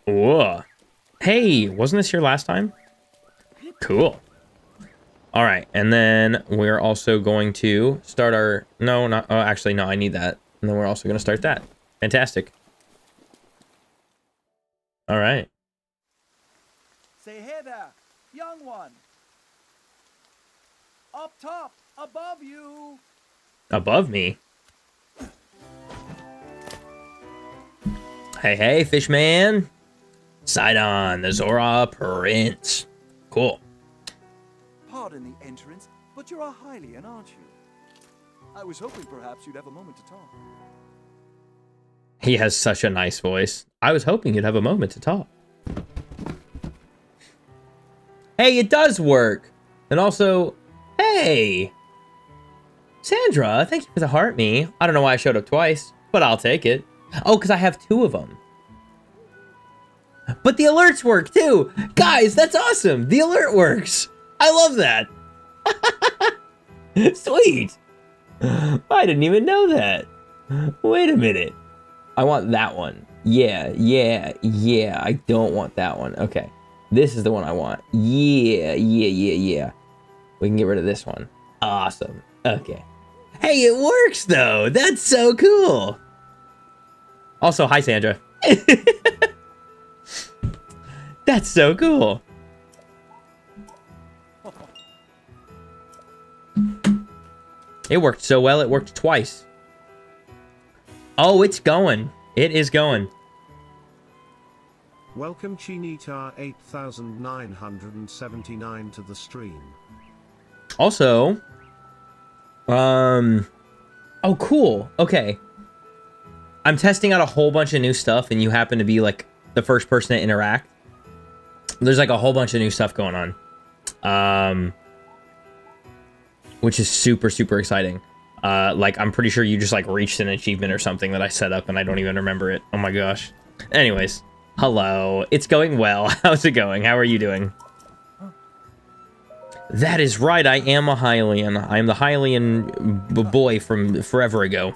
Whoa. Hey, wasn't this here last time? Cool. All right, and then we're also going to start our... No, not... Oh, actually, no, I need that. And then we're also going to start that. Fantastic. All right. Say hey there, young one. Up top, above you. Above me? Hey, hey, fishman. Sidon, the Zora Prince. Cool. Pardon the entrance, but you're a Hylian, aren't you? I was hoping perhaps you'd have a moment to talk. He has such a nice voice. I was hoping you'd have a moment to talk. Hey, it does work. And also, hey. Sandra, thank you for the heart me. I don't know why I showed up twice, but I'll take it. Oh, because I have 2 of them. But the alerts work too. Guys, that's awesome. The alert works. I love that. Sweet. I didn't even know that. Wait a minute. I want that one. Yeah. I don't want that one. Okay. This is the one I want. Yeah. We can get rid of this one. Awesome. Okay. Hey, it works though. That's so cool. Also, hi, Sandra. That's so cool. It worked so well, it worked twice. Oh, it's going. It is going. Welcome Chinita 8979 to the stream. Also, oh, cool. Okay. I'm testing out a whole bunch of new stuff, and you happen to be, like, the first person to interact. There's, like, a whole bunch of new stuff going on. Which is super, super exciting. Like, I'm pretty sure you just, like, reached an achievement or something that I set up, and I don't even remember it. Oh, my gosh. Anyways. Hello. It's going well. How's it going? How are you doing? That is right. I am a Hylian. I am the Hylian boy from forever ago.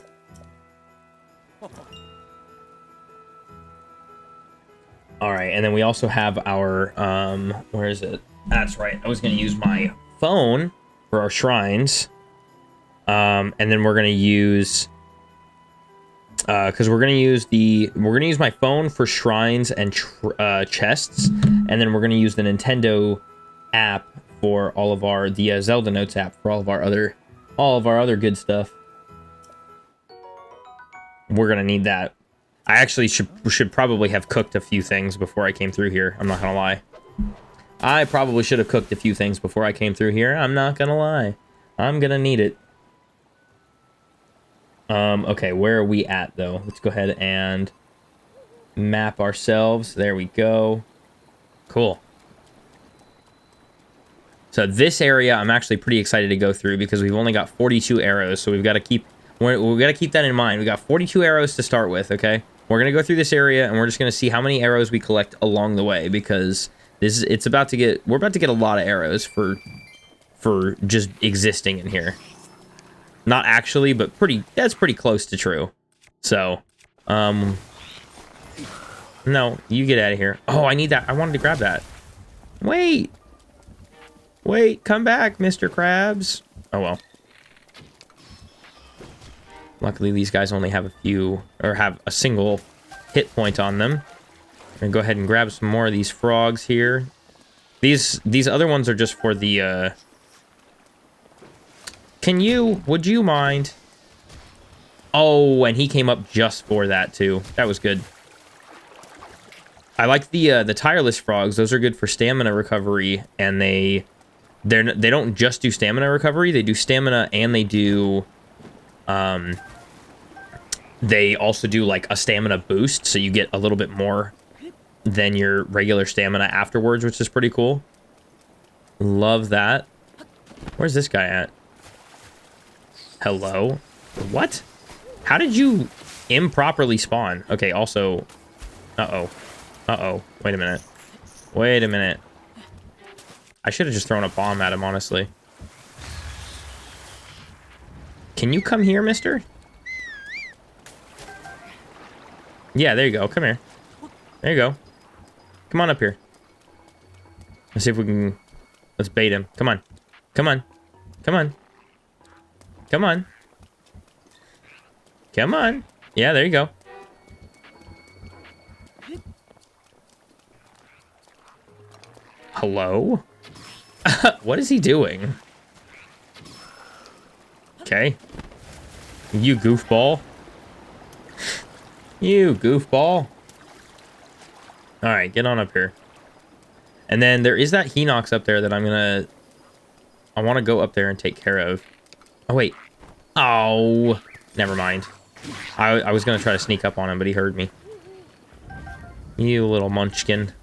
All right, and then we also have our, where is it? That's right. I was going to use my phone for our shrines. And then we're going to use, because we're going to use my phone for shrines and chests. And then we're going to use the Nintendo app for all of our, the Zelda Notes app for all of our other good stuff. We're going to need that. I actually should probably have cooked a few things before I came through here. I'm not gonna lie. I probably should have cooked a few things before I came through here. I'm not gonna lie. I'm gonna need it. Okay, where are we at, though? Let's go ahead and map ourselves. There we go. Cool. So this area, I'm actually pretty excited to go through because we've only got 42 arrows, so we've got to keep that in mind. We got 42 arrows to start with, okay? We're going to go through this area, and we're just going to see how many arrows we collect along the way, because we're about to get a lot of arrows for just existing in here. Not actually, but that's pretty close to true. So, no, you get out of here. Oh, I need that. I wanted to grab that. Wait, come back, Mr. Krabs. Oh, well. Luckily, these guys only have have a single hit point on them. I'm gonna go ahead and grab some more of these frogs here. These other ones are just for the, would you mind? Oh, and he came up just for that, too. That was good. I like the tireless frogs. Those are good for stamina recovery, and they don't just do stamina recovery. They do stamina, and they do... they also do like a stamina boost, so you get a little bit more than your regular stamina afterwards, which is pretty cool. Love that. Where's this guy at? Hello? What? How did you improperly spawn? Okay, also... Uh-oh. Wait a minute. I should have just thrown a bomb at him, honestly. Can you come here, mister? Yeah, there you go. Come here. There you go. Come on up here. Let's see if we can... Let's bait him. Come on. Come on. Come on. Come on. Come on. Yeah, there you go. Hello? What is he doing? Okay. You goofball. You goofball. Alright, get on up here. And then there is that Hinox up there that I want to go up there and take care of. Oh, wait. Oh. Never mind. I was going to try to sneak up on him, but he heard me. You little munchkin.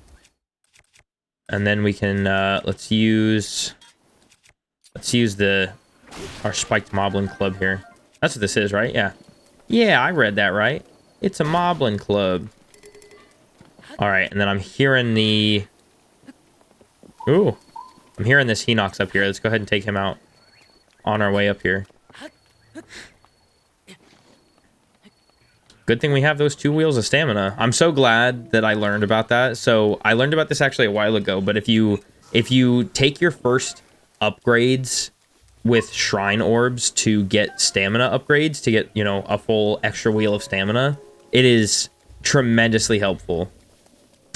And then we can, let's use our spiked moblin club here. That's what this is, right? Yeah. Yeah, I read that right. It's a moblin club. All right, and then I'm hearing the... Ooh. I'm hearing this Hinox up here. Let's go ahead and take him out on our way up here. Good thing we have those 2 wheels of stamina. I'm so glad that I learned about that. So I learned about this actually a while ago, but if you take your first upgrades with shrine orbs to get stamina upgrades, to get, you know, a full extra wheel of stamina, it is tremendously helpful.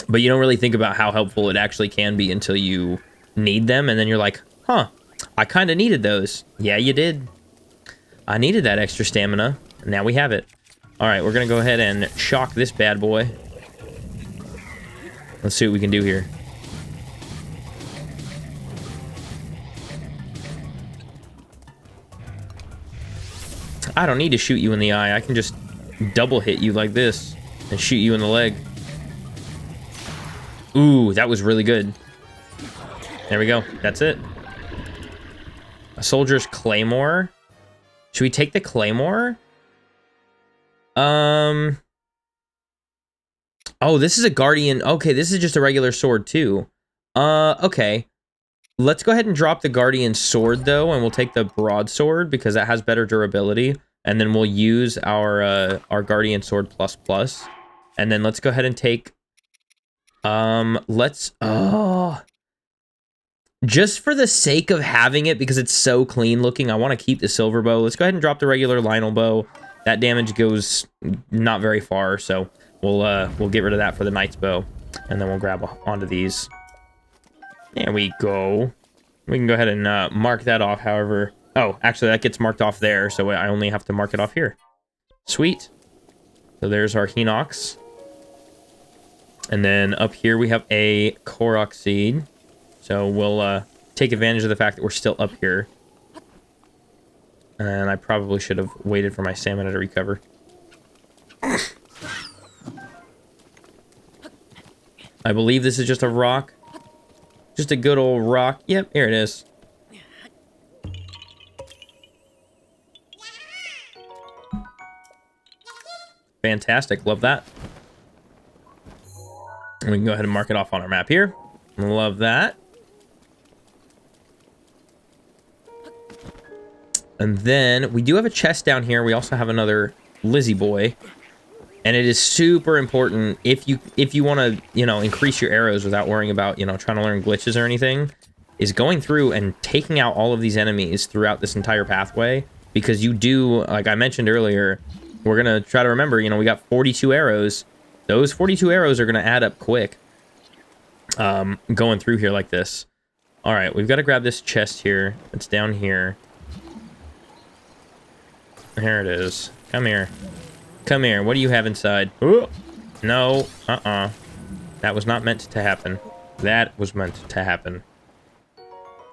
But you don't really think about how helpful it actually can be until you need them, and then you're like, huh, I kind of needed those. Yeah, you did. I needed that extra stamina, and now we have it. All right, we're going to go ahead and shock this bad boy. Let's see what we can do here. I don't need to shoot you in the eye. I can just double hit you like this and shoot you in the leg. Ooh, that was really good. There we go. That's it. A soldier's claymore. Should we take the claymore? Oh, this is a guardian. Okay, this is just a regular sword too. Okay. Let's go ahead and drop the guardian sword though, and we'll take the broadsword because that has better durability. And then we'll use our guardian sword plus. And then let's go ahead and take just for the sake of having it, because it's so clean looking, I want to keep the silver bow. Let's go ahead and drop the regular Lynel bow. That damage goes not very far, so we'll get rid of that for the knight's bow, and then we'll grab onto these. There we go. We can go ahead and mark that off. However, oh, actually that gets marked off there, so I only have to mark it off here. Sweet. So there's our Hinox. And then up here we have a Korok seed. So we'll take advantage of the fact that we're still up here. And I probably should have waited for my stamina to recover. I believe this is just a rock. Just a good old rock. Yep, here it is. Fantastic, love that. We can go ahead and mark it off on our map here. Love that. And then we do have a chest down here. We also have another Lizzie boy. And it is super important if you want to, you know, increase your arrows without worrying about, you know, trying to learn glitches or anything, is going through and taking out all of these enemies throughout this entire pathway. Because you do, like I mentioned earlier, we're going to try to remember, you know, we got 42 arrows. Those 42 arrows are going to add up quick. Going through here like this. All right, we've got to grab this chest here. It's down here. Here it is. Come here. Come here. What do you have inside? Ooh. No. That was not meant to happen. That was meant to happen.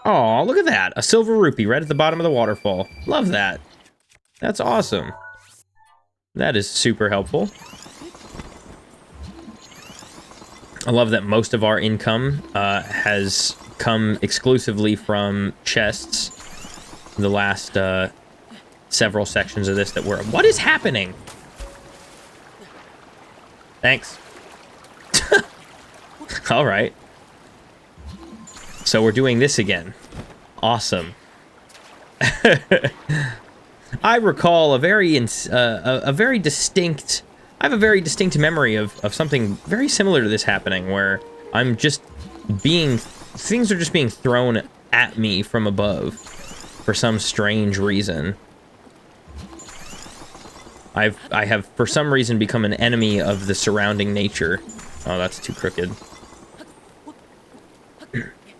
Oh, look at that. A silver rupee right at the bottom of the waterfall. Love that. That's awesome. That is super helpful. I love that most of our income has come exclusively from chests. The last several sections of this that were... What is happening? Thanks. All right. So we're doing this again. Awesome. I recall a very distinct... I have a very distinct memory of something very similar to this happening, where I'm just things are just being thrown at me from above for some strange reason. I have for some reason become an enemy of the surrounding nature. Oh, that's too crooked.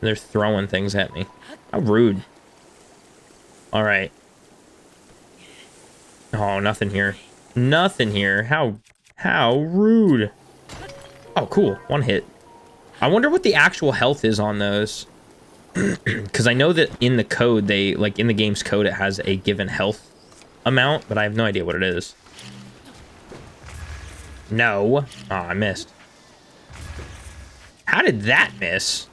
They're throwing things at me. How rude. All right. Oh, nothing here. Nothing here. How rude. Oh, cool. One hit. I wonder what the actual health is on those. Because I know that in the code, like in the game's code, it has a given health amount, but I have no idea what it is. No. Oh, I missed. How did that miss?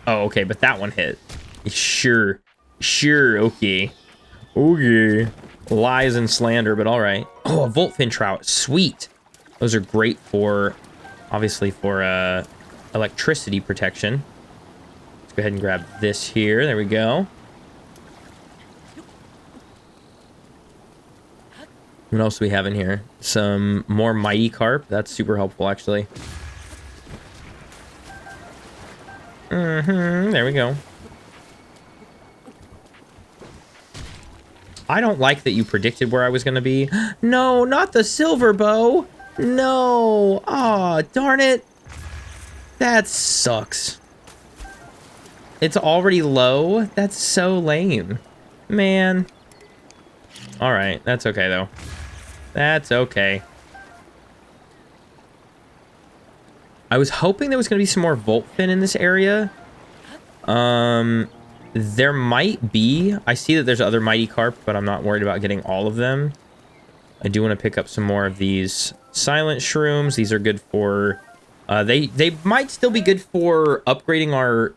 Oh, okay, but that one hit. Sure. Sure, okay. Okay. Lies and slander, but all right. Oh, a Voltfin Trout. Sweet. Those are great for, obviously, for electricity protection. Let's go ahead and grab this here. There we go. What else do we have in here? Some more Mighty Carp. That's super helpful, actually. There we go. I don't like that you predicted where I was going to be. No, not the silver bow. No. Aw, darn it. That sucks. It's already low? That's so lame. Man. All right. That's okay, though. That's okay. I was hoping there was going to be some more Voltfin in this area. There might be. I see that there's other Mighty Carp, but I'm not worried about getting all of them. I do want to pick up some more of these Silent Shrooms. These are good for... they might still be good for upgrading our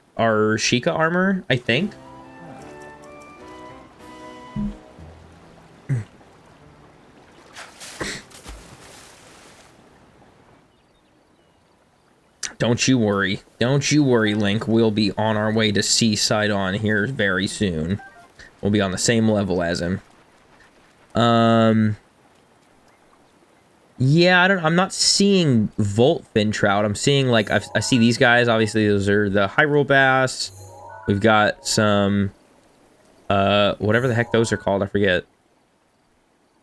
Sheikah armor, I think. Don't you worry. Don't you worry, Link. We'll be on our way to Seaside on here very soon. We'll be on the same level as him. Yeah, I'm not seeing Voltfin Trout. I'm seeing, like, I see these guys. Obviously, those are the Hyrule Bass. We've got some, whatever the heck those are called. I forget.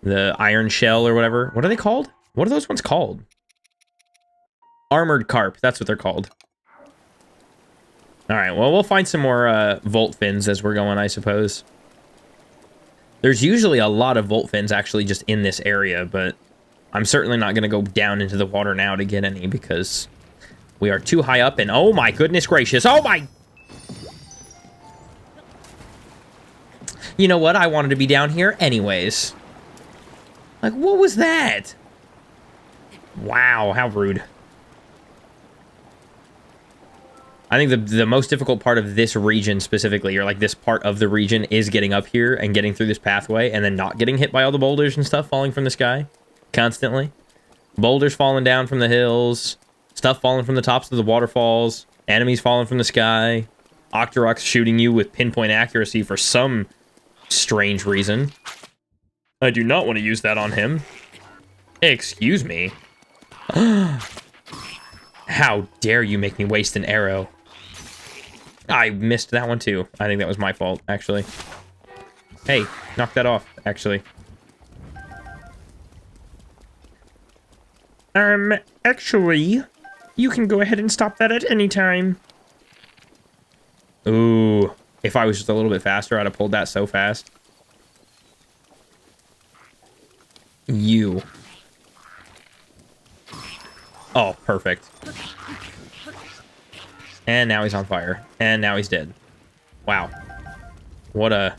The Iron Shell or whatever. What are they called? What are those ones called? Armored Carp. That's what they're called. All right, well, we'll find some more Voltfins as we're going, I suppose. There's usually a lot of Voltfins actually just in this area, but I'm certainly not going to go down into the water now to get any because we are too high up and oh my goodness gracious. Oh my... You know what? I wanted to be down here anyways. Like, what was that? Wow, how rude. I think the most difficult part of this region specifically, or like this part of the region, is getting up here and getting through this pathway and then not getting hit by all the boulders and stuff falling from the sky constantly. Boulders falling down from the hills, stuff falling from the tops of the waterfalls, enemies falling from the sky, Octoroks shooting you with pinpoint accuracy for some strange reason. I do not want to use that on him. Excuse me. How dare you make me waste an arrow? I missed that one too. I think that was my fault, actually. Hey, knock that off, actually. Actually, you can go ahead and stop that at any time. Ooh, if I was just a little bit faster, I'd have pulled that so fast. You. Oh, perfect. And now he's on fire. And now he's dead. Wow. What a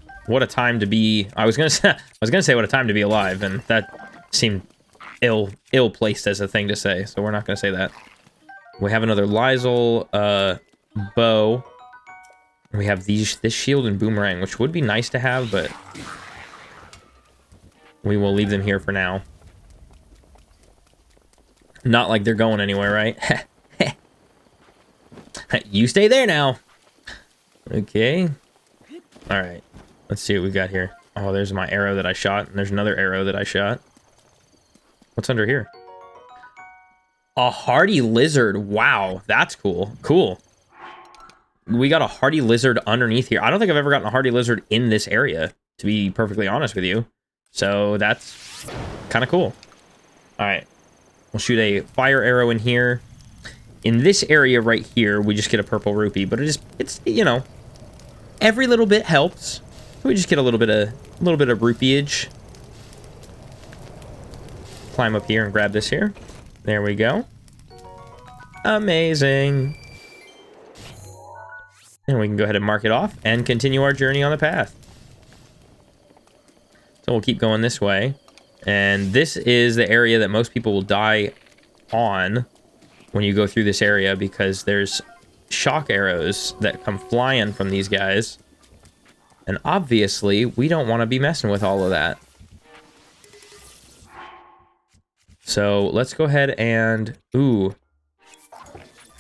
time to be... I was gonna say what a time to be alive, and that seemed ill-placed as a thing to say, so we're not gonna say that. We have another Lysol bow. We have this shield and boomerang, which would be nice to have, but we will leave them here for now. Not like they're going anywhere, right? You stay there now. Okay. All right. Let's see what we got here. Oh, there's my arrow that I shot, and there's another arrow that I shot. What's under here? A hardy lizard. Wow, that's cool. Cool. We got a hardy lizard underneath here. I don't think I've ever gotten a hardy lizard in this area, to be perfectly honest with you. So that's kind of cool. All right. We'll shoot a fire arrow in here. In this area right here, we just get a purple rupee, but it's you know, every little bit helps. We just get a little bit of rupeeage. Climb up here and grab this here. There we go. Amazing. And we can go ahead and mark it off and continue our journey on the path. So we'll keep going this way. And this is the area that most people will die on when you go through this area, because there's shock arrows that come flying from these guys. And obviously, we don't want to be messing with all of that. So let's go ahead and... Ooh.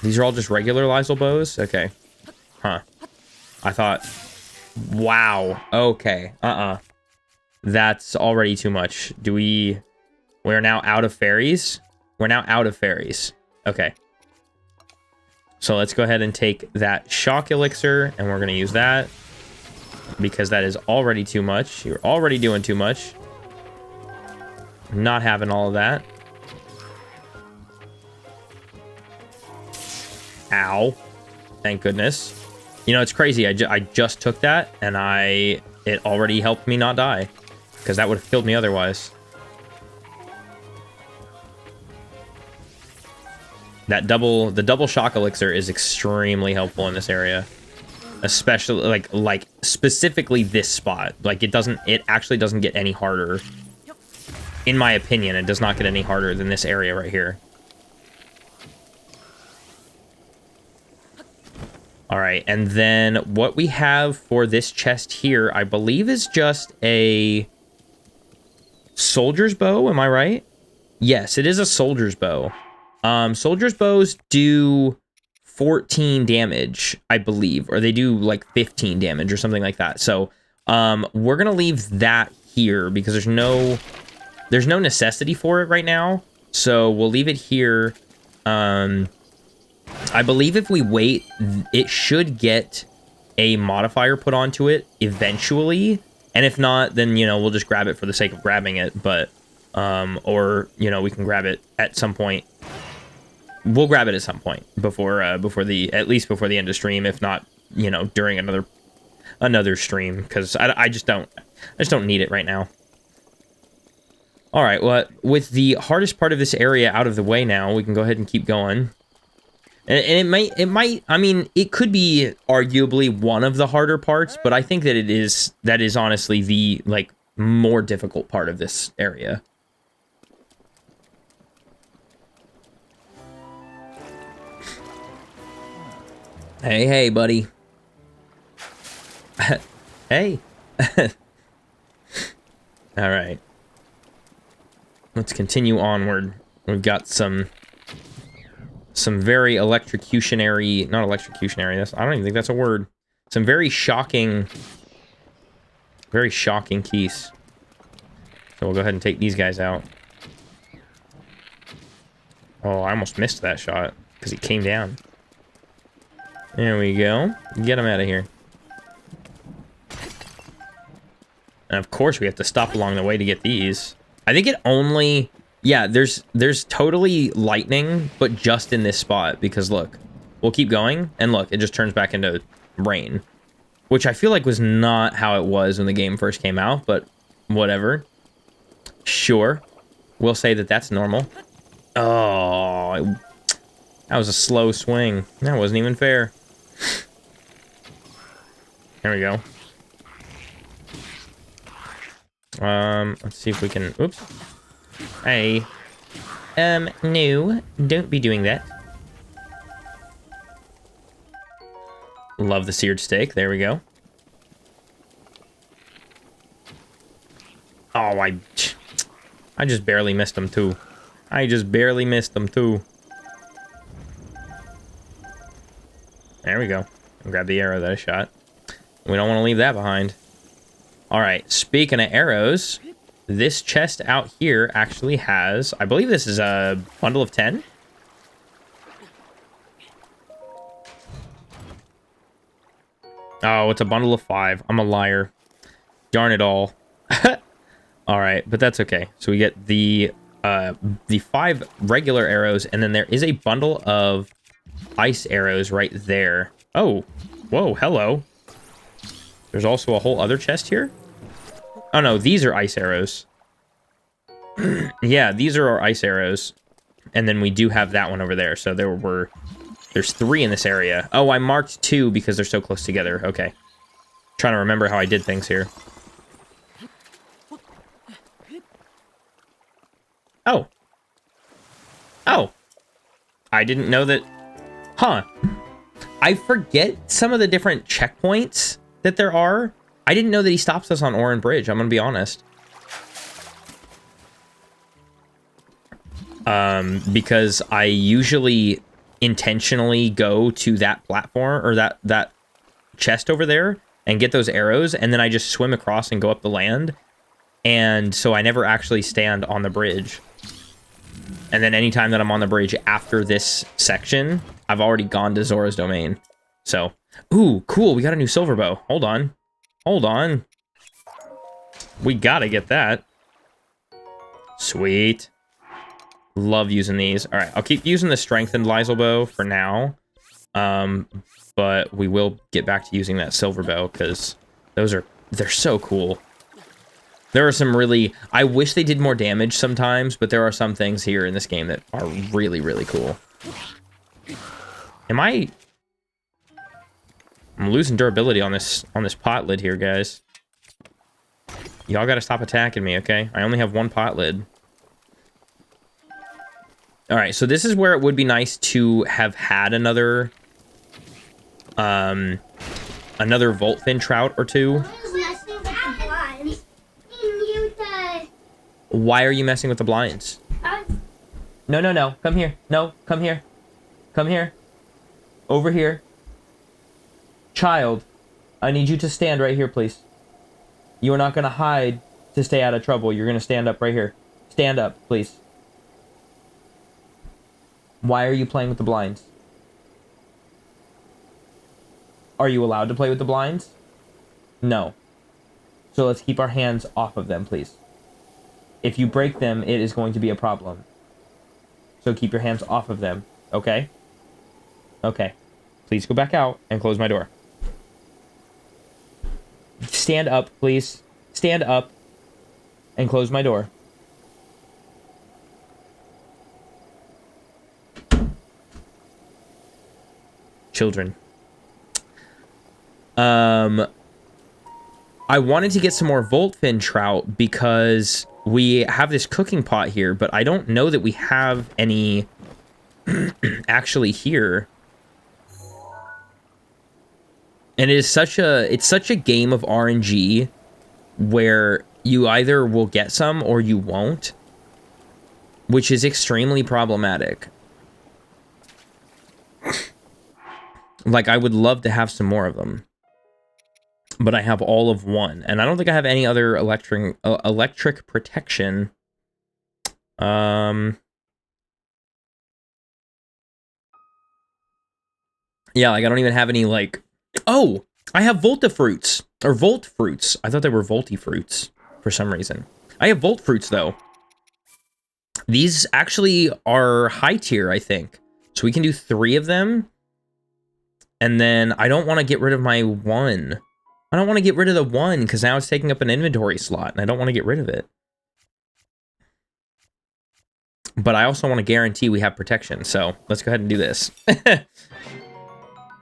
These are all just regular Lysol bows? Okay. Huh. I thought... Wow. Okay. That's already too much. We're now out of fairies? We're now out of fairies. Okay. So let's go ahead and take that shock elixir, and we're going to use that, because that is already too much. You're already doing too much. Not having all of that. Ow. Thank goodness. You know, it's crazy. I just took that, and it already helped me not die, because that would have killed me otherwise. The double shock elixir is extremely helpful in this area, especially like specifically this spot. Like it actually doesn't get any harder. In my opinion, it does not get any harder than this area right here. All right, and then what we have for this chest here, I believe, is just a soldier's bow. Am I right? Yes, it is a soldier's bow. Soldier's bows do 14 damage, I believe, or they do like 15 damage or something like that. So, we're gonna leave that here because there's no necessity for it right now. So we'll leave it here. I believe if we wait, it should get a modifier put onto it eventually. And if not, then, you know, we'll just grab it for the sake of grabbing it. But, or, you know, we can grab it at some point. We'll grab it at some point at least before the end of stream, if not, you know, during another stream, because I just don't need it right now. All right, well, with the hardest part of this area out of the way now, we can go ahead and keep going. And it might, I mean, it could be arguably one of the harder parts, but I think that that is honestly the, like, more difficult part of this area. Hey, buddy. Hey. All right. Let's continue onward. We've got some very electrocutionary, not electrocutionary, I don't even think that's a word. Some very shocking keys. So we'll go ahead and take these guys out. Oh, I almost missed that shot because he came down. There we go. Get him out of here. And of course we have to stop along the way to get these. I think it only... Yeah, there's totally lightning, but just in this spot, because look, we'll keep going, and look, it just turns back into rain, which I feel like was not how it was when the game first came out, but whatever. Sure, we'll say that that's normal. Oh, that was a slow swing. That wasn't even fair. There we go. Let's see if we can... Oops. Hey. No. Don't be doing that. Love the seared steak. There we go. Oh, I just barely missed them, too. I just barely missed them, too. There we go. Grab the arrow that I shot. We don't want to leave that behind. Alright, speaking of arrows, this chest out here actually has... I believe this is a bundle of 10? Oh, it's a bundle of 5. I'm a liar. Darn it all. All right, but that's okay. So we get the 5 regular arrows, and then there is a bundle of ice arrows right there. Oh, whoa, hello. There's also a whole other chest here. Oh no, these are ice arrows. Yeah, these are our ice arrows. And then we do have that one over there. So there's 3 in this area. Oh, I marked 2 because they're so close together. Okay. Trying to remember how I did things here. Oh. Oh. I didn't know that. Huh. I forget some of the different checkpoints that there are. I didn't know that he stops us on Oran Bridge. I'm going to be honest. Because I usually intentionally go to that platform or that chest over there and get those arrows, and then I just swim across and go up the land. And so I never actually stand on the bridge. And then anytime that I'm on the bridge after this section, I've already gone to Zora's domain. So, ooh, cool. We got a new silver bow. Hold on. Hold on. We gotta get that. Sweet. Love using these. All right, I'll keep using the strengthened Lysel bow for now. But we will get back to using that silver bow because they're so cool. There are some really, I wish they did more damage sometimes, but there are some things here in this game that are really, really cool. I'm losing durability on this pot lid here, guys. Y'all gotta stop attacking me, okay? I only have 1 pot lid. All right, so this is where it would be nice to have had another Voltfin trout or 2. Why are you messing with the blinds? No. Come here. No, come here. Come here. Over here. Child, I need you to stand right here, please. You are not going to hide to stay out of trouble. You're going to stand up right here. Stand up, please. Why are you playing with the blinds? Are you allowed to play with the blinds? No. So let's keep our hands off of them, please. If you break them, it is going to be a problem. So keep your hands off of them, okay? Okay. Please go back out and close my door. Stand up, please. Stand up and close my door. Children. I wanted to get some more Voltfin trout because we have this cooking pot here, but I don't know that we have any actually here. And it's such a game of RNG where you either will get some or you won't, which is extremely problematic. Like, I would love to have some more of them, but I have all of 1, and I don't think I have any other electric protection. Yeah, like I don't even have any like. Oh, I have Voltifruits or Volt fruits. I thought they were Voltifruits for some reason. I have Volt fruits though. These actually are high tier, I think. So we can do 3 of them. And then I don't want to get rid of my 1. I don't want to get rid of the 1 because now it's taking up an inventory slot and I don't want to get rid of it. But I also want to guarantee we have protection. So let's go ahead and do this.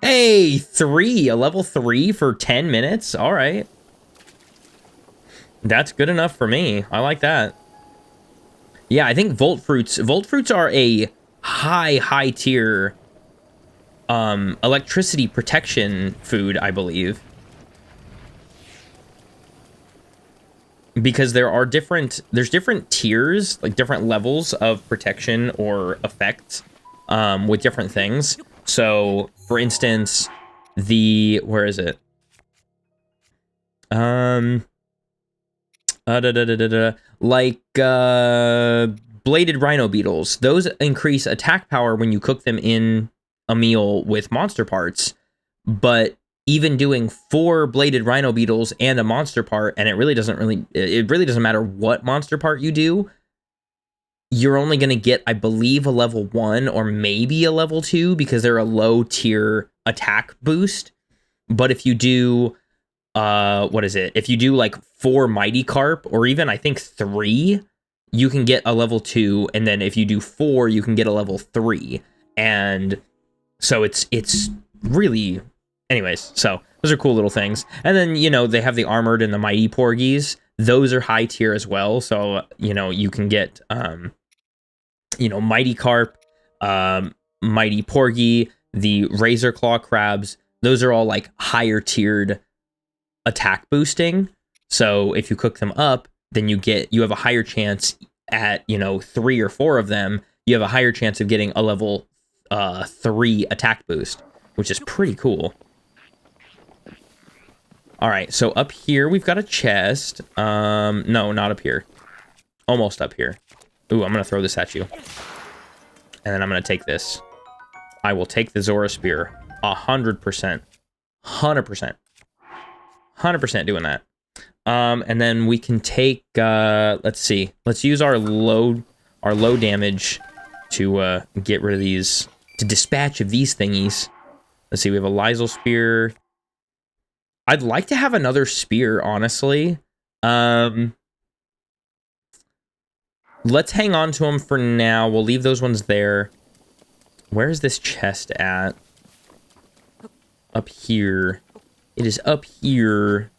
Hey, 3, a level 3 for 10 minutes. All right. That's good enough for me. I like that. Yeah, I think Volt fruits are a high tier electricity protection food, I believe. Because there's different tiers, like different levels of protection or effects with different things. So, for instance, where is it? Like bladed rhino beetles. Those increase attack power when you cook them in a meal with monster parts, but even doing 4 bladed rhino beetles and a monster part, and it really doesn't matter what monster part you do. You're only going to get, I believe, a level 1 or maybe a level 2 because they're a low tier attack boost. But if you do, what is it? If you do like 4 Mighty Carp, or even I think 3, you can get a level 2. And then if you do 4, you can get a level 3. And so it's really, anyways, so those are cool little things. And then, you know, they have the armored and the mighty porgies. Those are high tier as well. So, you know, you can get, you know, mighty carp, mighty porgy, the razor claw crabs. Those are all like higher tiered attack boosting. So if you cook them up, then you have a higher chance at, you know, 3 or 4 of them. You have a higher chance of getting a level 3 attack boost, which is pretty cool. All right, so up here we've got a chest. No, not up here. Almost up here. Ooh, I'm gonna throw this at you, and then I'm gonna take this. I will take the Zora spear. 100%, 100% doing that. And then we can take. Let's see. Let's use our low damage to get rid of these. To dispatch of these thingies. Let's see. We have a Lysel spear. I'd like to have another spear, honestly. Let's hang on to them for now. We'll leave those ones there. Where's this chest at? Up here. It is up here.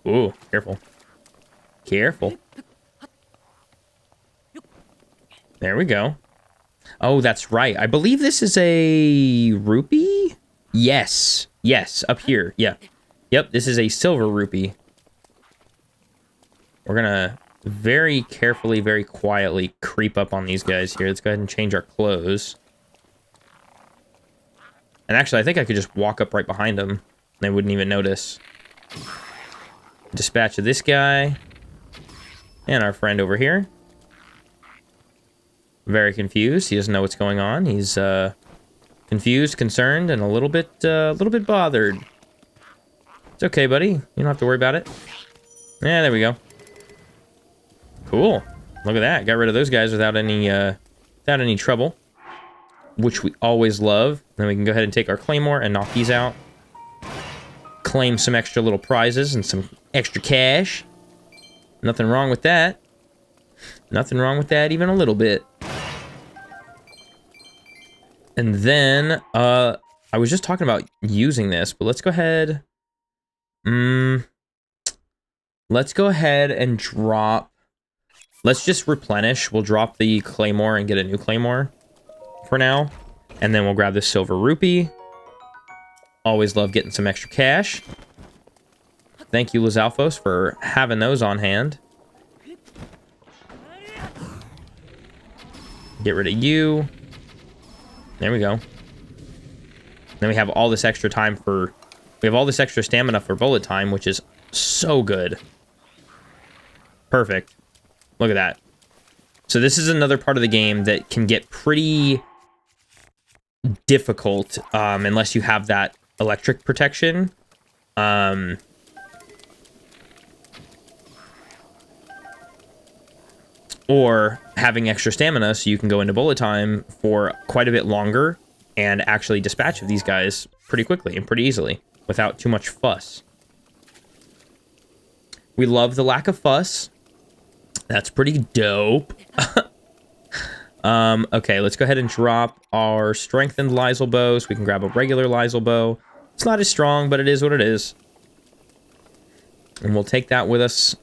Ooh, careful. Careful. There we go. Oh, that's right. I believe this is a rupee? Yes. Yes, up here. Yeah. Yep, this is a silver rupee. We're gonna very carefully, very quietly creep up on these guys here. Let's go ahead and change our clothes. And actually, I think I could just walk up right behind them. They wouldn't even notice. Dispatch of this guy. And our friend over here. Very confused. He doesn't know what's going on. He's confused, concerned, and a little bit bothered. It's okay, buddy. You don't have to worry about it. Yeah, there we go. Cool. Look at that. Got rid of those guys without any trouble, which we always love. Then we can go ahead and take our claymore and knock these out. Claim some extra little prizes and some extra cash. Nothing wrong with that. Nothing wrong with that, even a little bit. And then, I was just talking about using this, but let's go ahead. Let's go ahead and drop. Let's just replenish. We'll drop the claymore and get a new claymore for now. And then we'll grab this silver rupee. Always love getting some extra cash. Thank you, Lizalfos, for having those on hand. Get rid of you. There we go. Then we have all this extra time for... We have all this extra stamina for bullet time, which is so good. Perfect. Look at that. So this is another part of the game that can get pretty difficult unless you have that electric protection. Or having extra stamina so you can go into bullet time for quite a bit longer and actually dispatch of these guys pretty quickly and pretty easily without too much fuss. We love the lack of fuss. That's pretty dope. Okay, let's go ahead and drop our strengthened Lysel bow so we can grab a regular Lysel bow. It's not as strong, but it is what it is. And we'll take that with us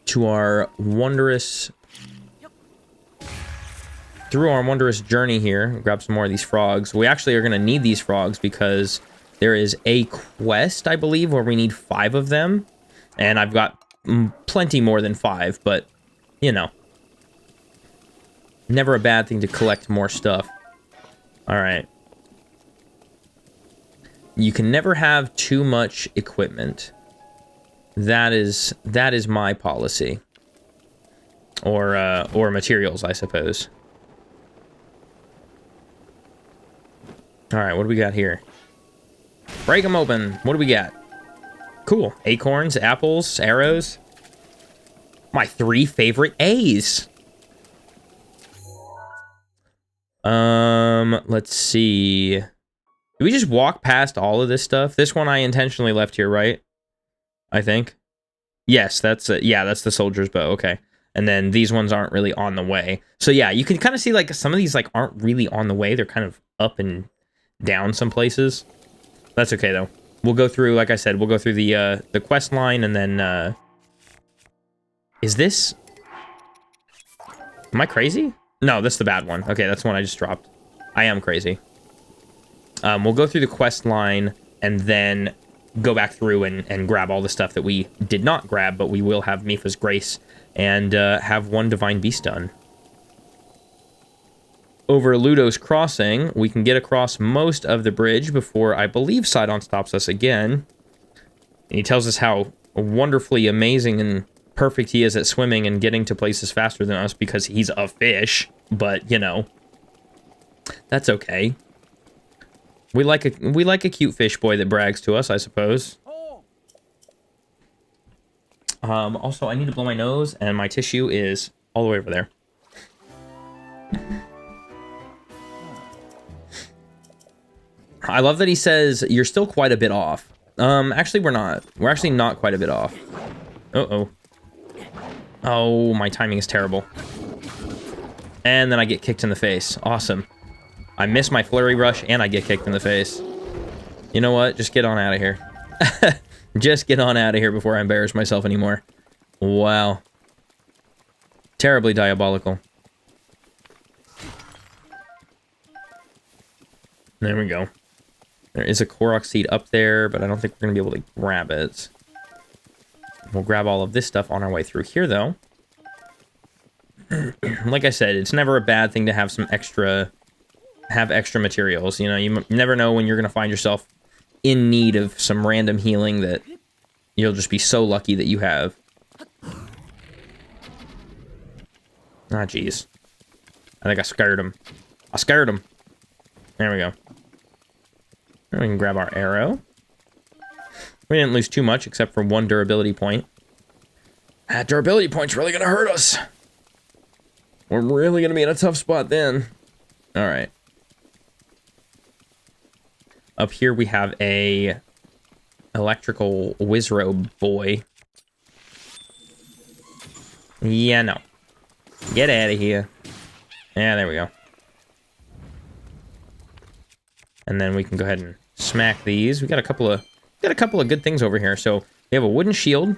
to our wondrous... Through our wondrous journey here. Grab some more of these frogs. We actually are going to need these frogs because there is a quest, I believe, where we need 5 of them. And I've got plenty more than 5, but, you know. Never a bad thing to collect more stuff. Alright. You can never have too much equipment. That is my policy. Or materials, I suppose. Alright, what do we got here? Break them open. What do we got? Cool. Acorns, apples, arrows. My 3 favorite A's. Let's see. Do we just walk past all of this stuff? This one I intentionally left here, right? I think. Yes, that's it. Yeah, that's the soldier's bow. Okay. And then these ones aren't really on the way. So yeah, you can kind of see like some of these like aren't really on the way. They're kind of up and down some places. That's okay though. We'll go through, like I said, we'll go through the quest line and then is this? Am I crazy? No, that's the bad one. Okay, that's the one I just dropped. I am crazy. We'll go through the quest line and then go back through and grab all the stuff that we did not grab, but we will have Mipha's Grace and have 1 Divine Beast done. Over Ludo's Crossing, we can get across most of the bridge before, I believe, Sidon stops us again. And he tells us how wonderfully amazing and perfect he is at swimming and getting to places faster than us because he's a fish. But, you know, that's okay. We like a cute fish boy that brags to us, I suppose. Also, I need to blow my nose, and my tissue is all the way over there. I love that he says, you're still quite a bit off. Actually, we're not. We're actually not quite a bit off. Uh-oh. Oh, my timing is terrible. And then I get kicked in the face. Awesome. I miss my flurry rush, and I get kicked in the face. You know what? Just get on out of here. Just get on out of here before I embarrass myself anymore. Wow. Terribly diabolical. There we go. There is a Korok seed up there, but I don't think we're going to be able to grab it. We'll grab all of this stuff on our way through here, though. Like I said, it's never a bad thing to have some extra... have extra materials. You know, you never know when you're going to find yourself in need of some random healing that you'll just be so lucky that you have. Ah, jeez. I think I scared him. I scared him. There we go. And we can grab our arrow. We didn't lose too much except for 1 durability point. That durability point's really going to hurt us. We're really going to be in a tough spot then. Alright. Up here we have a electrical Wizrobe boy. Yeah, no. Get out of here. Yeah, there we go. And then we can go ahead and smack these. We got a couple of good things over here. So we have a wooden shield.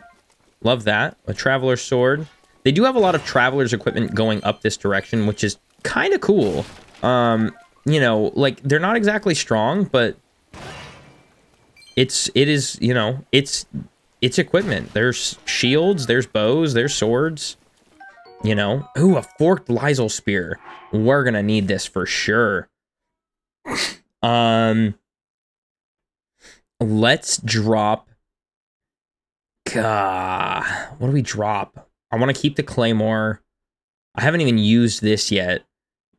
Love that. A traveler's sword. They do have a lot of traveler's equipment going up this direction, which is kind of cool. You know, like they're not exactly strong, but it is, you know, it's equipment. There's shields, there's bows, there's swords. You know, ooh, a forked Lysel spear. We're gonna need this for sure. Let's drop. What do we drop? I want to keep the claymore. I haven't even used this yet.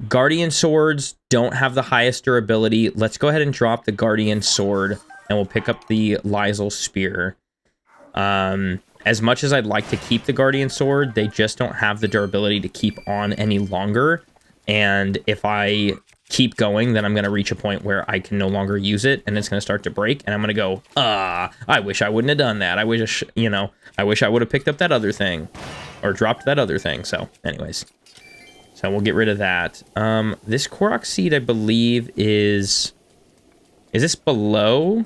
Guardian swords don't have the highest durability. Let's go ahead and drop the Guardian sword, and we'll pick up the Lysel spear. As much as I'd like to keep the Guardian sword, they just don't have the durability to keep on any longer. And if I keep going, then I'm going to reach a point where I can no longer use it, and it's going to start to break, and I'm going to go, I wish I wouldn't have done that. I wish, you know, I wish I would have picked up that other thing, or dropped that other thing. So, anyways. So we'll get rid of that. This Korok seed, I believe, is this below?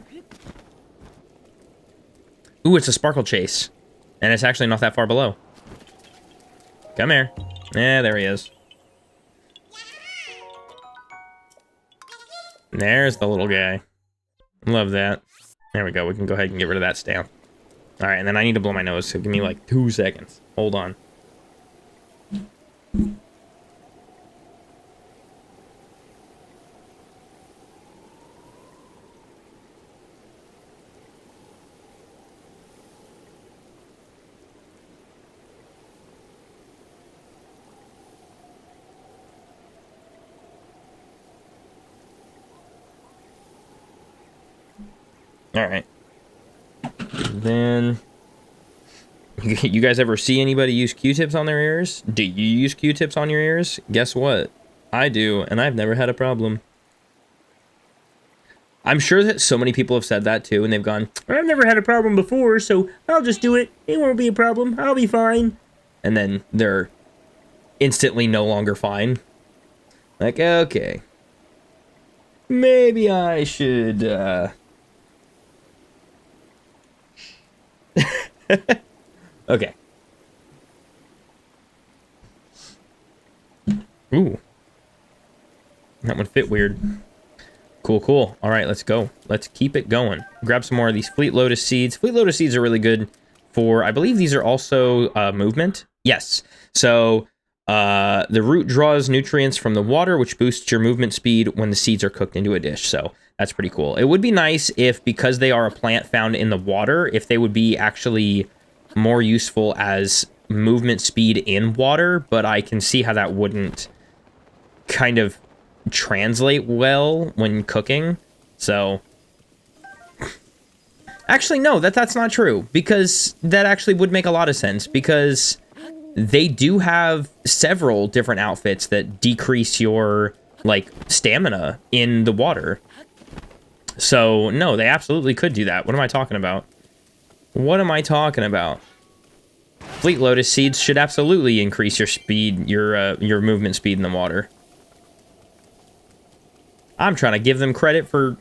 Ooh, it's a Sparkle Chase. And it's actually not that far below. Come here. Yeah, there he is. There's the little guy. Love that. There we go. We can go ahead and get rid of that stamp. Alright, and then I need to blow my nose, so give me like 2 seconds. Hold on. All right. Then, you guys ever see anybody use Q-tips on their ears? Do you use Q-tips on your ears? Guess what? I do, and I've never had a problem. I'm sure that so many people have said that too, and they've gone, I've never had a problem before, so I'll just do it. It won't be a problem. I'll be fine. And then they're instantly no longer fine. Like, okay. Maybe I should, Okay. Ooh. That one fit weird. Cool, cool. All right, let's go. Let's keep it going. Grab some more of these Fleet Lotus seeds. Fleet Lotus seeds are really good for, I believe these are also movement. Yes. So the root draws nutrients from the water, which boosts your movement speed when the seeds are cooked into a dish. So that's pretty cool. It would be nice if, because they are a plant found in the water, if they would be actually more useful as movement speed in water, but I can see how that wouldn't kind of translate well when cooking. So actually no, that's not true, because that actually would make a lot of sense, because they do have several different outfits that decrease your like stamina in the water. So no, they absolutely could do that. What am I talking about? What am I talking about? Fleet Lotus seeds should absolutely increase your speed, your movement speed in the water. I'm trying to give them credit for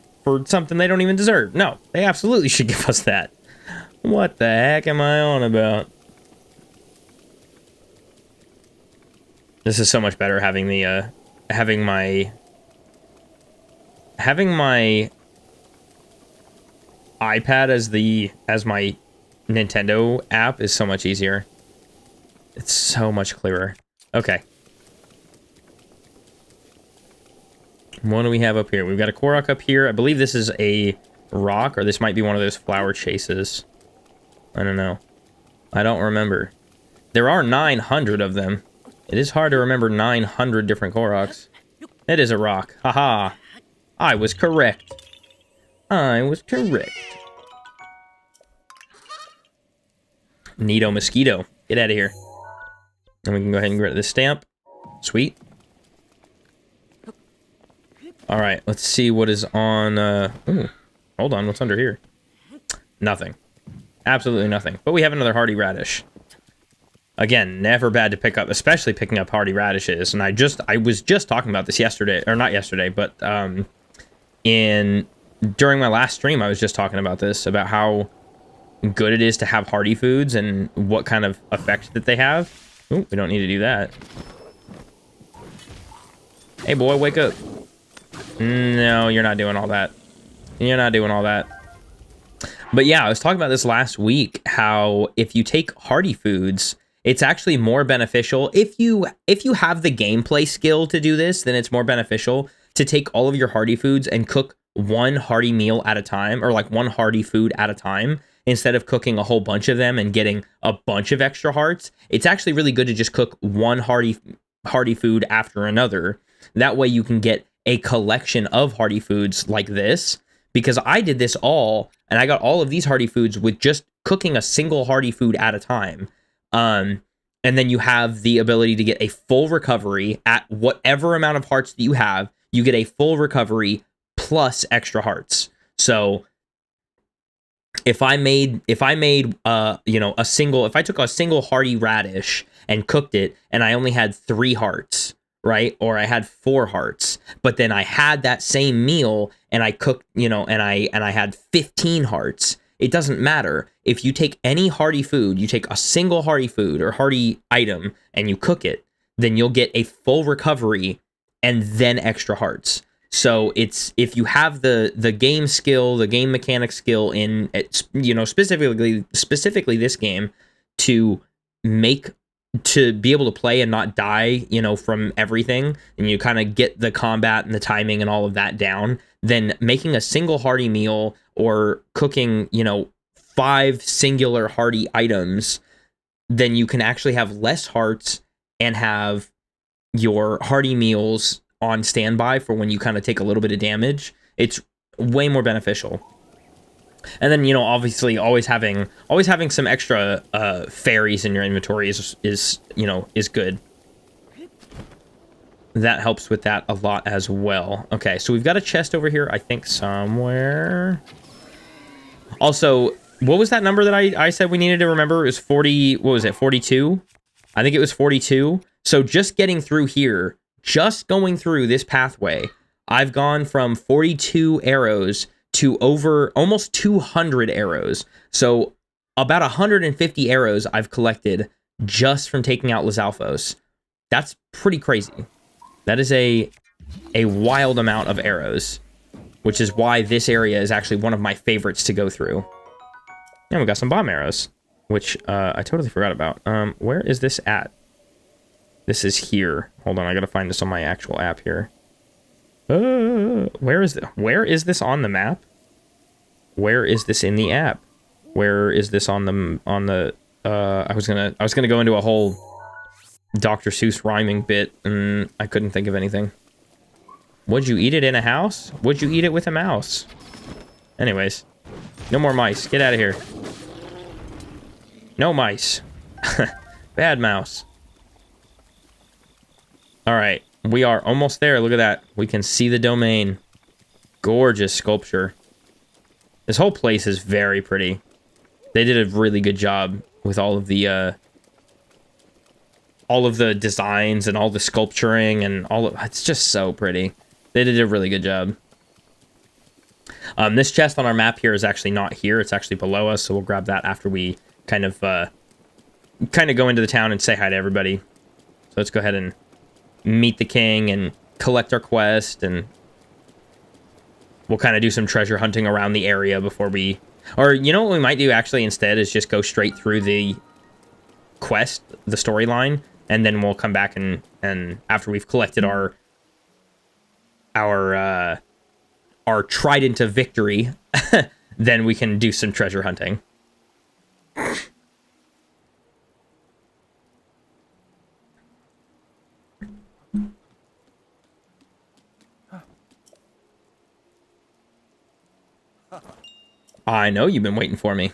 something they don't even deserve. No, they absolutely should give us that. What the heck am I on about? This is so much better having the having my iPad as my Nintendo app is so much easier. It's so much clearer. Okay. What do we have up here? We've got a Korok up here. I believe this is a rock, or this might be one of those flower chases. I don't know. I don't remember. There are 900 of them. It is hard to remember 900 different Koroks. It is a rock. Haha. I was correct. I was correct. Neato mosquito. Get out of here. And we can go ahead and get rid of this stamp. Sweet. Alright, let's see what is on, ooh, hold on, what's under here? Nothing. Absolutely nothing. But we have another hardy radish. Again, never bad to pick up, especially picking up hardy radishes. And I was just talking about this yesterday, or not yesterday, but, during my last stream, I was just talking about this, about how good it is to have hardy foods and what kind of effect that they have. Ooh, we don't need to do that. Hey boy, wake up. No, you're not doing all that. You're not doing all that. But yeah, I was talking about this last week, how if you take hardy foods, it's actually more beneficial. If you have the gameplay skill to do this, then it's more beneficial to take all of your hardy foods and cook one hearty meal at a time, or like one hearty food at a time, instead of cooking a whole bunch of them and getting a bunch of extra hearts. It's actually really good to just cook one hearty food after another. That way you can get a collection of hearty foods like this, because I did this all, and I got all of these hearty foods with just cooking a single hearty food at a time. And then you have the ability to get a full recovery at whatever amount of hearts that you have. You get a full recovery plus extra hearts. So if I took a single hearty radish and cooked it, and I only had 3 hearts, right? Or I had 4 hearts, but then I had that same meal and I cooked, and I had 15 hearts. It doesn't matter. If you take any hearty food, you take a single hearty food or hearty item and you cook it, then you'll get a full recovery and then extra hearts. So it's, if you have the game skill, the game mechanic skill in, specifically this game, to be able to play and not die, from everything, and you kind of get the combat and the timing and all of that down, then making a single hearty meal or cooking, 5 singular hearty items, then you can actually have less hearts and have your hearty meals on standby for when you kind of take a little bit of damage. It's way more beneficial. And then, you know, obviously always having some extra fairies in your inventory is you know, is good. That helps with that a lot as well. Okay, so we've got a chest over here, I think, somewhere. Also, what was that number that I said we needed to remember? It was 40, what was it, 42? I think it was 42. So just getting through here, just going through this pathway, I've gone from 42 arrows to over almost 200 arrows. So about 150 arrows I've collected just from taking out Lizalfos. That's pretty crazy. That is a wild amount of arrows, which is why this area is actually one of my favorites to go through. And we got some bomb arrows, which I totally forgot about. Where is this at? This is here. Hold on, I gotta find this on my actual app here. Where is this on the map? Where is this in the app? Where is this on the I was gonna go into a whole Dr. Seuss rhyming bit, and I couldn't think of anything. Would you eat it in a house? Would you eat it with a mouse? Anyways, no more mice. Get out of here. No mice. Bad mouse. All right, we are almost there. Look at that. We can see the domain. Gorgeous sculpture. This whole place is very pretty. They did a really good job with all of the designs and all the sculpturing and it's just so pretty. They did a really good job. This chest on our map here is actually not here. It's actually below us, so we'll grab that after we kind of go into the town and say hi to everybody. So let's go ahead and meet the king and collect our quest, and we'll kind of do some treasure hunting around the area before we... Or, you know what we might do actually instead is just go straight through the quest, the storyline, and then we'll come back and after we've collected our Trident of Victory, then we can do some treasure hunting. I know you've been waiting for me.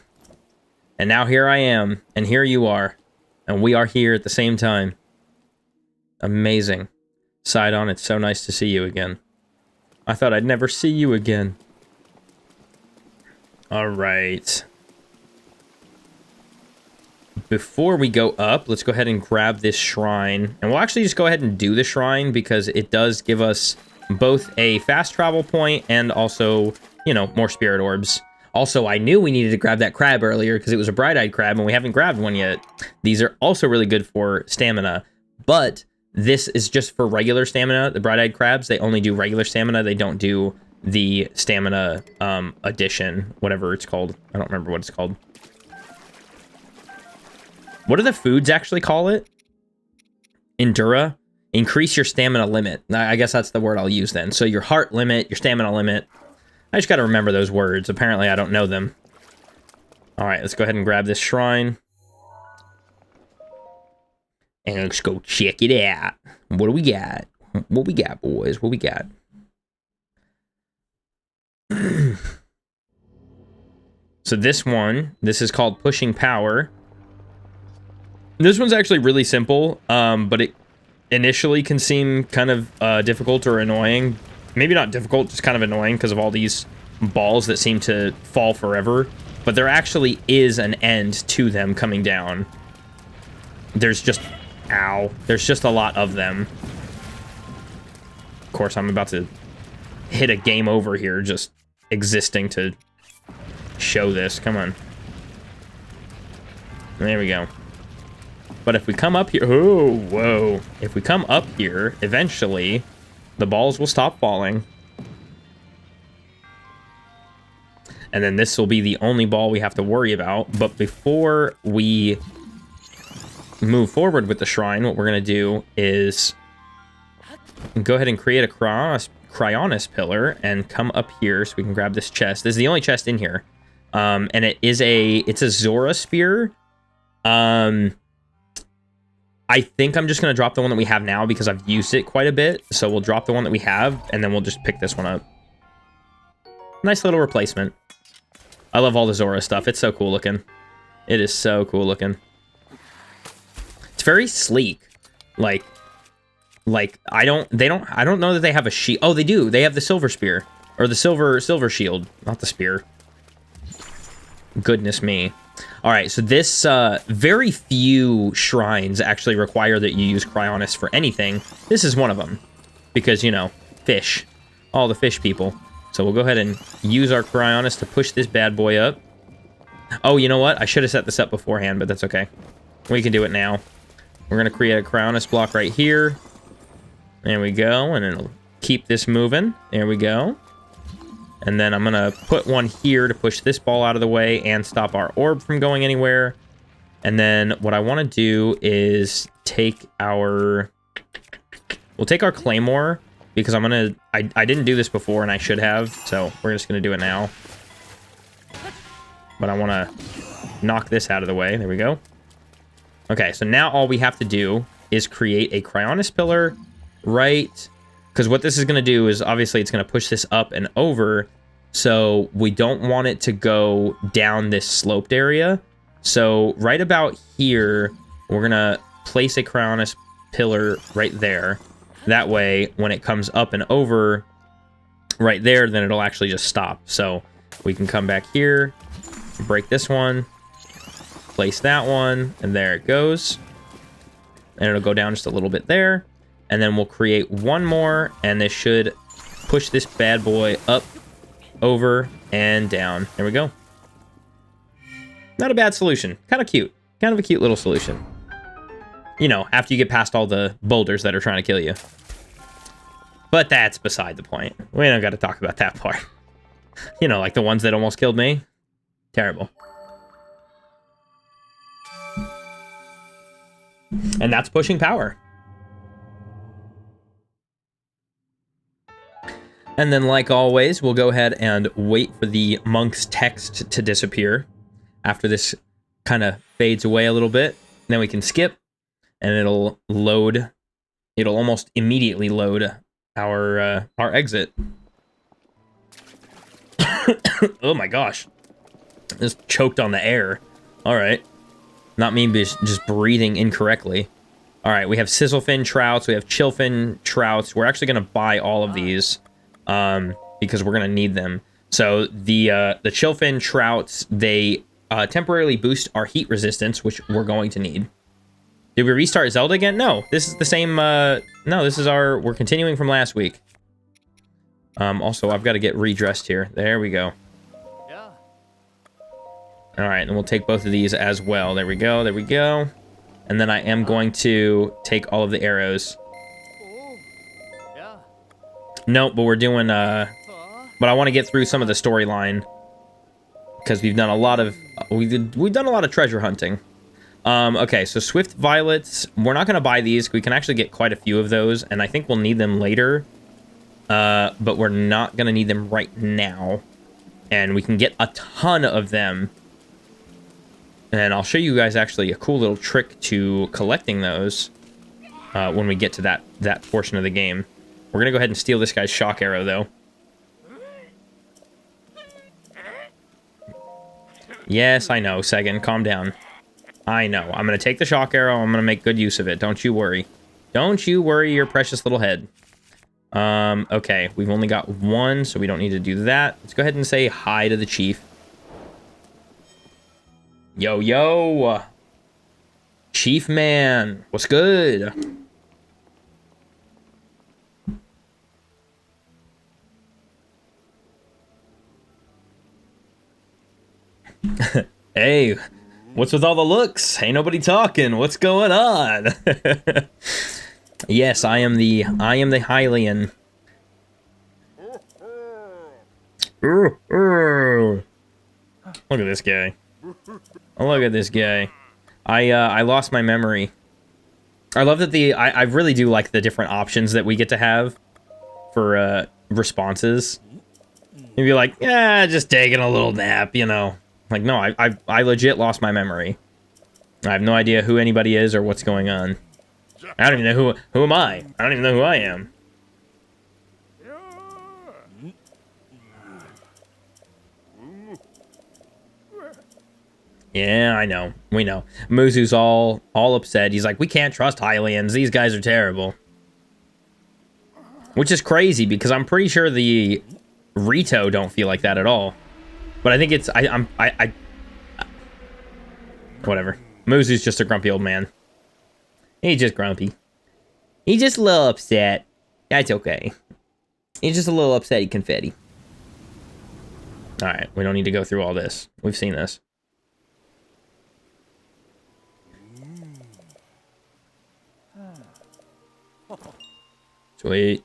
And now here I am, and here you are. And we are here at the same time. Amazing. Sidon, it's so nice to see you again. I thought I'd never see you again. Alright. Before we go up, let's go ahead and grab this shrine. And we'll actually just go ahead and do the shrine because it does give us both a fast travel point and also, you know, more spirit orbs. Also, I knew we needed to grab that crab earlier because it was a bright-eyed crab and we haven't grabbed one yet. These are also really good for stamina, but this is just for regular stamina. The bright-eyed crabs, they only do regular stamina. They don't do the stamina addition, whatever it's called. I don't remember what it's called. What do the foods actually call it? Endura? Increase your stamina limit. I guess that's the word I'll use then. So your heart limit, your stamina limit. I just got to remember those words. Apparently, I don't know them. All right, let's go ahead and grab this shrine. And let's go check it out. What do we got? What we got, boys? What we got? So this is called Pushing Power. This one's actually really simple, but it initially can seem kind of difficult or annoying. Maybe not difficult, just kind of annoying because of all these balls that seem to fall forever. But there actually is an end to them coming down. There's just... Ow. There's just a lot of them. Of course, I'm about to hit a game over here just existing to show this. Come on. There we go. But if we come up here... Oh, whoa. If we come up here, eventually... the balls will stop falling. And then this will be the only ball we have to worry about. But before we move forward with the shrine, what we're going to do is go ahead and create a Cryonis pillar and come up here so we can grab this chest. This is the only chest in here. And it's a Zora spear. I think I'm just going to drop the one that we have now because I've used it quite a bit. So we'll drop the one that we have, and then we'll just pick this one up. Nice little replacement. I love all the Zora stuff. It's so cool looking. It is so cool looking. It's very sleek. Like I don't know that they have a shield. Oh, they do. They have the silver spear or the silver shield, not the spear. Goodness me. All right, so this very few shrines actually require that you use Cryonis for anything. This is one of them because, you know, fish. All the fish people. So we'll go ahead and use our Cryonis to push this bad boy up. Oh, you know what? I should have set this up beforehand, but that's okay. We can do it now. We're going to create a Cryonis block right here. There we go, and it'll keep this moving. There we go. And then I'm going to put one here to push this ball out of the way and stop our orb from going anywhere. And then what I want to do is take our... We'll take our Claymore, because I'm going to... I didn't do this before, and I should have, so we're just going to do it now. But I want to knock this out of the way. There we go. Okay, so now all we have to do is create a Cryonis pillar, right? Because what this is going to do is, obviously, it's going to push this up and over, so we don't want it to go down this sloped area. So right about here, we're going to place a Cryonis pillar right there. That way, when it comes up and over right there, then it'll actually just stop. So we can come back here, break this one, place that one, and there it goes. And it'll go down just a little bit there. And then we'll create one more, and this should push this bad boy up, over, and down. There we go. Not a bad solution. Kind of cute. Kind of a cute little solution. You know, after you get past all the boulders that are trying to kill you. But that's beside the point. We don't got to talk about that part. You know, like the ones that almost killed me. Terrible. And that's pushing power. And then, like always, we'll go ahead and wait for the monk's text to disappear. After this kind of fades away a little bit, then we can skip, and it'll load. It'll almost immediately load our exit. Oh my gosh. Just choked on the air. All right. Not me just breathing incorrectly. All right, we have Sizzlefin Trouts. We have Chillfin Trouts. We're actually going to buy all of these because we're going to need them. So the Chillfin Trouts, they temporarily boost our heat resistance, which we're going to need. Did we restart Zelda again? No, this is the same. No, this is we're continuing from last week. Also, I've got to get redressed here. There we go. All right, and we'll take both of these as well. There we go, there we go. And then I am going to take all of the arrows. Nope, but we're doing, but I want to get through some of the storyline. Because we've done a lot of, we've done a lot of treasure hunting. Okay, so Swift Violets, we're not going to buy these. We can actually get quite a few of those, and I think we'll need them later. But we're not going to need them right now. And we can get a ton of them. And I'll show you guys actually a cool little trick to collecting those when we get to that portion of the game. We're going to go ahead and steal this guy's shock arrow, though. Yes, I know, Segan. Calm down. I know. I'm going to take the shock arrow. I'm going to make good use of it. Don't you worry. Don't you worry your precious little head. Okay. We've only got one, so we don't need to do that. Let's go ahead and say hi to the chief. Yo, yo. Chief man. What's good? Hey, what's with all the looks? Ain't nobody talking. What's going on? Yes, I am the Hylian. Look at this guy. Look at this guy. I lost my memory. I love that I really do like the different options that we get to have for responses. You'd be like, yeah, just taking a little nap, you know. Like, no, I legit lost my memory. I have no idea who anybody is or what's going on. I don't even know who am I? I don't even know who I am. Yeah, I know. We know. Muzu's all upset. He's like, we can't trust Hylians. These guys are terrible. Which is crazy because I'm pretty sure the Rito don't feel like that at all. But I think it's whatever. Muzu's just a grumpy old man. He's just grumpy. He's just a little upset. That's okay. He's just a little upsetty confetti. Alright, we don't need to go through all this. We've seen this. Sweet.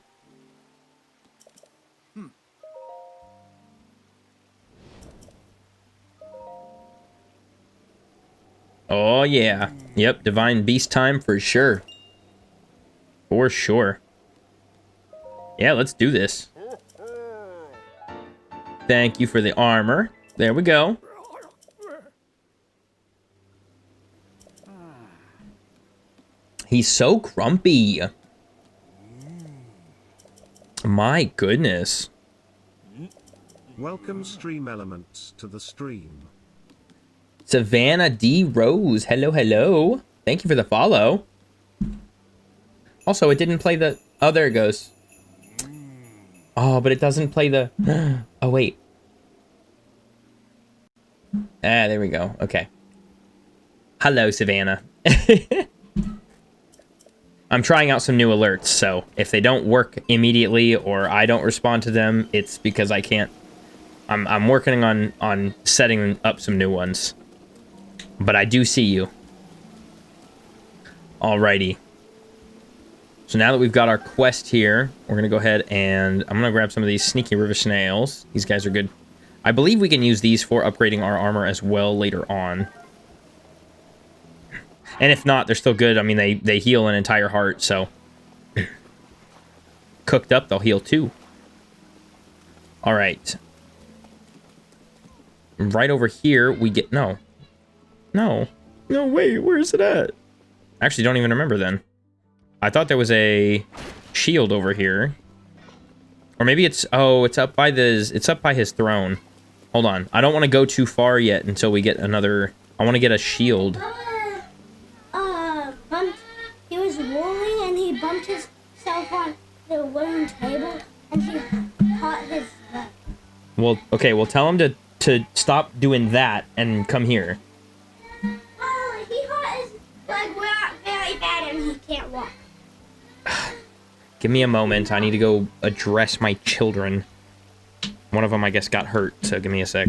Oh, yeah. Yep, Divine Beast time for sure. For sure. Yeah, let's do this. Thank you for the armor. There we go. He's so grumpy. My goodness. Welcome stream elements to the stream. Savannah D. Rose. Hello, hello. Thank you for the follow. Also, it didn't play the... Oh, there it goes. Oh, but it doesn't play the... Oh, wait. Ah, there we go. Okay. Hello, Savannah. I'm trying out some new alerts, so if they don't work immediately or I don't respond to them, it's because I can't... I'm working on setting up some new ones. But I do see you. Alrighty. So now that we've got our quest here, we're going to go ahead and I'm going to grab some of these sneaky river snails. These guys are good. I believe we can use these for upgrading our armor as well later on. And if not, they're still good. I mean, they heal an entire heart, so... Cooked up, they'll heal too. Alright. Right over here, we get... No. No. No, wait, where is it at? I actually don't even remember then. I thought there was a shield over here. Or maybe it's... Oh, it's up by this... It's up by his throne. Hold on. I don't want to go too far yet until we get another... I want to get a shield. He was rolling and he bumped himself on the wooden table and he caught his leg. Well, okay, well tell him to stop doing that and come here. Oh, he caught his leg very bad and he can't walk. Give me a moment. I need to go address my children. One of them, I guess, got hurt, so give me a sec.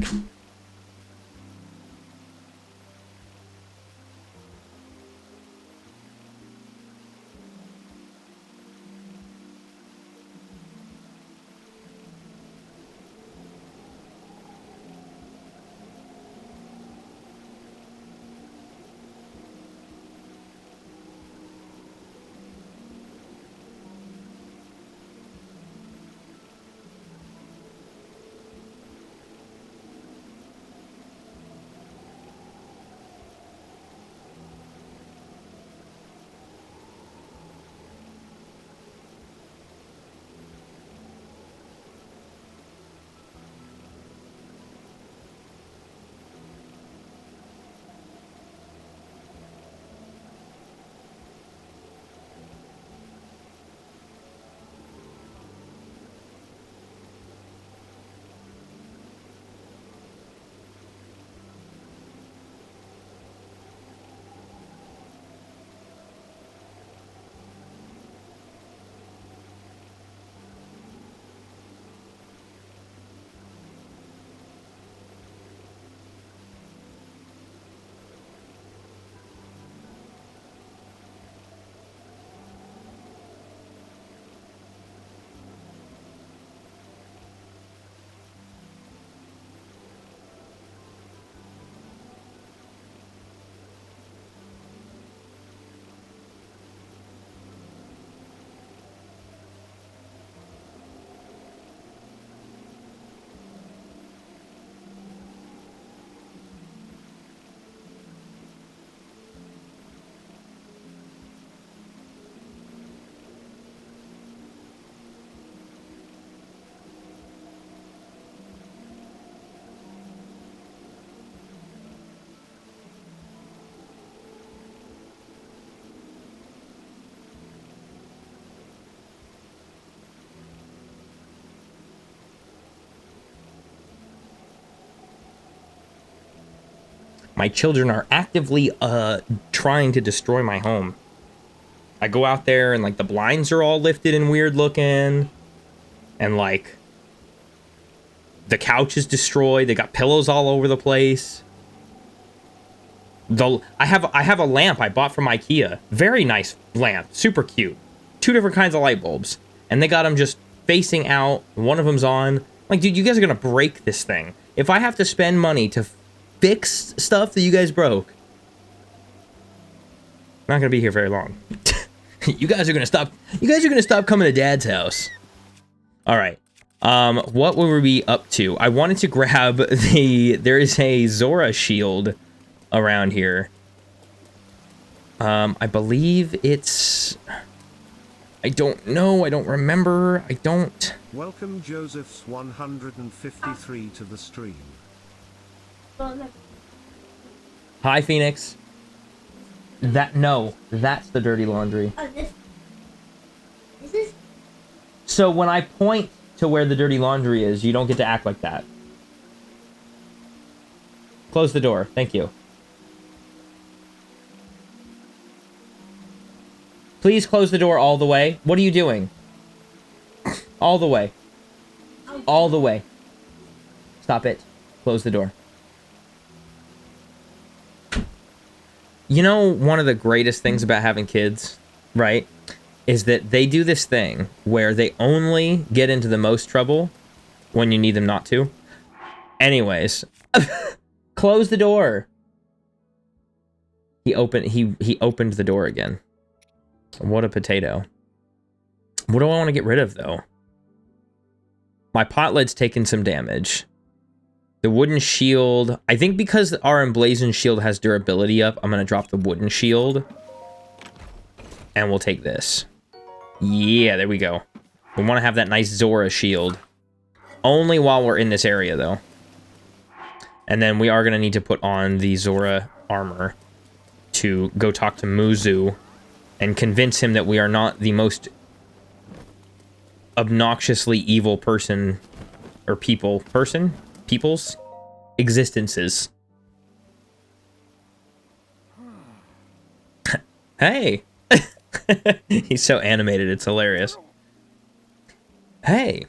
My children are actively trying to destroy my home. I go out there and like the blinds are all lifted and weird looking, and like the couch is destroyed. They got pillows all over the place. I have a lamp I bought from IKEA. Very nice lamp, super cute. 2 different kinds of light bulbs, and they got them just facing out. One of them's on. Like, dude, you guys are gonna break this thing. If I have to spend money to fix stuff that you guys broke, I'm not gonna be here very long. You guys are gonna stop. You guys are gonna stop coming to Dad's house. All right. What will we be up to? I wanted to grab there is a Zora shield around here. I believe it's, I don't know, I don't remember, I don't. Welcome Joseph's 153 to the stream. Hi, Phoenix. No, that's the dirty laundry. Oh, this is... So when I point to where the dirty laundry is, you don't get to act like that. Close the door, thank you. Please close the door all the way. What are you doing? All the way. All the way. Stop it. Close the door. You know, one of the greatest things about having kids, right, is that they do this thing where they only get into the most trouble when you need them not to. Anyways, close the door. He opened the door again. What a potato. What do I want to get rid of, though? My pot lid's taken some damage. The wooden shield... I think because our emblazoned shield has durability up, I'm going to drop the wooden shield. And we'll take this. Yeah, there we go. We want to have that nice Zora shield. Only while we're in this area, though. And then we are going to need to put on the Zora armor to go talk to Muzu and convince him that we are not the most obnoxiously evil person or people's existences. Hey. He's so animated, it's hilarious. Hey.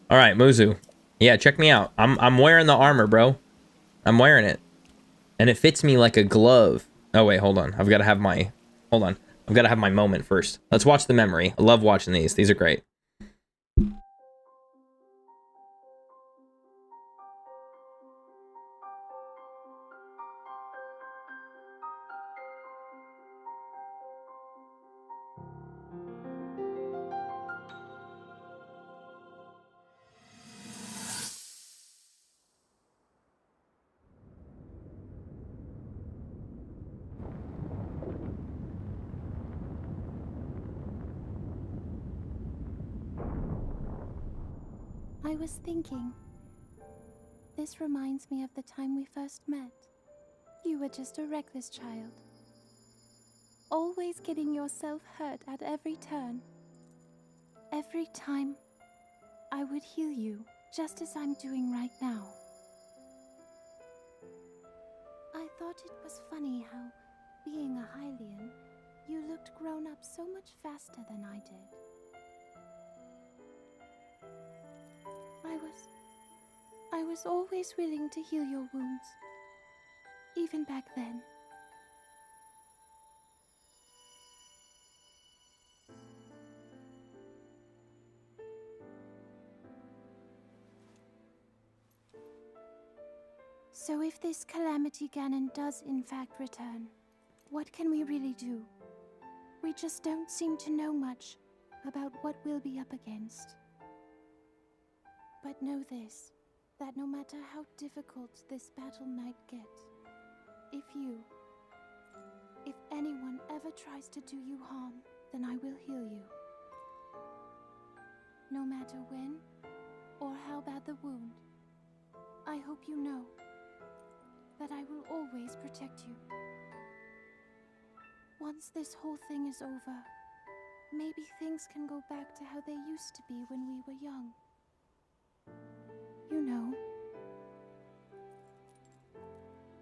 All right, Muzu. Yeah, check me out. I'm wearing the armor, bro. I'm wearing it. And it fits me like a glove. Oh, wait, hold on. I've got to have my... Hold on. I've got to have my moment first. Let's watch the memory. I love watching these. These are great. I was thinking, this reminds me of the time we first met. You were just a reckless child, always getting yourself hurt at every turn. Every time, I would heal you, just as I'm doing right now. I thought it was funny how, being a Hylian, you looked grown up so much faster than I did. I was always willing to heal your wounds, even back then. So if this Calamity Ganon does in fact return, what can we really do? We just don't seem to know much about what we'll be up against. But know this, that no matter how difficult this battle might get, if anyone ever tries to do you harm, then I will heal you. No matter when or how bad the wound, I hope you know that I will always protect you. Once this whole thing is over, maybe things can go back to how they used to be when we were young. You know.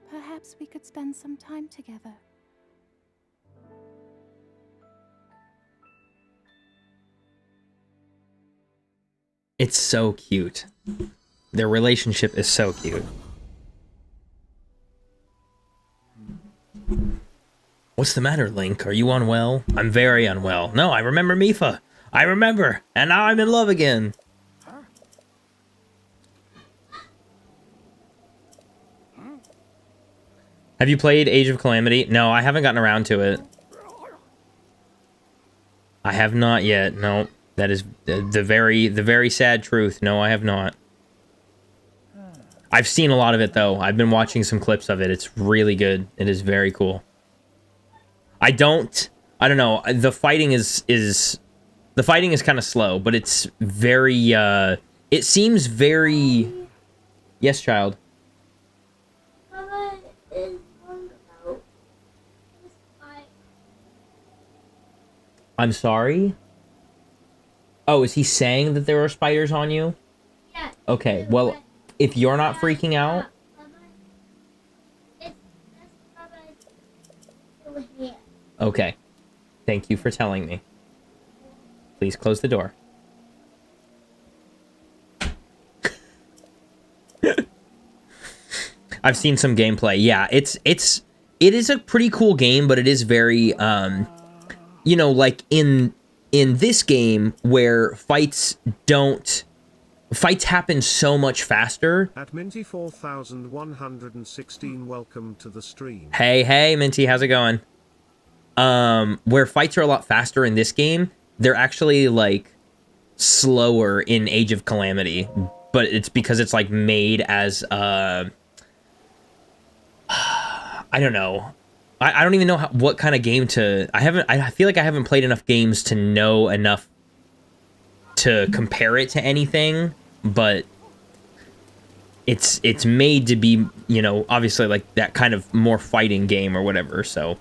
Perhaps we could spend some time together. It's so cute. Their relationship is so cute. What's the matter, Link? Are you unwell? I'm very unwell. No, I remember Mifa. I remember. And now I'm in love again. Have you played Age of Calamity? No, I haven't gotten around to it. I have not yet. No, that is the very sad truth. No, I have not. I've seen a lot of it though. I've been watching some clips of it. It's really good. It is very cool. I don't know. The fighting is kind of slow, but it's very it seems very. Yes, child. Mama is wrong about this fight. I'm sorry? Oh, is he saying that there are spiders on you? Yeah. Okay, well, if you're not freaking out... Mama, it's Mama over here. Okay. Thank you for telling me. Please close the door. I've seen some gameplay. Yeah, it is a pretty cool game, but it is very you know, like in this game where fights happen so much faster. At Minty 4116, welcome to the stream. Hey Minty, how's it going? Where fights are a lot faster in this game, they're actually like slower in Age of Calamity, but it's because it's like made as I don't know. I don't even know what kind of game to... I feel like I haven't played enough games to know enough to compare it to anything, but it's made to be, you know, obviously like that kind of more fighting game or whatever, so...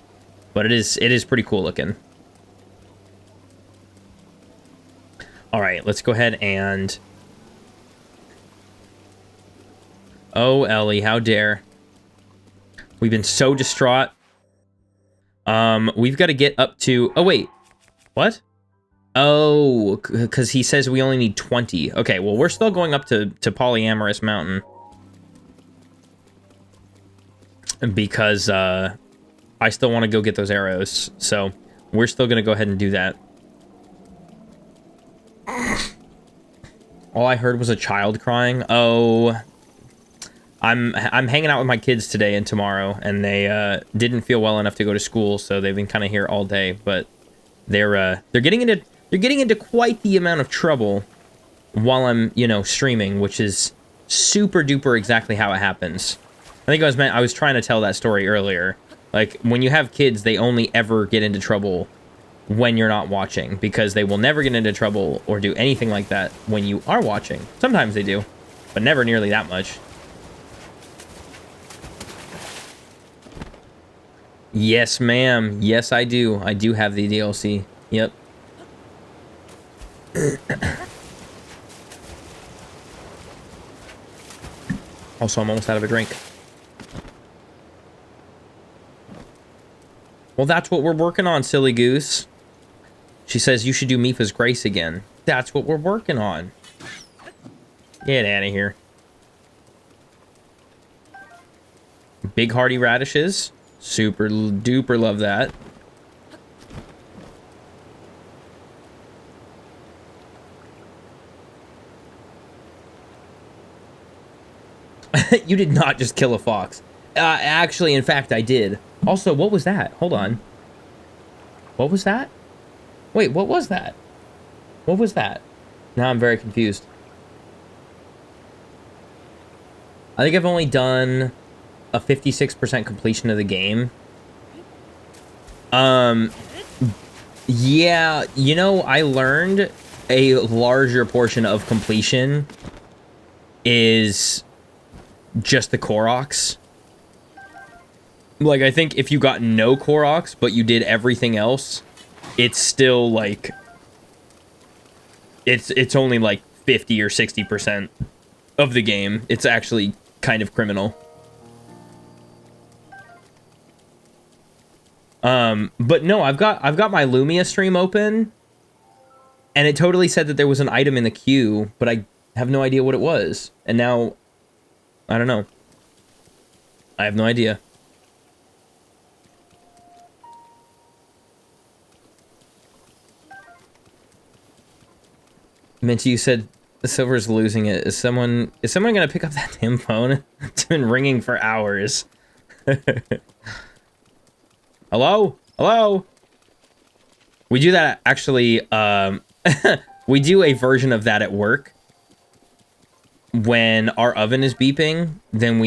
But it is pretty cool looking. Alright, let's go ahead and... Oh, Ellie, how dare. We've been so distraught. We've got to get up to... Oh, wait. What? Oh, because he says we only need 20. Okay, well, we're still going up to Polyamorous Mountain. Because, I still want to go get those arrows. So, we're still going to go ahead and do that. All I heard was a child crying. Oh... I'm hanging out with my kids today and tomorrow, and they didn't feel well enough to go to school, so they've been kind of here all day. But they're getting into quite the amount of trouble while I'm, you know, streaming, which is super duper exactly how it happens. I think I was trying to tell that story earlier. Like, when you have kids, they only ever get into trouble when you're not watching, because they will never get into trouble or do anything like that when you are watching. Sometimes they do, but never nearly that much. Yes, ma'am. Yes, I do. I do have the DLC. Yep. Also, I'm almost out of a drink. Well, that's what we're working on, silly goose. She says you should do Mifa's Grace again. That's what we're working on. Get out of here. Big hearty radishes. Super duper love that. You did not just kill a fox. Actually, in fact, I did. Also, what was that? Hold on. What was that? Wait, what was that? What was that? Now I'm very confused. I think I've only done a 56% completion of the game. Yeah, you know, I learned a larger portion of completion is just the Koroks. Like, I think if you got no Koroks, but you did everything else, it's still, like... It's only, like, 50 or 60% of the game. It's actually kind of criminal. But no, I've got my Lumia stream open, and it totally said that there was an item in the queue, but I have no idea what it was. And now, I don't know. I have no idea. Minty, you said Silver's losing it. Is someone gonna pick up that damn phone? It's been ringing for hours. Hello? Hello? We do that actually, we do a version of that at work. When our oven is beeping, then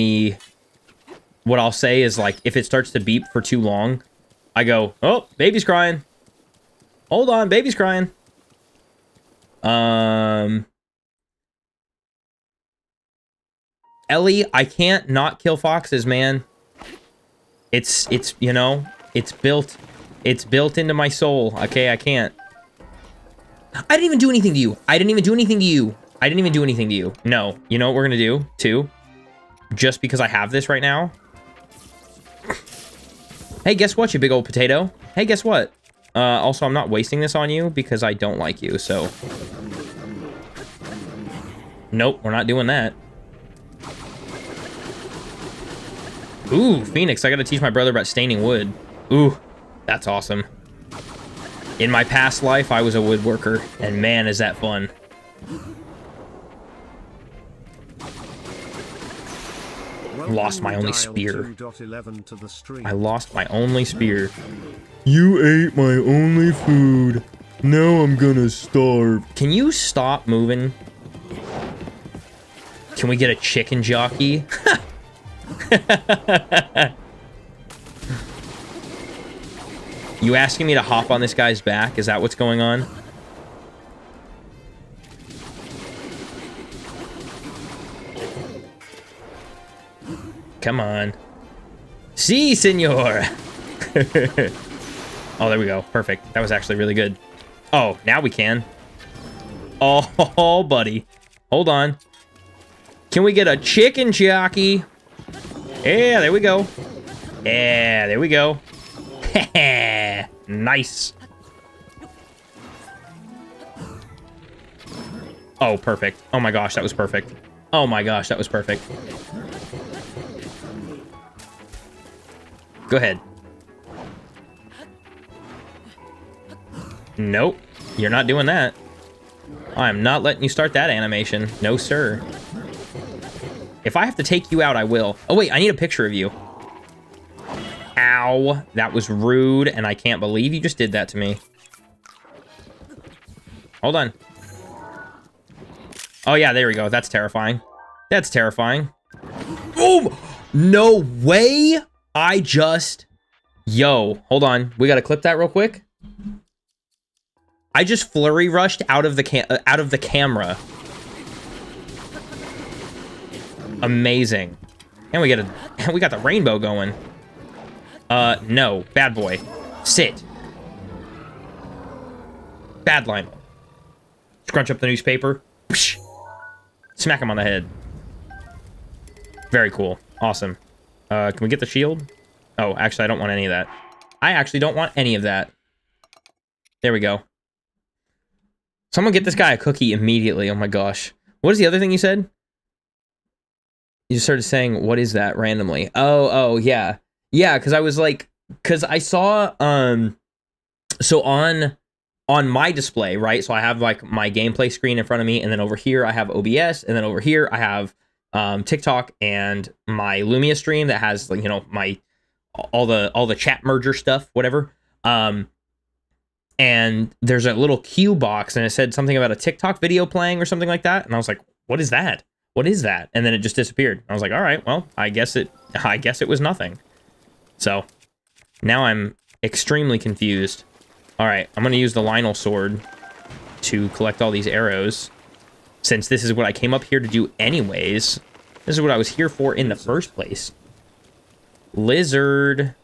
what I'll say is, like, if it starts to beep for too long, I go, oh, baby's crying. Hold on, baby's crying. Ellie, I can't not kill foxes, man. It's you know, it's built into my soul. Okay, I can't. I didn't even do anything to you. I didn't even do anything to you. I didn't even do anything to you. No. You know what we're gonna do, too? Just because I have this right now. Hey, guess what, you big old potato? Hey, guess what? Also, I'm not wasting this on you because I don't like you, so... Nope, we're not doing that. Ooh, Phoenix, I gotta teach my brother about staining wood. Ooh, that's awesome. In my past life, I was a woodworker, and man, is that fun. Lost my only spear. I lost my only spear. You ate my only food. Now I'm gonna starve. Can you stop moving? Can we get a chicken jockey? You asking me to hop on this guy's back? Is that what's going on? Come on. Si, senor. Oh, there we go. Perfect. That was actually really good. Oh, now we can. Oh, buddy. Hold on. Can we get a chicken jockey? Yeah, there we go. Yeah, there we go. Nice. Oh, perfect. Oh my gosh, that was perfect. Oh my gosh, that was perfect. Go ahead. Nope. You're not doing that. I'm not letting you start that animation. No, sir. If I have to take you out, I will. Oh, wait. I need a picture of you. Ow. That was rude, and I can't believe you just did that to me. Hold on. Oh, yeah. There we go. That's terrifying. That's terrifying. Oh! No way! I just... Yo, hold on. We gotta clip that real quick. I just flurry rushed out of the camera. Amazing. And we got the rainbow going. No. Bad boy. Sit. Bad Lynel. Scrunch up the newspaper. Psh. Smack him on the head. Very cool. Awesome. Can we get the shield? Oh, actually, I don't want any of that. I actually don't want any of that. There we go. Someone get this guy a cookie immediately. Oh my gosh. What is the other thing you said? You just started saying, what is that, randomly? Oh, yeah. Yeah, because I was like... Because I saw... So on my display, right? So I have, like, my gameplay screen in front of me, and then over here I have OBS, and then over here I have... TikTok and my Lumia stream that has, like, you know, my all the chat merger stuff, whatever. And there's a little cue box, and it said something about a TikTok video playing or something like that, and I was like, what is that? What is that? And then it just disappeared. I was like, all right, well, I guess it was nothing. So now I'm extremely confused. All right, I'm gonna use the Lynel sword to collect all these arrows. Since this is what I came up here to do anyways. This is what I was here for in the first place. Lizard.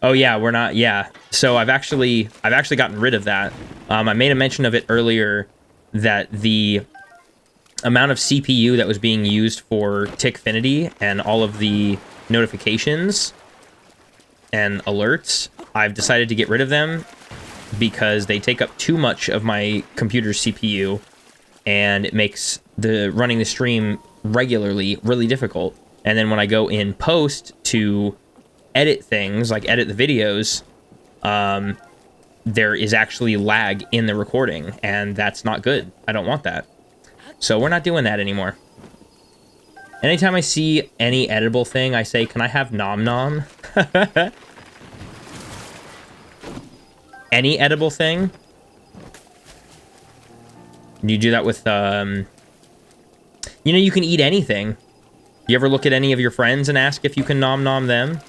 Oh yeah, we're not, yeah. So I've actually gotten rid of that. I made a mention of it earlier that the amount of CPU that was being used for Tickfinity and all of the notifications and alerts I've decided to get rid of them because they take up too much of my computer's CPU, and it makes running the stream regularly really difficult. And then when I go in post to edit things, like edit the videos, there is actually lag in the recording, and that's not good. I don't want that. So we're not doing that anymore. Anytime I see any edible thing, I say, can I have nom nom? Any edible thing? You do that with, you know, you can eat anything. You ever look at any of your friends and ask if you can nom nom them?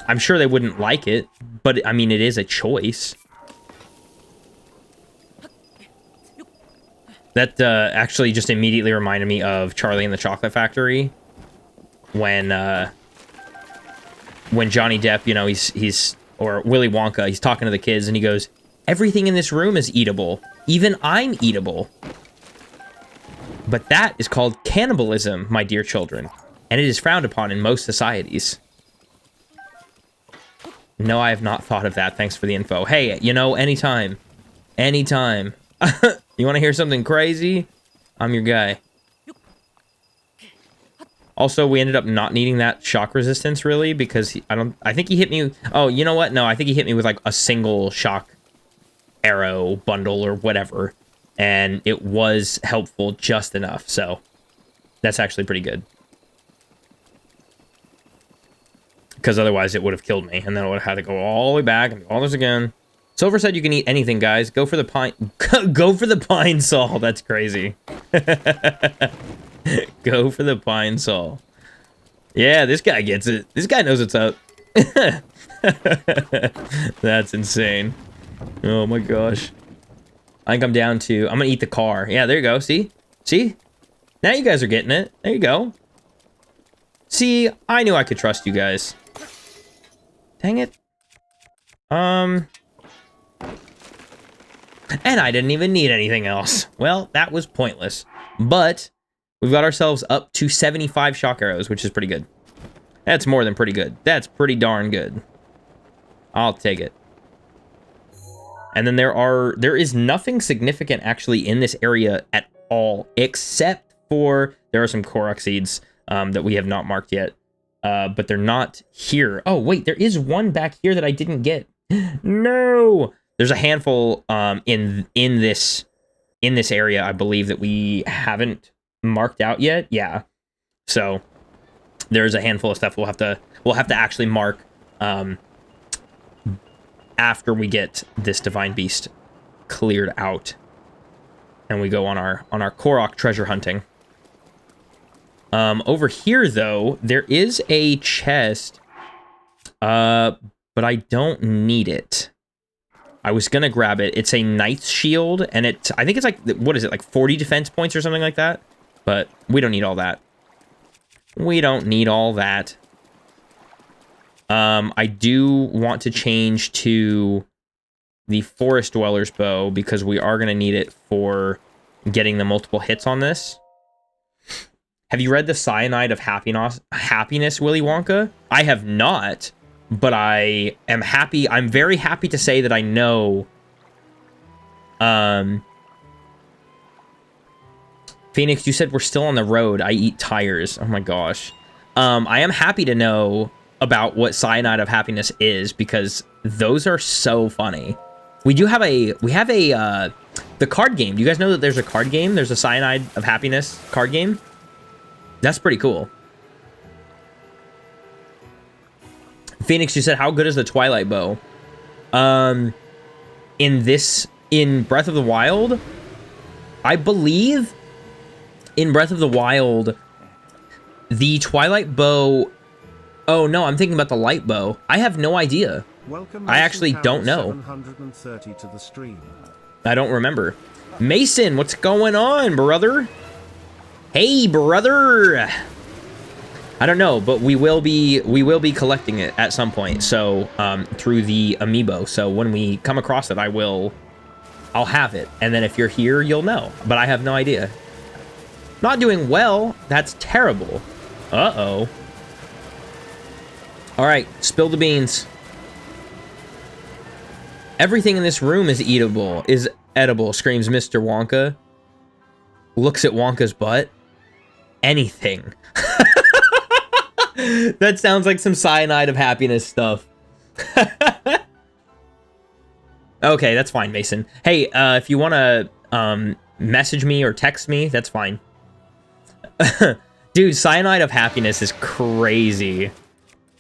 I'm sure they wouldn't like it, but I mean, it is a choice. That actually just immediately reminded me of Charlie and the Chocolate Factory, when Johnny Depp, you know, he's or Willy Wonka, he's talking to the kids and he goes, "Everything in this room is eatable. Even I'm eatable." But that is called cannibalism, my dear children, and it is frowned upon in most societies. No, I have not thought of that. Thanks for the info. Hey, you know, anytime. Anytime. You want to hear something crazy? I'm your guy. Also, we ended up not needing that shock resistance, really, because I think he hit me... Oh, you know what? No, I think he hit me with, like, a single shock arrow bundle or whatever. And it was helpful just enough, so that's actually pretty good. Because otherwise it would have killed me, and then I would have had to go all the way back and do all this again. Silver said you can eat anything, guys. Go for the pine... Go for the pine sol. That's crazy. Go for the pine sol. Yeah, this guy gets it. This guy knows what's up. That's insane. Oh my gosh. I think I'm down to... I'm gonna eat the car. Yeah, there you go. See? See? Now you guys are getting it. There you go. See? I knew I could trust you guys. Dang it. And I didn't even need anything else. Well, that was pointless. But we've got ourselves up to 75 shock arrows, which is pretty good. That's more than pretty good. That's pretty darn good. I'll take it. And then there is nothing significant actually in this area at all, except for there are some Korok seeds that we have not marked yet. But they're not here. Oh, wait, there is one back here that I didn't get. No! There's a handful in this area, I believe, that we haven't marked out yet. Yeah. So there's a handful of stuff we'll have to actually mark after we get this divine beast cleared out, and we go on our Korok treasure hunting. Over here though, there is a chest, but I don't need it. I was gonna grab it. It's a knight's shield, and I think it's like, what is it, like 40 defense points or something like that? But we don't need all that. We don't need all that. I do want to change to the Forest Dweller's Bow, because we are gonna need it for getting the multiple hits on this. Have you read The Cyanide of Happiness, Willy Wonka? I have not. But I am happy. I'm very happy to say that I know. Phoenix, you said we're still on the road. I eat tires. Oh my gosh. I am happy to know about what Cyanide of Happiness is, because those are so funny. We have the card game. Do you guys know that there's a card game? There's a Cyanide of Happiness card game. That's pretty cool. Phoenix, you said, how good is the Twilight Bow? In Breath of the Wild, I believe in Breath of the Wild, the Twilight Bow... Oh, no, I'm thinking about the Light Bow. I have no idea. Welcome, I actually don't know. 730 to the stream. I don't remember. Mason, what's going on, brother? Hey, brother! I don't know, but we will be collecting it at some point. So through the amiibo. So when we come across it, I'll have it, and then if you're here, you'll know. But I have no idea. Not doing well. That's terrible. Uh-oh. All right, spill the beans. Everything in this room is eatable, is edible, screams Mr. Wonka. Looks at Wonka's butt. Anything. That sounds like some cyanide of happiness stuff. Okay, that's fine, Mason. Hey, if you want to message me or text me, that's fine. Dude, cyanide of happiness is crazy.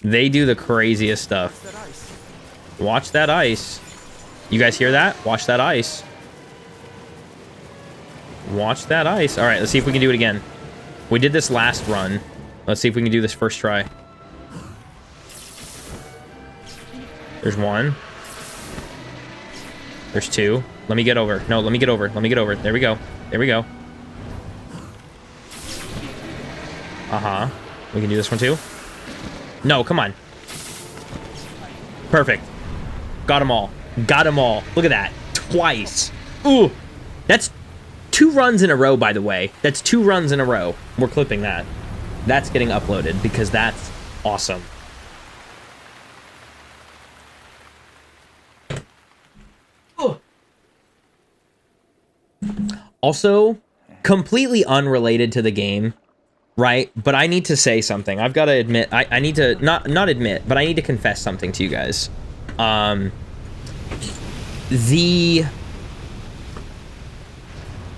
They do the craziest stuff. Watch that ice. You guys hear that? Watch that ice. Watch that ice. All right, let's see if we can do it again. We did this last run. Let's see if we can do this first try. There's one. There's two. Let me get over. No, let me get over. Let me get over. There we go. There we go. Uh-huh. We can do this one too. No, come on. Perfect. Got them all. Got them all. Look at that. Twice. Ooh. That's 2 runs in a row, by the way. That's 2 runs in a row. We're clipping that. That's getting uploaded because that's awesome. Also, completely unrelated to the game, right? But I need to say something. I've got to admit, I need to, not admit, but I need to confess something to you guys.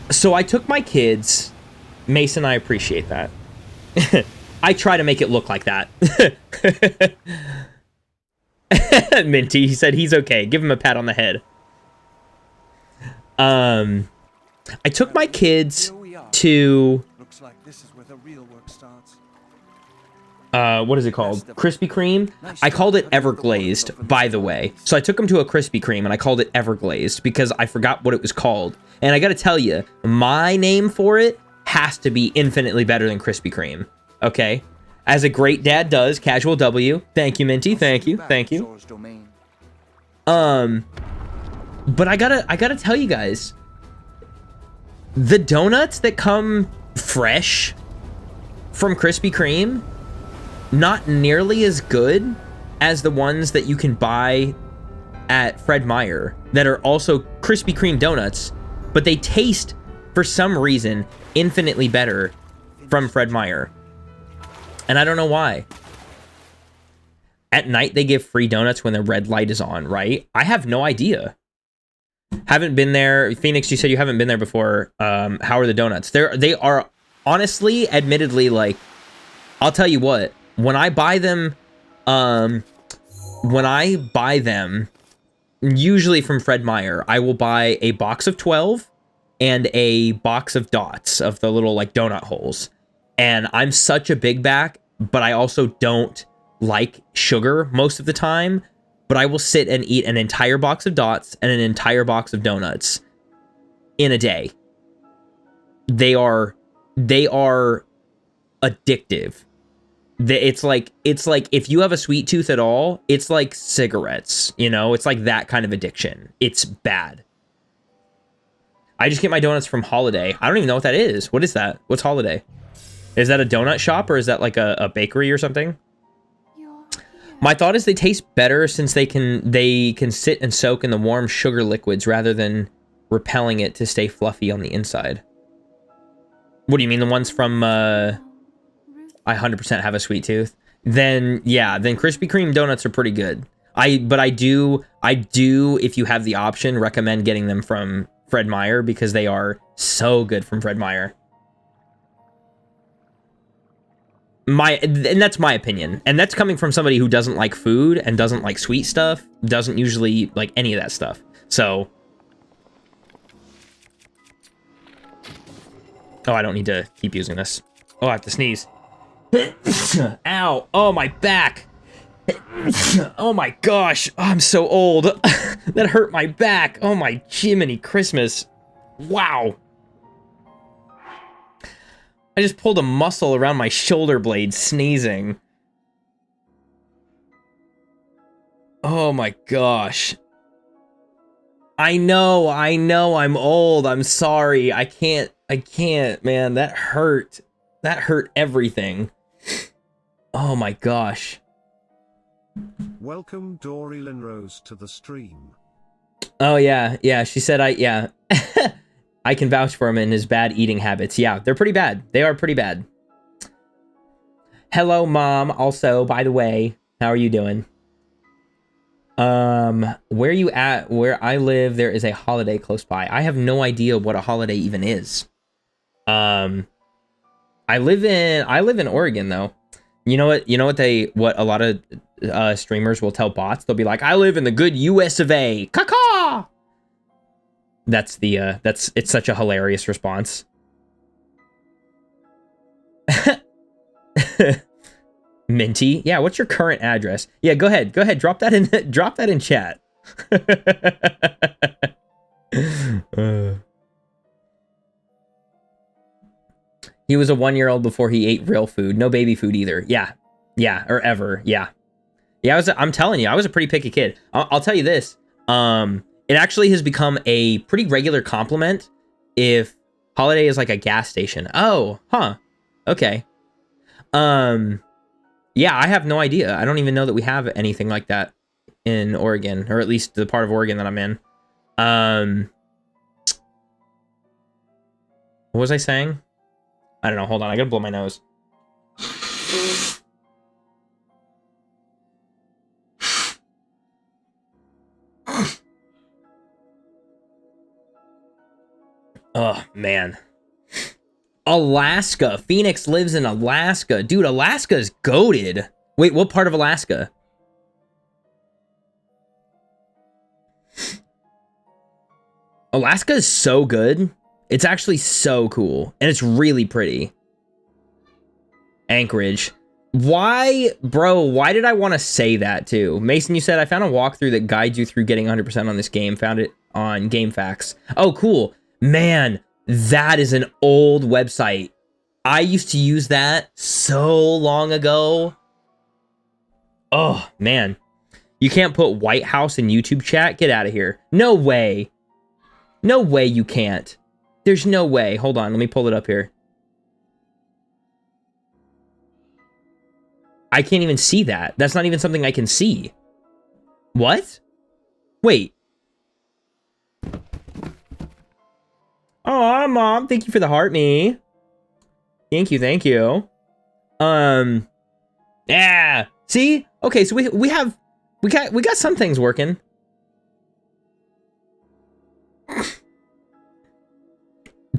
So I took my kids, Mason, I appreciate that. I try to make it look like that. Minty, he said he's okay. Give him a pat on the head. I took my kids to... Looks like this is where the real work starts. What is it called? Krispy Kreme? I called it Everglazed, by the way. So I took them to a Krispy Kreme and I called it Everglazed because I forgot what it was called. And I gotta tell you, my name for it has to be infinitely better than Krispy Kreme. Okay? As a great dad does, Casual W. Thank you, Minty. Thank you. Thank you. But I gotta tell you guys, the donuts that come fresh from Krispy Kreme, not nearly as good as the ones that you can buy at Fred Meyer that are also Krispy Kreme donuts, but they taste, for some reason, infinitely better from Fred Meyer. And I don't know why. At night, they give free donuts when the red light is on, right? I have no idea. Haven't been there. Phoenix, you said you haven't been there before. How are the donuts? They are honestly, admittedly, like, I'll tell you what, when I buy them, usually from Fred Meyer, I will buy a box of 12 and a box of dots of the little like donut holes. And I'm such a big back, but I also don't like sugar most of the time. But I will sit and eat an entire box of dots and an entire box of donuts in a day. They are addictive. It's like if you have a sweet tooth at all, it's like cigarettes, you know? It's like that kind of addiction. It's bad. I just get my donuts from Holiday. I don't even know what that is. What is that? What's Holiday? Is that a donut shop or is that like a bakery or something? My thought is they taste better since they can sit and soak in the warm sugar liquids rather than repelling it to stay fluffy on the inside. What do you mean, the ones from I 100% have a sweet tooth? Then yeah, then Krispy Kreme donuts are pretty good. But I do if you have the option recommend getting them from Fred Meyer because they are so good from Fred Meyer. And that's my opinion, and that's coming from somebody who doesn't like food and doesn't like sweet stuff, doesn't usually like any of that stuff. So, oh, I don't need to keep using this. Oh, I have to sneeze. Ow! Oh, my back. Oh my gosh! Oh, I'm so old. That hurt my back. Oh my Jiminy Christmas! Wow. I just pulled a muscle around my shoulder blade sneezing. Oh my gosh. I know, I'm old. I'm sorry. I can't, man. That hurt. That hurt everything. Oh my gosh. Welcome Dory Linrose to the stream. Oh, yeah. Yeah, she said yeah. I can vouch for him and his bad eating habits. Yeah, they're pretty bad. They are pretty bad. Hello, Mom. Also, by the way, how are you doing? Where you at? Where I live, there is a holiday close by. I have no idea what a holiday even is. I live in Oregon though. You know what a lot of streamers will tell bots? They'll be like, I live in the good US of A. Caca! It's such a hilarious response. Minty, yeah. What's your current address? Yeah, go ahead. Drop that in chat. He was a 1-year-old before he ate real food. No baby food either. Yeah, or ever. Yeah. I'm telling you, I was a pretty picky kid. I'll tell you this. It actually has become a pretty regular compliment if Holiday is like a gas station. Oh, huh. Okay. Yeah, I have no idea. I don't even know that we have anything like that in Oregon, or at least the part of Oregon that I'm in. What was I saying? I don't know. Hold on. I gotta blow my nose. Oh, man. Alaska. Phoenix lives in Alaska. Dude, Alaska is goated. Wait, what part of Alaska? Alaska is so good. It's actually so cool. And it's really pretty. Anchorage. Why, bro, why did I want to say that too? Mason, you said, I found a walkthrough that guides you through getting 100% on this game. Found it on GameFAQs. Oh, cool. Man, that is an old website. I used to use that so long ago. Oh, man. You can't put White House in YouTube chat? Get out of here. No way. No way you can't. There's no way. Hold on, let me pull it up here. I can't even see that. That's not even something I can see. What? Wait. Oh, Mom, thank you for the heart me. Thank you. Yeah. See? Okay, so we got some things working.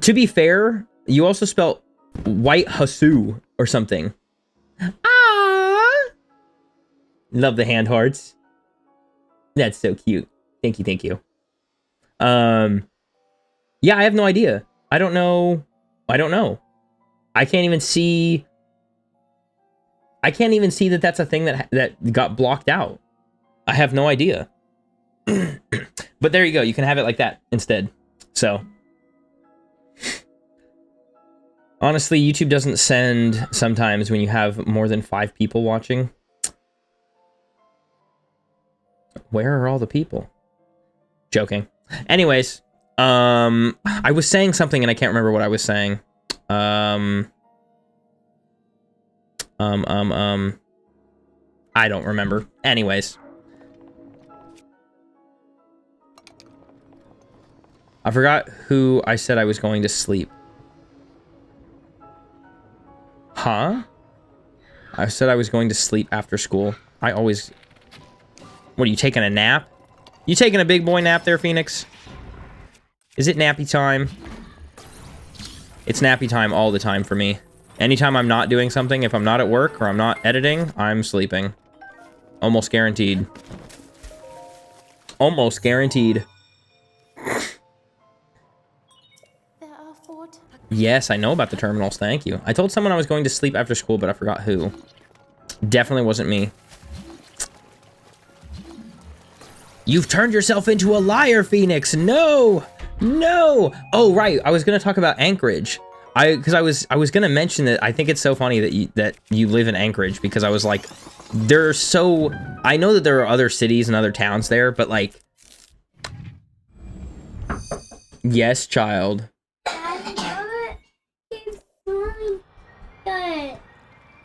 To be fair, you also spelled White Hasu or something. Ah! Love the hand hearts. That's so cute. Thank you. Yeah, I have no idea. I don't know. I can't even see that that's a thing that got blocked out. I have no idea. But there you go. You can have it like that instead. So, honestly, YouTube doesn't send sometimes when you have more than 5 people watching. Where are all the people? Joking. Anyways, I was saying something and I can't remember what I was saying. I don't remember. Anyways. I forgot who I said I was going to sleep. Huh? I said I was going to sleep after school. I always... What, are you taking a nap? You taking a big boy nap there, Phoenix? Is it nappy time? It's nappy time all the time for me. Anytime I'm not doing something, if I'm not at work or I'm not editing, I'm sleeping. Almost guaranteed. Almost guaranteed. Yes, I know about the terminals, thank you. I told someone I was going to sleep after school, but I forgot who. Definitely wasn't me. You've turned yourself into a liar, Phoenix! No! No! Oh, right, I was gonna talk about Anchorage. Because I was gonna mention that I think it's so funny that you live in Anchorage, because I was like, there's so... I know that there are other cities and other towns there, but like... Yes, child.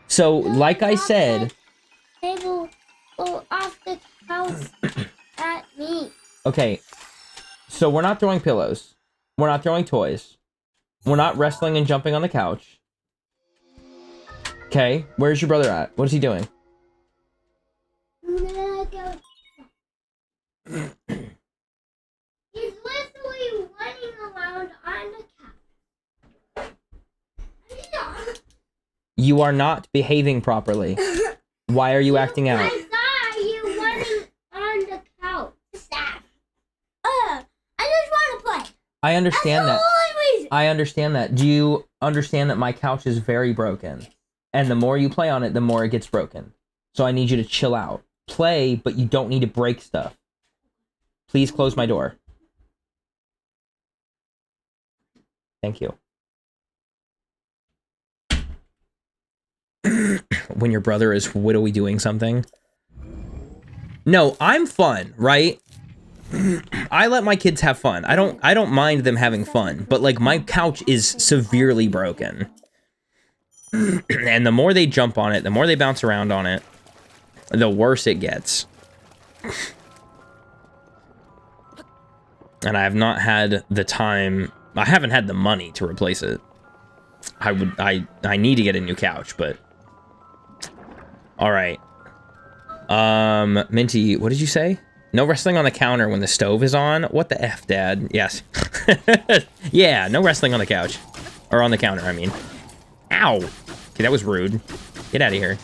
So, like I said... They will go off the house at me. Okay, So we're not throwing pillows. We're not throwing toys. We're not wrestling and jumping on the couch. Okay, where's your brother at? What is he doing? I'm gonna go. He's literally running around on the couch. You are not behaving properly. Why are you acting out? I saw you running on the couch. Stop. I just want to play. I understand That's that. the only reason. I understand that. Do you understand that my couch is very broken? And the more you play on it, the more it gets broken. So I need you to chill out. Play, but you don't need to break stuff. Please close my door. Thank you. When your brother is widowy doing something. No, I'm fun, right? I let my kids have fun. I don't mind them having fun, but like my couch is severely broken. And the more they jump on it, the more they bounce around on it, the worse it gets. And I have not had the time. I haven't had the money to replace it. I need to get a new couch, but all right. Minty, what did you say? No wrestling on the counter when the stove is on? What the F, Dad? Yes. Yeah, no wrestling on the couch. Or on the counter, I mean. Ow! Okay, that was rude. Get out of here.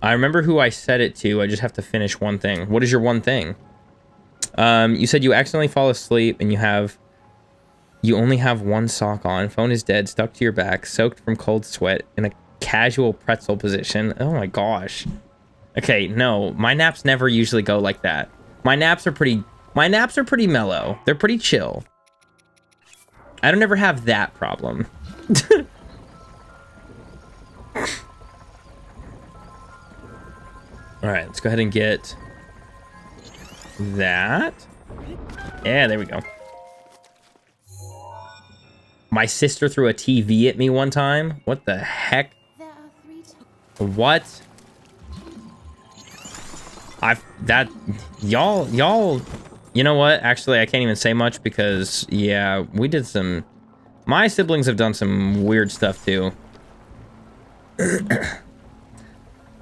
I remember who I said it to. I just have to finish one thing. What is your one thing? You said you accidentally fall asleep and you only have one sock on. Phone is dead, stuck to your back, soaked from cold sweat, in a casual pretzel position. Oh my gosh. Okay, no, my naps never usually go like that. My naps are pretty mellow. They're pretty chill. I don't ever have that problem. All right, let's go ahead and get that. Yeah, there we go. My sister threw a TV at me one time. What the heck? There are 3 What? Y'all, you know what? Actually, I can't even say much because, yeah, we did some, my siblings have done some weird stuff too.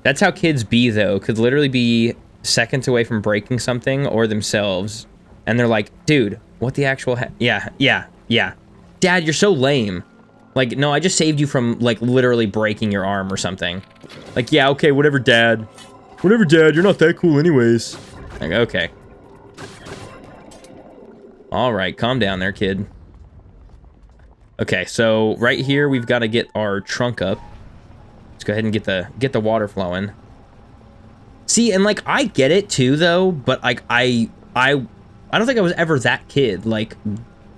That's how kids be though. Could literally be seconds away from breaking something or themselves. And they're like, dude, what the actual yeah. Dad, you're so lame. Like, no, I just saved you from, like, literally breaking your arm or something. Like, yeah, okay, whatever, Dad. Whatever, Dad, you're not that cool anyways. Like, okay. Alright, calm down there, kid. Okay, so right here, we've got to get our trunk up. Let's go ahead and get the water flowing. See, and, like, I get it, too, though, but, like, I don't think I was ever that kid. Like,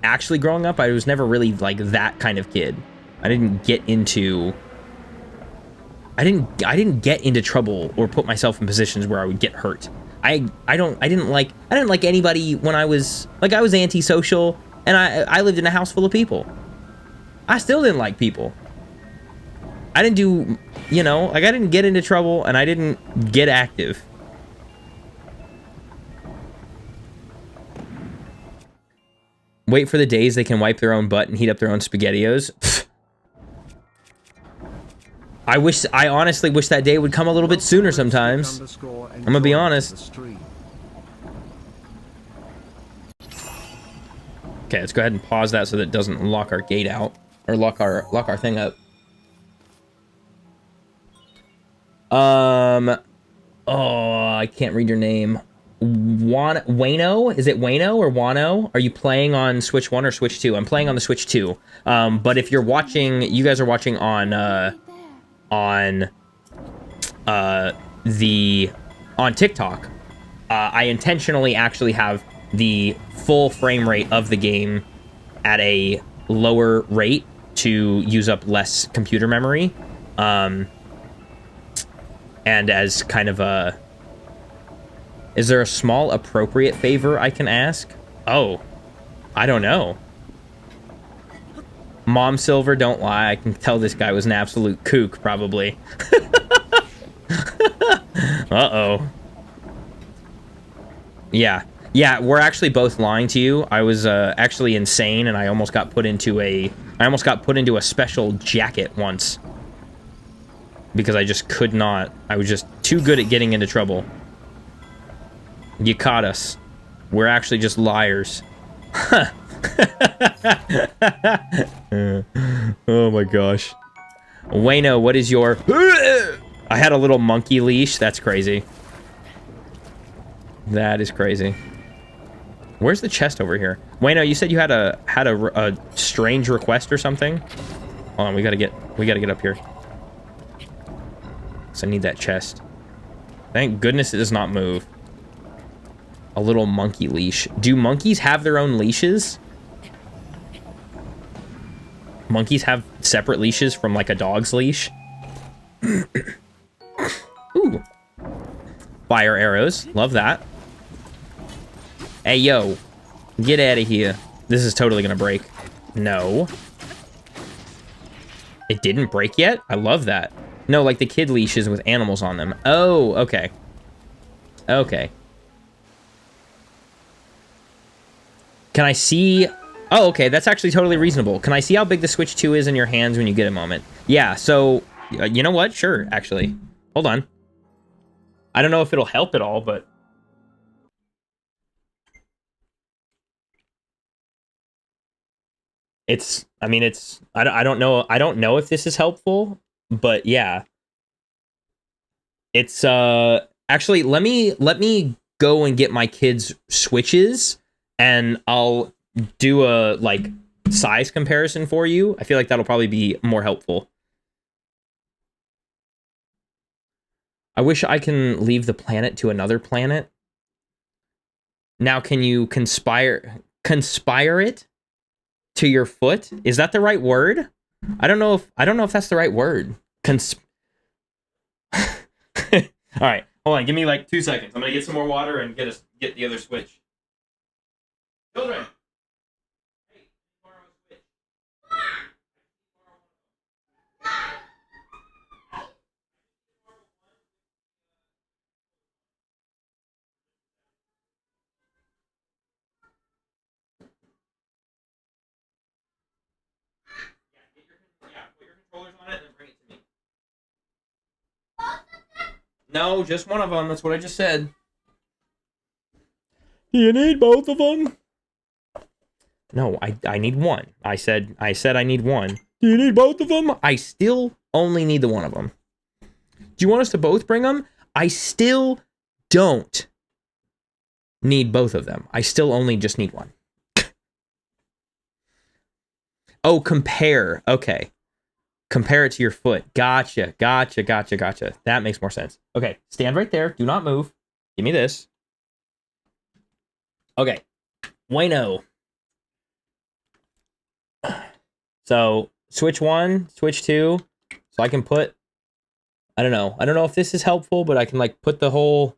actually growing up, I was never really, like, that kind of kid. I didn't get into trouble or put myself in positions where I would get hurt. I didn't like anybody when I was antisocial, and I lived in a house full of people. I still didn't like people. I didn't do, you know, like I didn't get into trouble and I didn't get active. Wait for the days they can wipe their own butt and heat up their own SpaghettiOs. Pfft. I honestly wish that day would come a little bit sooner sometimes. I'm gonna be honest. Okay, let's go ahead and pause that so that it doesn't lock our gate out. Or lock our thing up. Oh, I can't read your name. Wano? Is it Wano or Wano? Are you playing on Switch 1 or Switch 2? I'm playing on the Switch 2. But if you're watching, you guys are watching on TikTok, I intentionally actually have the full frame rate of the game at a lower rate to use up less computer memory. And as kind of a... Is there a small appropriate favor I can ask? Oh, I don't know. Mom Silver, don't lie. I can tell this guy was an absolute kook, probably. Uh-oh. Yeah. Yeah, we're actually both lying to you. I was actually insane, and I almost got put into a special jacket once. Because I just could not. I was just too good at getting into trouble. You caught us. We're actually just liars. Oh my gosh. Wayno, what is your... I had a little monkey leash. That's crazy. That is crazy. Where's the chest over here? Wayno, you said you had a strange request or something? Hold on, we gotta get up here. So I need that chest. Thank goodness it does not move. A little monkey leash. Do monkeys have their own leashes? Monkeys have separate leashes from like a dog's leash? Ooh. Fire arrows. Love that. Hey, yo. Get out of here. This is totally gonna break. No. It didn't break yet? I love that. No, like the kid leashes with animals on them. Oh, okay. Okay. Can I see... Oh, okay, that's actually totally reasonable. Can I see how big the Switch 2 is in your hands when you get a moment? Yeah, so... you know what? Sure, actually. Hold on. I don't know if it'll help at all, but... It's... I mean, it's... I don't know. I don't know if this is helpful, but yeah. It's, Actually, let me go and get my kids' Switches, and I'll do a, like, size comparison for you. I feel like that'll probably be more helpful. I wish I can leave the planet to another planet. Now, can you conspire it to your foot? Is that the right word? I don't know if that's the right word. All right, hold on. Give me like 2 seconds. I'm gonna get some more water and get the other Switch. Children. Hey, borrow a Switch. Put your controllers on it and then bring it to me. No, just one of them. That's what I just said. Do you need both of them? No, I need one. I said I need one. Do you need both of them? I still only need the one of them. Do you want us to both bring them? I still don't need both of them. I still only just need one. Oh, compare. Okay. Compare it to your foot. Gotcha. That makes more sense. Okay, stand right there. Do not move. Give me this. Okay. Bueno. So, Switch 1, Switch 2. So I can put... I don't know. I don't know if this is helpful, but I can, like, put the whole...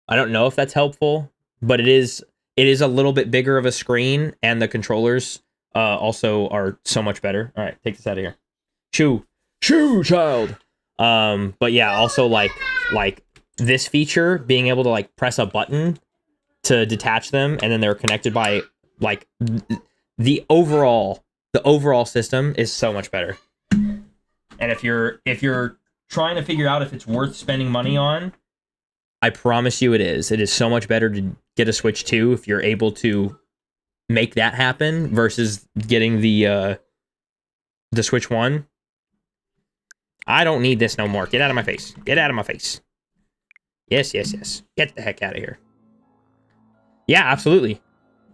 I don't know if that's helpful, but it is a little bit bigger of a screen, and the controllers also are so much better. All right, take this out of here. Shoo, child. But yeah, also like this feature, being able to like press a button to detach them, and then they're connected by like the overall system is so much better. And if you're trying to figure out if it's worth spending money on, I promise you it is. It is so much better to get a Switch 2 if you're able to make that happen versus getting the Switch 1. I don't need this no more. Get out of my face. Get out of my face. Yes. Get the heck out of here. Yeah, absolutely.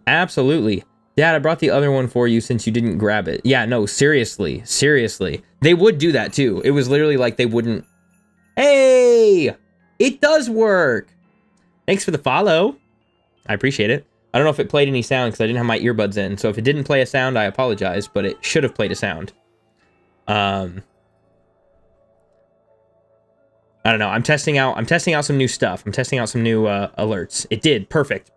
Absolutely. Dad, I brought the other one for you since you didn't grab it. Yeah, no, seriously. They would do that too. It was literally like they wouldn't... Hey! It does work! Thanks for the follow. I appreciate it. I don't know if it played any sound because I didn't have my earbuds in. So if it didn't play a sound, I apologize, but it should have played a sound. I don't know. I'm testing out some new stuff. I'm testing out some new alerts. It did. Perfect.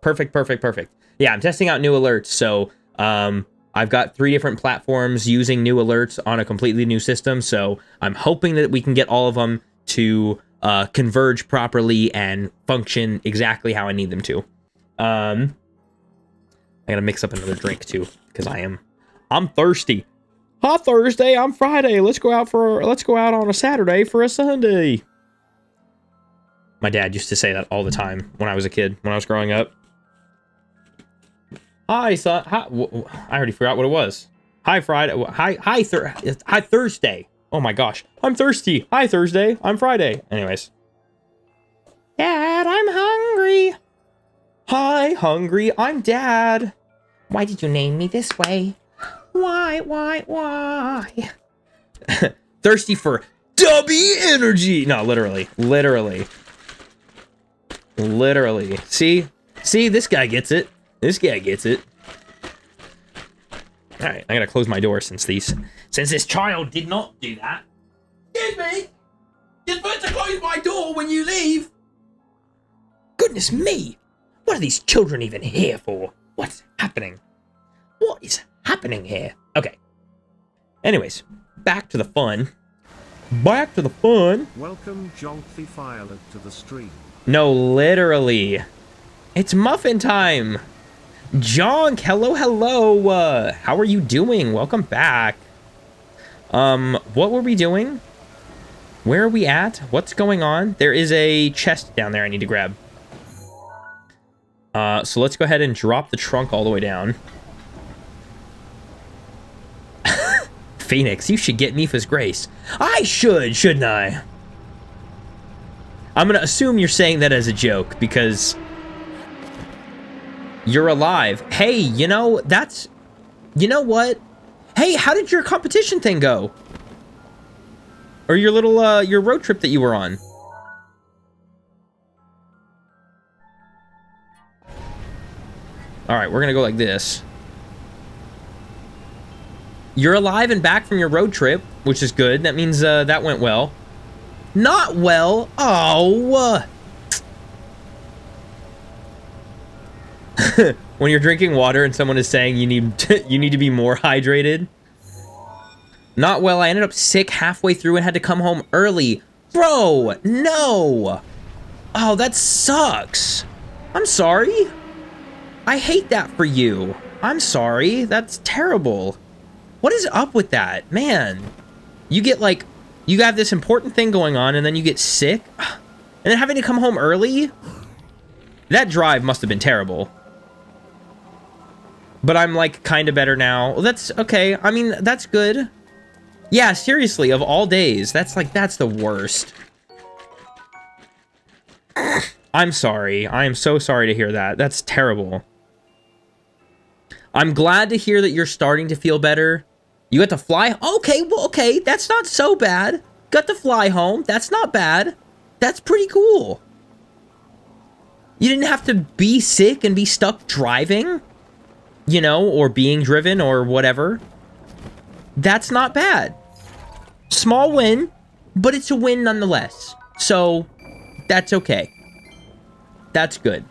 Yeah, I'm testing out new alerts. So I've got 3 different platforms using new alerts on a completely new system. So I'm hoping that we can get all of them to converge properly and function exactly how I need them to. I gotta mix up another drink too, because I'm thirsty. Hot Thursday, I'm Friday. Let's go out on a Saturday for a Sunday. My dad used to say that all the time when I was a kid, when I was growing up. Hi, son. Hi, I already forgot what it was. Hi, Friday. Hi, Thursday. Oh my gosh. I'm thirsty. Hi, Thursday. I'm Friday. Anyways. Dad, I'm hungry. Hi, hungry. I'm Dad. Why did you name me this way? Why? Thirsty for Dubby energy. No, literally. See, this guy gets it. All right, I gotta close my door since this child did not do that. Excuse me. You're supposed to close my door when you leave. Goodness me. What are these children even here for? What's happening? What is happening here? Okay. Anyways, back to the fun. Welcome, Jonky Violet, to the stream. No, literally. It's muffin time. Jonk, hello. How are you doing? Welcome back. What were we doing? Where are we at? What's going on? There is a chest down there I need to grab. So let's go ahead and drop the trunk all the way down. Phoenix, you should get Mifa's grace. I should, shouldn't I? I'm gonna assume you're saying that as a joke, because you're alive. Hey, you know what? Hey, how did your competition thing go? Or your little, your road trip that you were on? Alright, we're gonna go like this. You're alive and back from your road trip, which is good. That means, that went well. Not well. Oh. When you're drinking water and someone is saying you need to be more hydrated. Not well. I ended up sick halfway through and had to come home early. Bro, no. Oh, that sucks. I'm sorry. I hate that for you. I'm sorry. That's terrible. What is up with that? Man, you get like, you have this important thing going on and then you get sick and then having to come home early. That drive must have been terrible. But I'm like kind of better now. Well, that's okay. I mean, that's good. Yeah, seriously, of all days, that's the worst. I'm sorry. I am so sorry to hear that. That's terrible. I'm glad to hear that you're starting to feel better. You got to fly. Okay, well, okay. That's not so bad. Got to fly home. That's not bad. That's pretty cool. You didn't have to be sick and be stuck driving, you know, or being driven or whatever. That's not bad. Small win, but it's a win nonetheless. So, that's okay. That's good.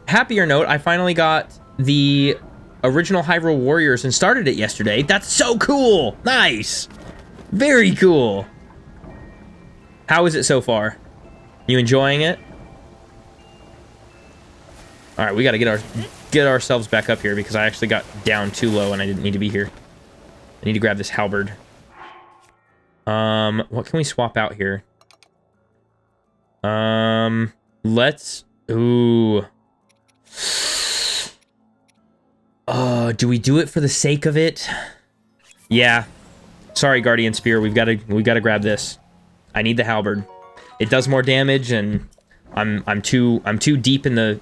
Happier note, I finally got the original Hyrule Warriors and started it yesterday. That's so cool! Nice! Very cool. How is it so far? You enjoying it? Alright, we gotta get ourselves back up here because I actually got down too low and I didn't need to be here. I need to grab this halberd. What can we swap out here? Let's... Ooh... do we do it for the sake of it? Yeah. Sorry, Guardian Spear. We gotta grab this. I need the halberd. It does more damage, and I'm too deep in the.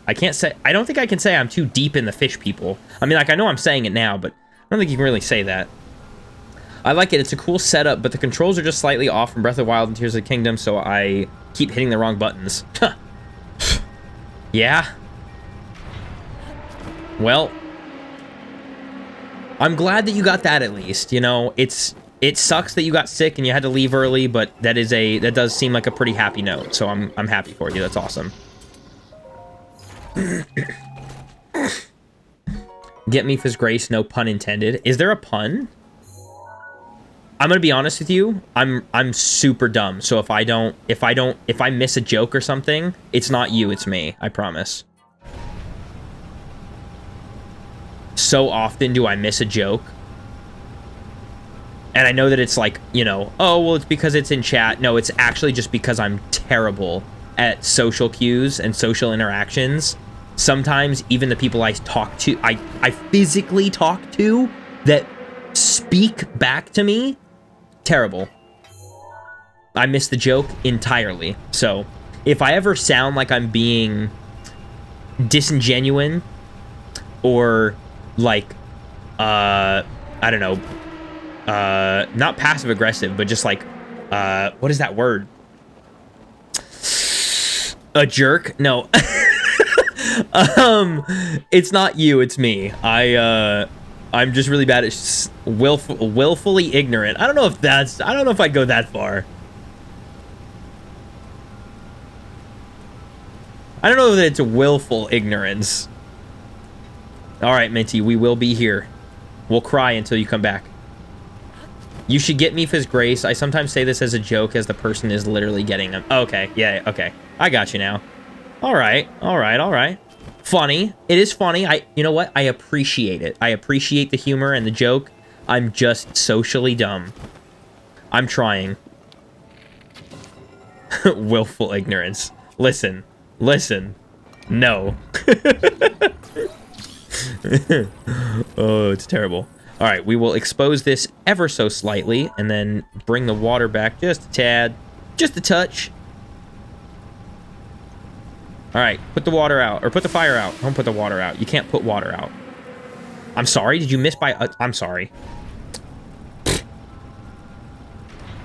I can't say. I don't think I can say I'm too deep in the fish people. I mean, like I know I'm saying it now, but I don't think you can really say that. I like it. It's a cool setup, but the controls are just slightly off from Breath of the Wild and Tears of the Kingdom, so I keep hitting the wrong buttons. Yeah. Well, I'm glad that you got that at least. You know, it sucks that you got sick and you had to leave early, but that does seem like a pretty happy note. So I'm happy for you. That's awesome. Get me his grace, no pun intended. Is there a pun? I'm gonna be honest with you. I'm super dumb. So if I miss a joke or something, it's not you, it's me. I promise. So often do I miss a joke. And I know that it's like, you know, oh, well, it's because it's in chat. No, it's actually just because I'm terrible at social cues and social interactions. Sometimes even the people I talk to, I physically talk to that speak back to me, terrible. I miss the joke entirely. So if I ever sound like I'm being disingenuous or like, I don't know, not passive aggressive, but just like, what is that word? A jerk? No. It's not you, it's me. I'm just really bad at willfully ignorant. I don't know if I'd go that far. I don't know that it's a willful ignorance. All right, Minty, we will be here. We'll cry until you come back. You should get me his grace. I sometimes say this as a joke as the person is literally getting him. Okay, yeah, okay. I got you now. All right. Funny. It is funny. You know what? I appreciate it. I appreciate the humor and the joke. I'm just socially dumb. I'm trying. Willful ignorance. Listen. No. Oh, it's terrible. All right, we will expose this ever so slightly and then bring the water back just a tad, just a touch. All right, put the water out, or put the fire out. Don't put the water out. You can't put water out. I'm sorry, did you miss by... I'm sorry.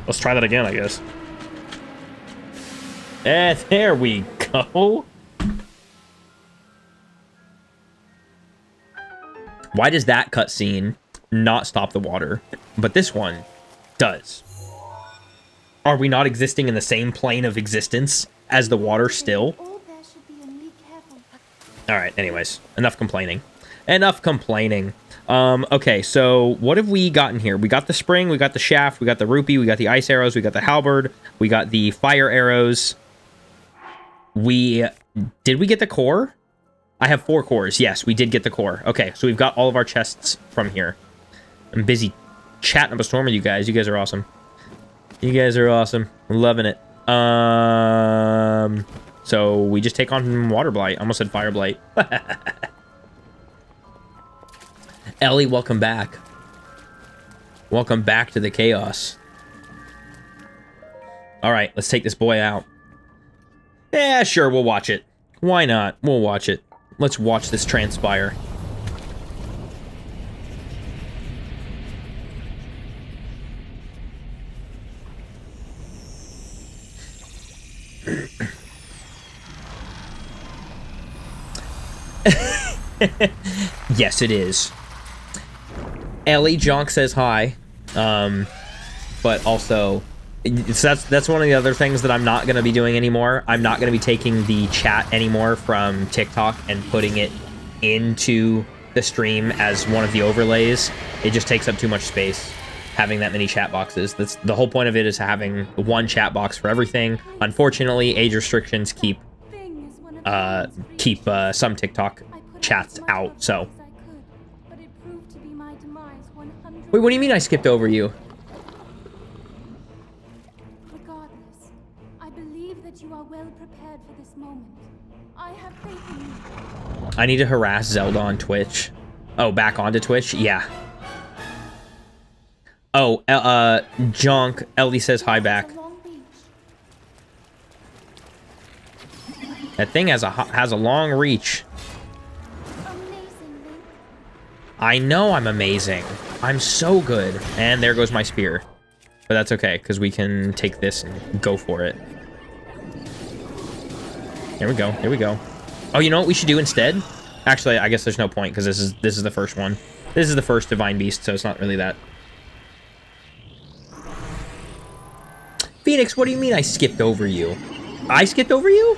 Let's try that again, I guess. And there we go. Why does that cutscene not stop the water, but this one does? Are we not existing in the same plane of existence as the water still? All right, anyways, enough complaining. Okay, so what have we gotten here? We got the spring, we got the shaft, we got the rupee, we got the ice arrows, we got the halberd, we got the fire arrows. Did we get the core? I have 4 cores. Yes, we did get the core. Okay, so we've got all of our chests from here. I'm busy chatting up a storm with you guys. You guys are awesome. You guys are awesome. I'm loving it. So we just take on water blight. I almost said fire blight. Ellie, welcome back. Welcome back to the chaos. All right, let's take this boy out. Yeah, sure, we'll watch it. Why not? We'll watch it. Let's watch this transpire. Yes, it is. Ellie Jonk says hi. But also, that's one of the other things that I'm not going to be doing anymore. I'm not going to be taking the chat anymore from TikTok and putting it into the stream as one of the overlays. It just takes up too much space having that many chat boxes. That's the whole point of it, is having one chat box for everything. Unfortunately, age restrictions keep some TikTok chats out. So wait, what do you mean I skipped over you? Regardless, I believe that you are well prepared for this moment. I have faith in you. I need to harass Zelda on Twitch. Oh, back onto Twitch? Yeah. Oh, Jonk, Ellie says hi back. That thing has a long reach. I know I'm amazing. I'm so good. And there goes my spear. But that's okay, because we can take this and go for it. Here we go. Here we go. Oh, you know what we should do instead? Actually, I guess there's no point, because this is the first one. This is the first Divine Beast, so it's not really that. Phoenix, what do you mean I skipped over you? I skipped over you?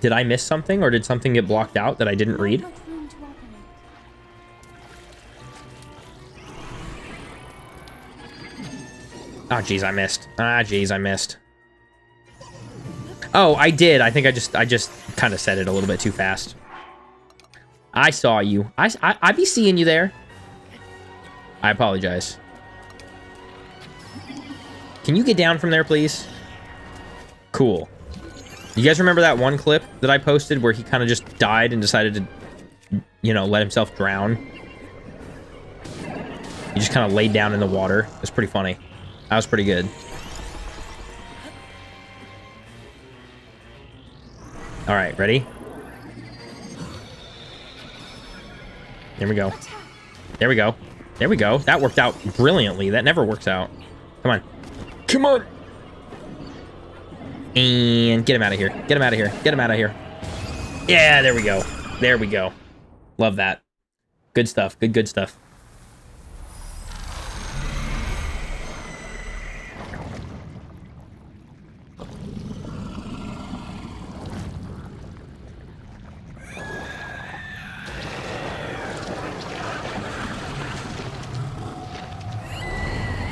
Did I miss something, or did something get blocked out that I didn't read? Not much room to operate. Oh, jeez, I missed. Ah, jeez, I missed. Oh, I did. I think I just kind of said it a little bit too fast. I saw you. I be seeing you there. I apologize. Can you get down from there, please? Cool. You guys remember that one clip that I posted where he kind of just died and decided to, you know, let himself drown? He just kind of laid down in the water. It was pretty funny. That was pretty good. All right, ready? There we go. There we go. There we go. That worked out brilliantly. That never works out. Come on. Come on. And get him out of here. Get him out of here. Get him out of here. Yeah, there we go. There we go. Love that. Good stuff. Good stuff.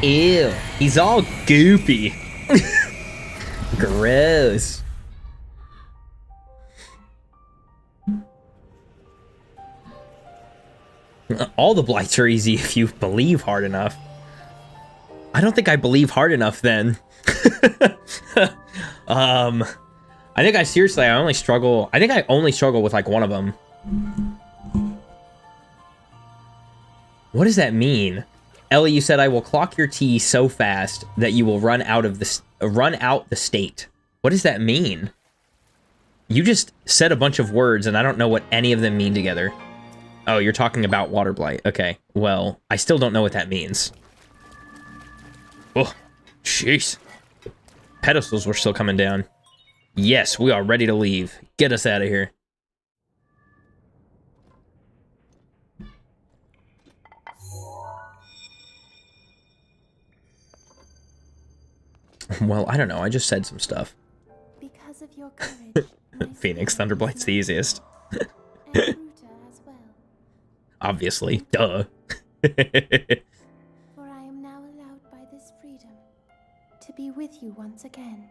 Ew, he's all goopy. Gross. All the blights are easy if you believe hard enough. I don't think I believe hard enough then. I think I seriously, I only struggle with like one of them. What does that mean? Ellie, you said I will clock your tea so fast that you will run out the state. What does that mean? You just said a bunch of words and I don't know what any of them mean together. Oh, you're talking about water blight. Okay, well, I still don't know what that means. Oh, jeez. Pedestals were still coming down. Yes, we are ready to leave. Get us out of here. Well, I don't know. I just said some stuff. Because of your courage, Phoenix Thunderblight's the easiest. and Ruta as well. Obviously. Duh. For I am now allowed by this freedom to be with you once again.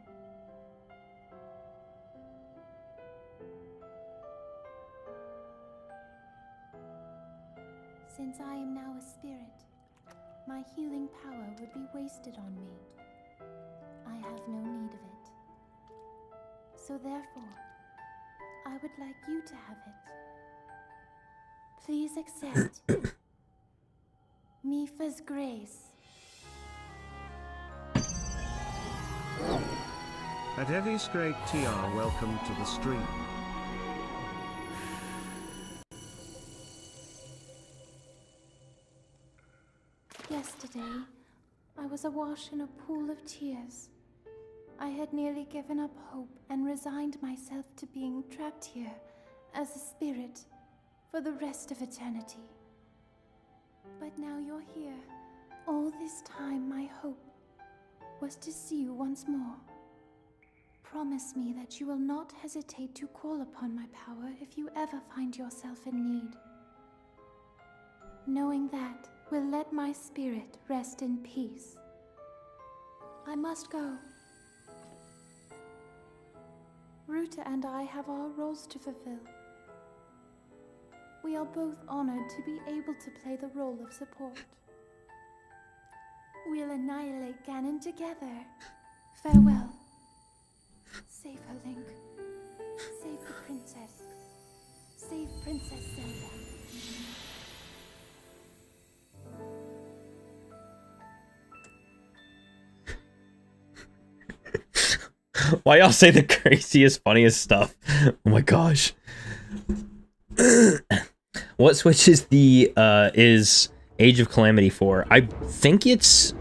Since I am now a spirit, my healing power would be wasted on me. I have no need of it. So therefore, I would like you to have it. Please accept Mifa's grace. At Heavy Straight TR, welcome to the stream. Yesterday, I was awash in a pool of tears. I had nearly given up hope and resigned myself to being trapped here as a spirit for the rest of eternity. But now you're here. All this time my hope was to see you once more. Promise me that you will not hesitate to call upon my power if you ever find yourself in need. Knowing that will let my spirit rest in peace. I must go. Ruta and I have our roles to fulfill. We are both honored to be able to play the role of support. We'll annihilate Ganon together. Farewell. Save her, Link. Save the princess. Save Princess Zelda. Why y'all say the craziest, funniest stuff? Oh my gosh. What switch is the is Age of Calamity for? I think it's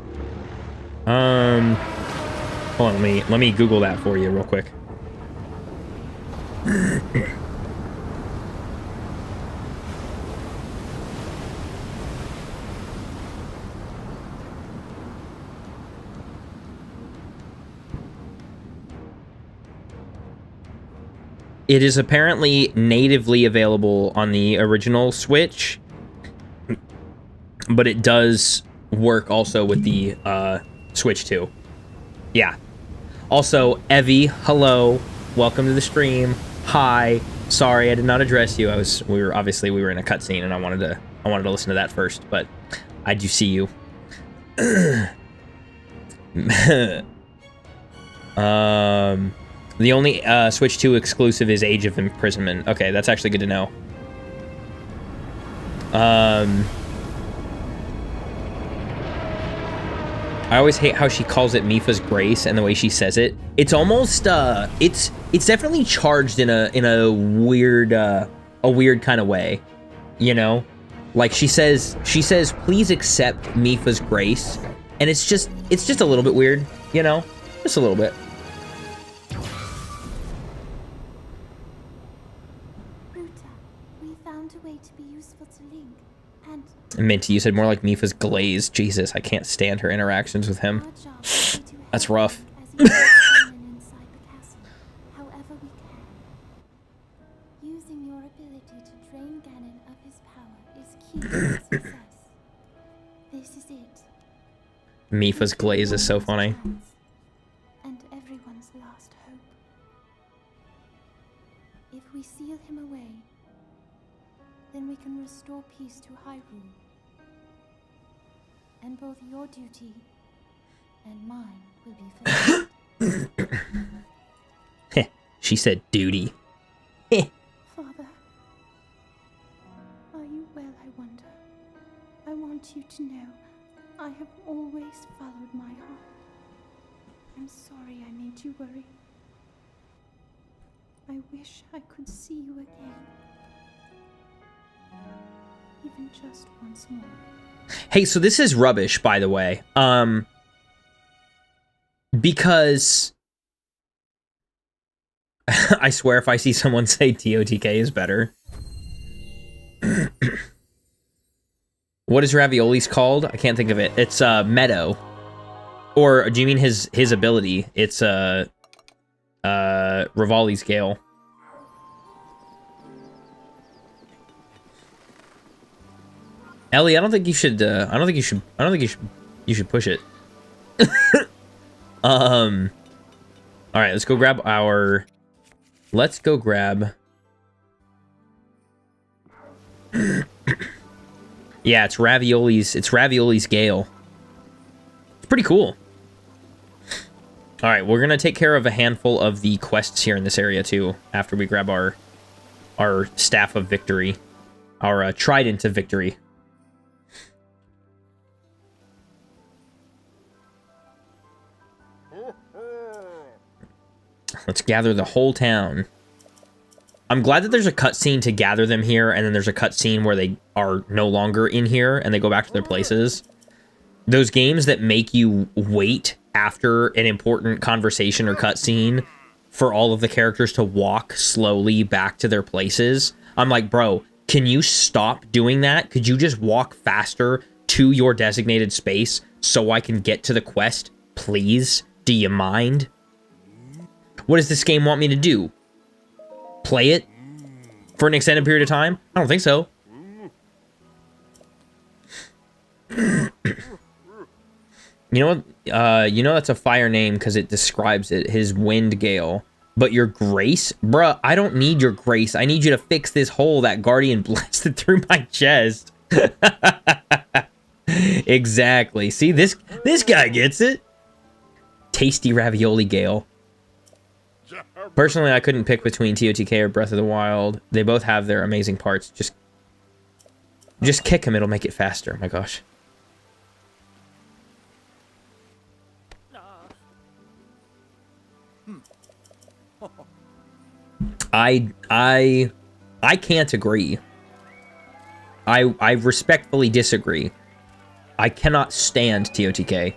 hold on, let me Google that for you real quick. It is apparently natively available on the original Switch, but it does work also with the Switch 2. Yeah. Also, Evie, hello. Welcome to the stream. Hi. Sorry, I did not address you. We were in a cutscene and I wanted to listen to that first, but I do see you. The only Switch 2 exclusive is Age of Imprisonment. Okay, that's actually good to know. I always hate how she calls it Mipha's Grace and the way she says it. It's almost it's definitely charged in a weird kind of way, you know? Like she says please accept Mipha's grace, and it's just a little bit weird, you know? Just a little bit. Ruta, we found a way to be useful to Link, and Minty, you said more like Mipha's glaze. Jesus, I can't stand her interactions with him. our job will be to That's help rough. Link as he moves inside the castle, however we can. Using your ability to drain Ganon of his power is key to success. This is it. Mipha's glaze is so funny. And everyone's last hope. If we seal him away, then we can restore peace to Hyrule. And both your duty and mine will be fulfilled. She said duty. Father, are you well, I wonder? I want you to know I have always followed my heart. I'm sorry I made you worry. I wish I could see you again. Even just once more. Hey, so this is rubbish, by the way. Because I swear if I see someone say TOTK is better. What is Ravioli's called? I can't think of it. It's Meadow. Or do you mean his ability? It's Rivali's Gale. Ellie, I don't think you should you should push it. All right, let's go grab yeah, it's Ravioli's Gale. It's pretty cool. All right, we're gonna take care of a handful of the quests here in this area too after we grab our Staff of Victory, our Trident of Victory. Let's gather the whole town. I'm glad that there's a cutscene to gather them here, and then there's a cutscene where they are no longer in here and they go back to their places. Those games that make you wait after an important conversation or cutscene for all of the characters to walk slowly back to their places. I'm like, bro, can you stop doing that? Could you just walk faster to your designated space so I can get to the quest, please? Do you mind? What does this game want me to do? Play it for an extended period of time? I don't think so. You know what? You know that's a fire name because it describes it. His Wind Gale. But your grace? Bruh, I don't need your grace. I need you to fix this hole that Guardian blasted through my chest. Exactly. See, this guy gets it. Tasty Ravioli Gale. Personally, I couldn't pick between TOTK or Breath of the Wild. They both have their amazing parts. Just kick him, it'll make it faster. Oh my gosh. I can't agree. I respectfully disagree. I cannot stand TOTK.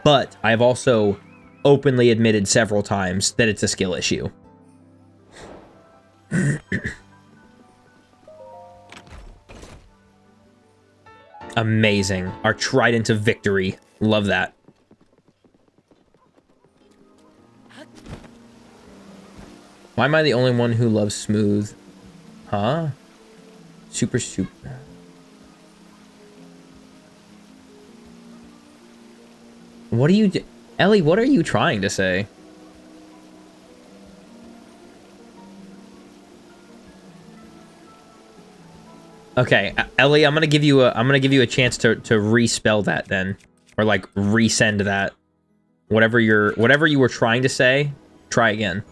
But I've also openly admitted several times that it's a skill issue. Amazing. Our Trident of Victory. Love that. Why am I the only one who loves smooth? Huh? Super. What are you... Ellie, what are you trying to say? Okay, Ellie, I'm gonna give you a chance to respell that then, or like resend that. Whatever you were trying to say, try again.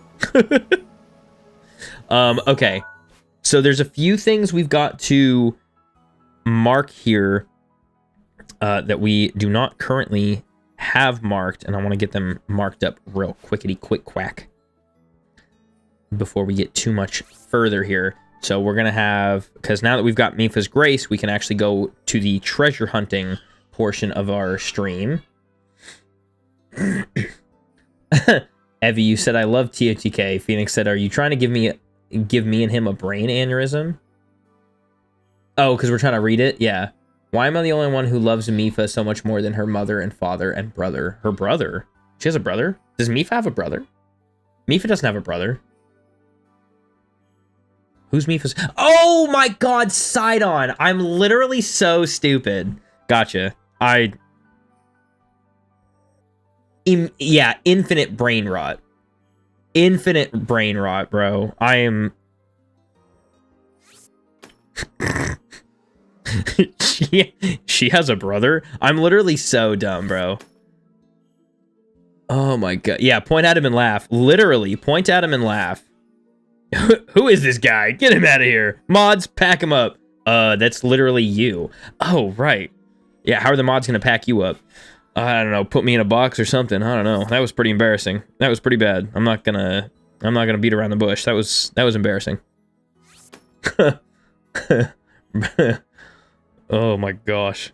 Okay. So there's a few things we've got to mark here that we do not currently have marked, and I want to get them marked up real quickity quick quack before we get too much further here. So we're gonna have, because now that we've got Mipha's Grace, we can actually go to the treasure hunting portion of our stream. Evie, you said I love TOTK. Phoenix said, are you trying to give me and him a brain aneurysm? Oh, because we're trying to read it? Yeah. Why am I the only one who loves Mipha so much more than her mother and father and brother? Her brother? She has a brother? Does Mipha have a brother? Mipha doesn't have a brother. Who's Mipha's? Oh my god, Sidon! I'm literally so stupid. Gotcha. Yeah, infinite brain rot. Infinite brain rot, bro. I am... she has a brother? I'm literally so dumb, bro. Oh my god. Yeah, point at him and laugh. Literally, point at him and laugh. Who is this guy? Get him out of here. Mods, pack him up. That's literally you. Oh, right. Yeah, how are the mods gonna pack you up? I don't know, put me in a box or something. I don't know. That was pretty embarrassing. That was pretty bad. I'm not gonna beat around the bush. That was embarrassing. Oh my gosh.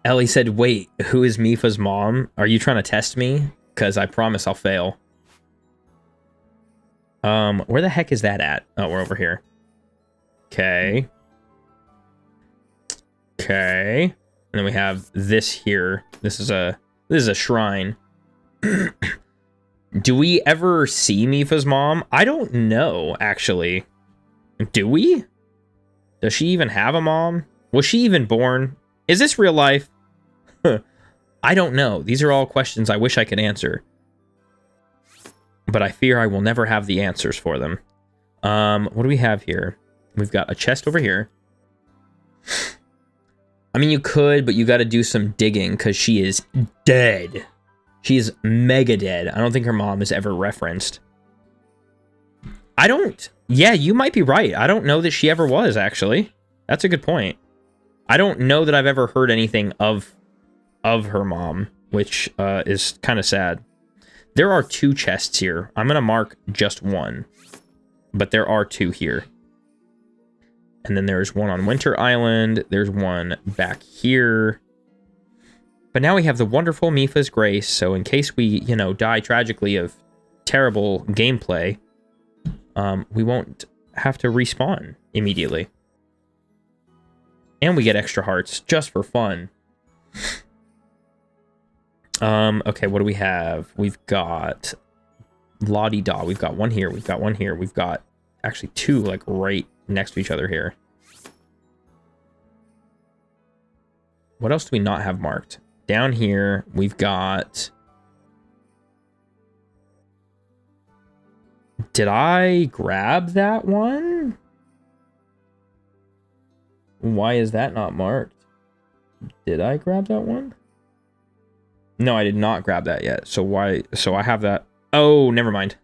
Ellie said, wait, who is Mipha's mom? Are you trying to test me? Because I promise I'll fail. Where the heck is that at? Oh, we're over here. Okay. Okay. And then we have this here. This is a shrine. Do we ever see Mipha's mom? I don't know, actually. Do we? Does she even have a mom? Was she even born? Is this real life? I don't know. These are all questions I wish I could answer. But I fear I will never have the answers for them. What do we have here? We've got a chest over here. I mean, you could, but you got to do some digging because she is dead. She is mega dead. I don't think her mom is ever referenced. I don't... Yeah, you might be right. I don't know that she ever was, actually. That's a good point. I don't know that I've ever heard anything of her mom, which is kind of sad. There are 2 chests here. I'm going to mark just one, but there are 2 here. And then there's one on Winter Island. There's one back here. But now we have the wonderful Mipha's Grace, so in case we, you know, die tragically of terrible gameplay, we won't have to respawn immediately. And we get extra hearts just for fun. Okay, what do we have? We've got La-di-da. We've got one here. We've got one here. We've got actually 2 like right next to each other here. What else do we not have marked? Down here, we've got... Did I grab that one? Why is that not marked? Did I grab that one? No, I did not grab that yet. So why? So I have that. Oh, never mind.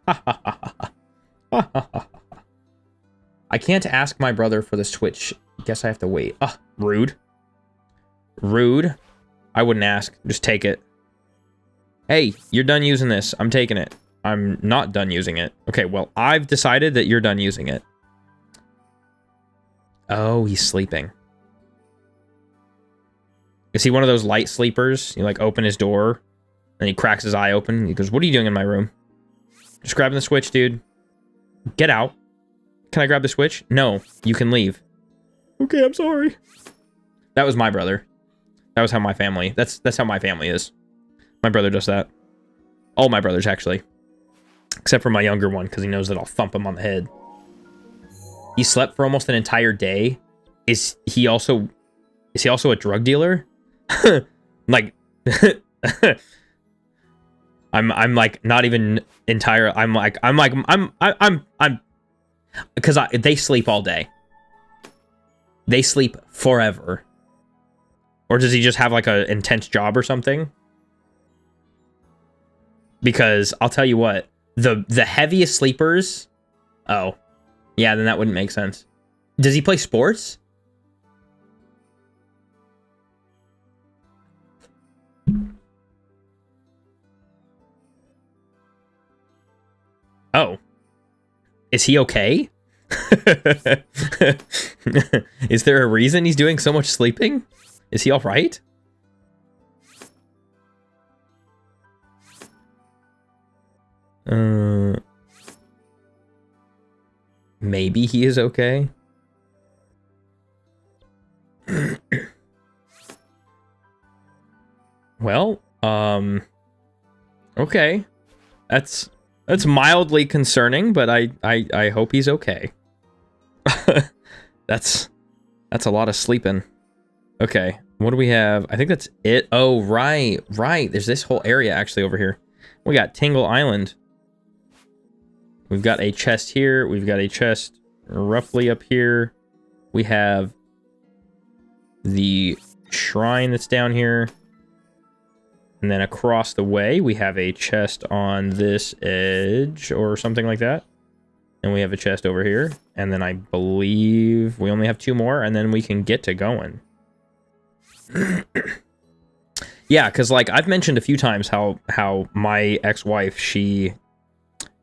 I can't ask my brother for the Switch. Guess I have to wait. Ah, rude. Rude. I wouldn't ask. Just take it. Hey, you're done using this. I'm taking it. I'm not done using it. Okay, well, I've decided that you're done using it. Oh, he's sleeping. Is he one of those light sleepers? You like open his door, and he cracks his eye open. He goes, "What are you doing in my room?" Just grabbing the Switch, dude. Get out. Can I grab the Switch? No, you can leave. Okay, I'm sorry. That was my brother. That was how my family. That's how my family is. My brother does that. All my brothers, actually. Except for my younger one, because he knows that I'll thump him on the head. He slept for almost an entire day. Is he also a drug dealer? Like, I'm like not even entire. I'm because they sleep all day. They sleep forever. Or does he just have like an intense job or something? Because I'll tell you what, the heaviest sleepers. Oh, yeah, then that wouldn't make sense. Does he play sports? Oh. Is he okay? Is there a reason he's doing so much sleeping? Is he all right? Maybe he is okay. Well, okay. That's mildly concerning, but I hope he's okay. That's a lot of sleeping. Okay, what do we have? I think that's it. Oh, right. There's this whole area actually over here. We got Tingle Island. We've got a chest here. We've got a chest roughly up here. We have the shrine that's down here. And then across the way, we have a chest on this edge or something like that. And we have a chest over here. And then I believe we only have 2 more, and then we can get to going. Yeah, because like I've mentioned a few times how my ex-wife, she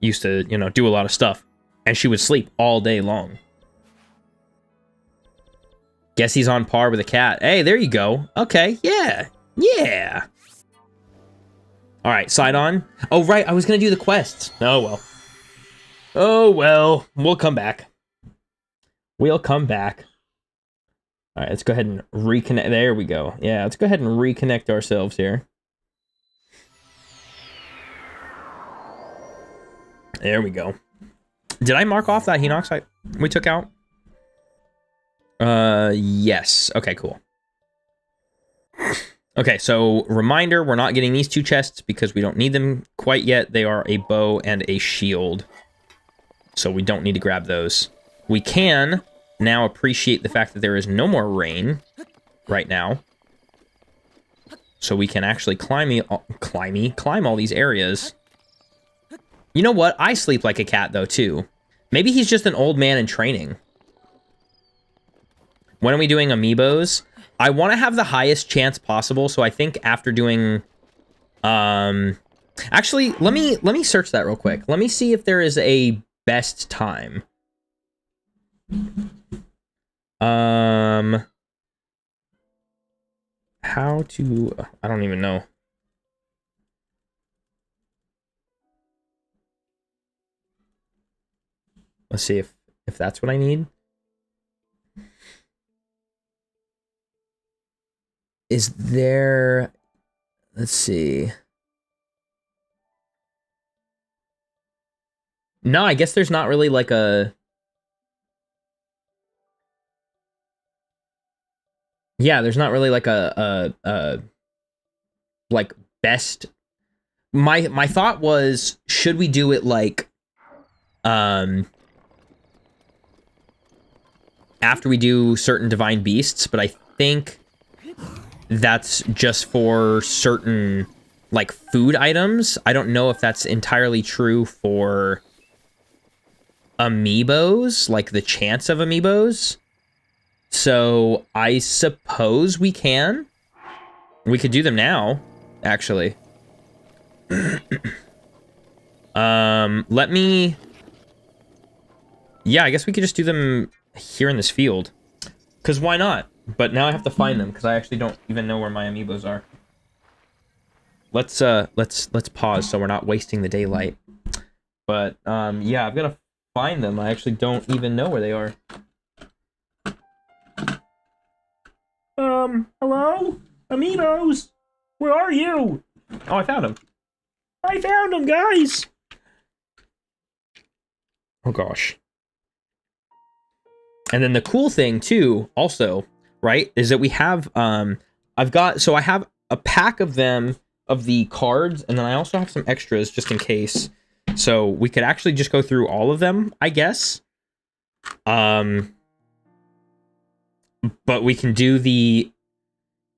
used to, you know, do a lot of stuff. And she would sleep all day long. Guess he's on par with a cat. Hey, there you go. Okay, yeah. Yeah. All right, side on. Oh, right, I was going to do the quests. Oh, well. Oh, well. We'll come back. We'll come back. All right, let's go ahead and reconnect. There we go. Yeah, let's go ahead and reconnect ourselves here. There we go. Did I mark off that Hinox we took out? Yes. Okay, cool. Okay, so reminder, we're not getting these 2 chests because we don't need them quite yet. They are a bow and a shield. So we don't need to grab those. We can now appreciate the fact that there is no more rain right now. So we can actually climb all these areas. You know what? I sleep like a cat, though, too. Maybe he's just an old man in training. When are we doing amiibos? I want to have the highest chance possible, so I think after doing... Actually, let me search that real quick. Let me see if there is a best time. How to... I don't even know. Let's see if that's what I need. Is there... Let's see. No, I guess there's not really like a... Yeah, there's not really like a like best... My thought was, should we do it like... after we do certain divine beasts, but I think that's just for certain like food items. I don't know if that's entirely true for amiibos, like the chance of amiibos. So I suppose we can. We could do them now, actually. Let me... Yeah, I guess we could just do them here in this field. Because why not? But now I have to find them, because I actually don't even know where my amiibos are. Let's pause so we're not wasting the daylight. But, yeah, I've got to find them. I actually don't even know where they are. Hello? Amiibos? Where are you? Oh, I found them. I found them, guys! Oh, gosh. And then the cool thing, too, also, right, is that we have, I have a pack of them, of the cards, and then I also have some extras, just in case. So we could actually just go through all of them, I guess. But we can do the...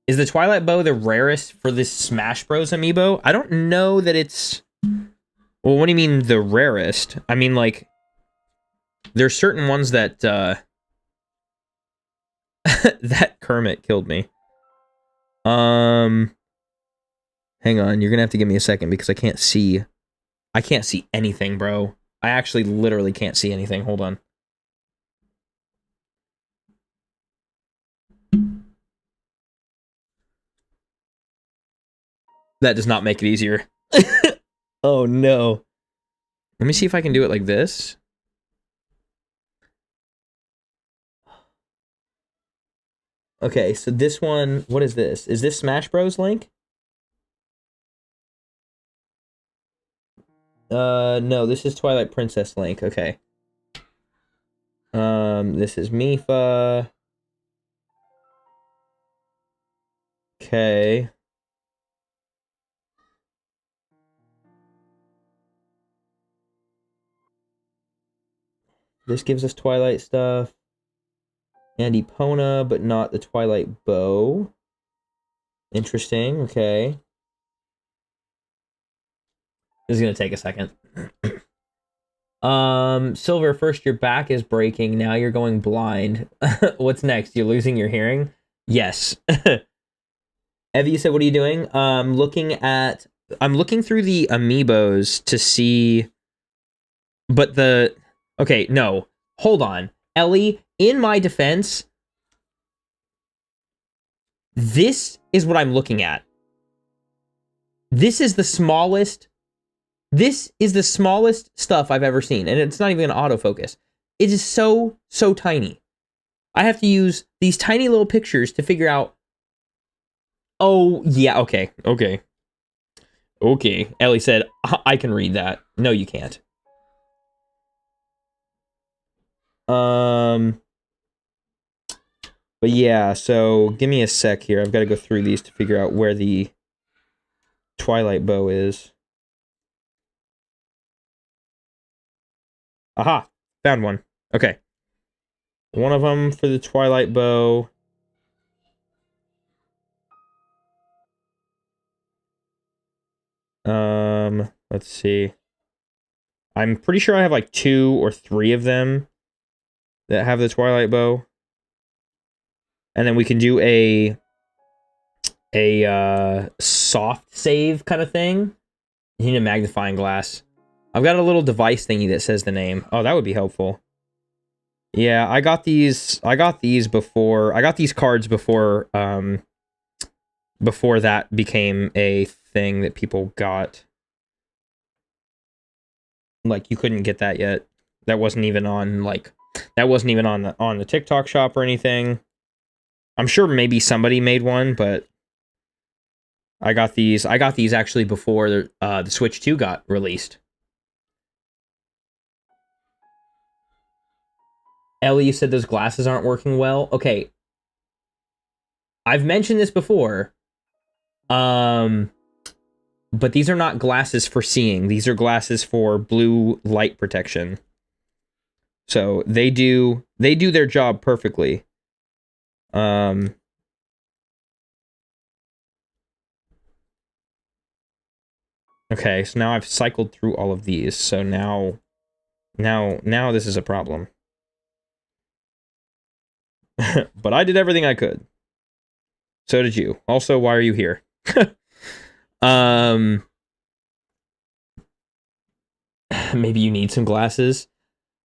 Is the Twilight Bow the rarest for this Smash Bros. Amiibo? I don't know that it's... Well, what do you mean the rarest? I mean, like... There's certain ones that, that Kermit killed me. Hang on, you're gonna have to give me a second because I can't see anything, bro. I actually literally can't see anything. Hold on. That does not make it easier. Oh no. Let me see if I can do it like this. Okay, so this one, what is this? Is this Smash Bros. Link? No, this is Twilight Princess Link. Okay. This is Mifa. Okay. This gives us Twilight stuff. And Epona, but not the Twilight Bow. Interesting, okay. This is gonna take a second. Silver, first your back is breaking, now you're going blind. What's next? You're losing your hearing? Yes. Evie, you said, what are you doing? I'm looking through the amiibos to see, but okay, no, hold on. Ellie, in my defense, this is what I'm looking at. This is the smallest stuff I've ever seen, and it's not even an autofocus. It is so tiny. I have to use these tiny little pictures to figure out. Oh, yeah, okay. Ellie said, I can read that. No, you can't. But yeah, so give me a sec here. I've got to go through these to figure out where the Twilight Bow is. Aha! Found one. Okay. One of them for the Twilight Bow. Let's see. I'm pretty sure I have like 2 or 3 of them that have the Twilight Bow. And then we can do a soft save kind of thing. You need a magnifying glass. I've got a little device thingy that says the name. Oh, that would be helpful. Yeah, I got these before. I got these cards before that became a thing that people got. Like, you couldn't get that yet. That wasn't even on the TikTok shop or anything. I'm sure maybe somebody made one, but I got these actually before the Switch 2 got released. Ellie, you said those glasses aren't working well. Okay. I've mentioned this before. But these are not glasses for seeing. These are glasses for blue light protection. So they do their job perfectly. Okay, so now I've cycled through all of these. So now this is a problem. But I did everything I could. So did you. Also, why are you here? Maybe you need some glasses.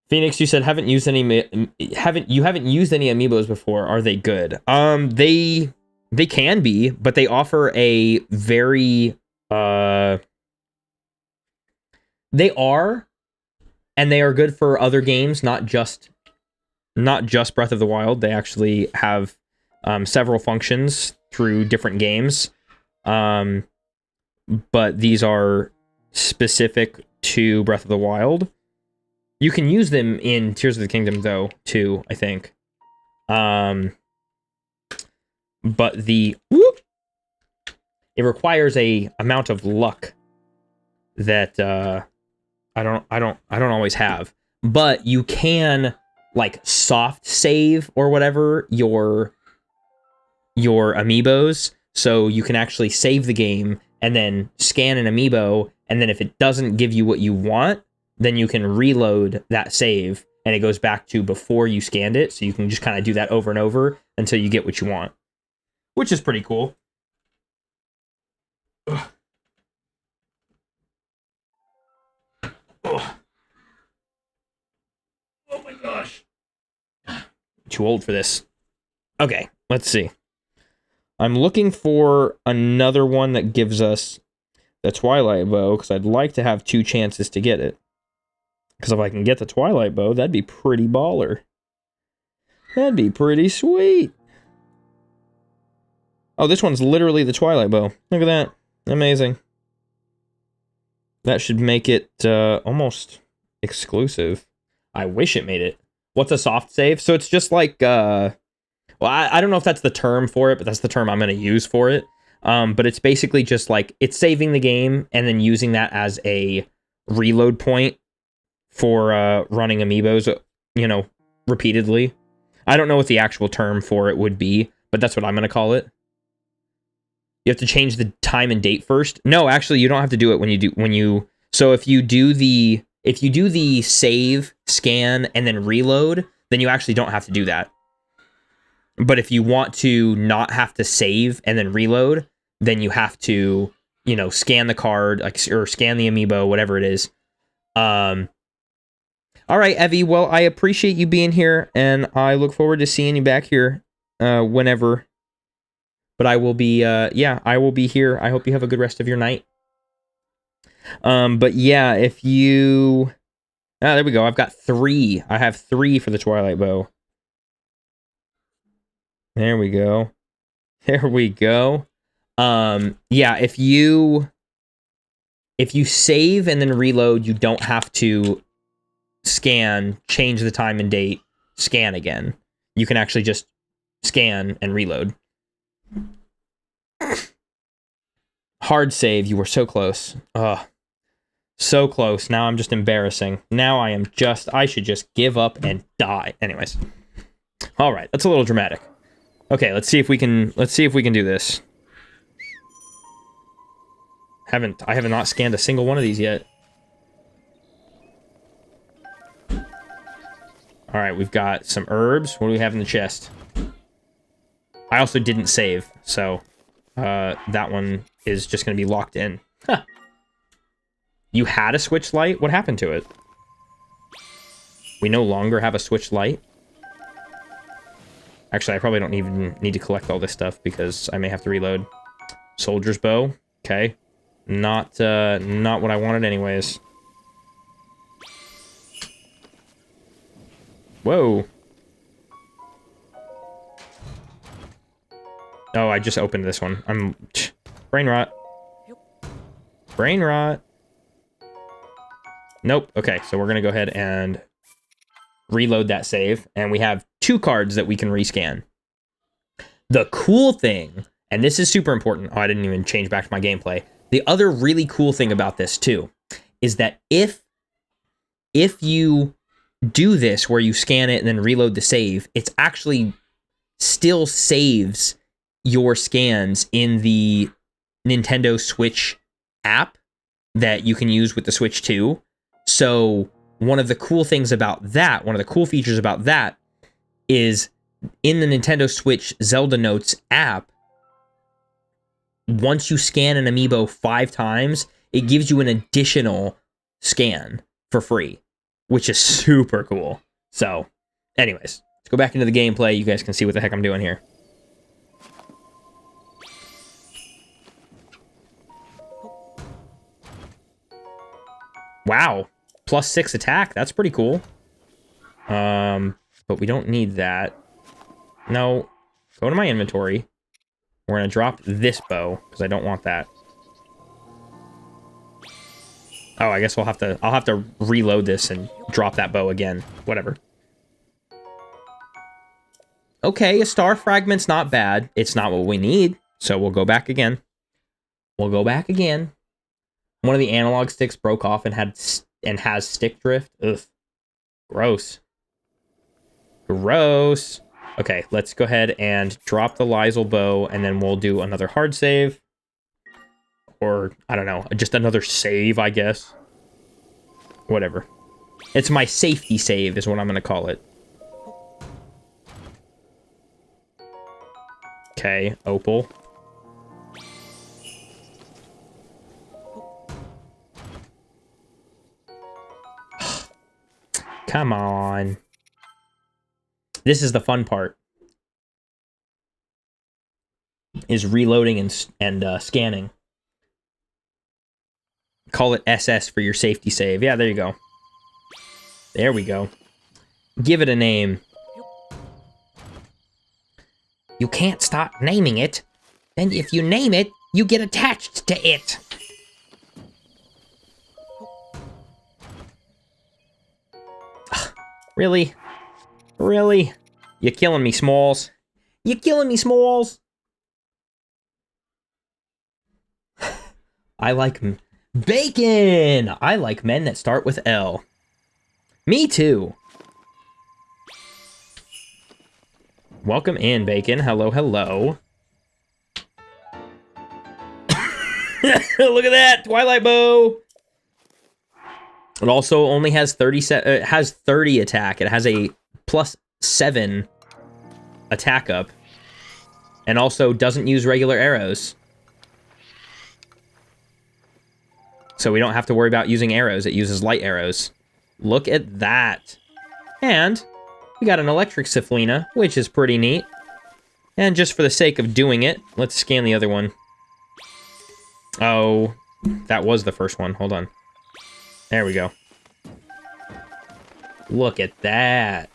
Phoenix, you said you haven't used any amiibos before. Are they good? They can be, but they offer a very they are good for other games, not just Breath of the Wild. They actually have several functions through different games. But these are specific to Breath of the Wild. You can use them in Tears of the Kingdom, though, too, I think. But it requires a amount of luck that I don't always have. But you can like soft save or whatever your amiibos, so you can actually save the game and then scan an amiibo, and then if it doesn't give you what you want, then you can reload that save and it goes back to before you scanned it, so you can just kind of do that over and over until you get what you want, which is pretty cool. Ugh. Ugh. Oh my gosh. Too old for this. Okay, let's see. I'm looking for another one that gives us the Twilight Bow, because I'd like to have 2 chances to get it. Because if I can get the Twilight Bow, that'd be pretty baller. That'd be pretty sweet. Oh, this one's literally the Twilight Bow. Look at that. Amazing. That should make it almost exclusive. I wish it made it. What's a soft save? So it's just like, well, I don't know if that's the term for it, but that's the term I'm going to use for it. But it's basically just like, it's saving the game and then using that as a reload point for running amiibos, you know, repeatedly. I don't know what the actual term for it would be, but that's what I'm going to call it. You have to change the time and date first. No, actually, you don't have to do it so if you do the save, scan, and then reload, then you actually don't have to do that. But if you want to not have to save and then reload, then you have to, you know, scan the card, like, or scan the amiibo, whatever it is. All right, Evie, well, I appreciate you being here, and I look forward to seeing you back here whenever. But I will be, I will be here. I hope you have a good rest of your night. But yeah, if you... there we go. I've got 3. I have 3 for the Twilight Bow. There we go. There we go. Yeah, if you save and then reload, you don't have to scan, change the time and date, scan again. You can actually just scan and reload. Hard save. You were so close. Ugh. So close. Now I'm just embarrassing. Now I should just give up and die. Anyways. All right. That's a little dramatic. Okay, let's see if we can do this. I have not scanned a single one of these yet. All right, we've got some herbs. What do we have in the chest? I also didn't save, so that one is just going to be locked in. Huh. You had a switch light? What happened to it? We no longer have a switch light? Actually, I probably don't even need to collect all this stuff because I may have to reload. Soldier's bow. Okay. Not what I wanted anyways. Whoa. Oh, I just opened this one. Brain rot. Brain rot. Nope. Okay, so we're gonna go ahead and reload that save, and we have 2 cards that we can rescan. The cool thing, and this is super important. Oh, I didn't even change back to my gameplay. The other really cool thing about this too is that if you do this where you scan it and then reload the save, it's actually still saves your scans in the Nintendo Switch app that you can use with the Switch 2. So one of the cool things about that, one of the cool features about that is in the Nintendo Switch Zelda Notes app, once you scan an amiibo 5 times, it gives you an additional scan for free, which is super cool. So, anyways, let's go back into the gameplay. You guys can see what the heck I'm doing here. Wow. +6 attack. That's pretty cool. But we don't need that. No. Go to my inventory. We're going to drop this bow, because I don't want that. Oh, I guess I'll have to reload this and drop that bow again. Whatever. Okay, a star fragment's not bad. It's not what we need, so we'll go back again. We'll go back again. One of the analog sticks broke off and has stick drift. Ugh. Gross. Gross. Okay, let's go ahead and drop the Lysel bow, and then we'll do another hard save. Or, I don't know, just another save, I guess. Whatever. It's my safety save is what I'm going to call it. Okay, Opal. Come on. This is the fun part. Is reloading and scanning. Call it SS for your safety save. Yeah, there you go. There we go. Give it a name. You can't stop naming it. And if you name it, you get attached to it. Really? Really? You're killing me, Smalls. You're killing me, Smalls. I like bacon. I like men that start with L. Me too. Welcome in, Bacon. Hello, hello. Look at that Twilight Bow. It also only has 30 attack. It has a +7 attack up, and also doesn't use regular arrows. So we don't have to worry about using arrows. It uses light arrows. Look at that. And we got an electric Syphlina, which is pretty neat. And just for the sake of doing it, let's scan the other one. Oh, that was the first one. Hold on. There we go. Look at that.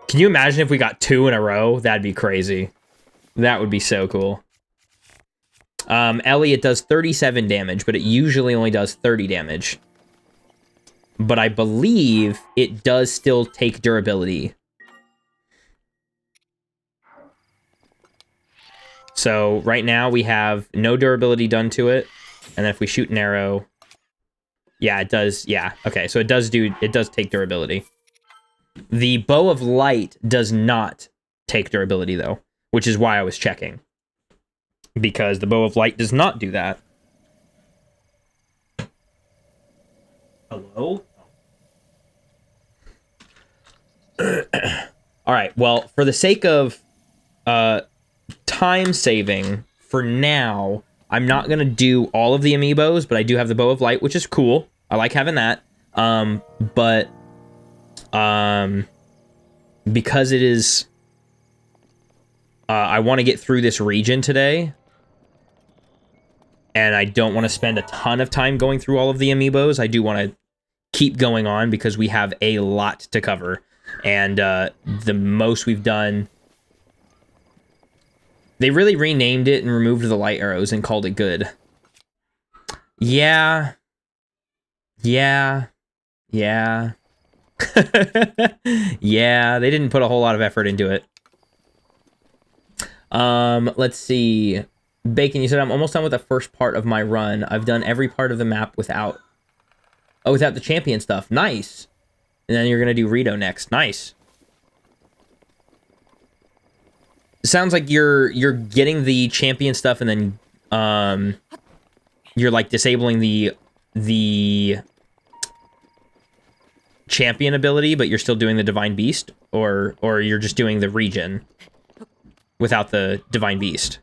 Can you imagine if we got 2 in a row? That'd be crazy. That would be so cool. Ellie, it does 37 damage, but it usually only does 30 damage. But I believe it does still take durability. So right now we have no durability done to it. And then if we shoot an arrow... Yeah, it does. Yeah, okay. So it does take durability. The Bow of Light does not take durability, though. Which is why I was checking. Because the Bow of Light does not do that. Hello? Alright, well, for the sake of time saving, for now, I'm not going to do all of the amiibos, but I do have the Bow of Light, which is cool. I like having that. Because it is... I want to get through this region today. And I don't want to spend a ton of time going through all of the amiibos. I do want to keep going on because we have a lot to cover. And the most we've done... They really renamed it and removed the light arrows and called it good. Yeah. Yeah. Yeah. Yeah, they didn't put a whole lot of effort into it. Let's see. Bacon, you said I'm almost done with the first part of my run. I've done every part of the map without the champion stuff. Nice. And then you're gonna do Rito next. Nice. Sounds like you're getting the champion stuff and then you're like disabling the champion ability, but you're still doing the Divine Beast, or you're just doing the region without the Divine Beast.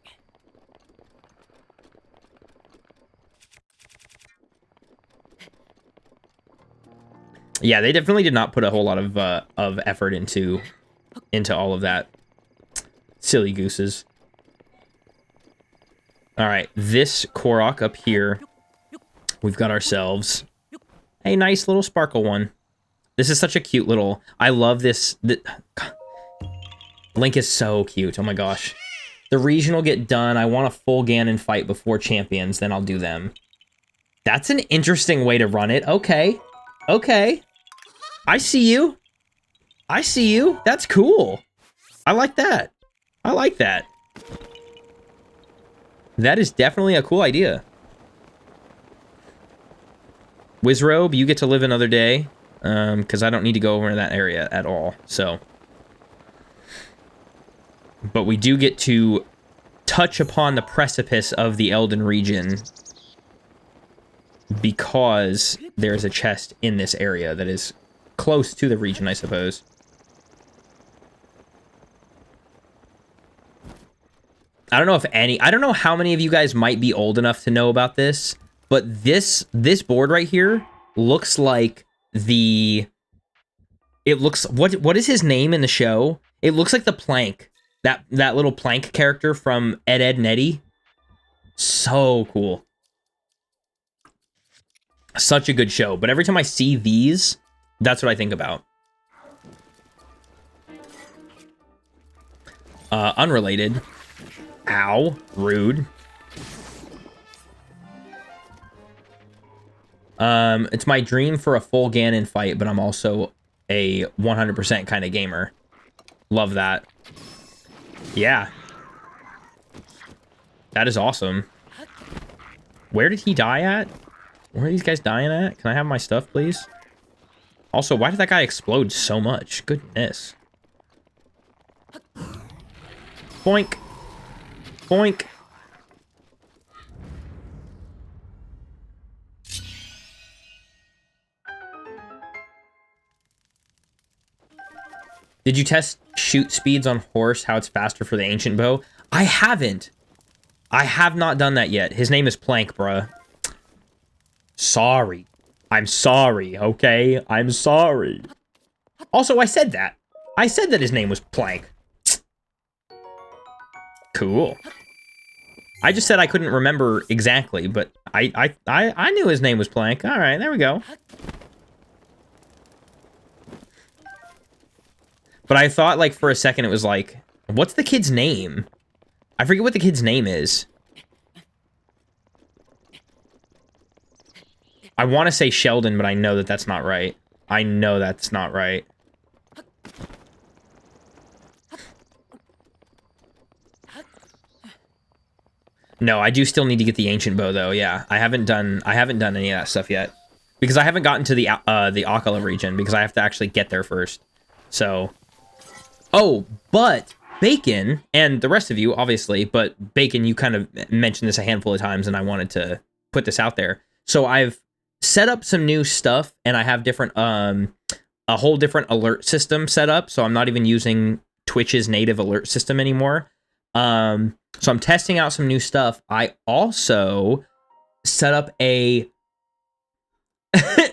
Yeah, they definitely did not put a whole lot of effort into all of that. Silly gooses. All right, this Korok up here, we've got ourselves a nice little sparkle one. This is such a cute little... I love this... Link is so cute. Oh my gosh. The regional get done. I want a full Ganon fight before champions. Then I'll do them. That's an interesting way to run it. Okay. Okay. I see you. I see you. That's cool. I like that. I like that. That is definitely a cool idea. Wizrobe, you get to live another day. Because I don't need to go over in that area at all. So. But we do get to touch upon the precipice of the Elden region. Because there's a chest in this area that is close to the region, I suppose. I don't know if any... I don't know how many of you guys might be old enough to know about this, but this board right here looks like the... It looks... What is his name in the show? It looks like the Plank. That little Plank character from Ed, Edd n Eddy. So cool. Such a good show. But every time I see these, that's what I think about. Unrelated. Ow. Rude. It's my dream for a full Ganon fight, but I'm also a 100% kind of gamer. Love that. Yeah. That is awesome. Where did he die at? Where are these guys dying at? Can I have my stuff, please? Also, why did that guy explode so much? Goodness. Boink. Boink. Did you test shoot speeds on horse, how it's faster for the ancient bow? I haven't. I have not done that yet. His name is Plank, bruh. Sorry. I'm sorry, okay? I'm sorry. Also, I said that. I said that his name was Plank. Cool. I just said I couldn't remember exactly, but I knew his name was Plank. All right, there we go. But I thought, like, for a second it was like, what's the kid's name? I forget what the kid's name is. I want to say Sheldon, but I know that that's not right. I know that's not right. No, I do still need to get the ancient bow though. Yeah, I haven't done any of that stuff yet because I haven't gotten to the Akala region because I have to actually get there first. So, oh, but Bacon and the rest of you obviously, but Bacon, you kind of mentioned this a handful of times, and I wanted to put this out there. So I've set up some new stuff, and I have different a whole different alert system set up. So I'm not even using Twitch's native alert system anymore. So I'm testing out some new stuff. I also set up a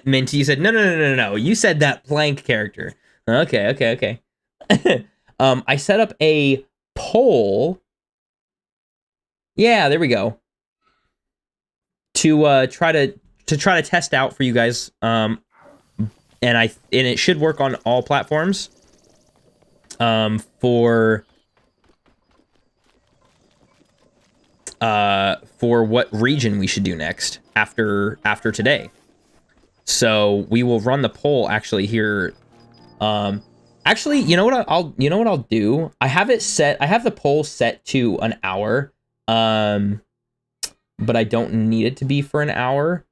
Minty, you said no. You said that Plank character. Okay. I set up a poll. Yeah, there we go. To try to test out for you guys. And it should work on all platforms. For what region we should do next after today. So we will run the poll actually here. Actually, you know what I'll do? I have the poll set to an hour. But I don't need it to be for an hour.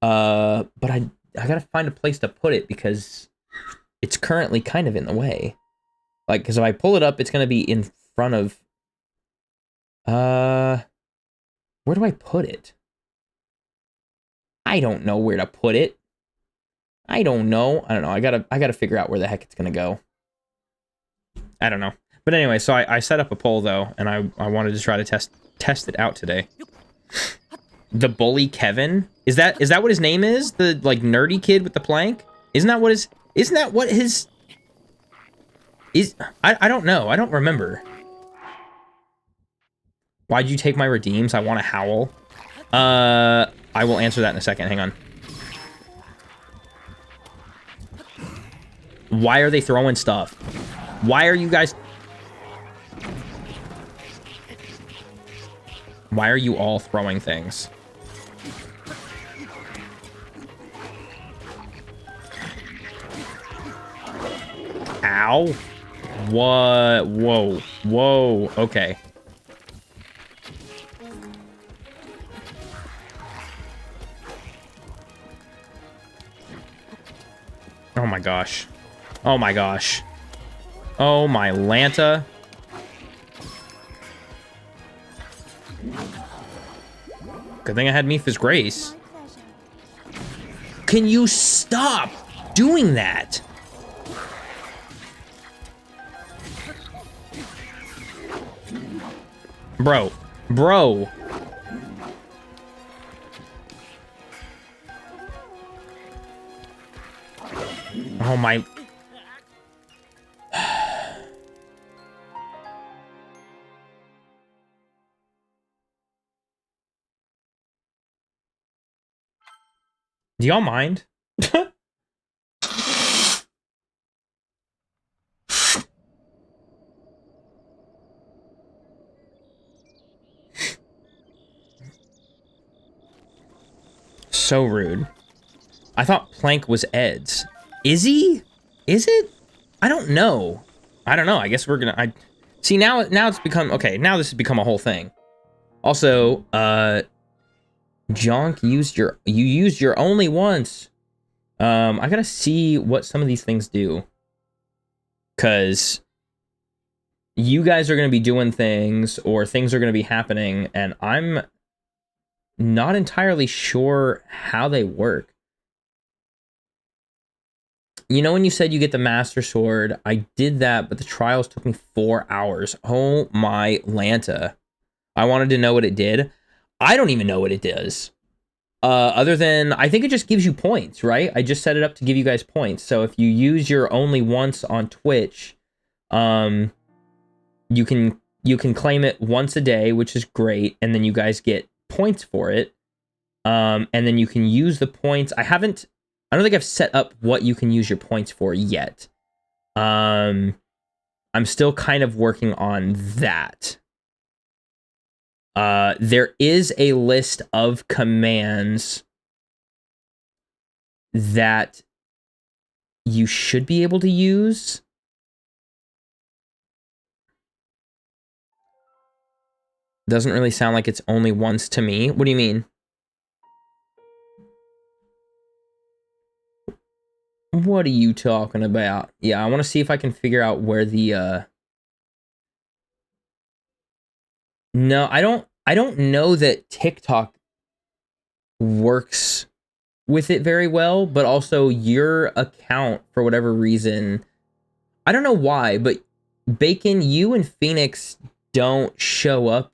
But I gotta find a place to put it because it's currently kind of in the way. Like, because if I pull it up, it's gonna be in front of. Where do I put it? I don't know where to put it. I don't know. I gotta figure out where the heck it's gonna go. I don't know. But anyway, so I set up a poll though, and I wanted to try to test it out today. The bully Kevin? Is that what his name is? The like nerdy kid with the plank? Isn't that what his I don't know. I don't remember. Why'd you take my redeems? I want to howl. I will answer that in a second. Hang on. Why are they throwing stuff? Why are you guys... Why are you all throwing things? Ow. What? Whoa. Whoa. Okay. Oh my gosh. Oh my gosh. Oh my Lanta. Good thing I had Mipha's Grace. Can you stop doing that? Bro. Bro. Oh my... Do y'all mind? So rude. I thought Plank was Ed's. Is he? Is it? I don't know. I don't know. I guess we're gonna... See, now it's become... Okay, now this has become a whole thing. Also, Jonk you used your only once. I gotta see what some of these things do. Cause you guys are gonna be doing things, or things are gonna be happening, and I'm not entirely sure how they work. You know when you said you get the Master Sword, I did that, but the trials took me 4 hours. Oh my Lanta. I wanted to know what it did. I don't even know what it does. Other than, I think it just gives you points, right? I just set it up to give you guys points. So if you use your only once on Twitch, you can claim it once a day, which is great, and then you guys get points for it. And then you can use the points. I don't think I've set up what you can use your points for yet. I'm still kind of working on that. There is a list of commands that you should be able to use. Doesn't really sound like it's only once to me. What do you mean? What are you talking about? Yeah, I want to see if I can figure out where the, No, I don't know that TikTok works with it very well, but also your account, for whatever reason, I don't know why, but Bacon, you and Phoenix don't show up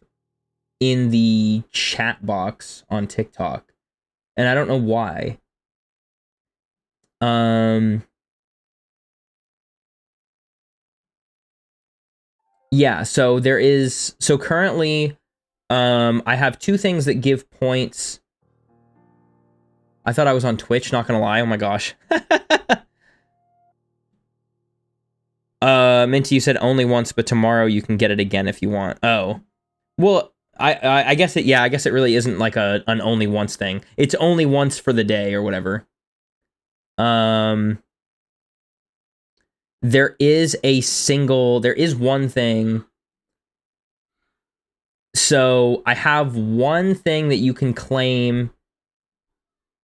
in the chat box on TikTok, and I don't know why. Yeah, so currently, I have 2 things that give points. I thought I was on Twitch, not gonna lie, oh my gosh. Minty, you said only once, but tomorrow you can get it again if you want. Oh. Well, I guess it, yeah, I guess it really isn't like an only once thing. It's only once for the day or whatever. There is one thing. So I have one thing that you can claim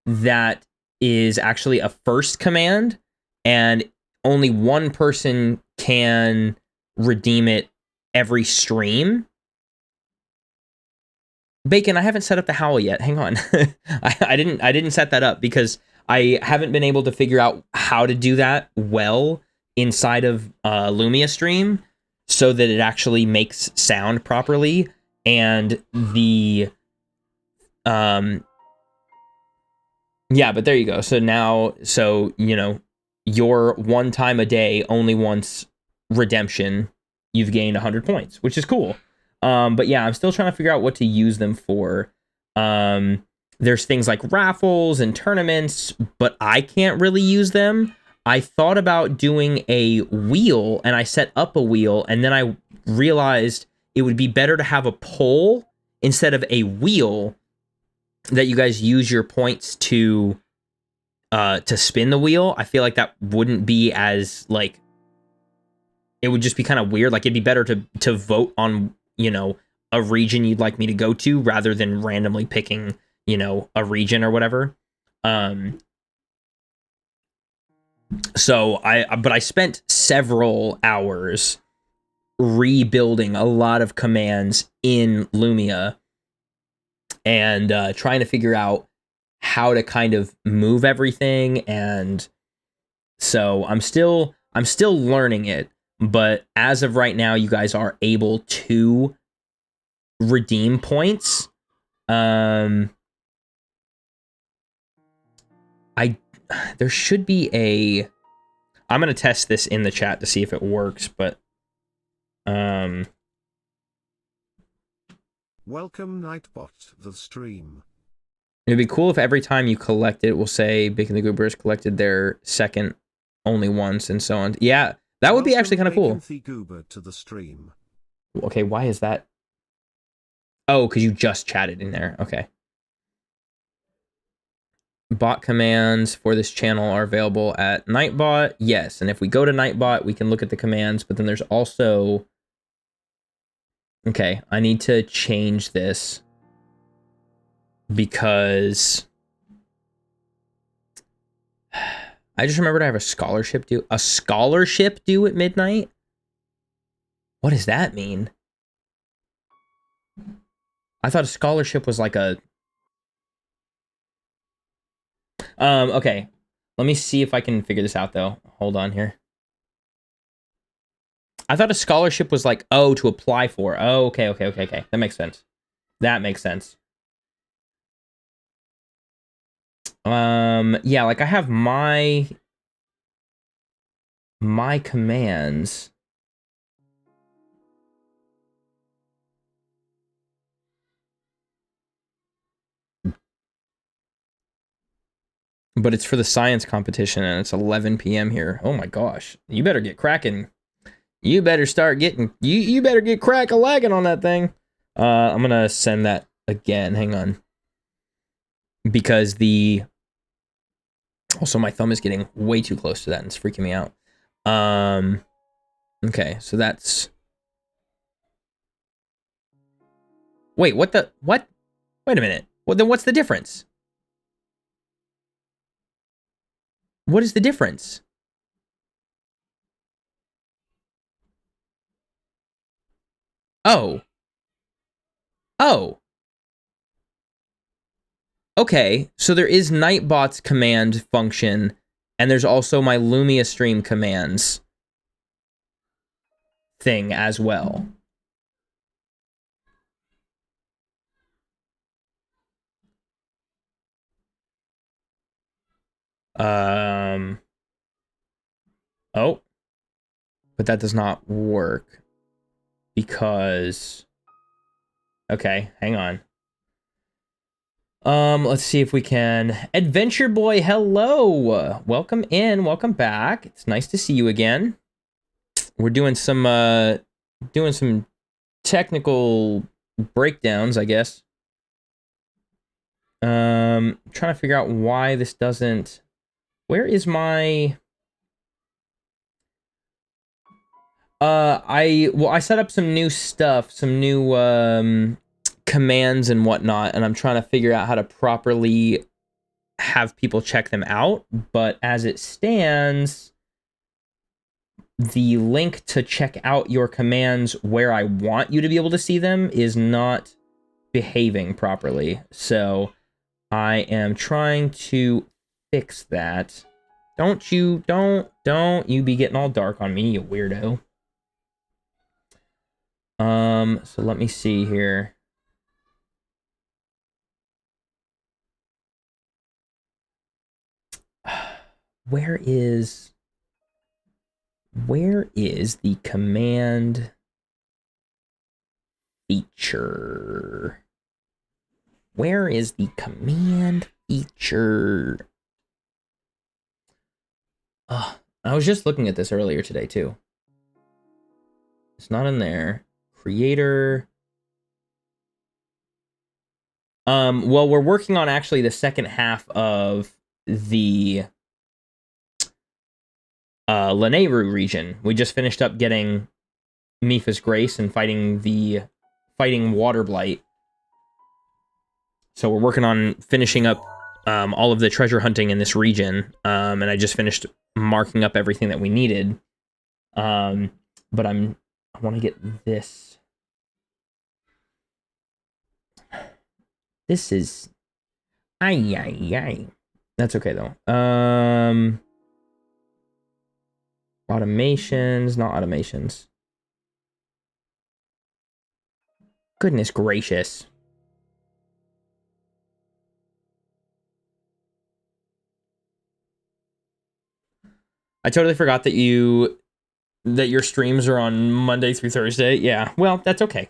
that is actually a first command, and only one person can redeem it every stream. Bacon, I haven't set up the howl yet. Hang on. I didn't set that up because I haven't been able to figure out how to do that well inside of Lumia stream so that it actually makes sound properly, and the yeah, but there you go. So now, you know, your 1 time a day, only once redemption, you've gained 100 points, which is cool. But yeah, I'm still trying to figure out what to use them for. There's things like raffles and tournaments, but I can't really use them. I thought about doing a wheel, and I set up a wheel, and then I realized it would be better to have a poll instead of a wheel that you guys use your points to spin the wheel, I feel like that wouldn't be as, like, it would just be kind of weird. Like, it'd be better to vote on, you know, a region you'd like me to go to rather than randomly picking, you know, a region or whatever. So I spent several hours rebuilding a lot of commands in Lumia and trying to figure out how to kind of move everything. And so I'm still learning it, but as of right now, you guys are able to redeem points. There should be a, I'm going to test this in the chat to see if it works, but Welcome Nightbot to the stream. it'd be cool if every time you collect it will say Bacon the Goobers collected their second only once and so on. Yeah, that would be actually kind of cool. Bacon the Goober to the stream. Okay, why is that? Oh, because you just chatted in there. Okay. Bot commands for this channel are available at Nightbot. Yes, and if we go to Nightbot, we can look at the commands, but then there's also... Okay, I need to change this because I just remembered I have a scholarship due. A scholarship due at midnight? What does that mean? I thought a scholarship was like a... Okay. Let me see if I can figure this out, though. Hold on here. I thought a scholarship was like, oh, to apply for. Oh, okay. That makes sense. That makes sense. Yeah, like I have my commands. But it's for the science competition and it's 11 p.m. here. Oh my gosh. You better get cracking. You better start getting... You better get crack-a-lagging on that thing. I'm going to send that again. Hang on. Because the... Also, my thumb is getting way too close to that and it's freaking me out. Okay, so that's... Wait, what the... What? Wait a minute. Well, then what's the difference? What is the difference? Oh. Oh. Okay, so there is Nightbot's command function, and there's also my Lumia stream commands thing as well. Oh. But that does not work. Because... Okay, hang on. Let's see if we can... Adventure Boy, hello! Welcome in, welcome back. It's nice to see you again. We're doing some technical breakdowns, I guess. Trying to figure out why this doesn't... Where is my... I set up some new stuff, some new, commands and whatnot, and I'm trying to figure out how to properly have people check them out, but as it stands, the link to check out your commands where I want you to be able to see them is not behaving properly, so I am trying to fix that. Don't you be getting all dark on me, you weirdo. So let me see here. Where is the command feature? Where is the command feature? I was just looking at this earlier today too. It's not in there. Creator. Well, we're working on actually the second half of the Lanayru region. We just finished up getting Mipha's Grace and fighting Water Blight. So we're working on finishing up all of the treasure hunting in this region. And I just finished marking up everything that we needed. But I want to get this. This is... Ay. That's okay, though. Automations, not automations. Goodness gracious. I totally forgot that your streams are on Monday through Thursday. Yeah, well, that's okay.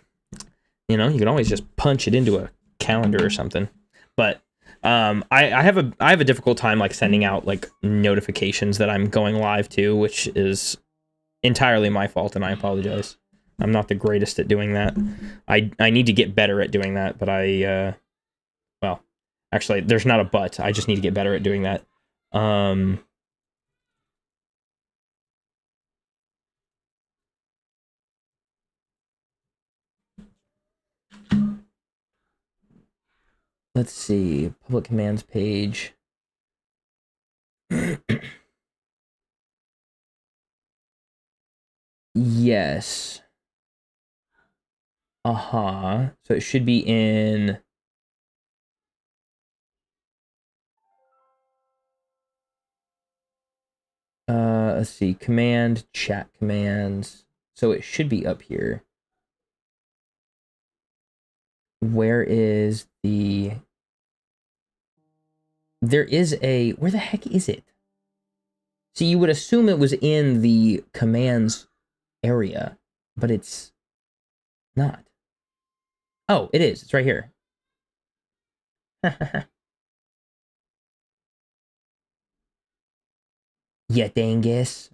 You know, you can always just punch it into a calendar or something. But I have a difficult time like sending out like notifications that I'm going live to, which is entirely my fault, and I apologize. I'm not the greatest at doing that. I need to get better at doing that, but well, actually, there's not a but. I just need to get better at doing that. Let's see, public commands page. Yes. So it should be in... let's see, command, chat commands. So it should be up here. Where is the... There is a... Where the heck is it? See, you would assume it was in the commands area, but it's not. Oh, it is. It's right here. Yeah, dangus.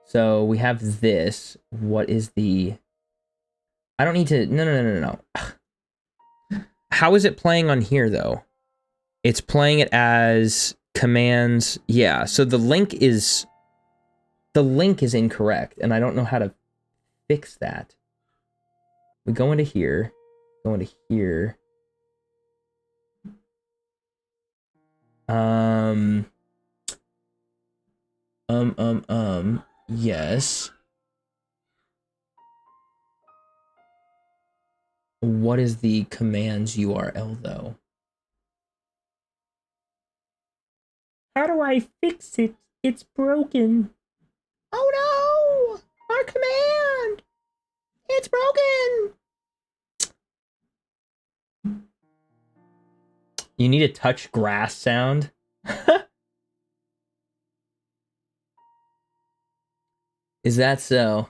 So we have this. What is the... I don't need to... No. How is it playing on here, though? It's playing it as commands. Yeah, so the link is incorrect, and I don't know how to fix that. We go into here. Go into here. Yes. What is the commands URL, though? How do I fix it? It's broken. Oh no! Our command! It's broken! You need a touch grass sound? Is that so?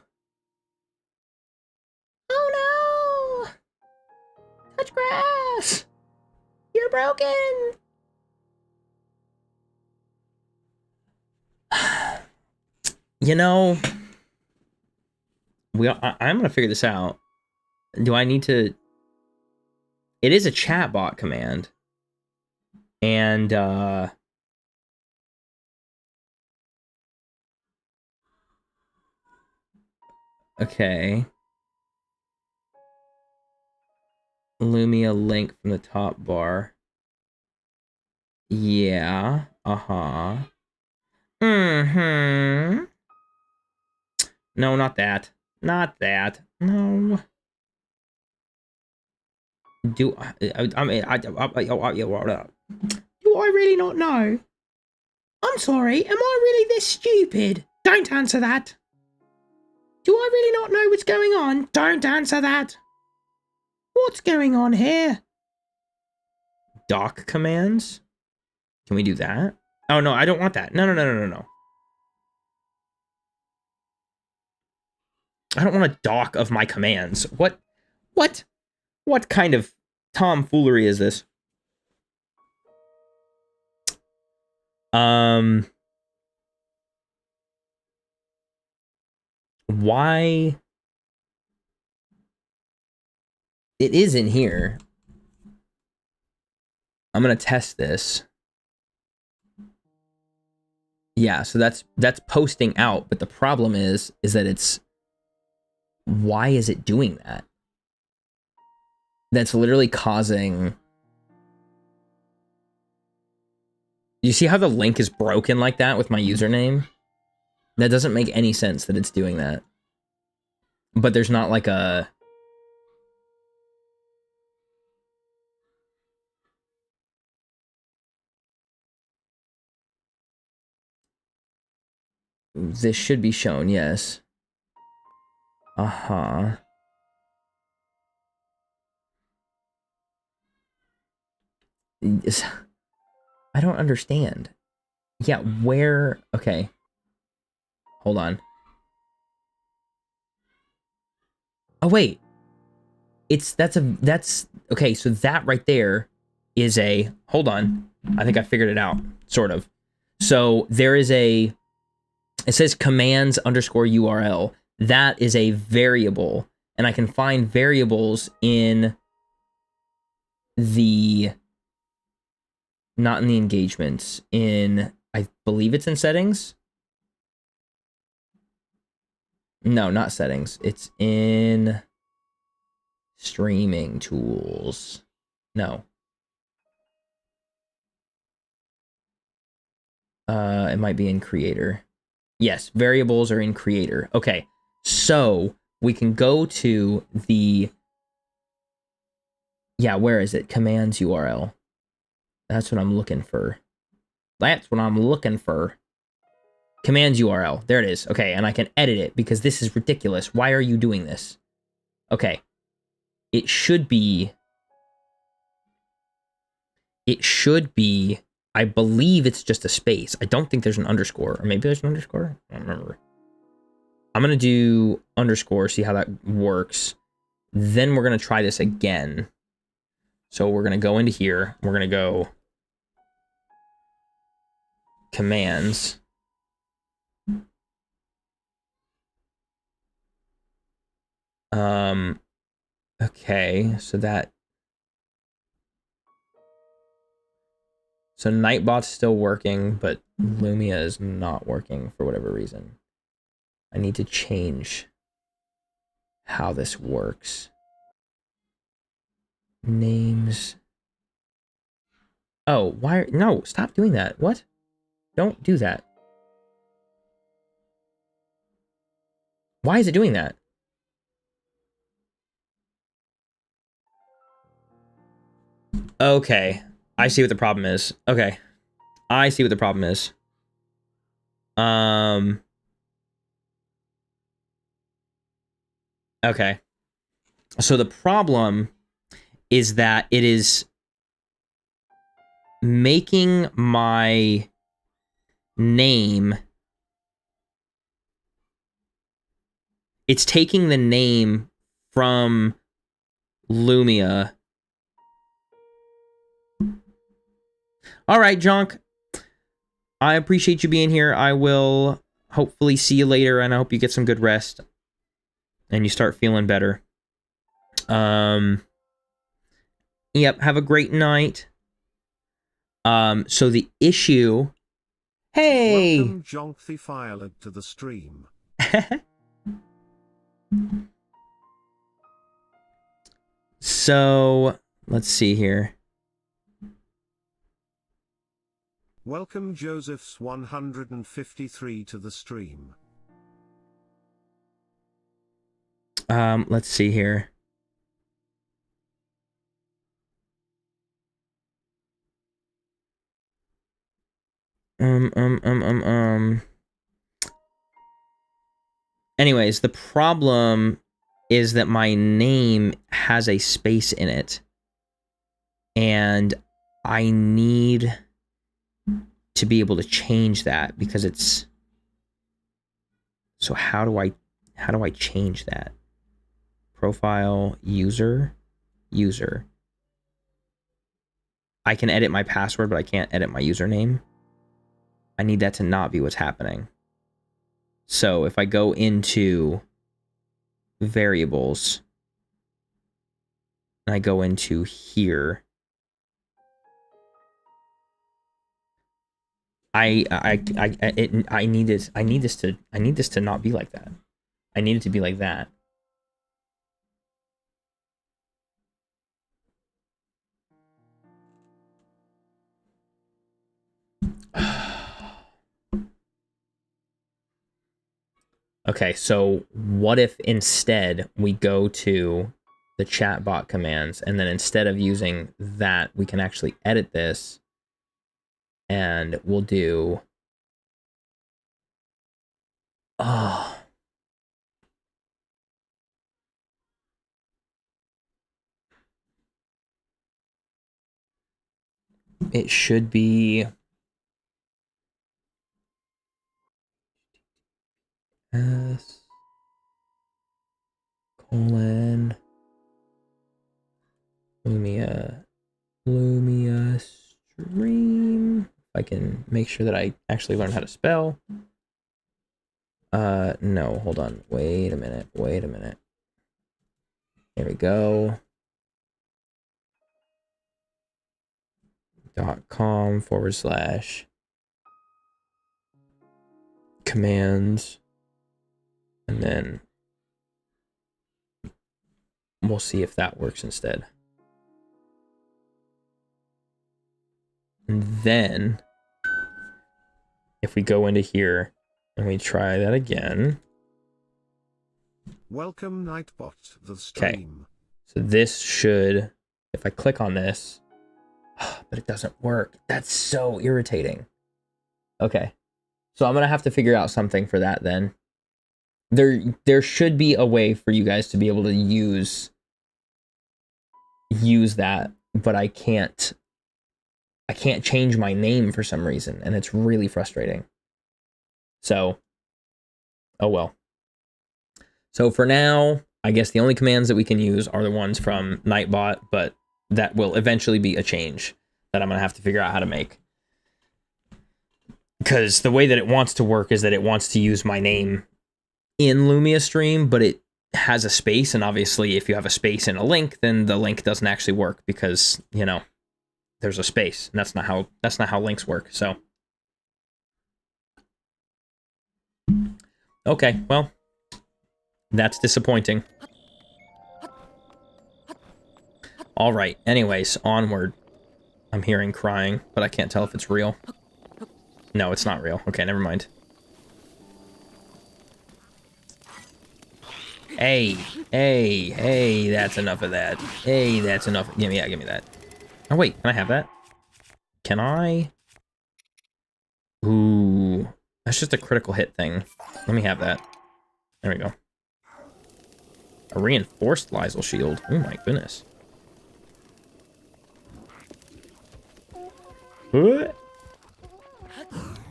Oh no! Touch grass! You're broken! You know, I'm gonna figure this out. Do I need to... It is a chatbot command. And, okay. Lumia link from the top bar. Yeah. Mm-hmm. No, not that. Not that. No. Do I really not know? I'm sorry, am I really this stupid? Don't answer that. Do I really not know what's going on? Don't answer that. What's going on here? Dock commands? Can we do that? Oh, no, I don't want that. No. I don't want a dock of my commands. What kind of tomfoolery is this? Why? It is in here. I'm gonna test this. Yeah, so that's posting out, but the problem is that it's, why is it doing that? That's literally causing, you see how the link is broken like that with my username? That doesn't make any sense that it's doing that. But there's not like a, this should be shown, yes. Uh-huh. I don't understand. Yeah, where, okay. Hold on. Oh, wait. That's okay, so that right there is a, hold on. I think I figured it out, sort of. So there is a, it says commands underscore URL. That is a variable, and I can find variables in the, not in the engagements, in, I believe it's in settings. No, not settings. It's in streaming tools. No. It might be in creator. Yes, variables are in creator. Okay, so we can go to the, yeah, where is it? Commands URL. That's what I'm looking for. That's what I'm looking for. Commands URL. There it is. Okay, and I can edit it because this is ridiculous. Why are you doing this? Okay. It should be, I believe it's just a space. I don't think there's an underscore. Or maybe there's an underscore? I don't remember. I'm going to do underscore, see how that works. Then we're going to try this again. So we're going to go into here. We're going to go commands. Okay, so Nightbot's still working, but Lumia is not working for whatever reason. I need to change how this works. Names. Oh, why? No, stop doing that. What? Don't do that. Why is it doing that? Okay, I see what the problem is. Okay, I see what the problem is. Okay. So the problem is that it is making my name, it's taking the name from Lumia. All right, Jonk. I appreciate you being here. I will hopefully see you later, and I hope you get some good rest and you start feeling better. Yep, have a great night. So the issue... Hey! Welcome, Jonk the Firelord, to the stream. So, let's see here. Welcome, Joseph's 153 to the stream. Let's see here. Anyways, the problem is that my name has a space in it. And I need to be able to change that because it's... So how do I change that? Profile, user. I can edit my password, but I can't edit my username. I need that to not be what's happening. So if I go into variables, and I go into here, I need this to not be like that. I need it to be like that. Okay, so what if instead we go to the chatbot commands, and then instead of using that, we can actually edit this, and we'll do... Oh. It should be... S... colon... Lumia stream. If I can make sure that I actually learn how to spell. No, hold on. Wait a minute. Here we go. .com/ commands. And then we'll see if that works instead. And then if we go into here and we try that again. Welcome Nightbot the stream. So this should, if I click on this, but it doesn't work. That's so irritating. Okay. So I'm going to have to figure out something for that then. There should be a way for you guys to be able to use that, but I can't change my name for some reason, and it's really frustrating. So, oh well. So for now, I guess the only commands that we can use are the ones from Nightbot, but that will eventually be a change that I'm going to have to figure out how to make. Because the way that it wants to work is that it wants to use my name in Lumia Stream, but it has a space, and obviously if you have a space in a link, then the link doesn't actually work because, you know, there's a space, and that's not how links work. So okay, well, that's disappointing. All right, anyways, onward. I'm hearing crying, but I can't tell if it's real. No, it's not real. Okay, never mind. Hey, that's enough of that. Hey, that's enough. Give me that. Oh, wait, can I have that? Can I? Ooh, that's just a critical hit thing. Let me have that. There we go. A reinforced Lysel shield. Oh my goodness.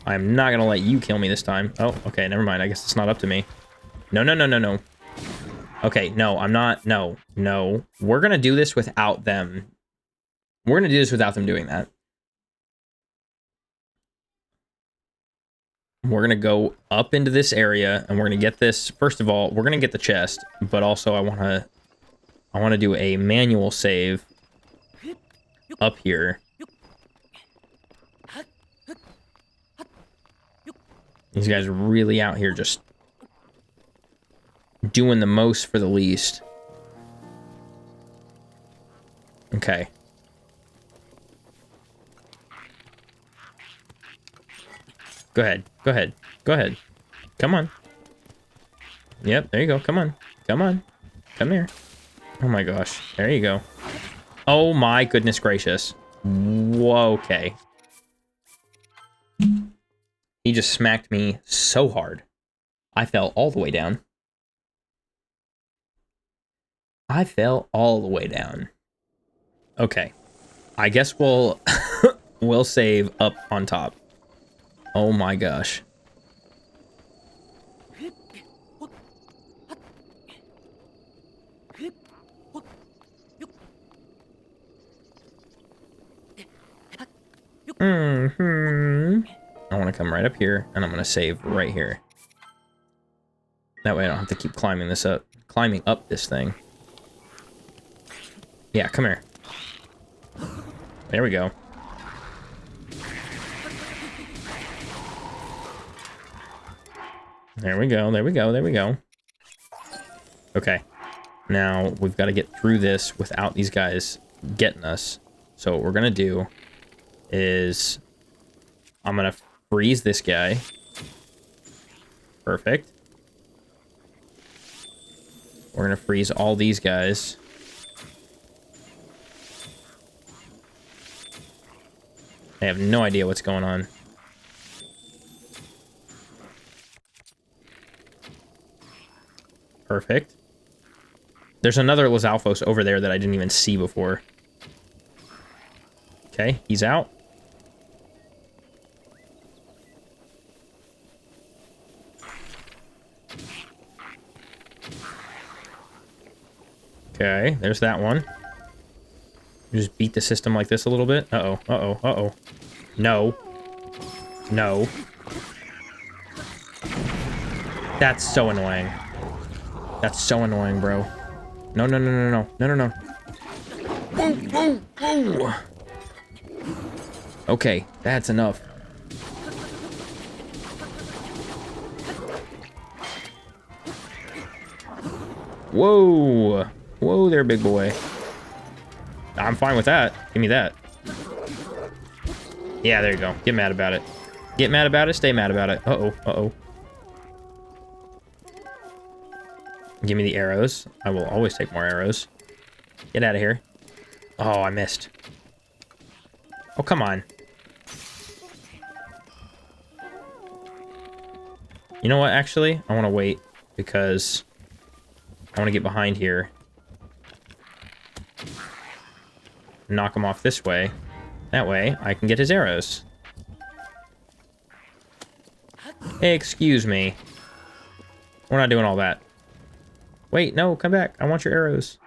I'm not gonna let you kill me this time. Oh, okay, never mind. I guess it's not up to me. No. Okay, no, I'm not. No. We're gonna do this without them. We're gonna do this without them doing that. We're gonna go up into this area, and we're gonna get this. First of all, we're gonna get the chest, but also I wanna do a manual save up here. These guys are really out here just doing the most for the least. Okay. Go ahead. Come on. Yep, there you go. Come on. Come here. Oh my gosh. There you go. Oh my goodness gracious. Whoa, okay. He just smacked me so hard. I fell all the way down. Okay. I guess we'll we'll save up on top. Oh my gosh. I want to come right up here, and I'm going to save right here. That way I don't have to keep climbing up this thing. Yeah, come here. There we go. There we go, there we go, there we go. Okay. Now, we've got to get through this without these guys getting us. So what we're going to do is... I'm going to freeze this guy. Perfect. We're going to freeze all these guys. I have no idea what's going on. Perfect. There's another Lizalfos over there that I didn't even see before. Okay, he's out. Okay, there's that one. Just beat the system like this a little bit. Uh-oh, uh-oh, uh-oh. No. No. That's so annoying. That's so annoying, bro. No, no, no, no, no, no, no, no. Ooh, ooh, ooh. Okay, that's enough. Whoa. Whoa there, big boy. I'm fine with that. Give me that. Yeah, there you go. Get mad about it. Get mad about it, stay mad about it. Uh-oh, uh-oh. Give me the arrows. I will always take more arrows. Get out of here. Oh, I missed. Oh, come on. You know what, actually? I want to wait, because I want to get behind here. Knock him off this way. That way, I can get his arrows. Hey, excuse me. We're not doing all that. Wait, no, come back. I want your arrows.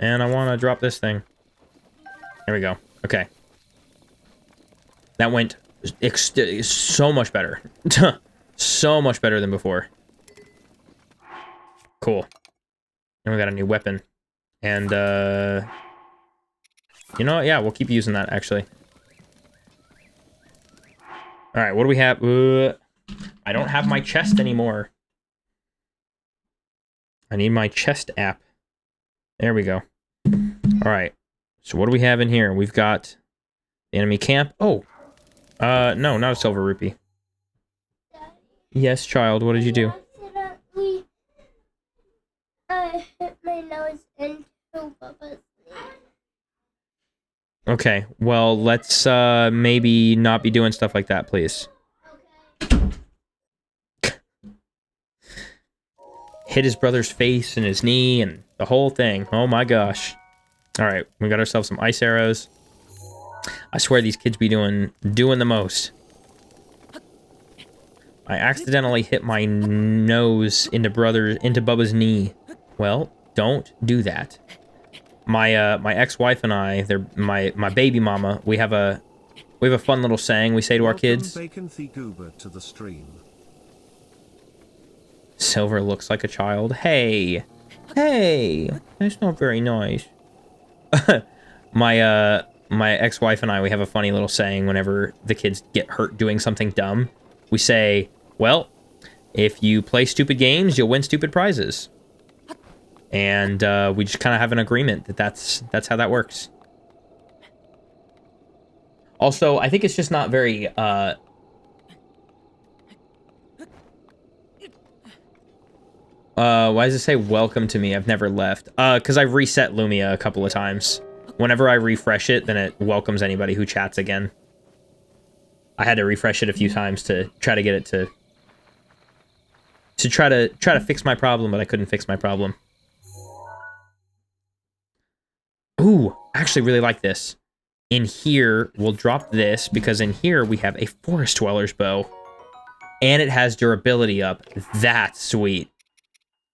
And I want to drop this thing. There we go. Okay. That went so much better. So much better than before. Cool. And we got a new weapon. And, you know what? Yeah, we'll keep using that, actually. Alright, what do we have? I don't have my chest anymore. I need my chest app. There we go. Alright. So what do we have in here? We've got the enemy camp. Oh! No, not a silver rupee. Yes, child, what did you do? Accidentally, I hit my nose into Bubba's knee. Okay, well, let's maybe not be doing stuff like that, please. Hit his brother's face and his knee and the whole thing. Oh my gosh. Alright, we got ourselves some ice arrows. I swear these kids be doing the most. I accidentally hit my nose into Bubba's knee. Well, don't do that. My my ex-wife and I, my baby mama, we have a fun little saying we say to our kids. To the stream. Silver looks like a child. Hey, hey, that's not very nice. My ex-wife and I, we have a funny little saying whenever the kids get hurt doing something dumb. We say, well, if you play stupid games, you'll win stupid prizes. And we just kind of have an agreement that that's how that works. Also, I think it's just not very why does it say welcome to me? I've never left. Because I've reset Lumia a couple of times. Whenever I refresh it, then it welcomes anybody who chats again. I had to refresh it a few times to try to get it to try to fix my problem, but I couldn't fix my problem. Ooh, I actually really like this. In here, we'll drop this, because in here we have a Forest Dweller's Bow. And it has durability up. That's sweet.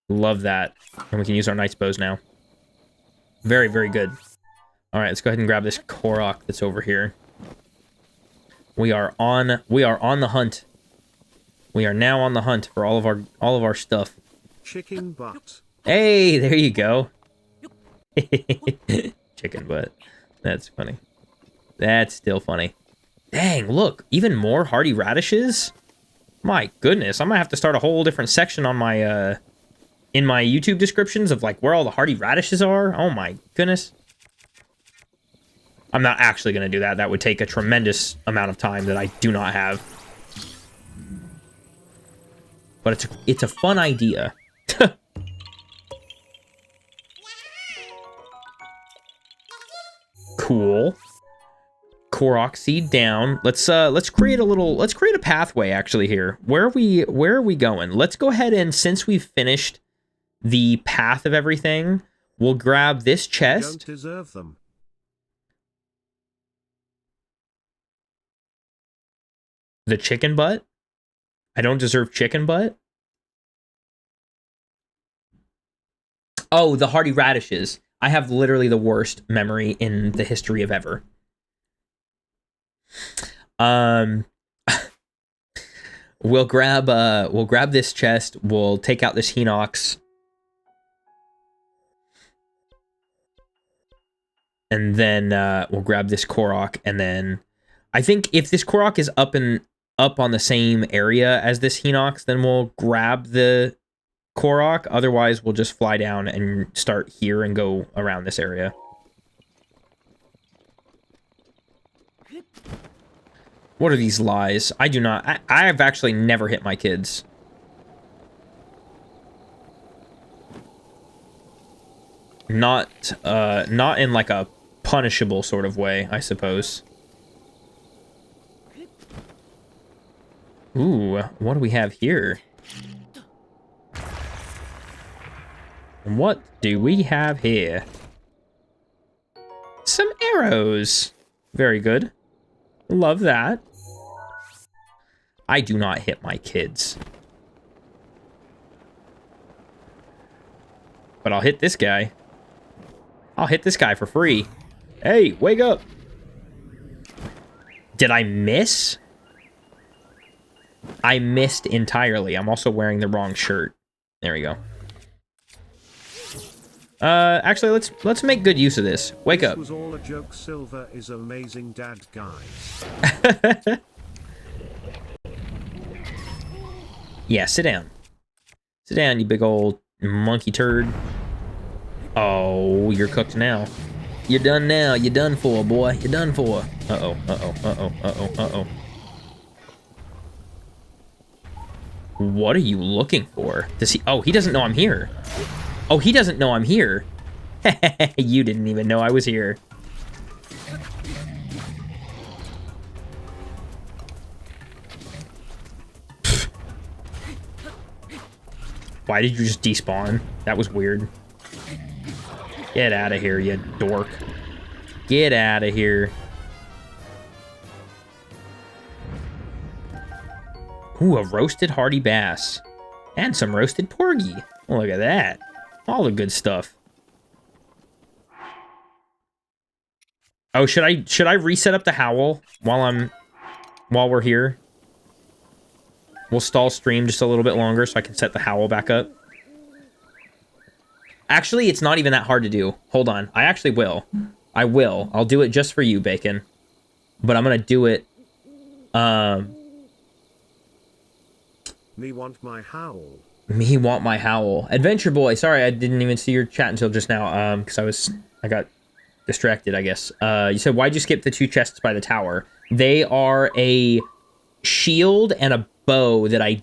Love that. And we can use our Knight's Bows now. Very, very good. Alright, let's go ahead and grab this Korok that's over here. We are on the hunt. We are now on the hunt for all of our stuff. Chicken butt. Hey, there you go. Chicken butt. That's funny. That's still funny. Dang, look, even more hardy radishes? My goodness, I might have to start a whole different section on my, in my YouTube descriptions of, like, where all the hardy radishes are. Oh my goodness. I'm not actually going to do that. That would take a tremendous amount of time that I do not have. But it's a fun idea. Cool. Korok seed down. Let's create a pathway actually here. Where are we going? Let's go ahead and, since we've finished the path of everything, we'll grab this chest. Don't deserve them. The chicken butt? I don't deserve chicken butt? Oh, the hardy radishes. I have literally the worst memory in the history of ever. We'll grab this chest, we'll take out this Hinox. And then we'll grab this Korok, and then I think if this Korok is up on the same area as this Hinox, then we'll grab the Korok. Otherwise, we'll just fly down and start here and go around this area. What are these lies? I do not. I've actually never hit my kids. Not in like a punishable sort of way, I suppose. Ooh, what do we have here? What do we have here? Some arrows. Very good. Love that. I do not hit my kids. But I'll hit this guy. I'll hit this guy for free. Hey, wake up. Did I miss? I missed entirely. I'm also wearing the wrong shirt. There we go. Actually, let's make good use of this. Wake up. This was all a joke. Silver is amazing, Dad, guys. Yeah, sit down. Sit down, you big old monkey turd. Oh, you're cooked now. You're done now. You're done for, boy. You're done for. Uh-oh, uh-oh, uh-oh, uh-oh, uh-oh. What are you looking for? Does he... Oh, he doesn't know I'm here. Oh, he doesn't know I'm here. You didn't even know I was here. Why did you just despawn? That was weird. Get out of here, you dork. Get out of here. Ooh, a roasted hardy bass. And some roasted porgy. Oh, look at that. All the good stuff. Oh, should I reset up the howl while we're here? We'll stall stream just a little bit longer so I can set the howl back up. Actually, it's not even that hard to do. Hold on. I actually will. I will. I'll do it just for you, Bacon. But I'm gonna do it. Me want my howl. Me want my howl. Adventure Boy. Sorry, I didn't even see your chat until just now. Because I got distracted, I guess. You said, why'd you skip the two chests by the tower? They are a shield and a bow that I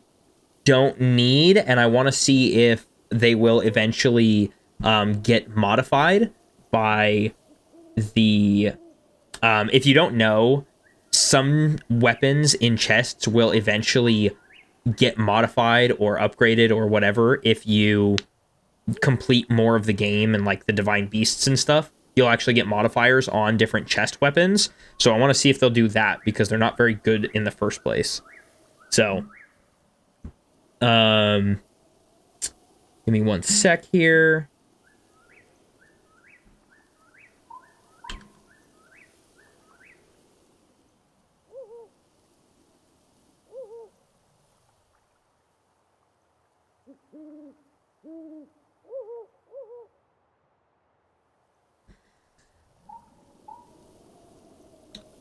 don't need, and I want to see if they will eventually get modified by the... if you don't know, some weapons in chests will eventually get modified or upgraded or whatever if you complete more of the game and like the divine beasts and stuff. You'll actually get modifiers on different chest weapons. So I want to see if they'll do that because they're not very good in the first place. So, give me one sec here.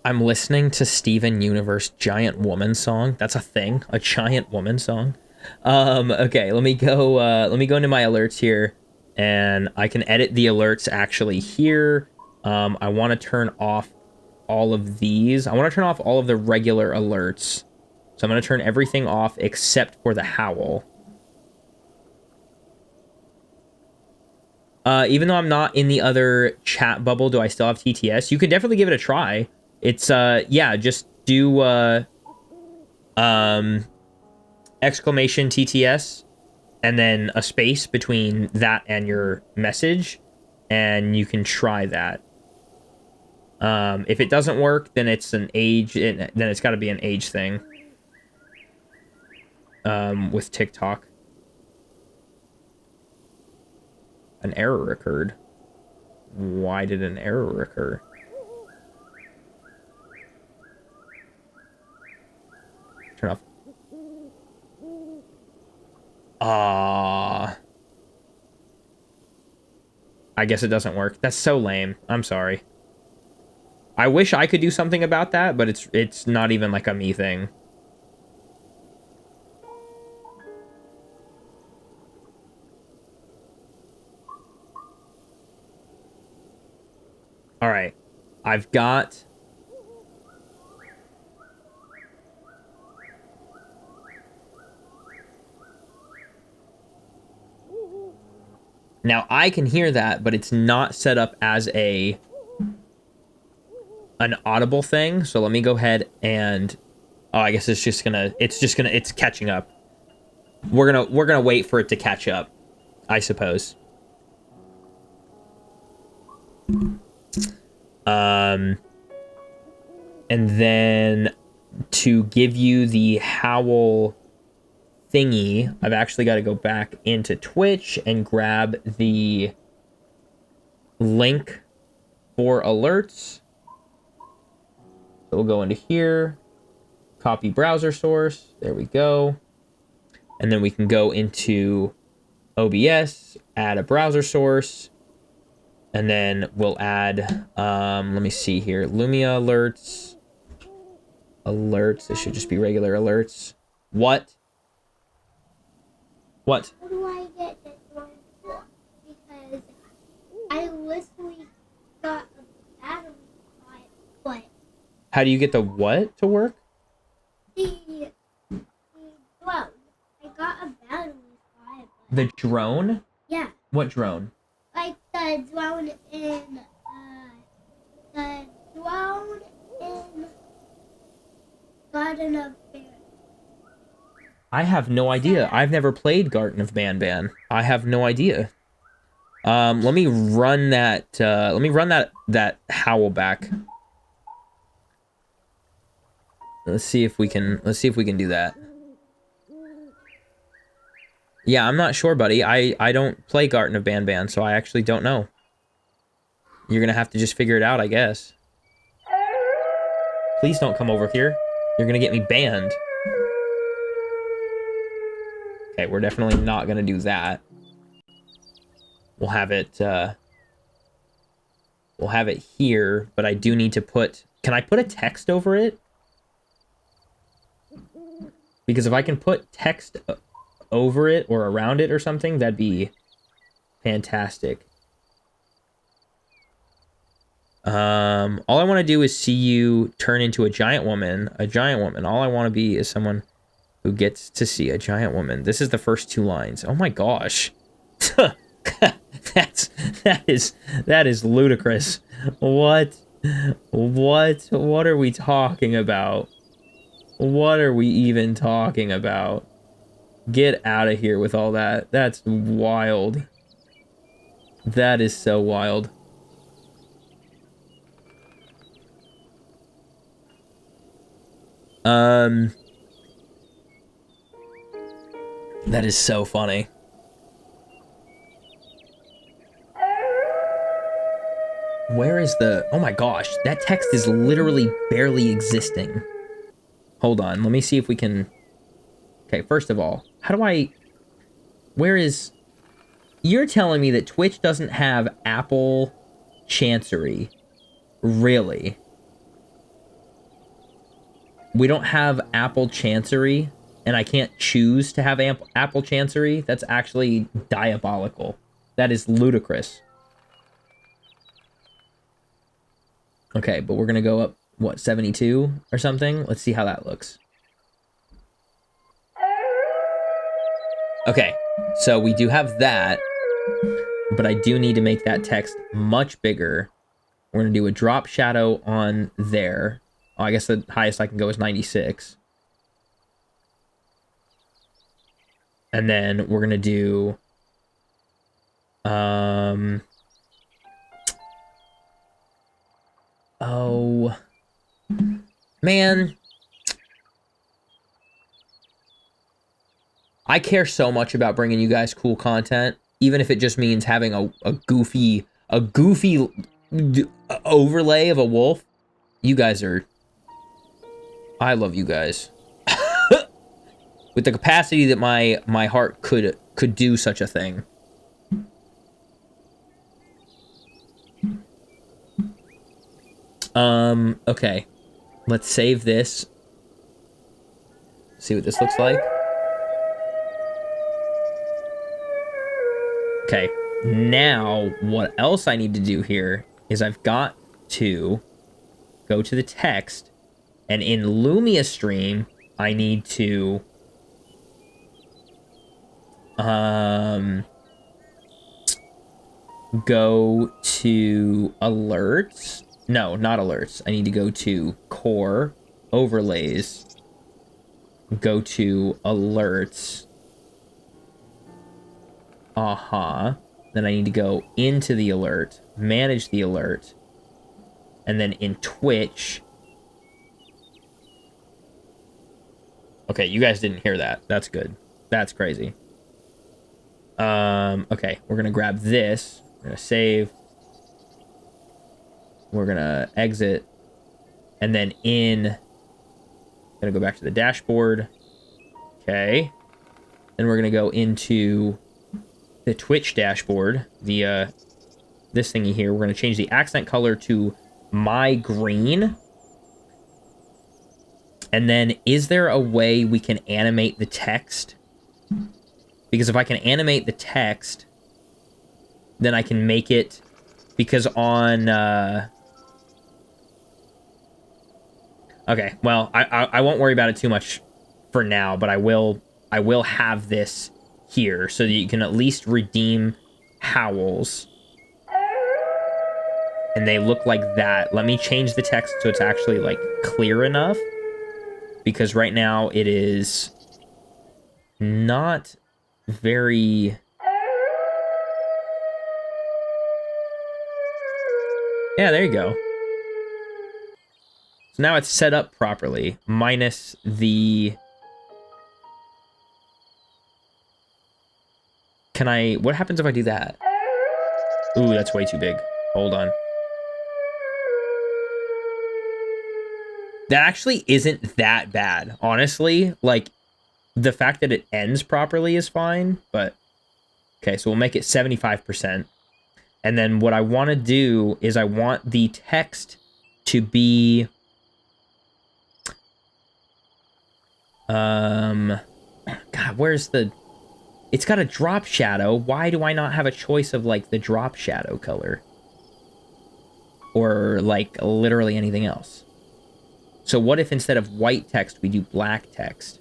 I'm listening to Steven Universe Giant Woman song. That's a thing, a giant woman song. Okay, let me go into my alerts here, and I can edit the alerts actually here. I want to turn off all of these. I want to turn off all of the regular alerts. So I'm going to turn everything off except for the howl. Even though I'm not in the other chat bubble, do I still have TTS? You can definitely give it a try. It's, yeah, just do, exclamation TTS, and then a space between that and your message, and you can try that. If it doesn't work, then it's an age, then it's got to be an age thing. With TikTok. An error occurred. Why did an error occur? Turn off. I guess it doesn't work. That's so lame. I'm sorry. I wish I could do something about that, but it's not even like a me thing. All right. I've got... Now, I can hear that, but it's not set up as an audible thing. So let me go ahead and... Oh, I guess it's catching up. We're gonna wait for it to catch up, I suppose. And then to give you the howl thingy, I've actually got to go back into Twitch and grab the link for alerts. So we'll go into here, copy browser source. There we go. And then we can go into OBS, add a browser source. And then we'll add, let me see here, Lumia alerts. Alerts, this should just be regular alerts. What? What? How do I get this one for? Because I literally got a battery on it, but... How do you get the what to work? The drone. I got a battery on it. The drone? Yeah. What drone? Like the drone in Garden of Bear. I have no idea. I've never played Garden of Banban. I have no idea. Let me run that. Let me run that howl back. Let's see if we can. Let's see if we can do that. Yeah, I'm not sure, buddy. I don't play Garden of Banban, so I actually don't know. You're gonna have to just figure it out, I guess. Please don't come over here. You're gonna get me banned. Okay, we're definitely not gonna do that. We'll have it here, but I do need to put... Can I put a text over it? Because if I can put text over it or around it or something, that'd be fantastic. All I want to do is see you turn into a giant woman. A giant woman. All I want to be is someone who gets to see a giant woman. This is the first 2 lines. Oh my gosh. that is ludicrous. What are we talking about? What are we even talking about? Get out of here with all that. That's wild. That is so wild. That is so funny. Where is the... Oh my gosh, that text is literally barely existing. Hold on, let me see if we can... Okay, first of all, how do I... Where is... You're telling me that Twitch doesn't have Apple Chancery. Really? We don't have Apple Chancery, and I can't choose to have Apple Chancery. That's actually diabolical. That is ludicrous. Okay, but we're gonna go up, what, 72 or something? Let's see how that looks. Okay, so we do have that, but I do need to make that text much bigger. We're gonna do a drop shadow on there. Oh, I guess the highest I can go is 96. And then we're gonna do oh man, I care so much about bringing you guys cool content, even if it just means having a goofy overlay of a wolf. You guys are, I love you guys. With the capacity that my heart could do such a thing. Okay. Let's save this. See what this looks like. Okay. Now, what else I need to do here is I've got to go to the text, and in Lumia Stream, I need to go to alerts. No, not alerts. I need to go to core overlays, go to alerts. Then I need to go into the alert, manage the alert, and then in Twitch. Okay, you guys didn't hear that. That's good. That's crazy. Okay, we're gonna grab this. We're gonna save. We're gonna exit. And then gonna go back to the dashboard. Okay. Then we're gonna go into the Twitch dashboard. The, this thingy here. We're gonna change the accent color to my green. And then, is there a way we can animate the text? Because if I can animate the text, then I can make it, because on, okay, well, I won't worry about it too much for now, but I will have this here, so that you can at least redeem howls. And they look like that. Let me change the text so it's actually, like, clear enough. Because right now it is not very... Yeah, there you go. So now it's set up properly, minus the... Can I... What happens if I do that? Ooh, that's way too big. Hold on. That actually isn't that bad, honestly. Like, the fact that it ends properly is fine, but... Okay, so we'll make it 75%. And then what I want to do is I want the text to be... God, where's the... It's got a drop shadow. Why do I not have a choice of, like, the drop shadow color? Or, like, literally anything else? So what if instead of white text, we do black text?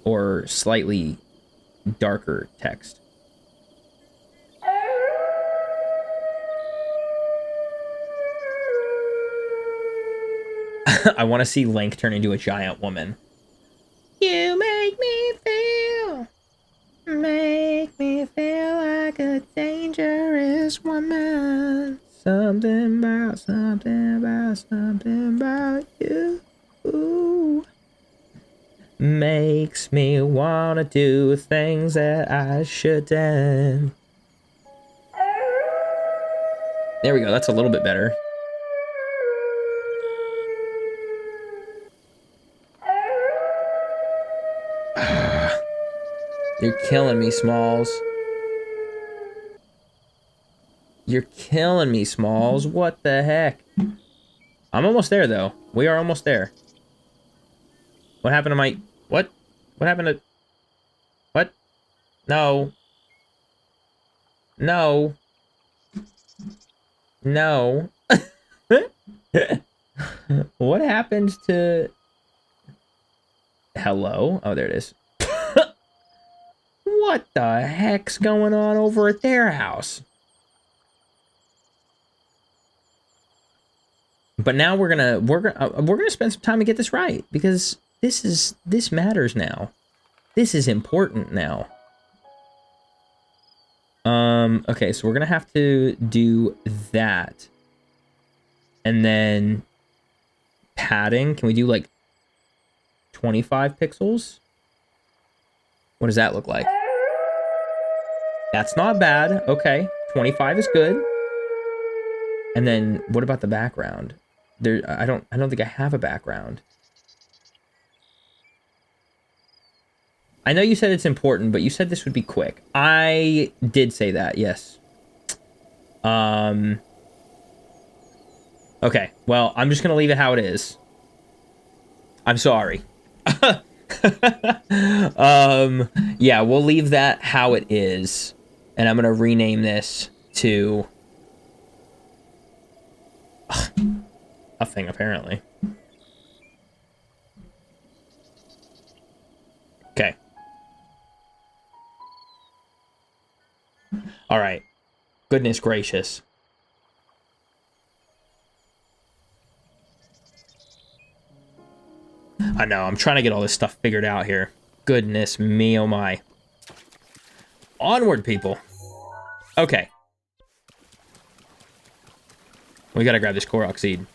Or slightly darker text? I want to see Link turn into a giant woman. You make me feel like a dangerous woman. Something about you. Ooh. Makes me wanna do things that I shouldn't. There we go, that's a little bit better. You're killing me, Smalls. You're killing me, Smalls. What the heck? I'm almost there, though. We are almost there. What happened to my... What? What happened to... What? No. No. No. What happened to... Hello? Oh, there it is. What the heck's going on over at their house? But now we're gonna spend some time to get this right, because this matters now. This is important now. Okay, so we're gonna have to do that. And then padding, can we do like 25 pixels? What does that look like? That's not bad. Okay, 25 is good. And then what about the background? I don't think I have a background. I know you said it's important, but you said this would be quick. I did say that, yes. Okay, well, I'm just gonna leave it how it is. I'm sorry. Yeah, we'll leave that how it is. And I'm gonna rename this to... nothing, apparently. Okay. All right. Goodness gracious. I know, I'm trying to get all this stuff figured out here. Goodness me, oh my. Onward, people. Okay. We gotta grab this Korok seed.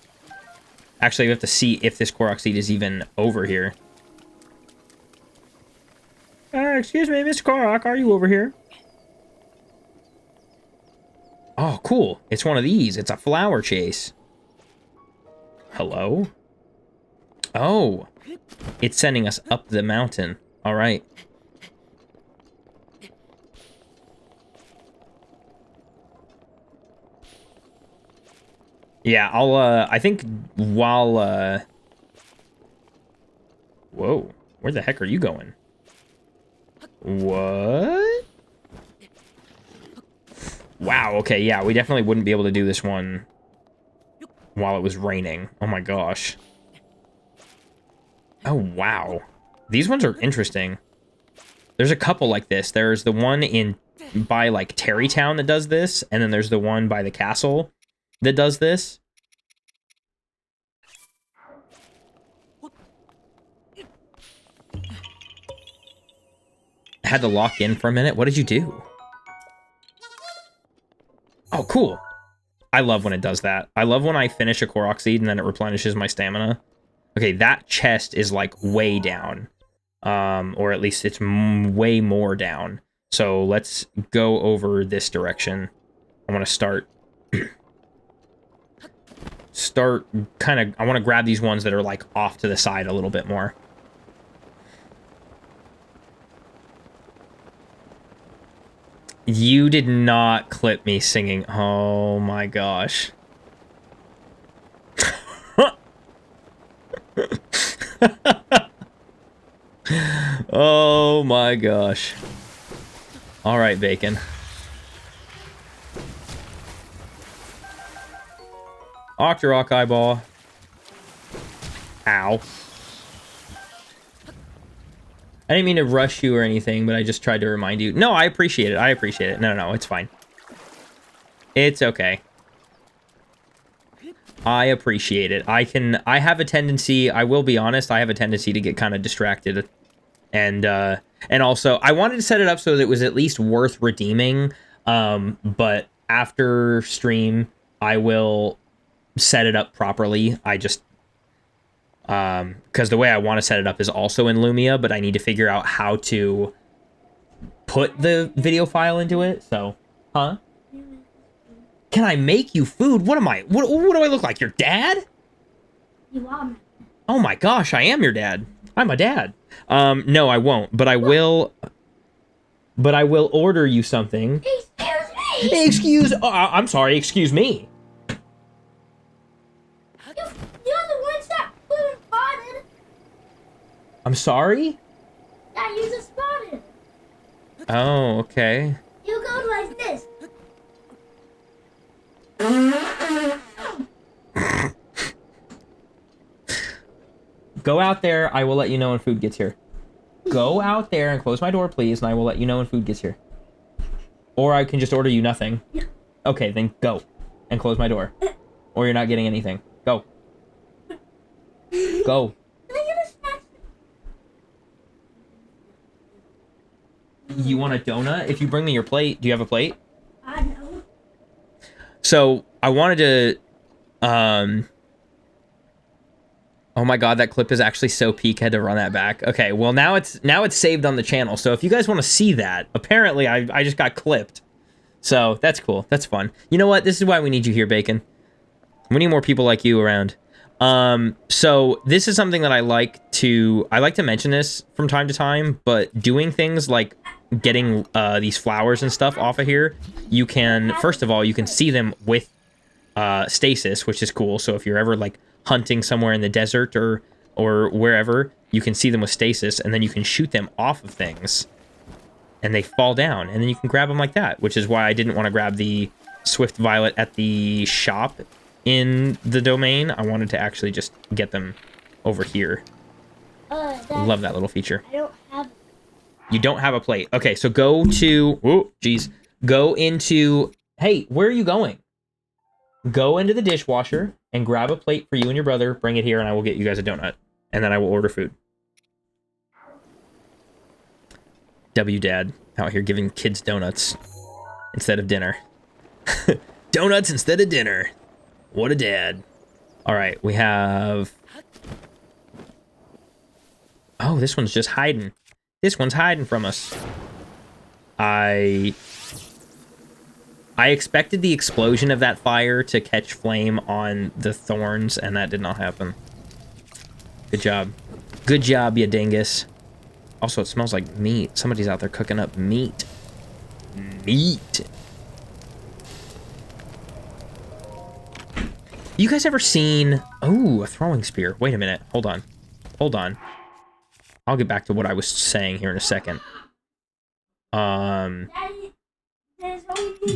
Actually, we have to see if this Korok seed is even over here. Excuse me, Mr. Korok, are you over here? Oh, cool. It's one of these. It's a flower chase. Hello? Oh. It's sending us up the mountain. All right. Yeah, I'll, I think while, whoa, where the heck are you going? What? Wow, okay, yeah, we definitely wouldn't be able to do this one while it was raining. Oh my gosh. Oh, wow. These ones are interesting. There's a couple like this. There's the one by, like, Terrytown that does this, and then there's the one by the castle that does this. I had to lock in for a minute. What did you do? Oh, cool. I love when it does that. I love when I finish a Korok seed and then it replenishes my stamina. Okay, that chest is like way down. Or at least it's way more down. So let's go over this direction. I want to start kind of, I want to grab these ones that are like off to the side a little bit more. You did not clip me singing. Oh my gosh. Oh my gosh. All right, Bacon. Octorok eyeball. Ow. I didn't mean to rush you or anything, but I just tried to remind you. No, I appreciate it. I appreciate it. No, it's fine. It's okay. I appreciate it. I have a tendency, I will be honest, I have a tendency to get kind of distracted. And also, I wanted to set it up so that it was at least worth redeeming. But after stream, I will set it up properly. I just... because the way I want to set it up is also in Lumia, but I need to figure out how to put the video file into it, so... Huh? Can I make you food? What am I? What do I look like? Your dad? You are. Oh my gosh, I am your dad. I'm a dad. No, I won't, but I will... But I will order you something. Excuse me! I'm sorry, excuse me. You're the ones that put it potted. I'm sorry? Yeah, you just spotted. Oh, okay. You go like this. Go out there. I will let you know when food gets here. Go out there and close my door, please, and I will let you know when food gets here. Or I can just order you nothing. Okay, then go. And close my door. Or you're not getting anything. Go. Go. You want a donut? If you bring me your plate, do you have a plate? I know. So, I wanted to, oh my god, that clip is actually so peak. Had to run that back. Okay, well now it's saved on the channel. So if you guys want to see that, apparently I just got clipped. So that's cool. That's fun. You know what? This is why we need you here, Bacon. We need more people like you around. So this is something that I like to mention this from time to time, but doing things like getting these flowers and stuff off of here, you can, first of all, you can see them with stasis, which is cool. So if you're ever like hunting somewhere in the desert or wherever, you can see them with stasis, and then you can shoot them off of things and they fall down, and then you can grab them like that, which is why I didn't want to grab the Swift Violet at the shop in the domain. I wanted to actually just get them over here. Love that little feature. I don't have. You don't have a plate. Okay, so go to... Oh, jeez. Go into... Hey, where are you going? Go into the dishwasher and grab a plate for you and your brother. Bring it here, and I will get you guys a donut. And then I will order food. Dad out here giving kids donuts instead of dinner. Donuts instead of dinner. What a dad. All right, we have... Oh, this one's just hiding. This one's hiding from us. I expected the explosion of that fire to catch flame on the thorns, and that did not happen. Good job. Good job, you dingus. Also, it smells like meat. Somebody's out there cooking up meat. Meat. You guys ever seen... Oh, a throwing spear. Wait a minute. Hold on. Hold on. I'll get back to what I was saying here in a second.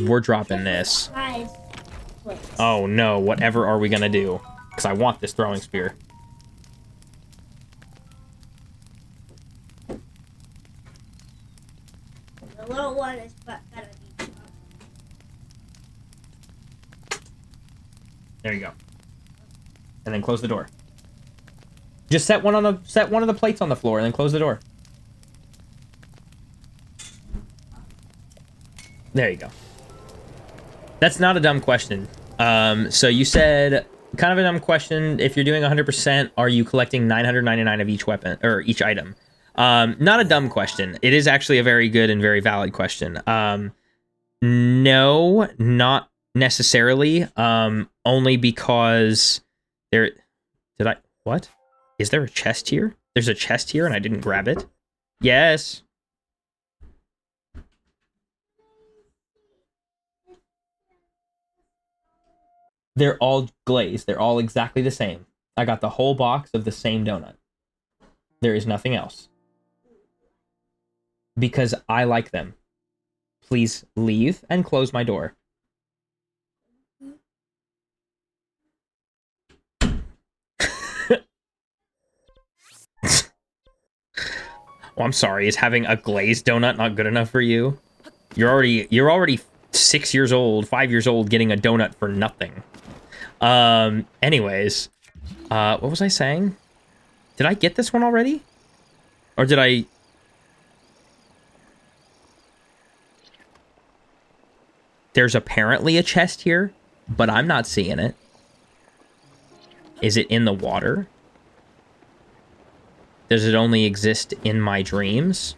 We're dropping this. Oh no, whatever are we gonna do? Because I want this throwing spear. The little one is gonna be. There you go. And then close the door. Just set one of the plates on the floor and then close the door. There you go. That's not a dumb question. So you said, kind of a dumb question. If you're doing 100%, are you collecting 999 of each weapon or each item? Not a dumb question. It is actually a very good and very valid question. No, not necessarily. Only because there... What? Is there a chest here? There's a chest here and I didn't grab it? Yes. They're all glazed. They're all exactly the same. I got the whole box of the same donut. There is nothing else. Because I like them. Please leave and close my door. Oh, I'm sorry. Is having a glazed donut not good enough for you? You're already 6 years old, 5 years old, getting a donut for nothing. Anyways, what was I saying? Did I get this one already? Or did I... There's apparently a chest here, but I'm not seeing it. Is it in the water? Does it only exist in my dreams?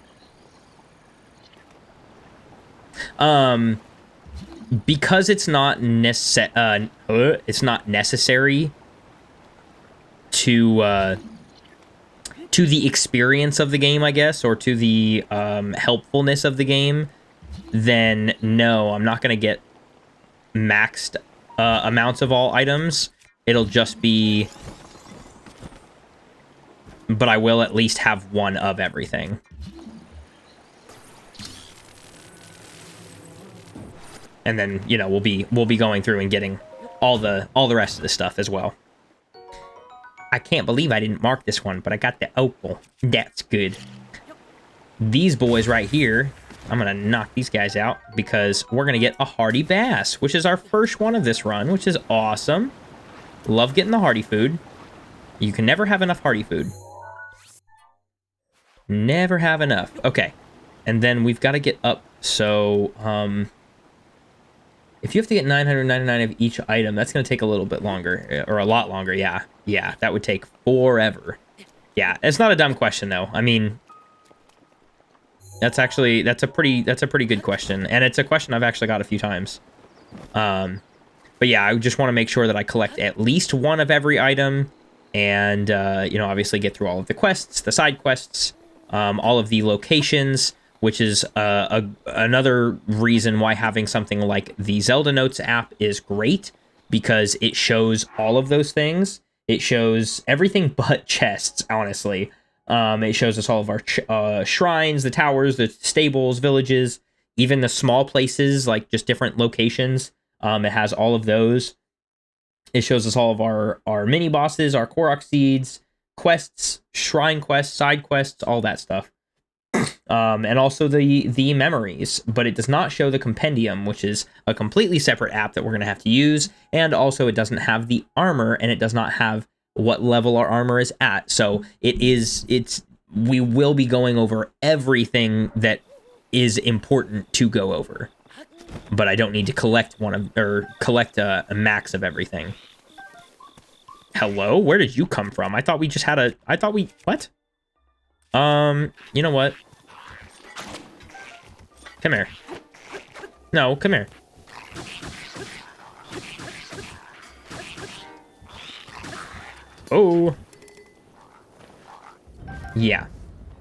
Because it's not necessary to the experience of the game, I guess, or to the helpfulness of the game, then no, I'm not gonna get maxed amounts of all items. It'll just be but I will at least have one of everything. And then, you know, we'll be going through and getting all the rest of the stuff as well. I can't believe I didn't mark this one, but I got the opal. That's good. These boys right here, I'm gonna knock these guys out because we're gonna get a hardy bass, which is our first one of this run, which is awesome. Love getting the hardy food. You can never have enough hardy food. Never have enough. Okay. And then we've got to get up. So, if you have to get 999 of each item, that's going to take a little bit longer, or a lot longer. Yeah. Yeah, that would take forever. Yeah, it's not a dumb question though. I mean, that's a pretty good question, and it's a question I've actually got a few times. But yeah, I just want to make sure that I collect at least one of every item, and you know, obviously get through all of the quests, the side quests, all of the locations, which is another reason why having something like the Zelda Notes app is great, because it shows all of those things. It shows everything but chests, honestly. It shows us all of our shrines, the towers, the stables, villages, even the small places, like just different locations. It has all of those. It shows us all of our mini bosses, our Korok seeds, quests, shrine quests, side quests, all that stuff. And also the memories, but it does not show the compendium, which is a completely separate app that we're going to have to use. And also it doesn't have the armor, and it does not have what level our armor is at. So we will be going over everything that is important to go over, but I don't need to collect collect a max of everything. Hello, where did you come from? I thought we just had what? You know what? Come here. No, come here. Oh. Yeah.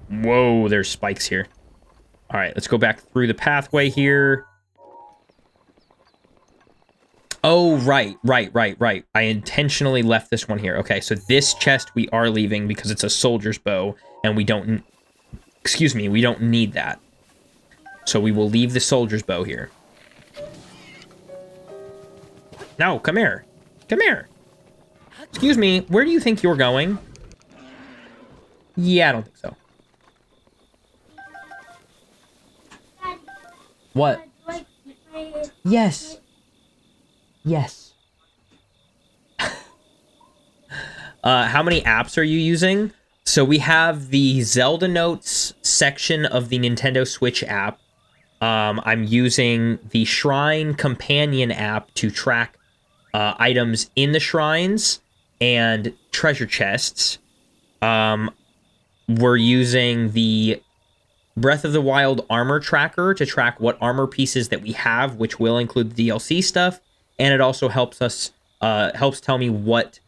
Whoa, there's spikes here. All right, let's go back through the pathway here. Oh, right. I intentionally left this one here. Okay, so this chest we are leaving because it's a soldier's bow, and we don't need that. So we will leave the soldier's bow here. No, come here. Come here. Excuse me, where do you think you're going? Yeah, I don't think so. What? Yes. Yes. How many apps are you using? So we have the Zelda Notes section of the Nintendo Switch app. I'm using the Shrine Companion app to track items in the shrines and treasure chests. We're using the Breath of the Wild armor tracker to track what armor pieces that we have, which will include the DLC stuff, and it also helps us helps tell me what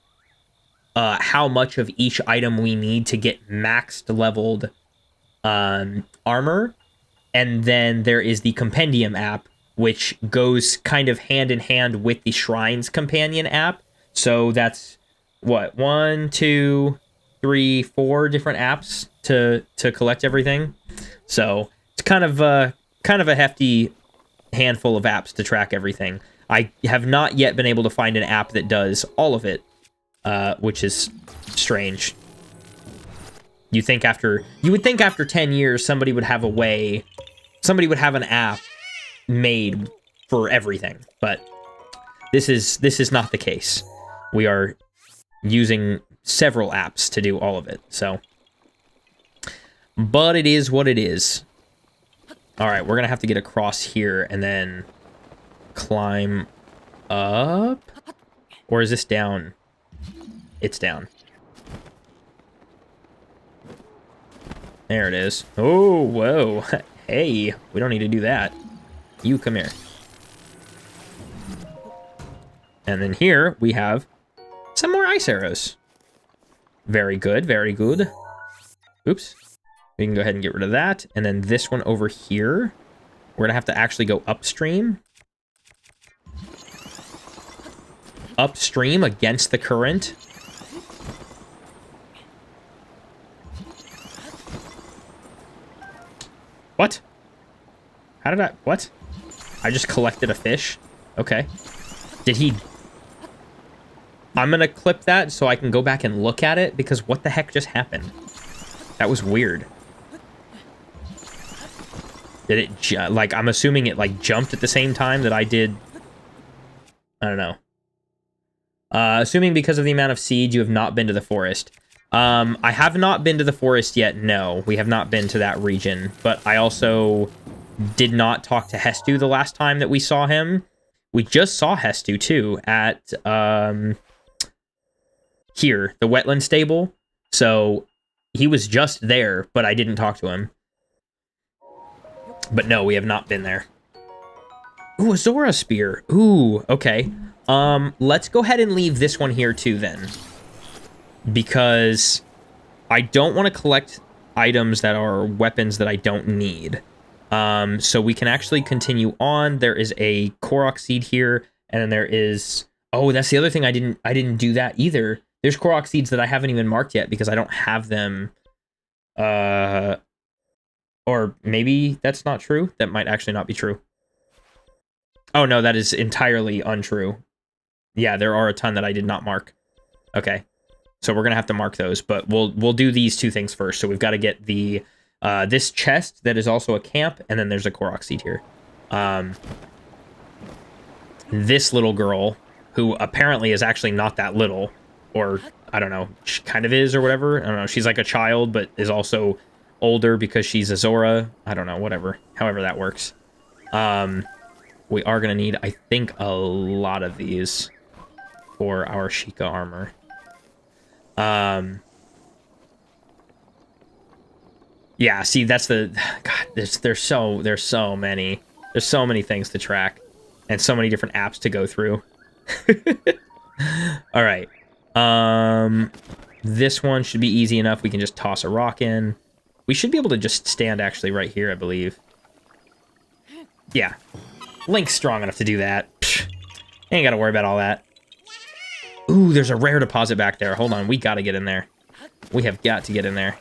how much of each item we need to get maxed leveled armor. And then there is the Compendium app, which goes kind of hand in hand with the Shrines Companion app. So that's what, 1, 2, 3, 4 different apps to collect everything. So it's kind of a hefty handful of apps to track everything. I have not yet been able to find an app that does all of it, which is strange. You would think after 10 years somebody would have an app made for everything, but this is not the case. We are using several apps to do all of it, so. But it is what it is. All right, we're gonna have to get across here and then climb up, or is this down? It's down. There it is. Oh, whoa. Hey, we don't need to do that. You come here. And then here we have some more ice arrows. Very good, very good. Oops. We can go ahead and get rid of that. And then this one over here, we're gonna have to actually go upstream. Upstream against the current. What? How did I... What? I just collected a fish? Okay. Did he... I'm gonna clip that so I can go back and look at it, because what the heck just happened? That was weird. Did it... Like, I'm assuming it, like, jumped at the same time that I did... I don't know. Assuming because of the amount of seed, you have not been to the forest. I have not been to the forest yet, no. We have not been to that region. But I also did not talk to Hestu the last time that we saw him. We just saw Hestu, too, at, here, the wetland stable. So, he was just there, but I didn't talk to him. But no, we have not been there. Ooh, a Zora spear. Ooh, okay. Let's go ahead and leave this one here too then. Because I don't want to collect items that are weapons that I don't need. So we can actually continue on. There is a Korok seed here, and then there is... Oh, that's the other thing I didn't do that either. There's Korok seeds that I haven't even marked yet because I don't have them. Or maybe that's not true. That might actually not be true. Oh no, that is entirely untrue. Yeah, there are a ton that I did not mark. Okay. So we're gonna have to mark those, but we'll do these two things first. So we've got to get the this chest that is also a camp, and then there's a Korok seed here. This little girl, who apparently is actually not that little, or I don't know, she kind of is or whatever. I don't know. She's like a child, but is also older because she's a Zora. I don't know, whatever. However that works. We are gonna need, I think, a lot of these for our Sheikah armor. Yeah, see, that's the... God, there's so many. There's so many things to track. And so many different apps to go through. Alright. This one should be easy enough. We can just toss a rock in. We should be able to just stand actually right here, I believe. Yeah. Link's strong enough to do that. Psh, ain't gotta worry about all that. Ooh, there's a rare deposit back there. Hold on, we gotta get in there. We have got to get in there.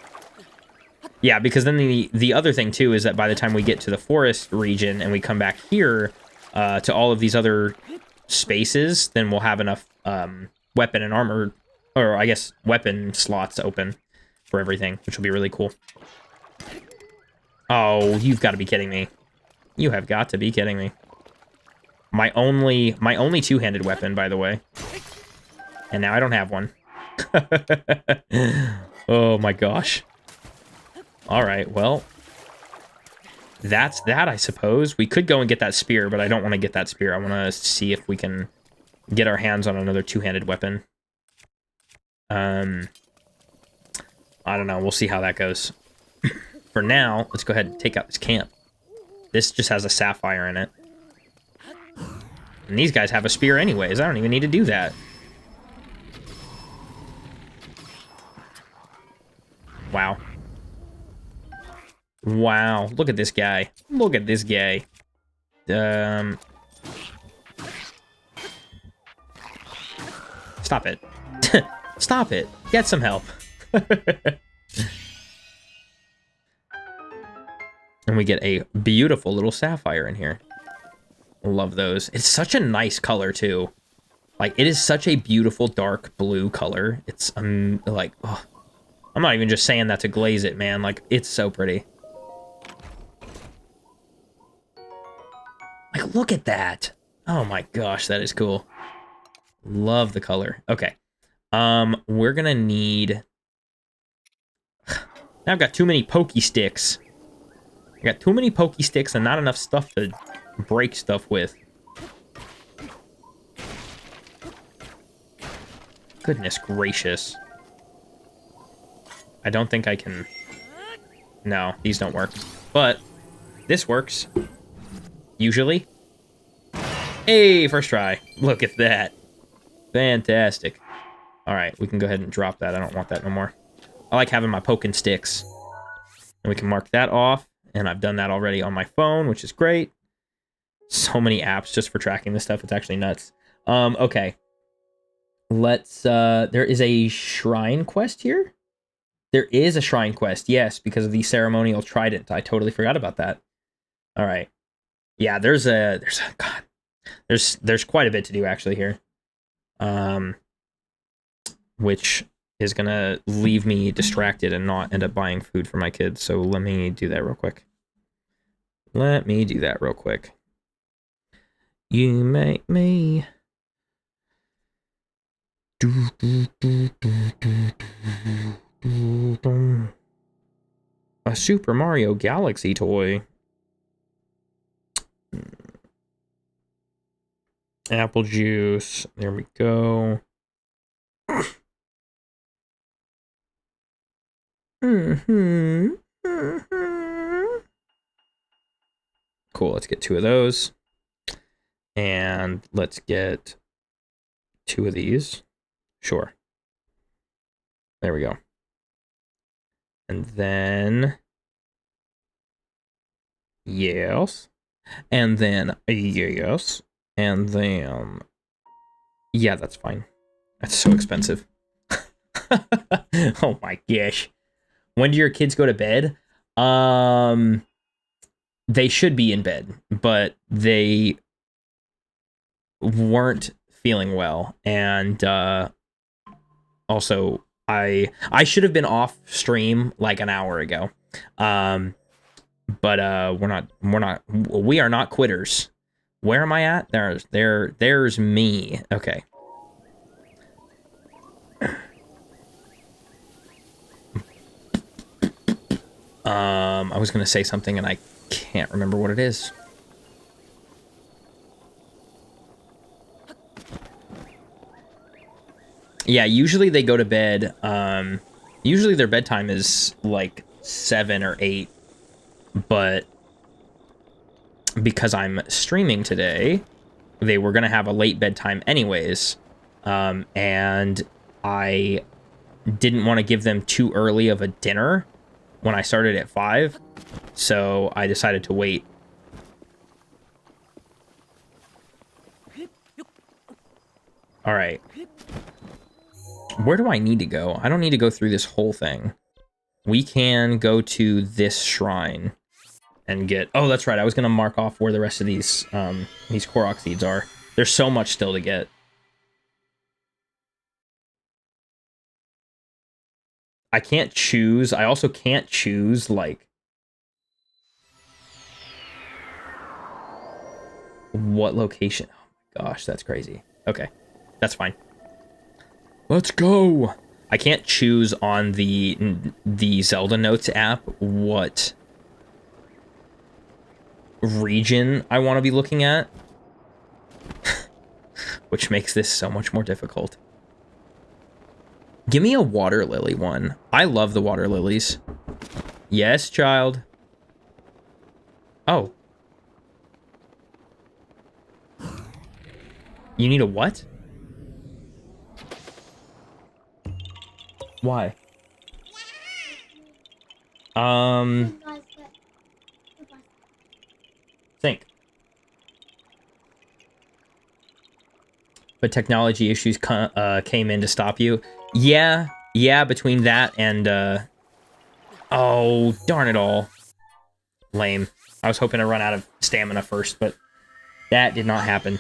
Yeah, because then the other thing, too, is that by the time we get to the forest region and we come back here to all of these other spaces, then we'll have enough weapon and armor, or I guess weapon slots open for everything, which will be really cool. Oh, you've got to be kidding me. You have got to be kidding me. My only two-handed weapon, by the way. And now I don't have one. Oh my gosh. Alright, well. That's that, I suppose. We could go and get that spear, but I don't want to get that spear. I want to see if we can get our hands on another two-handed weapon. I don't know. We'll see how that goes. For now, let's go ahead and take out this camp. This just has a sapphire in it. And these guys have a spear anyways. I don't even need to do that. Wow. Wow. Look at this guy. Look at this guy. Stop it. Stop it. Get some help. And we get a beautiful little sapphire in here. Love those. It's such a nice color, too. Like, it is such a beautiful dark blue color. It's, like, oh. I'm not even just saying that to glaze it, man. Like, it's so pretty. Like, look at that. Oh my gosh, that is cool. Love the color. Okay. We're gonna need... Now I've got too many pokey sticks. I got too many pokey sticks and not enough stuff to break stuff with. Goodness gracious. I don't think I can... No, these don't work. But this works. Usually. Hey, first try. Look at that. Fantastic. Alright, we can go ahead and drop that. I don't want that no more. I like having my poking sticks. And we can mark that off. And I've done that already on my phone, which is great. So many apps just for tracking this stuff. It's actually nuts. Okay. Let's, there is a shrine quest here. There is a shrine quest, yes, because of the ceremonial trident. I totally forgot about that. All right. Yeah, there's quite a bit to do actually here. Which is gonna leave me distracted and not end up buying food for my kids. So let me do that real quick. You make me a Super Mario Galaxy toy. Apple juice. There we go. Cool, let's get 2 of those. And let's get 2 of these. Sure. There we go. And then... Yes. And then... Yes. And then... Yeah, that's fine. That's so expensive. Oh my gosh. When do your kids go to bed? They should be in bed, but they weren't feeling well. And also I should have been off stream like an hour ago. But we are not quitters. Where am I at? There's me. Okay. I was gonna say something and I can't remember what it is. Yeah, usually they go to bed, usually their bedtime is like 7 or 8, but because I'm streaming today, they were gonna have a late bedtime anyways, and I didn't want to give them too early of a dinner when I started at 5, so I decided to wait. All right. Where do I need to go? I don't need to go through this whole thing. We can go to this shrine and get... Oh, that's right. I was going to mark off where the rest of these Korok seeds are. There's so much still to get. I can't choose. I also can't choose, like... what location? Oh my gosh, that's crazy. Okay, that's fine. Let's go! I can't choose on the Zelda Notes app what region I want to be looking at. Which makes this so much more difficult. Give me a water lily one. I love the water lilies. Yes, child. Oh. You need a what? Why? Think. But technology issues came in to stop you. Yeah, between that and, oh, darn it all. Lame. I was hoping to run out of stamina first, but that did not happen.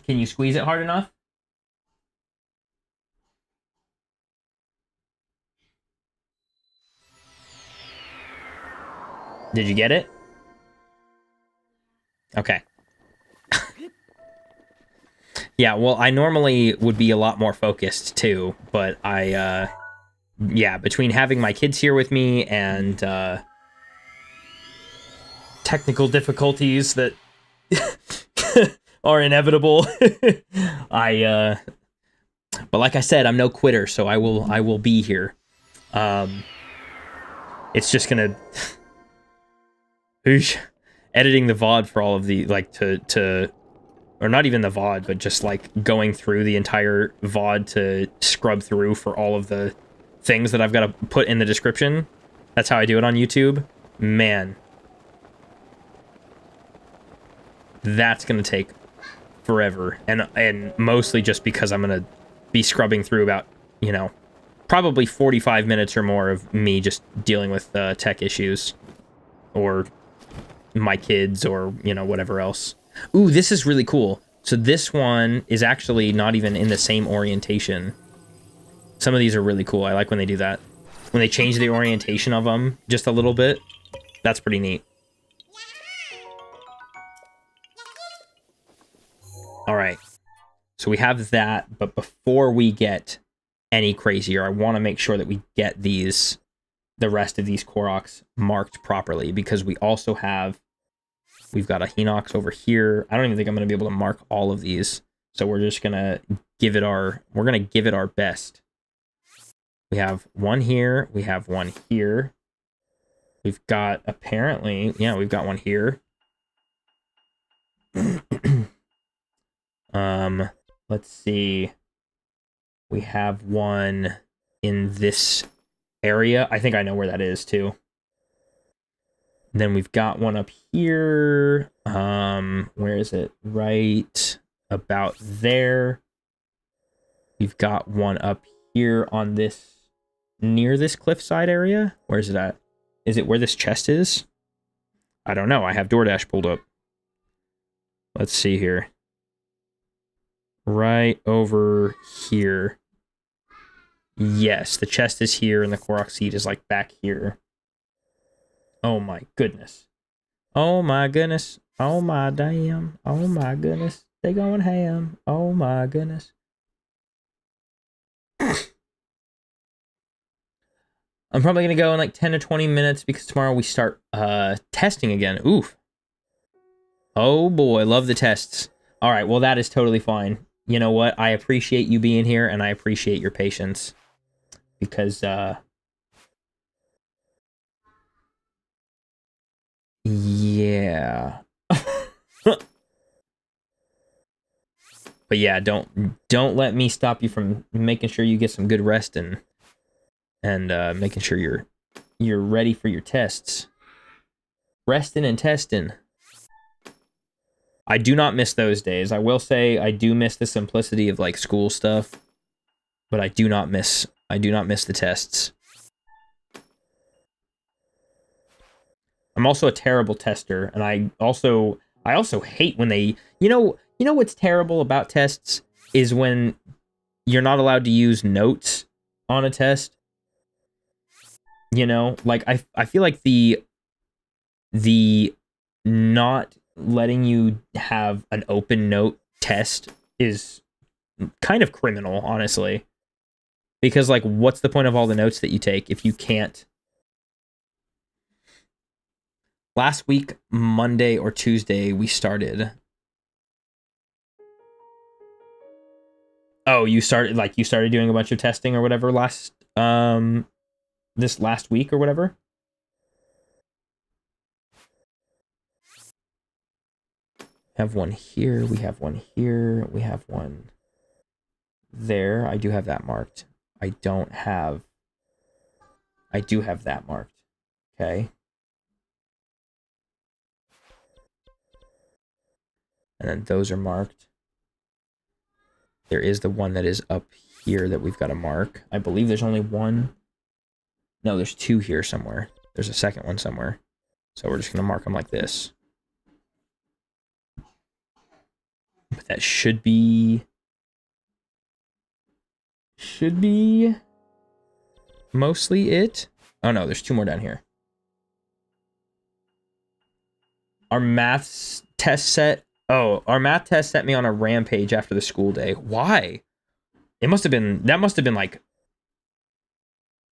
Can you squeeze it hard enough? Did you get it? Okay. Yeah, well, I normally would be a lot more focused, too, but yeah, between having my kids here with me and, technical difficulties that are inevitable, but like I said, I'm no quitter, so I will be here. It's just gonna... editing the VOD for all of the, like, or not even the VOD, but just, like, going through the entire VOD to scrub through for all of the things that I've got to put in the description. That's how I do it on YouTube. Man. That's gonna take forever. And mostly just because I'm gonna be scrubbing through about you know, probably 45 minutes or more of me just dealing with tech issues. Or my kids or, you know, whatever else. Ooh, this is really cool. So this one is actually not even in the same orientation. Some of these are really cool. I like when they do that. When they change the orientation of them just a little bit. That's pretty neat. All right. So we have that, but before we get any crazier, I want to make sure that we get these, the rest of these Koroks marked properly, because we also have, we've got a Hinox over here. I don't even think I'm going to be able to mark all of these. So we're just going to give it our, we're going to give it our best. We have one here. We have one here. We've got, apparently, yeah, we've got one here. Let's see. We have one in this area. I think I know where that is too. Then we've got one up here. Where is it? Right about there. We've got one up here on this, near this cliffside area. Where is it at? Is it where this chest is? I don't know. I have DoorDash pulled up. Let's see here. Right over here. Yes, the chest is here and the Korok seed is like back here. Oh my goodness. Oh my goodness. Oh my damn. Oh my goodness. They going ham. Oh my goodness. I'm probably going to go in like 10 to 20 minutes because tomorrow we start testing again. Oof. Oh boy, love the tests. All right, well that is totally fine. You know what? I appreciate you being here and I appreciate your patience. Because yeah. But yeah, don't let me stop you from making sure you get some good rest and making sure you're ready for your tests. Resting and testing. I do not miss those days. I will say I do miss the simplicity of like school stuff, but I do not miss the tests. I'm also a terrible tester, and I also hate when they, you know what's terrible about tests is when you're not allowed to use notes on a test. You know, like I feel like the not letting you have an open note test is kind of criminal, honestly. Because like what's the point of all the notes that you take if you can't? Last week, Monday or Tuesday, we started. Oh, you started doing a bunch of testing or whatever this last week or whatever? We have one here, we have one here, we have one there. I do have that marked. I do have that marked. Okay. And then those are marked. There is the one that is up here that we've got to mark. I believe there's only one. No, there's two here somewhere. There's a second one somewhere. So we're just going to mark them like this. But that should be mostly it. Oh no, there's two more down here. Our math test set me on a rampage after the school day. Why? That must have been like,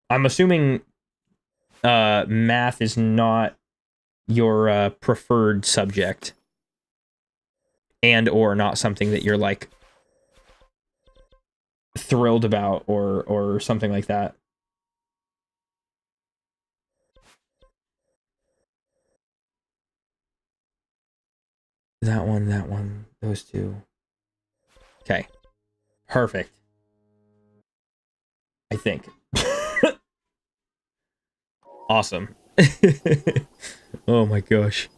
I'm assuming math is not your preferred subject and or not something that you're like thrilled about or something like that. That one, those two. Okay. Perfect. I think. Awesome. Oh my gosh.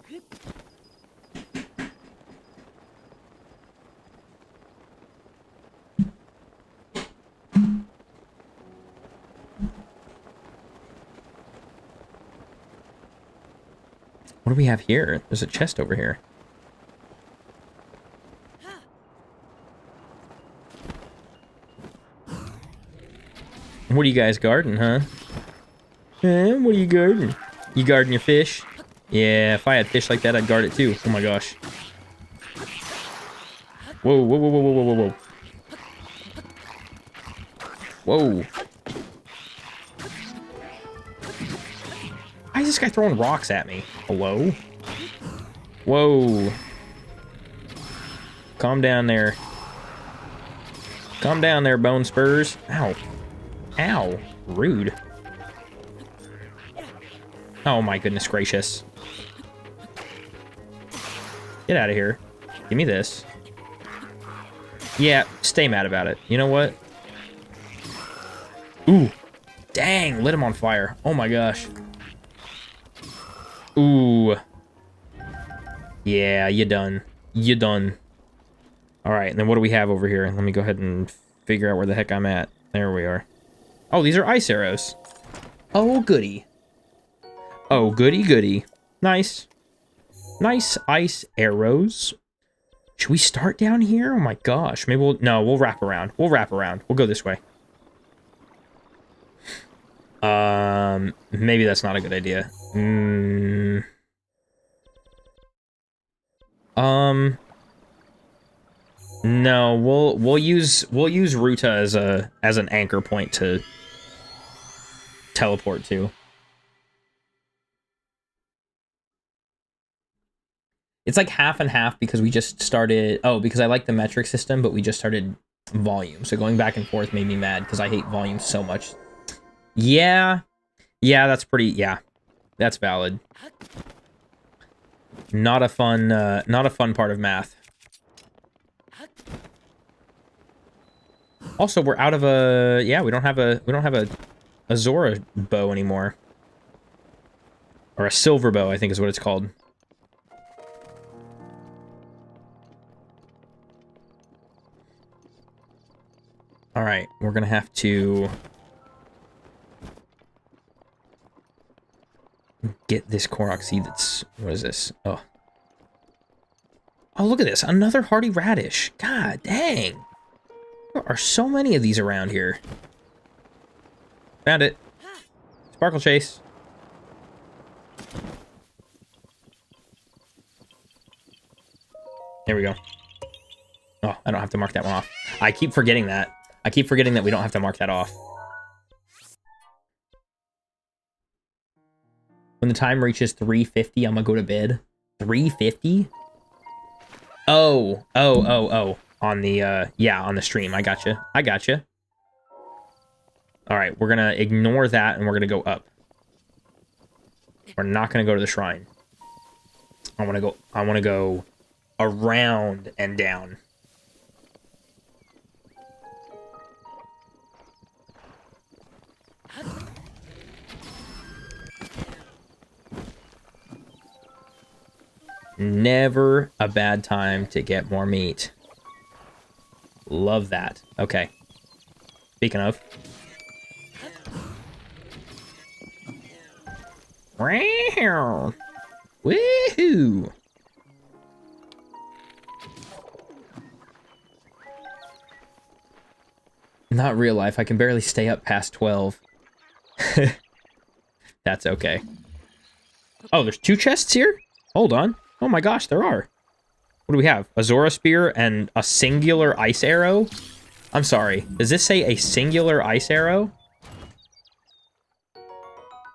What do we have here? There's a chest over here. What are you guys guarding, huh? What are you guarding? You guarding your fish? Yeah, if I had fish like that, I'd guard it too. Oh my gosh. Whoa, whoa, whoa, whoa, whoa, whoa, whoa. Whoa. Why is this guy throwing rocks at me? Hello? Whoa. Calm down there. Calm down there, bone spurs. Ow. Ow. Rude. Oh my goodness gracious. Get out of here. Give me this. Yeah, stay mad about it. You know what? Ooh. Dang, lit him on fire. Oh my gosh. Ooh. Yeah, you done. You done. Alright, and then what do we have over here? Let me go ahead and figure out where the heck I'm at. There we are. Oh, these are ice arrows. Oh, goody. Oh, goody, goody. Nice. Nice ice arrows. Should we start down here? Oh my gosh. Maybe we'll... No, we'll wrap around. We'll wrap around. We'll go this way. Maybe that's not a good idea. No, we'll use Ruta as an anchor point to teleport to. It's like half and half because we just started... Oh, because I like the metric system, but we just started volume. So going back and forth made me mad because I hate volume so much. Yeah. Yeah, that's pretty... Yeah. That's valid. Not a fun part of math. Also, we're out of a... Yeah, we don't have a Zora bow anymore. Or a silver bow, I think is what it's called. Alright, we're gonna have to get this Korok seed that's... What is this? Oh. Oh, look at this. Another hardy radish. God dang. There are so many of these around here. Found it. Sparkle chase. There we go. Oh, I don't have to mark that one off. I keep forgetting that. I keep forgetting that we don't have to mark that off. When the time reaches 3:50, I'm gonna go to bed. 3:50? Oh. On the, yeah, on the stream. I gotcha. I gotcha. Alright, we're gonna ignore that and we're gonna go up. We're not gonna go to the shrine. I wanna go around and down. Never a bad time to get more meat. Love that. Okay. Speaking of. Woohoo! Not real life. I can barely stay up past 12. That's okay. Oh, there's 2 chests here? Hold on. Oh my gosh, there are. What do we have? A Zora spear and a singular ice arrow? I'm sorry. Does this say a singular ice arrow?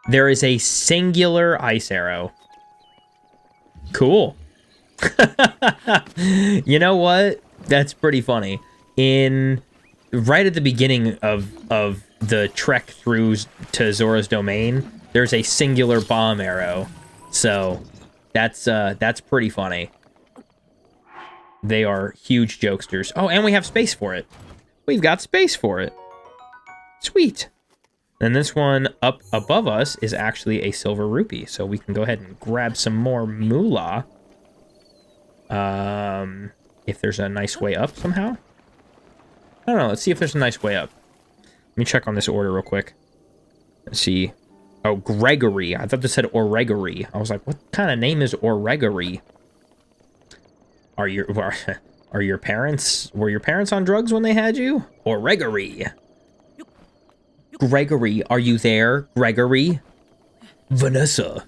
There is a singular ice arrow. Cool. You know what? That's pretty funny. Right at the beginning of the trek through to Zora's domain, there's a singular bomb arrow. So that's pretty funny. They are huge jokesters. Oh, and we have space for it. We've got space for it. Sweet. And this one up above us is actually a silver rupee, so we can go ahead and grab some more moolah. If there's a nice way up somehow. I don't know. Let's see if there's a nice way up. Let me check on this order real quick. Let's see. Oh, Gregory. I thought this said Oregory. I was like, what kind of name is Oregory? Are your parents, were your parents on drugs when they had you? Oregory. Gregory, are you there? Gregory? Vanessa.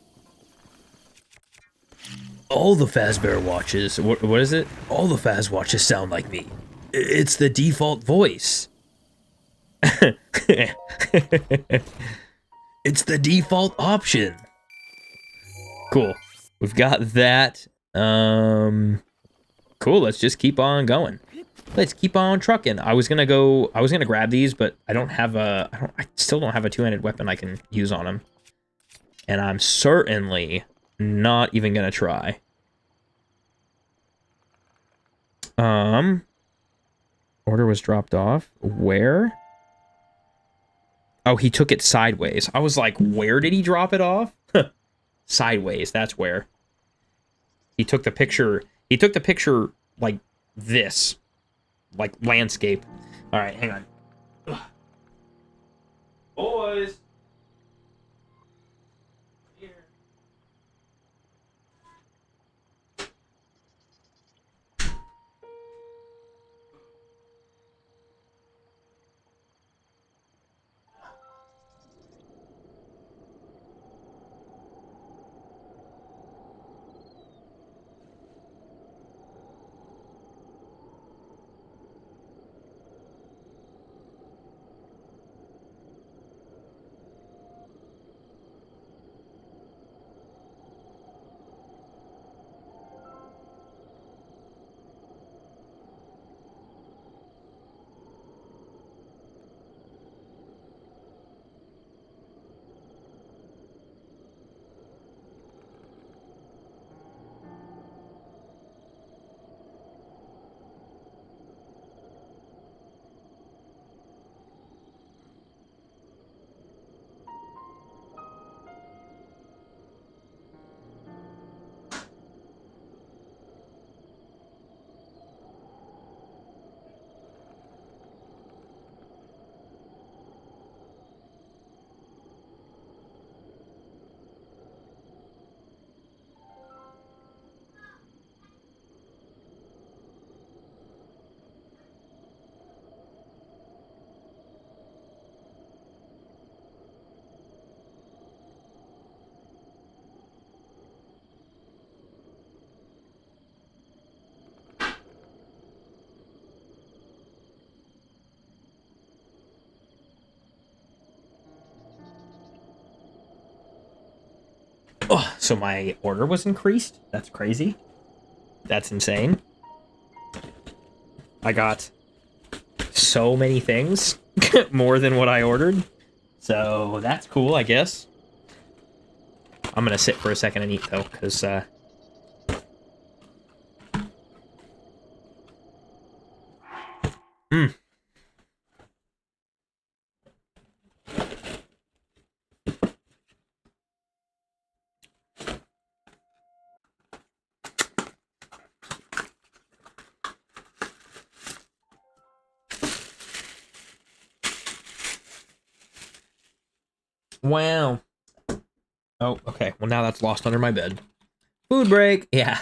All the Fazbear watches, what is it? All the Faz watches sound like me. It's the default voice. It's the default option. Cool. We've got that. Cool, let's just keep on going. Let's keep on trucking. I was gonna grab these, but I still don't have a two-handed weapon I can use on him. And I'm certainly not even gonna try. Order was dropped off. Where? Oh, he took it sideways. I was like, where did he drop it off? Sideways, that's where. He took the picture like this. Like landscape. Alright, hang on. Ugh. Boys! Here. Oh, so my order was increased? That's crazy. That's insane. I got so many things. More than what I ordered. So that's cool, I guess. I'm gonna sit for a second and eat, though, because, Wow. Oh, okay. Well, now that's lost under my bed. Food break. Yeah.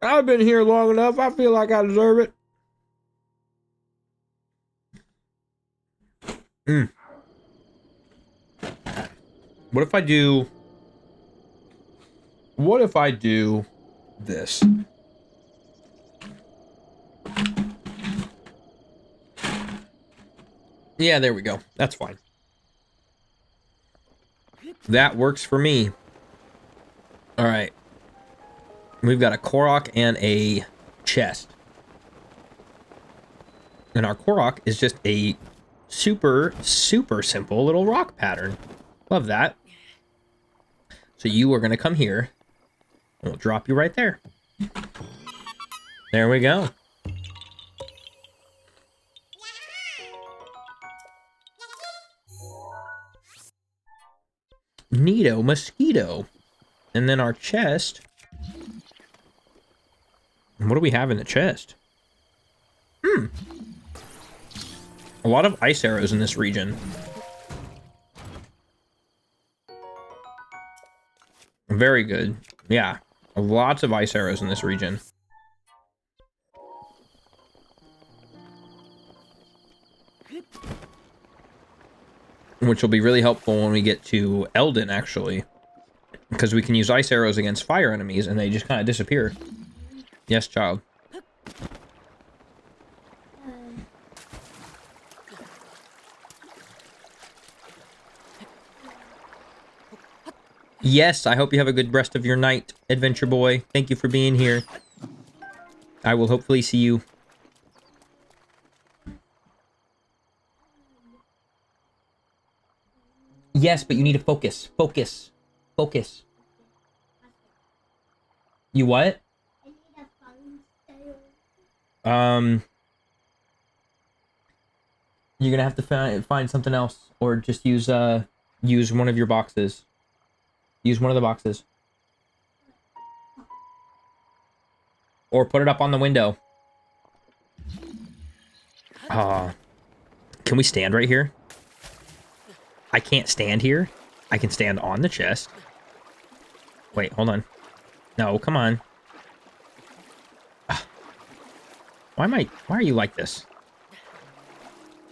I've been here long enough. I feel like I deserve it. What if I do this? Yeah, there we go. That's fine. That works for me. All right. We've got a Korok and a chest. And our Korok is just a super, super simple little rock pattern. Love that. So you are going to come here. And we'll drop you right there. There we go. Neato mosquito. And then our chest. What do we have in the chest? A lot of ice arrows in this region. Very good. Yeah. Lots of ice arrows in this region. Which will be really helpful when we get to Eldin, actually. Because we can use ice arrows against fire enemies, and they just kind of disappear. Yes, child. Yes, I hope you have a good rest of your night, Adventure Boy. Thank you for being here. I will hopefully see you. Yes, but you need to focus. Focus. Focus. You what? I need a phone sale. You're gonna have to find something else, or just use one of your boxes. Use one of the boxes. Or put it up on the window. Can we stand right here? I can't stand here. I can stand on the chest. Wait, hold on. No, come on. Why are you like this?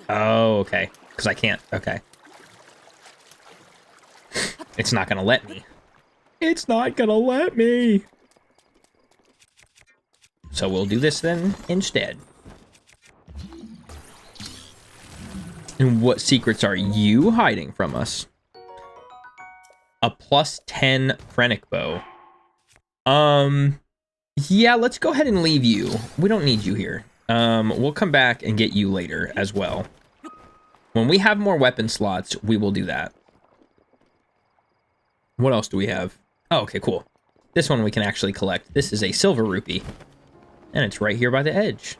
Oh, okay. Because I can't. Okay. It's not gonna let me. It's not gonna let me. So we'll do this then instead. And what secrets are you hiding from us? A +10 Phrenic Bow. Yeah, let's go ahead and leave you. We don't need you here. We'll come back and get you later as well. When we have more weapon slots, we will do that. What else do we have? Oh, okay, cool. This one we can actually collect. This is a silver rupee. And it's right here by the edge.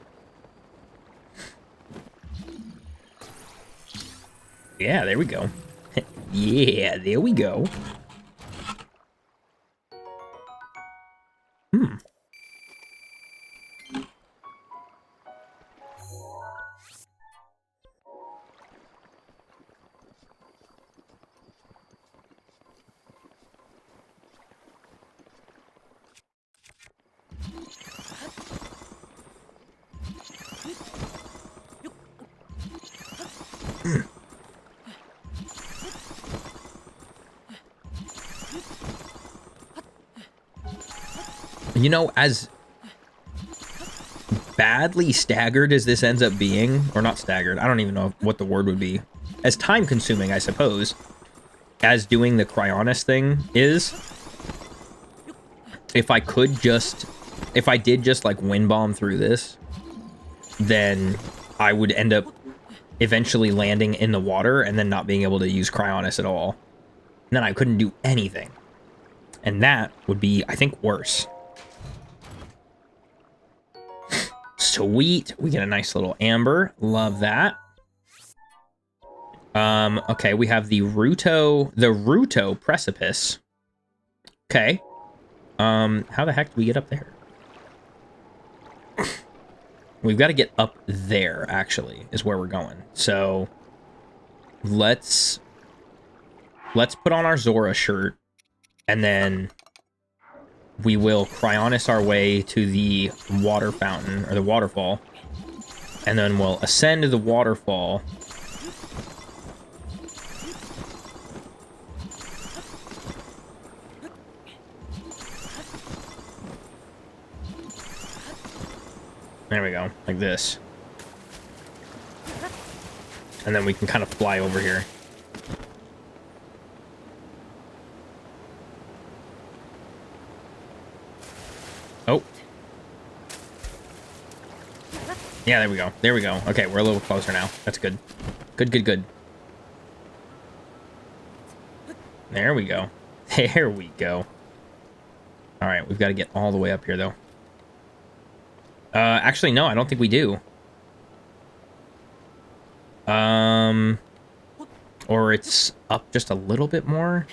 Yeah, there we go. Yeah, there we go. You know, as badly staggered as this ends up being, or not staggered, I don't even know what the word would be, as time consuming, I suppose, as doing the Cryonis thing is, if I did just like wind bomb through this, then I would end up eventually landing in the water and then not being able to use Cryonis at all. And then I couldn't do anything. And that would be, I think, worse. Sweet. We get a nice little amber. Love that. Okay, we have the Ruta precipice. Okay. How the heck do we get up there? We've got to get up there, actually, is where we're going. So, let's put on our Zora shirt, and then we will Cryonis our way to the water fountain, or the waterfall, and then we'll ascend to the waterfall. There we go, like this. And then we can kind of fly over here. Oh. Yeah, there we go. There we go. Okay, we're a little closer now. That's good. Good, good, good. There we go. There we go. Alright, we've got to get all the way up here, though. Actually, no, I don't think we do. Or it's up just a little bit more.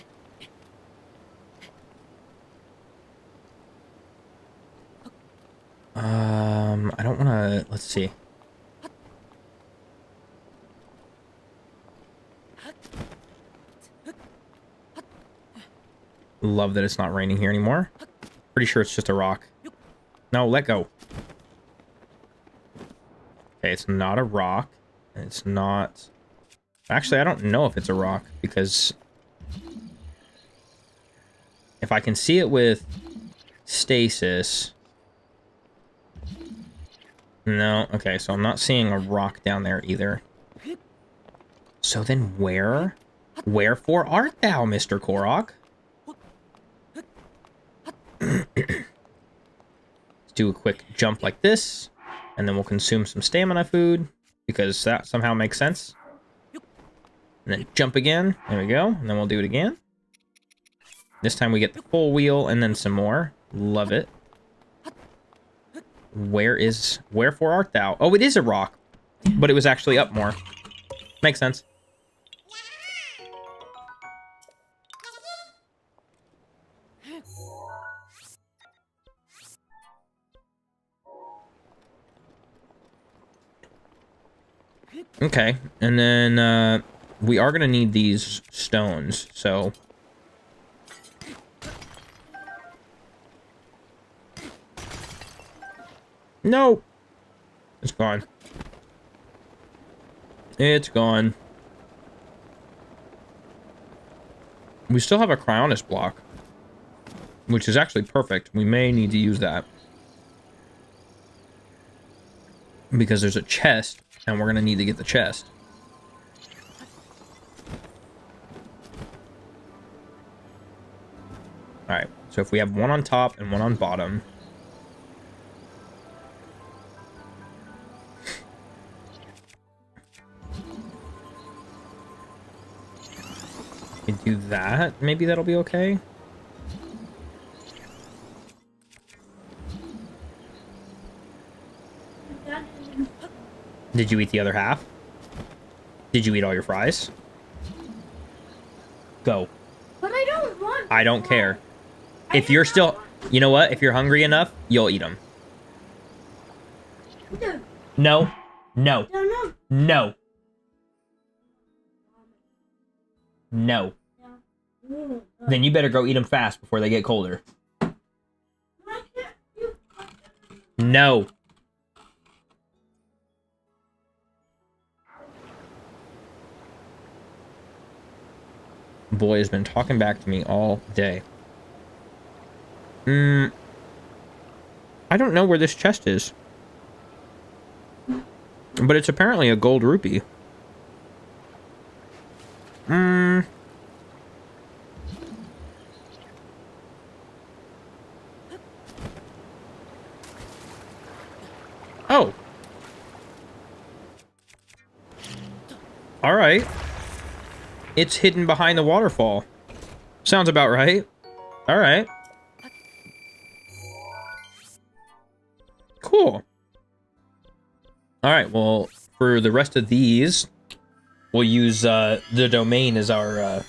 I don't want to... Let's see. Love that it's not raining here anymore. Pretty sure it's just a rock. No, let go. Okay, it's not a rock. It's not... Actually, I don't know if it's a rock, because... if I can see it with stasis... No, okay, so I'm not seeing a rock down there either. So then where? Wherefore art thou, Mr. Korok? Let's do a quick jump like this, and then we'll consume some stamina food, because that somehow makes sense. And then jump again. There we go. And then we'll do it again. This time we get the full wheel, and then some more. Love it. Wherefore art thou? Oh, it is a rock, but it was actually up more. Makes sense. Okay, and then we are gonna need these stones, so... No! It's gone. It's gone. We still have a Cryonis block, which is actually perfect. We may need to use that, because there's a chest, and we're going to need to get the chest. Alright, so if we have one on top and one on bottom... we do that, maybe that'll be okay. Did you eat the other half? Did you eat all your fries? Go. But I don't want. I don't care. If you're still... You know what? If you're hungry enough, you'll eat them. No. No. No. No. No. Then you better go eat them fast before they get colder. No. Boy has been talking back to me all day. I don't know where this chest is. But it's apparently a gold rupee. Oh. Alright. It's hidden behind the waterfall. Sounds about right. Alright. Cool. Alright, well, for the rest of these, we'll use the domain as our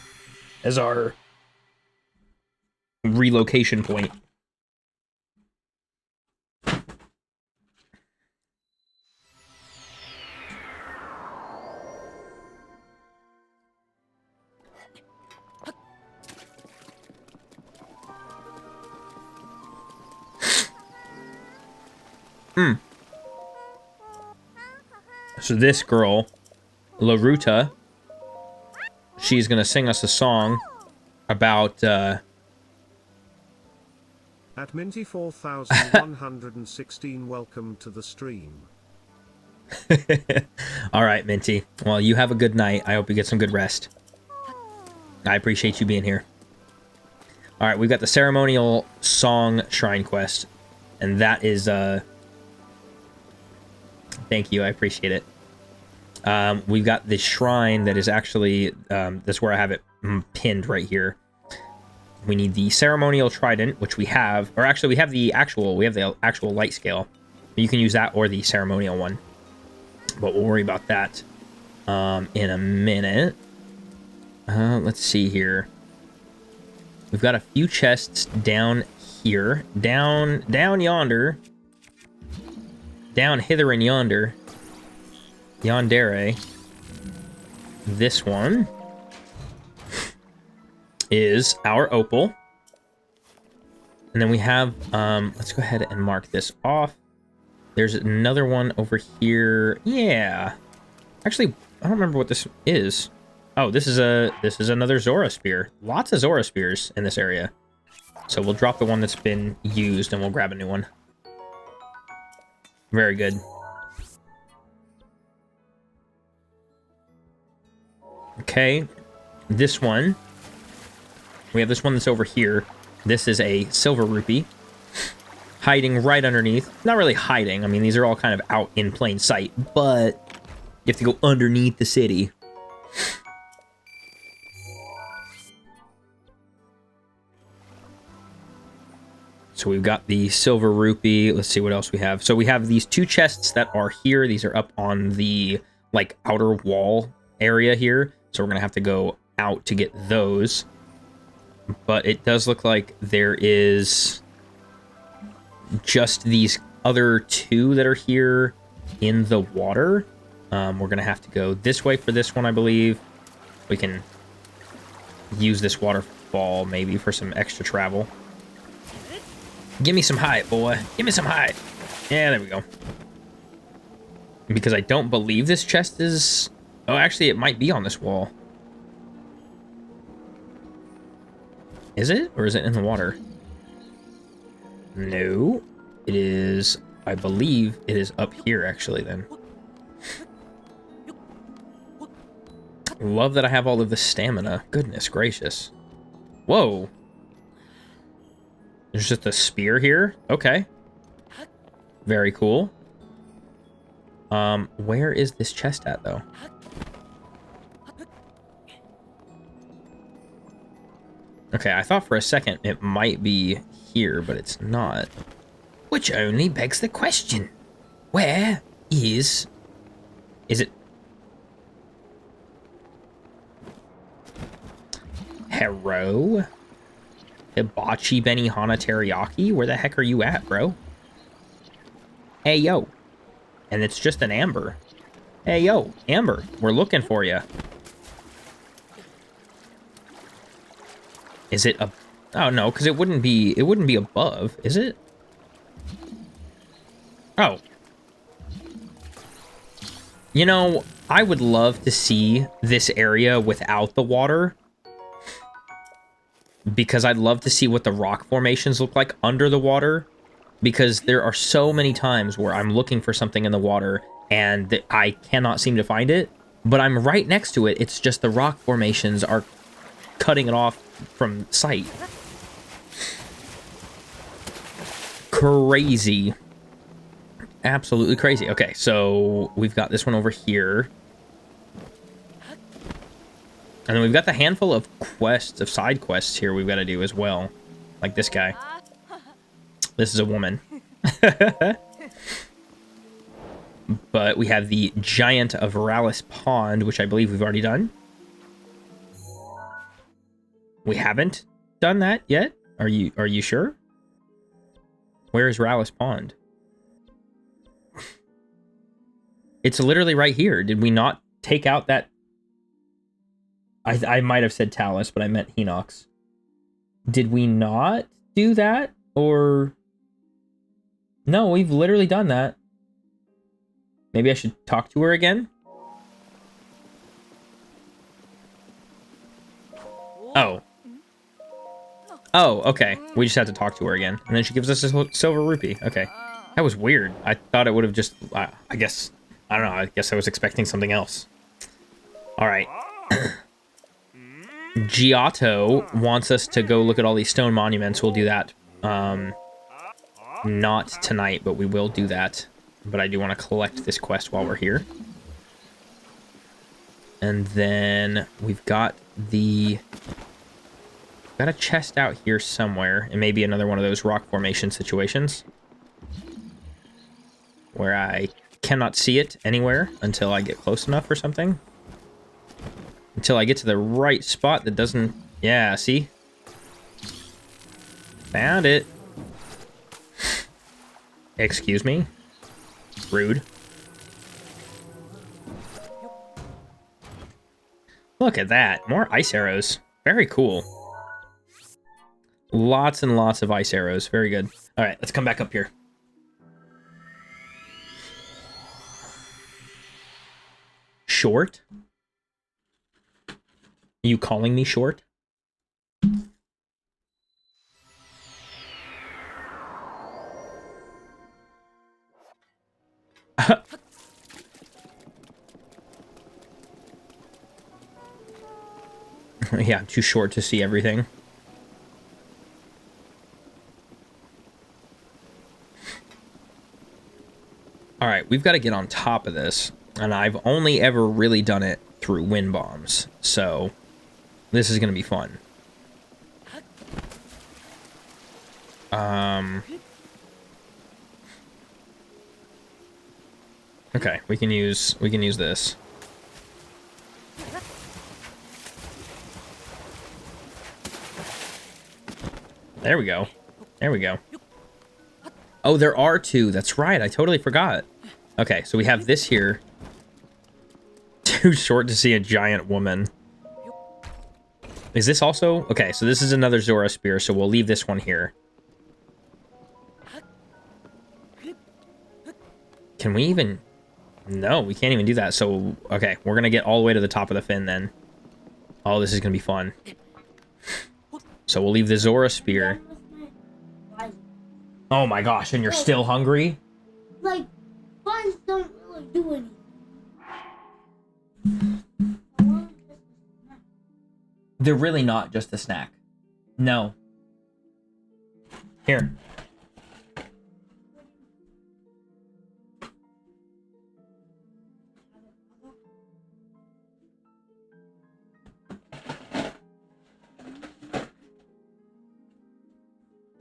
relocation point. So this girl, Ruta, she's gonna sing us a song about At Minty 4116, welcome to the stream. All right, Minty. Well, you have a good night. I hope you get some good rest. I appreciate you being here. All right, we've got the Ceremonial Song Shrine Quest, and that is thank you, I appreciate it. We've got the shrine that is actually, that's where I have it pinned right here. We need the Ceremonial Trident, which we have, or actually we have the actual Lightscale. You can use that or the Ceremonial one, but we'll worry about that in a minute. Let's see here. We've got a few chests down here, down yonder. Down hither and yonder. Yandere. This one is our Opal. And then we have, let's go ahead and mark this off. There's another one over here. Yeah. Actually, I don't remember what this is. Oh, this is another Zora spear. Lots of Zora spears in this area. So we'll drop the one that's been used and we'll grab a new one. Very good. Okay. This one. We have this one that's over here. This is a silver rupee. Hiding right underneath. Not really hiding. I mean, these are all kind of out in plain sight. But you have to go underneath the city. So we've got the silver rupee. Let's see what else we have. So we have these two chests that are here. These are up on the, like, outer wall area here. So we're going to have to go out to get those. But it does look like there is just these other two that are here in the water. We're going to have to go this way for this one, I believe. We can use this waterfall maybe for some extra travel. Give me some height, boy. Give me some height. Yeah, there we go. Because I don't believe this chest is... Oh, actually, it might be on this wall. Is it? Or is it in the water? No. It is... I believe it is up here, actually, then. Love that I have all of the stamina. Goodness gracious. Whoa. There's just a spear here? Okay. Very cool. Where is this chest at, though? Okay, I thought for a second it might be here, but it's not. Which only begs the question. Where is... Is it... Hero? Hibachi Benihana Teriyaki? Where the heck are you at, bro? Hey, yo. And it's just an Amber. Hey, yo, Amber, we're looking for you. Is it a... Oh, no, because it wouldn't be above, is it? Oh. You know, I would love to see this area without the water. Because I'd love to see what the rock formations look like under the water. Because there are so many times where I'm looking for something in the water and I cannot seem to find it. But I'm right next to it. It's just the rock formations are cutting it off from sight. Crazy. Absolutely crazy. Okay, so we've got this one over here. And then we've got the handful of quests, of side quests here we've got to do as well. Like this guy. This is a woman. But we have the Giant of Ralis Pond, which I believe we've already done. We haven't done that yet? Are you sure? Where is Ralis Pond? It's literally right here. Did we not take out that... I might have said Talus, but I meant Hinox. Did we not do that? Or... No, we've literally done that. Maybe I should talk to her again? Oh. Oh, okay. We just have to talk to her again. And then she gives us a silver rupee. Okay. That was weird. I thought it would have just... I guess... I don't know. I guess I was expecting something else. Alright. Giotto wants us to go look at all these stone monuments. We'll do that. Not tonight, but we will do that. But I do want to collect this quest while we're here. And then we've got the... Got a chest out here somewhere. It may be another one of those rock formation situations. Where I cannot see it anywhere until I get close enough or something. Until I get to the right spot that doesn't... Yeah, see? Found it. Excuse me? Rude. Look at that. More ice arrows. Very cool. Lots and lots of ice arrows. Very good. All right, let's come back up here. Short? Are you calling me short? Yeah, I'm too short to see everything. Alright, we've got to get on top of this. And I've only ever really done it through wind bombs. So, this is going to be fun. Okay, we can use this. There we go. There we go. Oh, there are two. That's right. I totally forgot. Okay, so we have this here. Too short to see a giant woman. Is this also? Okay, so this is another Zora spear, so we'll leave this one here. Can we even... No, we can't even do that. So, okay, we're going to get all the way to the top of the fin then. Oh, this is going to be fun. So we'll leave the Zora spear. Oh my gosh, and you're still hungry? Like, buns don't really do anything. They're really not just a snack. No. Here.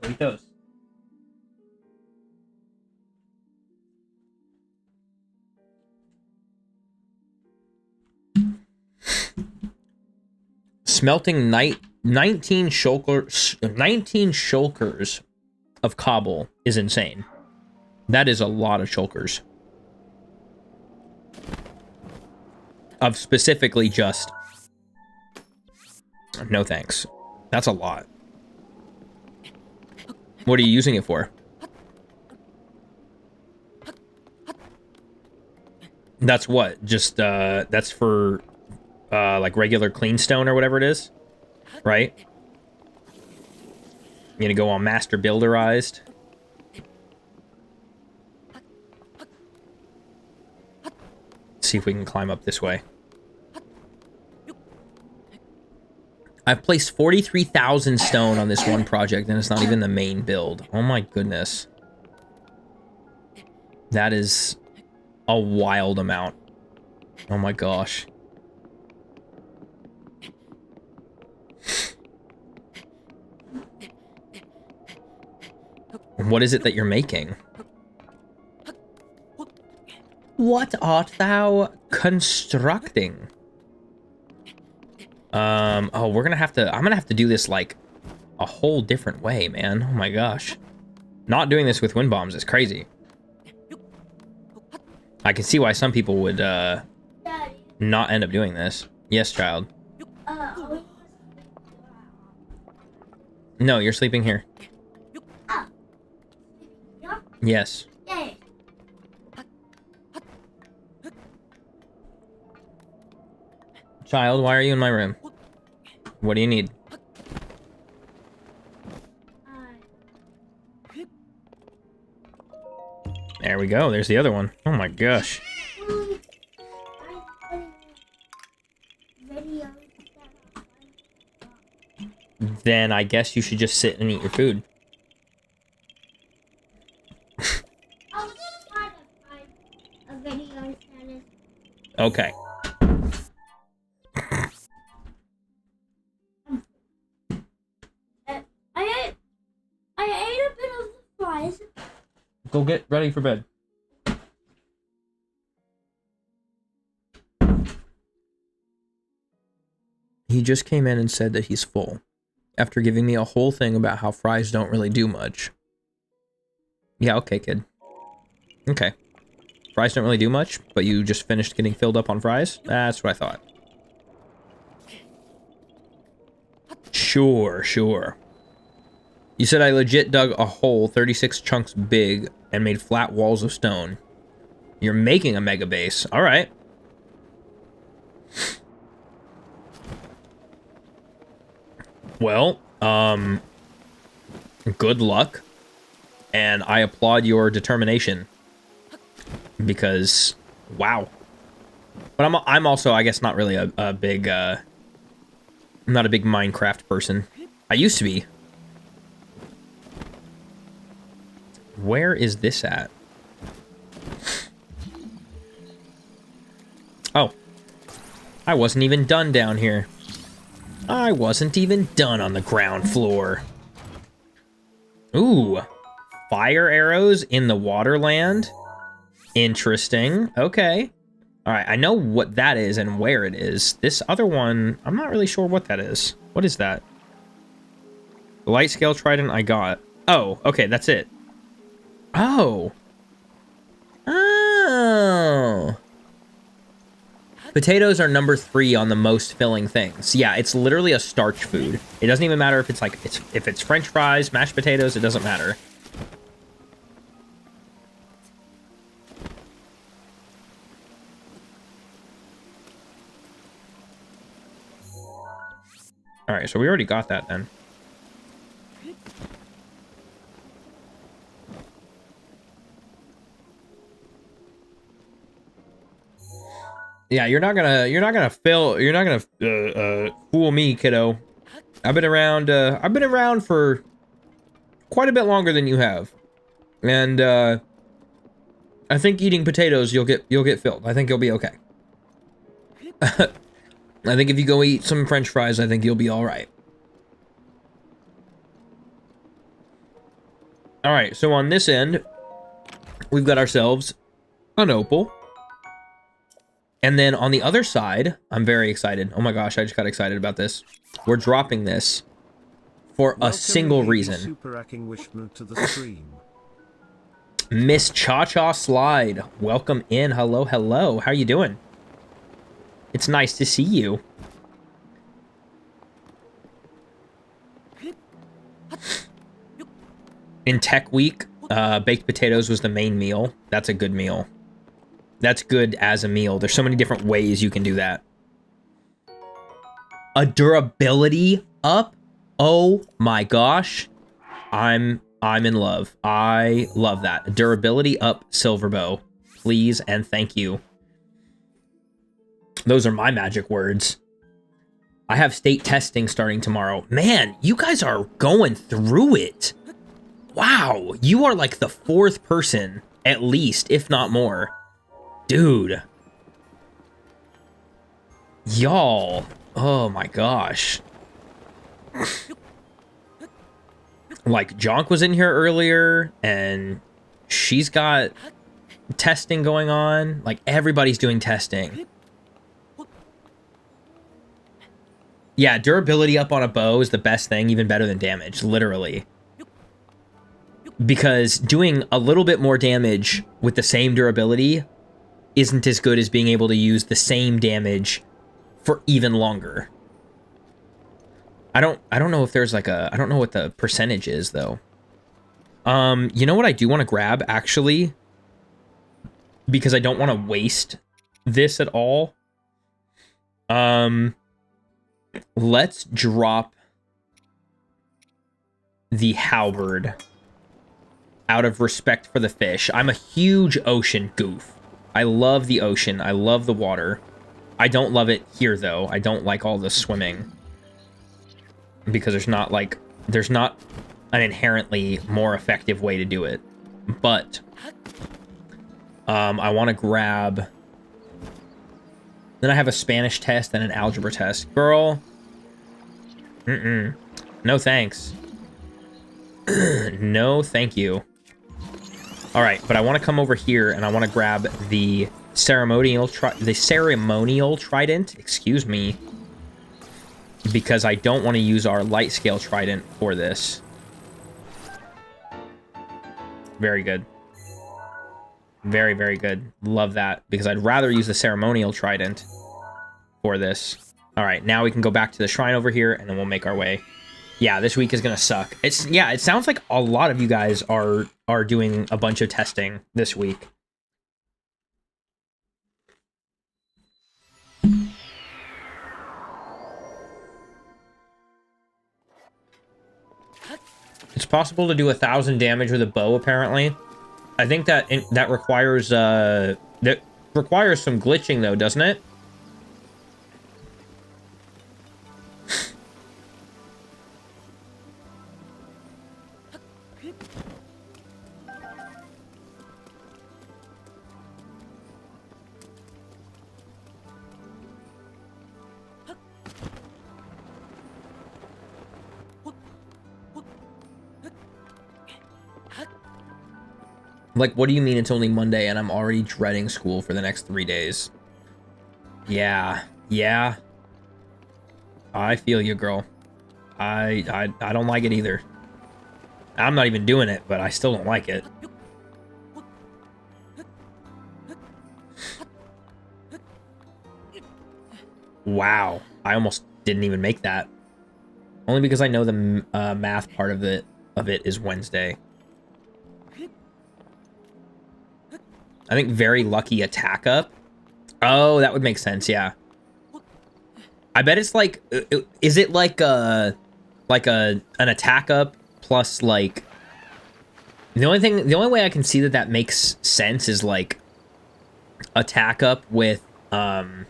Eat those. Smelting 19 shulkers of cobble is insane. That is a lot of shulkers. Of specifically just... No thanks. That's a lot. What are you using it for? That's what? Just, that's for... like regular clean stone or whatever it is, right? I'm gonna go on master builderized. See if we can climb up this way. I've placed 43,000 stone on this one project, and it's not even the main build. Oh my goodness. That is a wild amount. Oh my gosh. What is it that you're making? What art thou constructing? Oh, we're gonna have to, I'm gonna have to do this like a whole different way, man. Oh my gosh. Not doing this with wind bombs is crazy. I can see why some people would, not end up doing this. Yes, child. No, you're sleeping here. Yes. Yay. Child, why are you in my room? What do you need? There we go. There's the other one. Oh my gosh. Then I guess you should just sit and eat your food. Okay. I ate a bit of the fries. Go get ready for bed. He just came in and said that he's full, after giving me a whole thing about how fries don't really do much. Yeah, okay, kid. Okay. Fries don't really do much, but you just finished getting filled up on fries? That's what I thought. Sure, sure. You said I legit dug a hole 36 chunks big and made flat walls of stone. You're making a mega base. All right. Well, good luck. And I applaud your determination. Because, wow. But I'm also, I guess, not really a big, I'm not a big Minecraft person. I used to be. Where is this at? Oh. I wasn't even done down here. I wasn't even done on the ground floor. Ooh. Fire arrows in the waterland? Interesting. Okay. Alright, I know what that is and where it is. This other one, I'm not really sure what that is. What is that? The Lightscale Trident I got. Oh, okay, that's it. Oh. Oh. Potatoes are number 3 on the most filling things. Yeah, it's literally a starch food. It doesn't even matter if it's like, if it's French fries, mashed potatoes, it doesn't matter. All right, so we already got that then. Yeah, you're not gonna fool me, kiddo. I've been around for quite a bit longer than you have, and I think eating potatoes you'll get filled. I think you'll be okay. I think if you go eat some French fries, I think you'll be all right. All right, so on this end, we've got ourselves an opal. And then on the other side, I'm very excited. Oh my gosh, I just got excited about this. We're dropping this for a single reason. To the stream. Miss Cha-Cha Slide, welcome in. Hello, hello. How you doing? It's nice to see you. In Tech Week, baked potatoes was the main meal. That's a good meal. That's good as a meal. There's so many different ways you can do that. A durability up? Oh my gosh. I'm in love. I love that. A durability up silver bow. Please and thank you. Those are my magic words. I have state testing starting tomorrow. Man, you guys are going through it. Wow, you are like the 4th person, at least, if not more. Dude. Y'all. Oh my gosh. Like, Jonk was in here earlier, and she's got testing going on. Like, everybody's doing testing. Yeah, durability up on a bow is the best thing, even better than damage, literally. Because doing a little bit more damage with the same durability isn't as good as being able to use the same damage for even longer. I don't know if there's like I don't know what the percentage is though. You know what I do want to grab actually? Because I don't want to waste this at all. Let's drop the halberd out of respect for the fish. I'm a huge ocean goof. I love the ocean. I love the water. I don't love it here though. I don't like all the swimming. Because there's not an inherently more effective way to do it. But I want to grab. Then I have a Spanish test and an algebra test. Girl. No thanks. No thank you. Alright, but I want to come over here and I want to grab the ceremonial trident. Excuse me. Because I don't want to use our Lightscale Trident for this. Very good. Very, very good. Love that. Because I'd rather use the Ceremonial Trident for this. Alright, now we can go back to the shrine over here, and then we'll make our way Yeah, this week is gonna suck. Yeah, it sounds like a lot of you guys are doing a bunch of testing this week. It's possible to do 1,000 damage with a bow, apparently. I think that that requires some glitching, though, doesn't it? Like, what do you mean it's only Monday and I'm already dreading school for the next 3 days? Yeah. I feel you, girl. I don't like it either. I'm not even doing it, but I still don't like it. Wow. I almost didn't even make that. Only because I know the math part of it is Wednesday. I think very lucky attack up. Oh, that would make sense, yeah. I bet it's like, is it like an attack up plus like, the only way I can see that makes sense is like attack up with like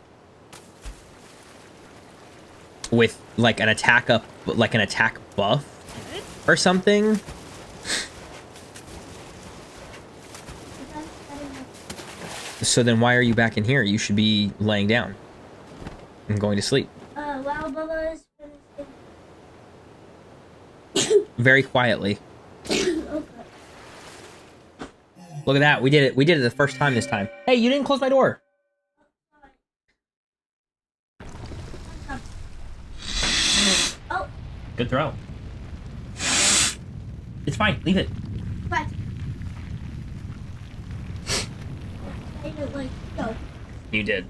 an attack up, like an attack buff or something. So then why are you back in here? You should be laying down and going to sleep. Well, Bubba is Very quietly. okay. Look at that. We did it. We did it the first time this time. Hey, you didn't close my door. Oh. Good throw. It's fine. Leave it. But I didn't like go. You did.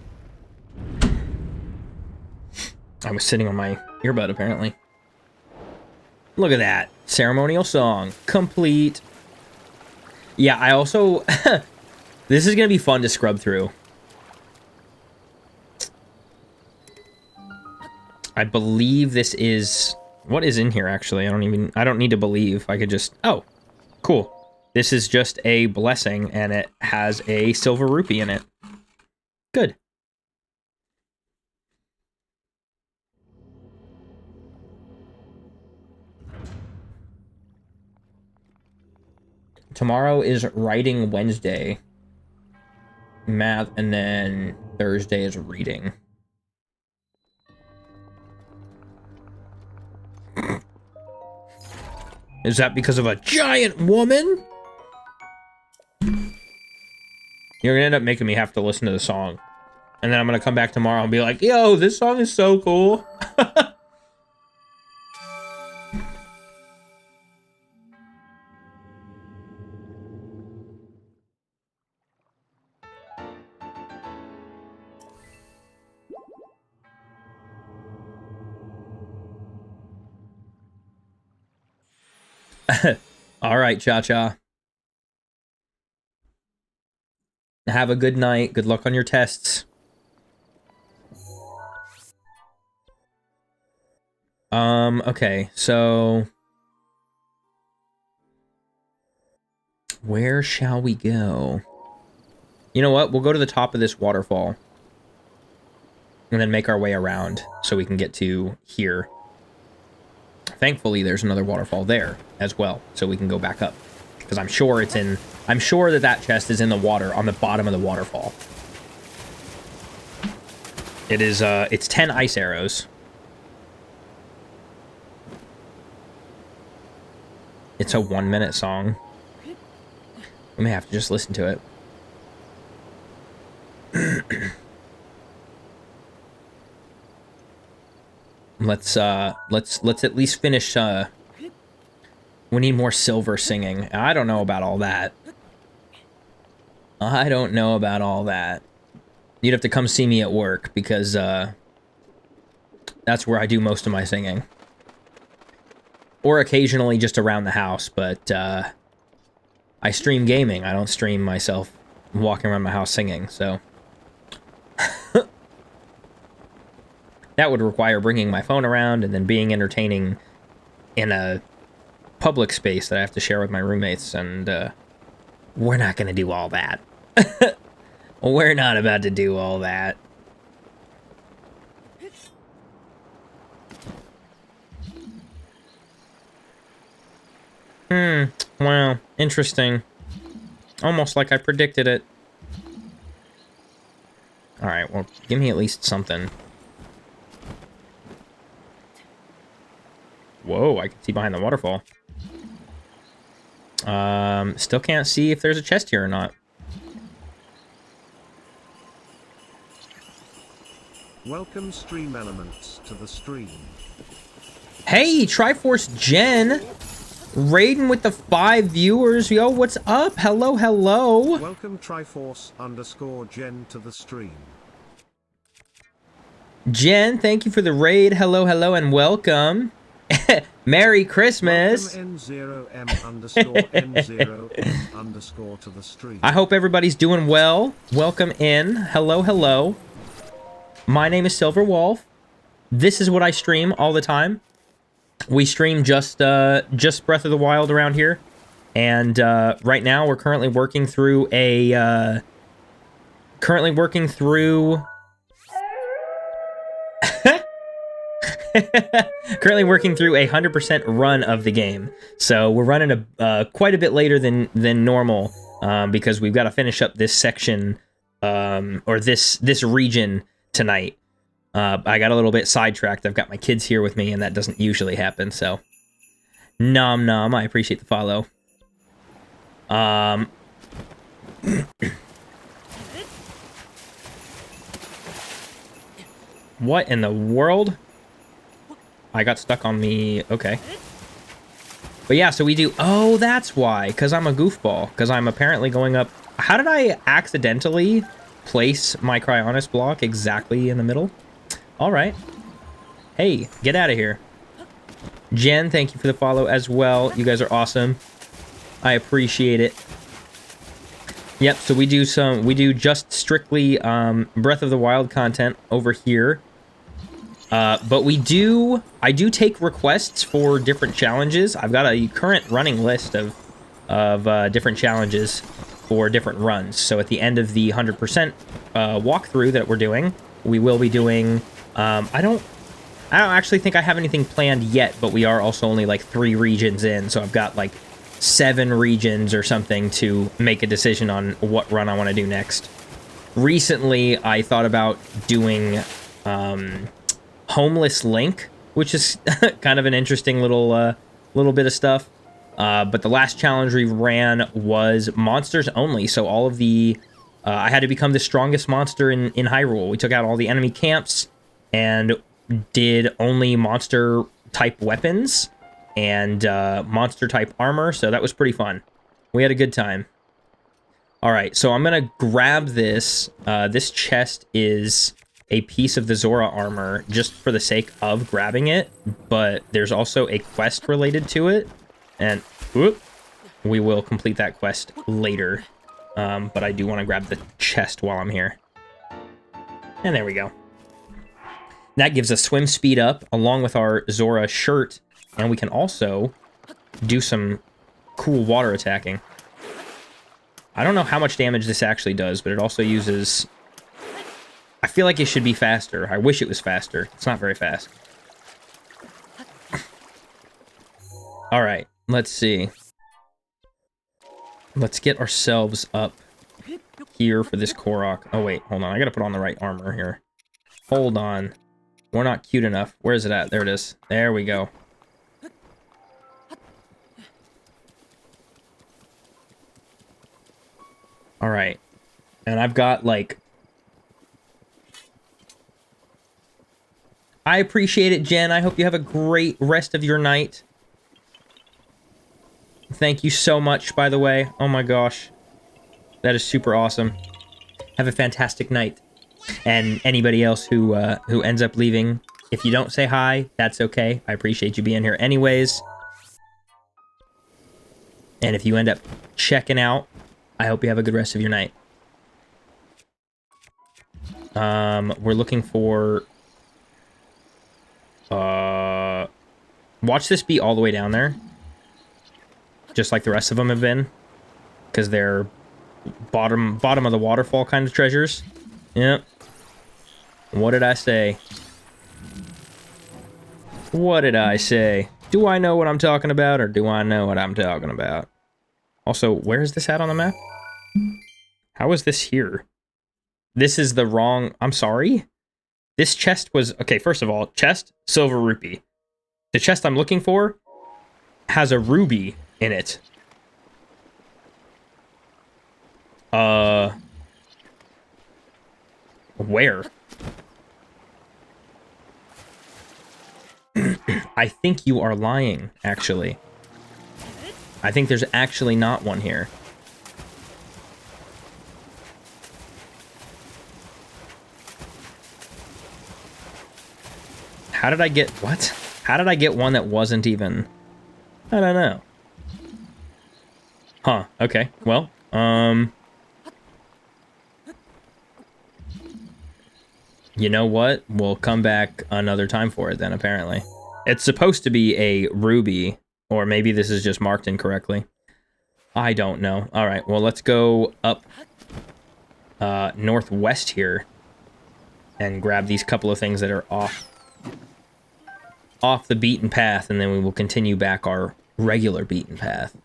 I was sitting on my earbud, apparently. Look at that. Ceremonial Song. Complete. Yeah, I also... This is going to be fun to scrub through. I believe this is... What is in here, actually? I don't need to believe. I could just... Oh, cool. This is just a blessing, and it has a silver rupee in it. Good. Tomorrow is Writing Wednesday. Math, and then Thursday is reading. Is that because of a giant woman? You're gonna end up making me have to listen to the song. And then I'm gonna come back tomorrow and be like, yo, this song is so cool. All right, Cha-Cha. Have a good night. Good luck on your tests. Okay, so... Where shall we go? You know what? We'll go to the top of this waterfall. And then make our way around so we can get to here. Thankfully, there's another waterfall there as well, so we can go back up. Because I'm sure it's in... I'm sure that chest is in the water on the bottom of the waterfall. It is, it's 10 ice arrows. It's a 1-minute song. We may have to just listen to it. Let's at least finish, we need more silver singing. I don't know about all that. I don't know about all that. You'd have to come see me at work, because, that's where I do most of my singing. or occasionally just around the house, but I stream gaming. I don't stream myself walking around my house singing, so that would require bringing my phone around and then being entertaining in a public space that I have to share with my roommates, and we're not going to do all that. We're not about to do all that. Well, interesting. Almost like I predicted it. Alright, well, give me at least something. Whoa, I can see behind the waterfall. Still can't see if there's a chest here or not. Welcome stream elements to the stream. Hey, Triforce Jen! Raiding with the 5 viewers. Yo, what's up? Hello, hello. Welcome Triforce_Gen to the stream. Jen, thank you for the raid. Hello, hello, and welcome. Merry Christmas. Welcome N0M_N0M_ to the stream. I hope everybody's doing well. Welcome in. Hello, hello. My name is Silver Wolf. This is what I stream all the time. We stream just Breath of the Wild around here, and right now we're currently working through a currently working through a 100% run of the game. So we're running quite a bit later than normal because we've got to finish up this section or this region tonight. I got a little bit sidetracked. I've got my kids here with me, and that doesn't usually happen, so... Nom nom, I appreciate the follow. What in the world? I got stuck on the... Okay. But yeah, so we do... Oh, that's why. Because I'm a goofball. Because I'm apparently going up... How did I accidentally place my Cryonis block exactly in the middle? Alright. Hey, get out of here. Jen, thank you for the follow as well. You guys are awesome. I appreciate it. Yep, so we do just strictly Breath of the Wild content over here. But I do take requests for different challenges. I've got a current running list of different challenges for different runs. So at the end of the 100% walkthrough that we're doing, we will be doing... I don't actually think I have anything planned yet, but we are also only like 3 regions in, so I've got like 7 regions or something to make a decision on what run I want to do next. Recently, I thought about doing Homeless Link, which is kind of an interesting little bit of stuff. But the last challenge we ran was monsters only, so all of the... I had to become the strongest monster in Hyrule. We took out all the enemy camps and did only monster-type weapons and monster-type armor, so that was pretty fun. We had a good time. Alright, so I'm gonna grab this. This chest is a piece of the Zora armor just for the sake of grabbing it, but there's also a quest related to it, and whoop, we will complete that quest later. But I do want to grab the chest while I'm here. And there we go. That gives us swim speed up, along with our Zora shirt, and we can also do some cool water attacking. I don't know how much damage this actually does, but it also uses... I feel like it should be faster. I wish it was faster. It's not very fast. Alright, let's see. Let's get ourselves up here for this Korok. Oh, wait, hold on. I gotta put on the right armor here. Hold on. We're not cute enough. Where is it at? There it is. There we go. Alright. And I've got, like... I appreciate it, Jen. I hope you have a great rest of your night. Thank you so much, by the way. Oh my gosh. That is super awesome. Have a fantastic night. And anybody else who ends up leaving, if you don't say hi, that's okay. I appreciate you being here anyways. And if you end up checking out, I hope you have a good rest of your night. We're looking for... watch this be all the way down there. Just like the rest of them have been. Because they're bottom of the waterfall kind of treasures. Yep. What did I say? What did I say? Do I know what I'm talking about, or do I know what I'm talking about? Also, where is this at on the map? How is this here? This is the wrong... I'm sorry? This chest was... Okay, first of all, chest, silver rupee. The chest I'm looking for has a ruby in it. Where? I think you are lying, actually. I think there's actually not one here. How did I get... What? How did I get one that wasn't even... I don't know. Huh, okay. Well, you know what? We'll come back another time for it then, apparently. It's supposed to be a ruby, or maybe this is just marked incorrectly. I don't know. Alright, well, let's go up northwest here and grab these couple of things that are off the beaten path, and then we will continue back our regular beaten path.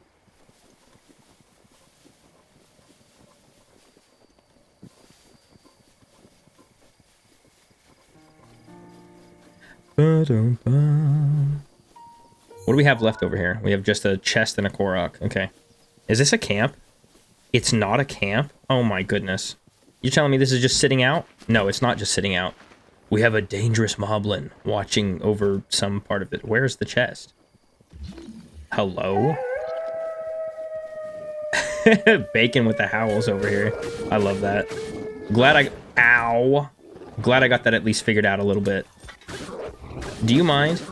What do we have left over here? We have just a chest and a Korok. Okay. Is this a camp? It's not a camp? Oh my goodness. You're telling me this is just sitting out? No, it's not just sitting out. We have a dangerous moblin watching over some part of it. Where's the chest? Hello? Bacon with the howls over here. I love that. Ow. Glad I got that at least figured out a little bit. Do you mind?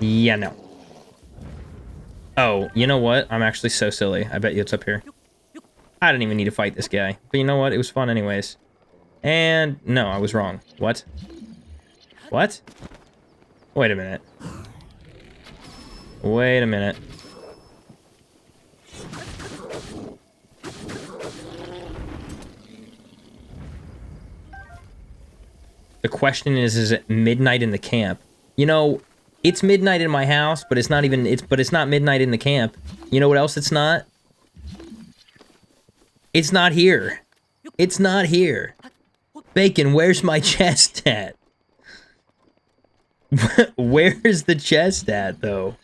Yeah, no. Oh, you know what? I'm actually so silly. I bet you it's up here. I didn't even need to fight this guy. But you know what? It was fun anyways. And no, I was wrong. What? What? Wait a minute. Wait a minute. The question is it midnight in the camp? You know, it's midnight in my house, but it's not even, it's not midnight in the camp. You know what else it's not? It's not here. It's not here. Bacon, where's my chest at? Where's the chest at, though?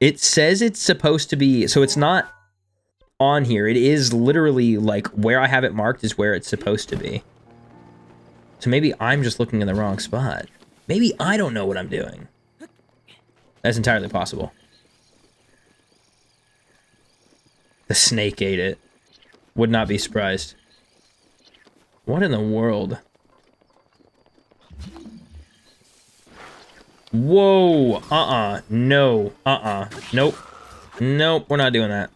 It says it's supposed to be, so it's not on here. It is literally, like, where I have it marked is where it's supposed to be. So maybe I'm just looking in the wrong spot. Maybe I don't know what I'm doing. That's entirely possible. The snake ate it. Would not be surprised. What in the world? Whoa! No. Nope. Nope, we're not doing that.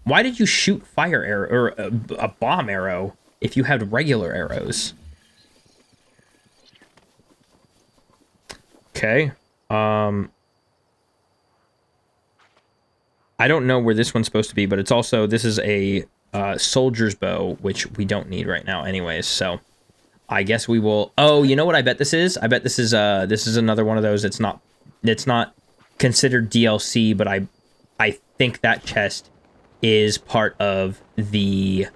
Why did you shoot fire arrow, or a bomb arrow, if you had regular arrows? Okay. I don't know where this one's supposed to be, but it's also, this is a soldier's bow, which we don't need right now anyways, so I guess we will... Oh, you know what I bet this is? I bet this is another one of those. It's not considered DLC, but I think that chest is part of the...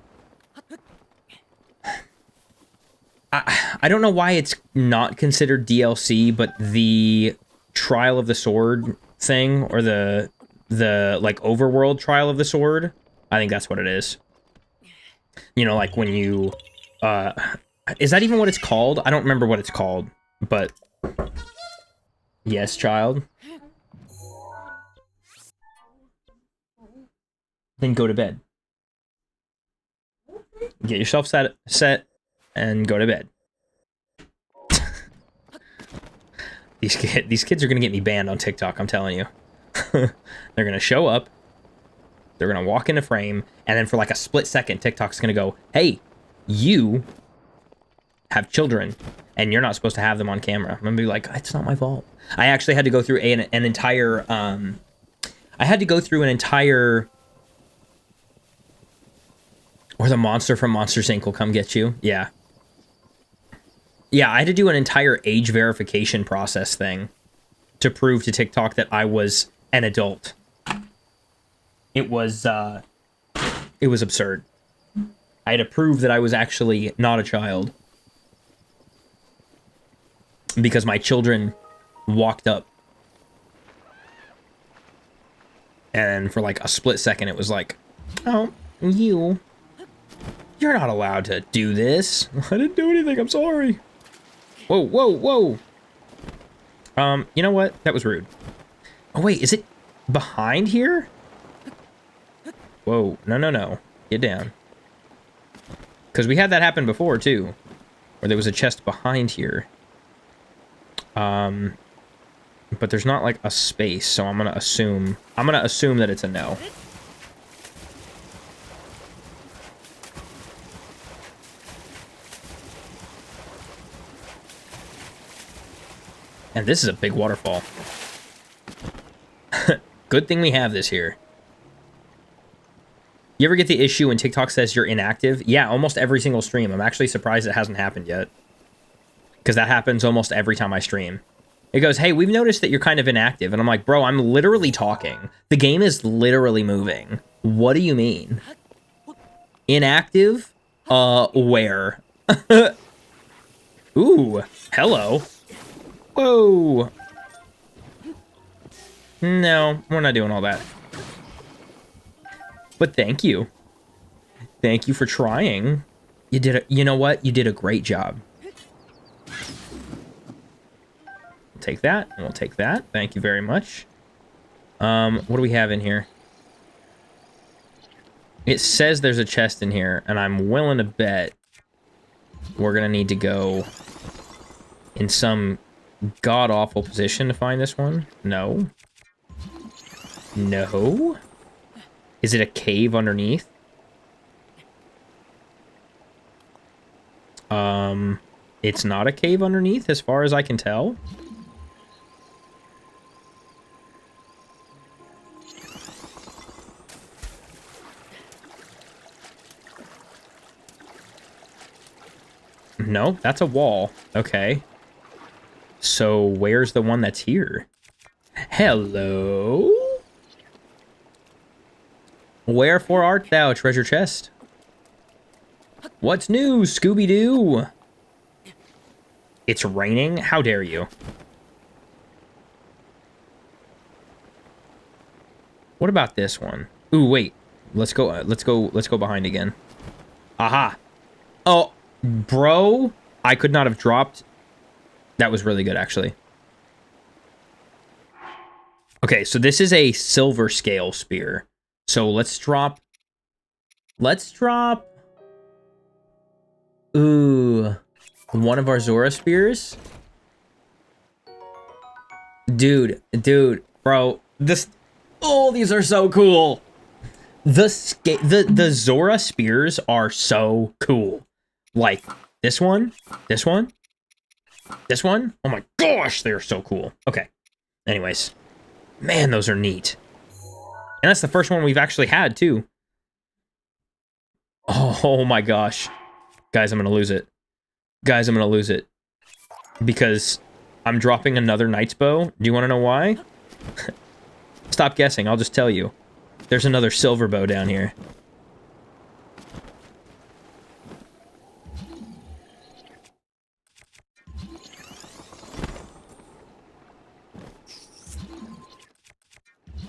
I don't know why it's not considered DLC, but the Trial of the Sword thing, or the like overworld Trial of the Sword, I think that's what it is. You know, like when you is that even what it's called? I don't remember what it's called, but yes, child. Then go to bed. Get yourself set and go to bed. These kids are gonna get me banned on TikTok, I'm telling you. They're gonna show up, they're gonna walk into frame, and then for like a split second, TikTok's gonna go, hey, you have children, and you're not supposed to have them on camera. I'm gonna be like, it's not my fault. I actually had to go through an entire, or the monster from Monsters Inc. will come get you. Yeah. Yeah, I had to do an entire age verification process thing to prove to TikTok that I was an adult. It was absurd. I had to prove that I was actually not a child. Because my children walked up. And for like a split second, it was like, oh, you're not allowed to do this. I didn't do anything, I'm sorry. Whoa, whoa, whoa. You know what? That was rude. Oh, wait, is it behind here? Whoa, no, no, no. Get down. Because we had that happen before, too. Where there was a chest behind here. But there's not, like, a space, so I'm gonna assume that it's a no. And this is a big waterfall. Good thing we have this here. You ever get the issue when TikTok says you're inactive? Yeah, almost every single stream. I'm actually surprised it hasn't happened yet. Because that happens almost every time I stream. It goes, hey, we've noticed that you're kind of inactive. And I'm like, bro, I'm literally talking. The game is literally moving. What do you mean? Inactive? Where? Ooh, hello. Whoa. No, we're not doing all that. But thank you. Thank you for trying. You know what? You did a great job. We'll take that, and we'll take that. Thank you very much. What do we have in here? It says there's a chest in here, and I'm willing to bet we're gonna need to go in some god-awful position to find this one. No. No? Is it a cave underneath? It's not a cave underneath, as far as I can tell. No, that's a wall. Okay. So where's the one that's here? Hello? Wherefore art thou, treasure chest? What's new, Scooby-Doo? It's raining? How dare you? What about this one? Ooh, wait. Let's go behind again. Aha. Oh, bro, I could not have dropped. That was really good, actually. Okay, so this is a Silverscale spear. So let's drop. Ooh, one of our Zora spears. Dude, bro, this. Oh, these are so cool. The Zora spears are so cool. Like this one. Oh my gosh, they're so cool. Okay. Anyways, man, those are neat. And that's the first one we've actually had, too. Oh my gosh. Guys, I'm gonna lose it. Because I'm dropping another Knight's Bow. Do you want to know why? Stop guessing, I'll just tell you. There's another silver bow down here.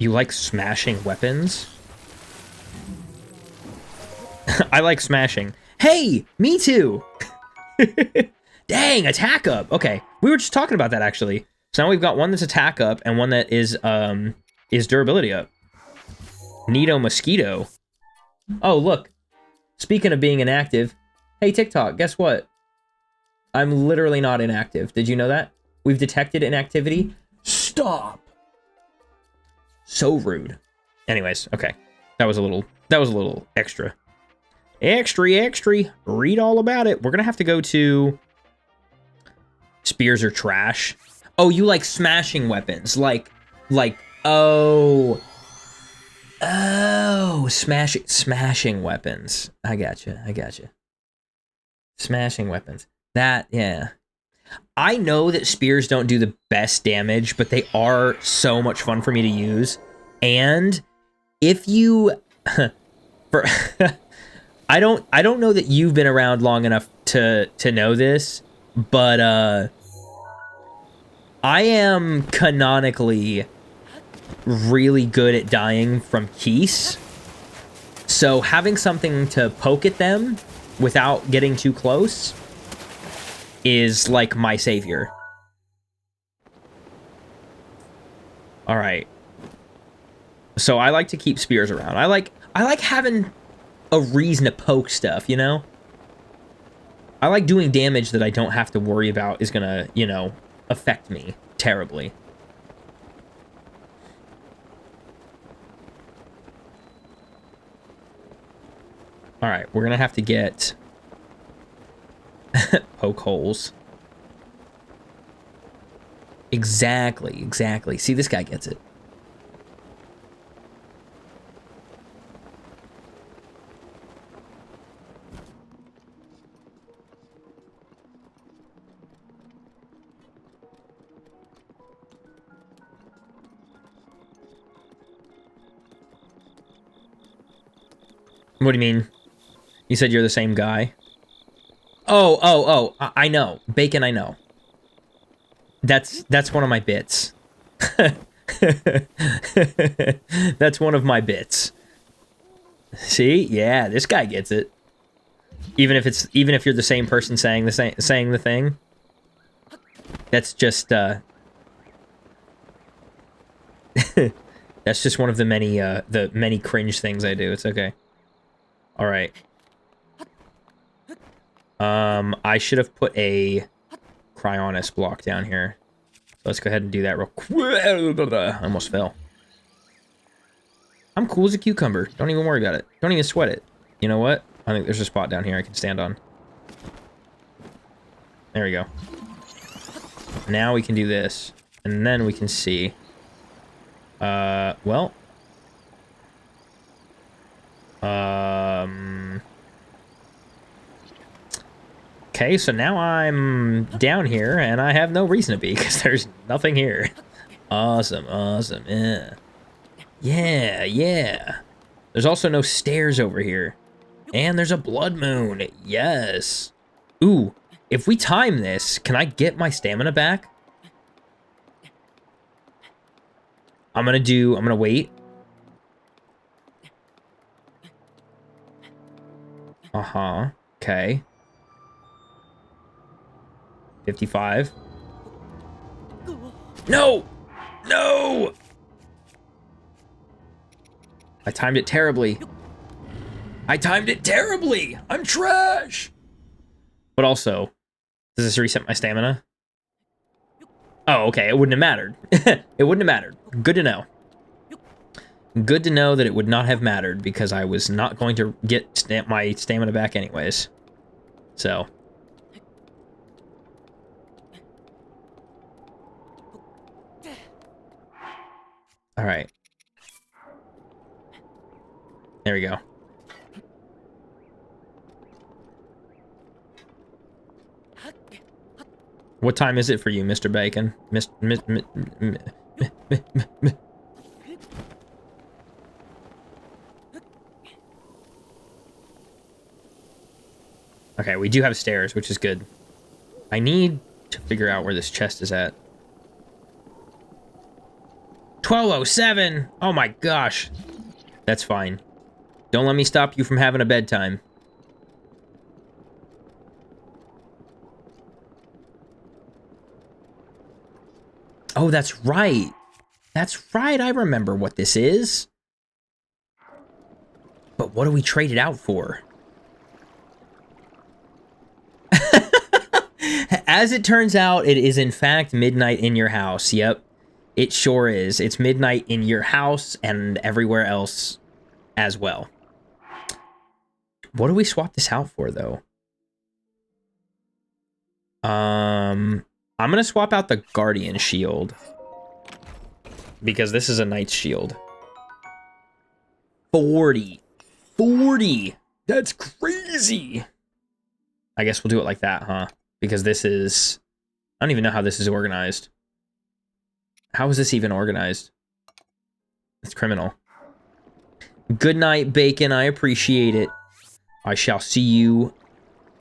You like smashing weapons? I like smashing. Hey, me too! Dang, attack up! Okay, we were just talking about that, actually. So now we've got one that's attack up, and one that is durability up. Neato Mosquito. Oh, look. Speaking of being inactive, hey, TikTok, guess what? I'm literally not inactive. Did you know that? We've detected inactivity. Stop. So rude. Anyways, okay. That was a little extra. Extra. Read all about it. We're gonna have to go to spears are trash. Oh, you like smashing weapons. Like, oh, smashing weapons. I gotcha. Smashing weapons. That, yeah. I know that spears don't do the best damage, but they are so much fun for me to use. And if you, I don't know that you've been around long enough to know this, but I am canonically really good at dying from keys. So having something to poke at them without getting too close is like my savior. All right. So I like to keep spears around. I like having a reason to poke stuff, you know? I like doing damage that I don't have to worry about is gonna, you know, affect me terribly. All right, we're gonna have to get poke holes. Exactly. See, this guy gets it. What do you mean? You said you're the same guy? Oh, I know. Bacon, I know. That's one of my bits. That's one of my bits. See? Yeah, this guy gets it. Even if you're the same person saying the thing. That's just that's just one of the many cringe things I do. It's okay. All right. I should have put a Cryonis block down here. So let's go ahead and do that real quick. I almost fell. I'm cool as a cucumber. Don't even worry about it. Don't even sweat it. You know what? I think there's a spot down here I can stand on. There we go. Now we can do this. And then we can see. Well. Okay, so now I'm down here, and I have no reason to be, because there's nothing here. Awesome, yeah. Yeah. There's also no stairs over here. And there's a blood moon. Yes. Ooh, if we time this, can I get my stamina back? I'm gonna wait. Uh-huh, okay. 55. No! No! I timed it terribly. I'm trash! But also, does this reset my stamina? Oh, okay, it wouldn't have mattered. It wouldn't have mattered. Good to know. Good to know that it would not have mattered, because I was not going to get my stamina back anyways. So. All right. There we go. What time is it for you, Mr. Bacon? Okay, we do have stairs, which is good. I need to figure out where this chest is at. 12:07! Oh my gosh. That's fine. Don't let me stop you from having a bedtime. Oh, that's right. That's right, I remember what this is. But what do we trade it out for? As it turns out, it is in fact midnight in your house. Yep, it sure is. It's midnight in your house and everywhere else as well. What do we swap this out for, though? I'm gonna swap out the Guardian Shield because this is a Knight's Shield. 40. That's crazy. I guess we'll do it like that, huh? Because this is... I don't even know how this is organized. How is this even organized? It's criminal. Good night, Bacon. I appreciate it. I shall see you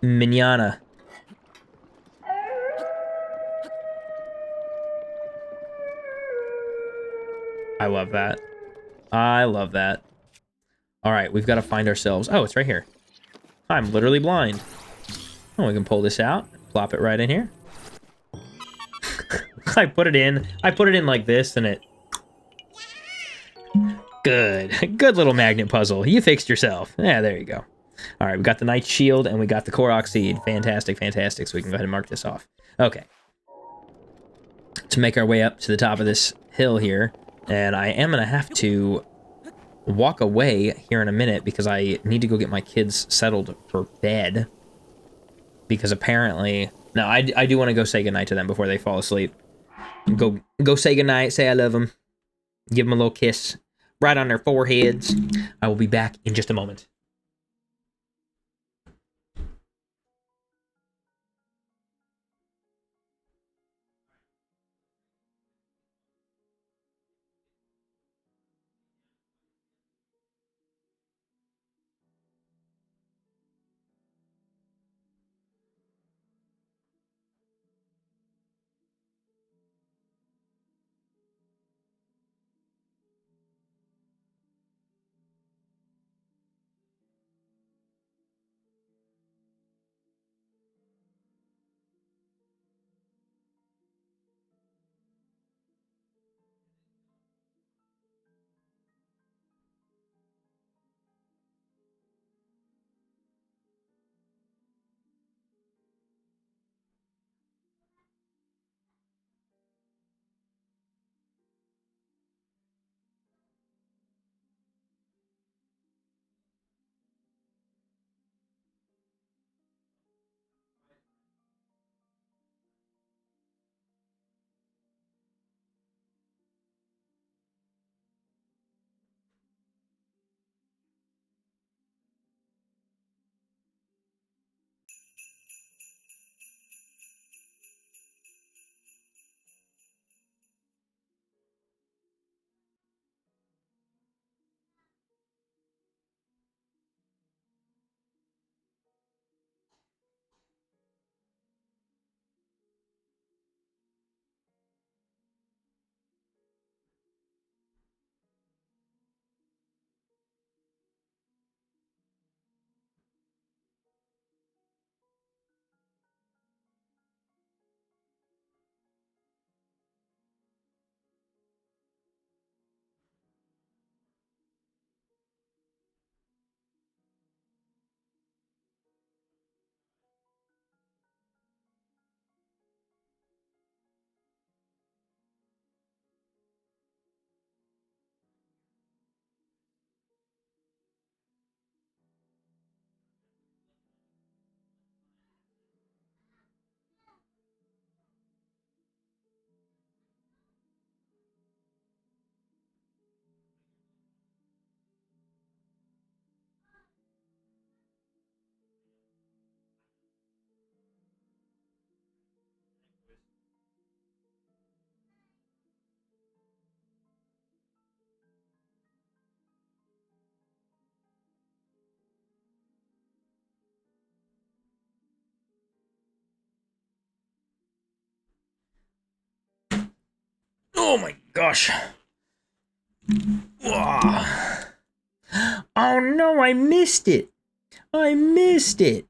mañana. I love that. I love that. All right, we've got to find ourselves... Oh, it's right here. I'm literally blind. Oh, we can pull this out. Plop it right in here. I put it in like this, and it... Good. Good little magnet puzzle. You fixed yourself. Yeah, there you go. All right, we got the Knight's Shield, and we got the Korok Seed. Fantastic, fantastic. So we can go ahead and mark this off. Okay. To make our way up to the top of this hill here, and I am going to have to walk away here in a minute because I need to go get my kids settled for bed. Because apparently... No, I do want to go say goodnight to them before they fall asleep. Go say goodnight, say I love them. Give them a little kiss right on their foreheads. I will be back in just a moment. Oh my gosh. Oh no, I missed it. 13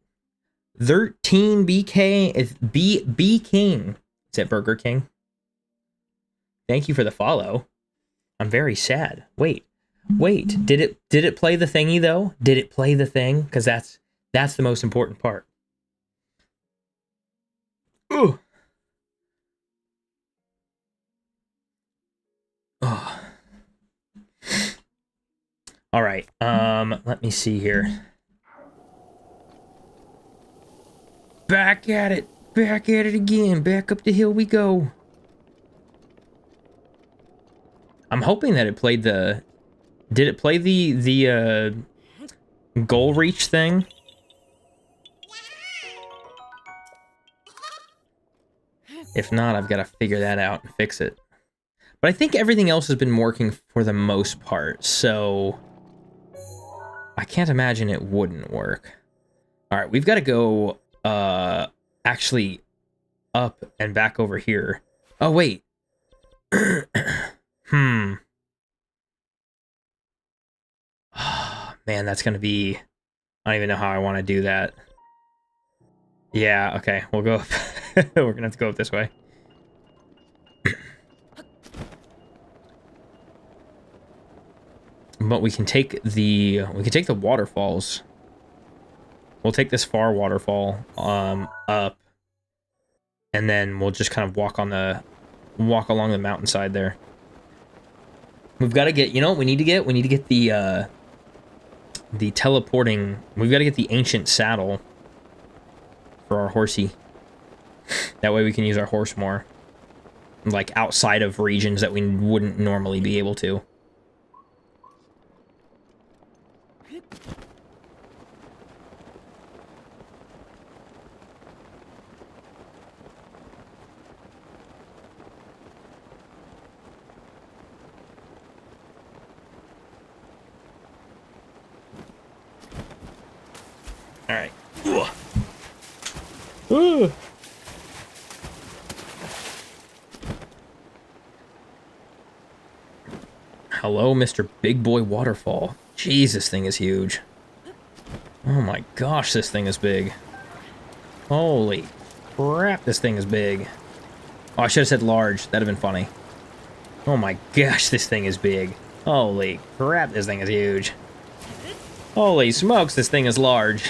BK B King. Is that Burger King? Thank you for the follow. I'm very sad. Wait. Did it play the thingy though? Did it play the thing? Because that's the most important part. All right. Let me see here. Back at it. Back at it again. Back up the hill we go. I'm hoping that it played the... Did it play the goal reach thing? If not, I've got to figure that out and fix it. But I think everything else has been working for the most part, so... I can't imagine it wouldn't work. Alright, we've got to go, actually up and back over here. Oh, wait. Man, that's gonna be... I don't even know how I want to do that. Yeah, okay, we'll go up. We're gonna have to go up this way. But we can take the waterfalls. We'll take this far waterfall up, and then we'll just kind of walk along the mountainside there. We've got to get, you know what we need to get? We need to get the teleporting. We've got to get the ancient saddle for our horsey. That way we can use our horse more, like outside of regions that we wouldn't normally be able to. All right. Ooh. Hello, Mr. Big Boy Waterfall. Jeez, this thing is huge. Oh my gosh, this thing is big. Holy crap, this thing is big. Oh, I should have said large. That'd have been funny. Oh my gosh, this thing is big. Holy crap, this thing is huge. Holy smokes, this thing is large.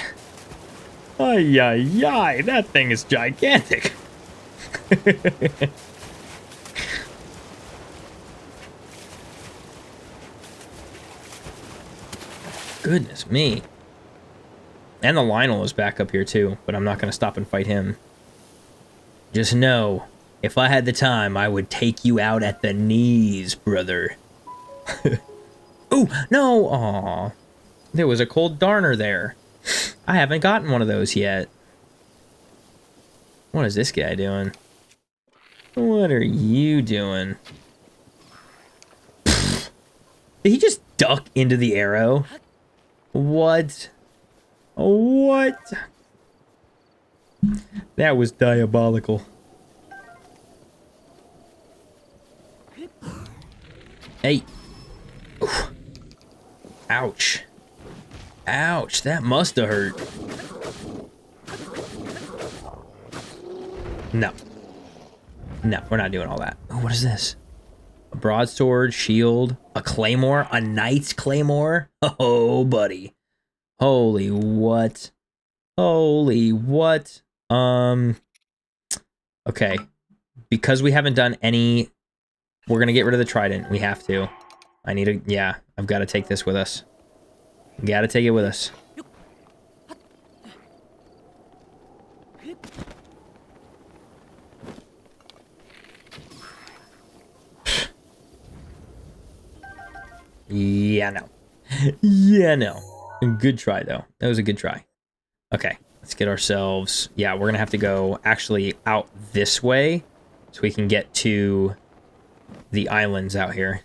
Ay, ay, ay, that thing is gigantic. Goodness me. And the Lynel is back up here too, but I'm not going to stop and fight him. Just know, if I had the time, I would take you out at the knees, brother. Ooh, no! Aw. There was a cold darner there. I haven't gotten one of those yet. What is this guy doing? What are you doing? Did he just duck into the arrow? What? What? That was diabolical. Hey. Oof. Ouch. Ouch, that must have hurt. No. No, we're not doing all that. Oh, what is this? A broadsword, shield, a claymore, a knight's claymore? Oh, buddy. Holy what? Holy what? Okay. Because we haven't done any... We're gonna get rid of the trident. We have to. I need to... Yeah, I've got to take this with us. Gotta take it with us. Yeah, no. Yeah, no. Good try, though. That was a good try. Okay, let's get ourselves... Yeah, we're gonna have to go actually out this way so we can get to the islands out here.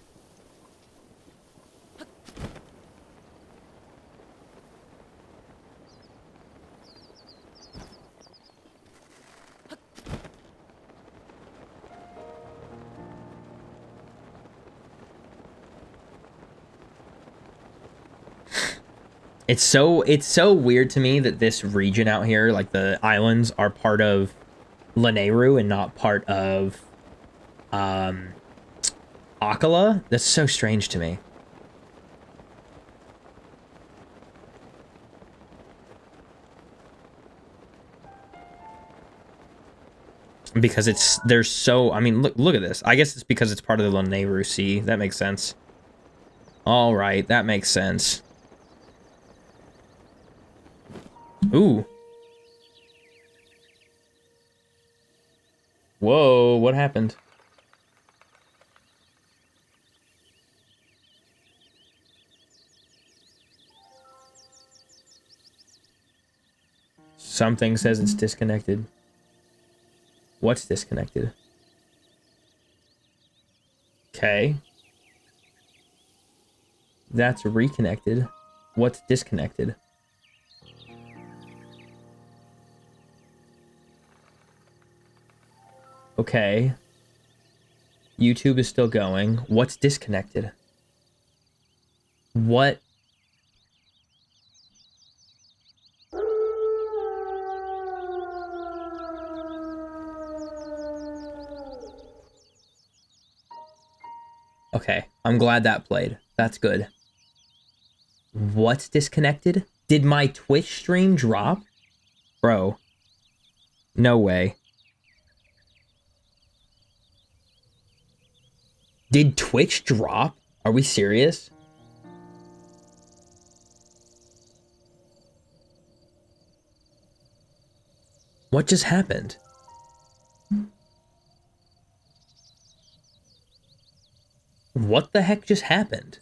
It's so weird to me that this region out here, like the islands, are part of Lanayru and not part of Akkala. That's so strange to me. Because there's so, I mean, look at this. I guess it's because it's part of the Lanayru Sea. That makes sense. All right, that makes sense. Ooh. Whoa, what happened? Something says it's disconnected. What's disconnected? Okay. That's reconnected. What's disconnected? Okay. YouTube is still going. What's disconnected? What? Okay, I'm glad that played. That's good. What's disconnected? Did my Twitch stream drop? Bro. No way. Did Twitch drop? Are we serious? What just happened? What the heck just happened?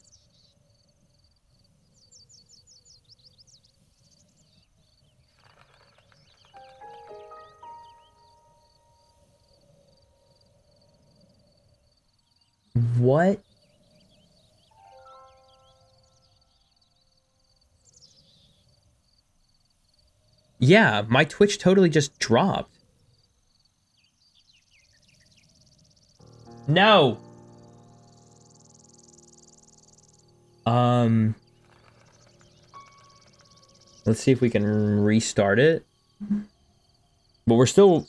What? Yeah, my Twitch totally just dropped. No. Let's see if we can restart it. But we're still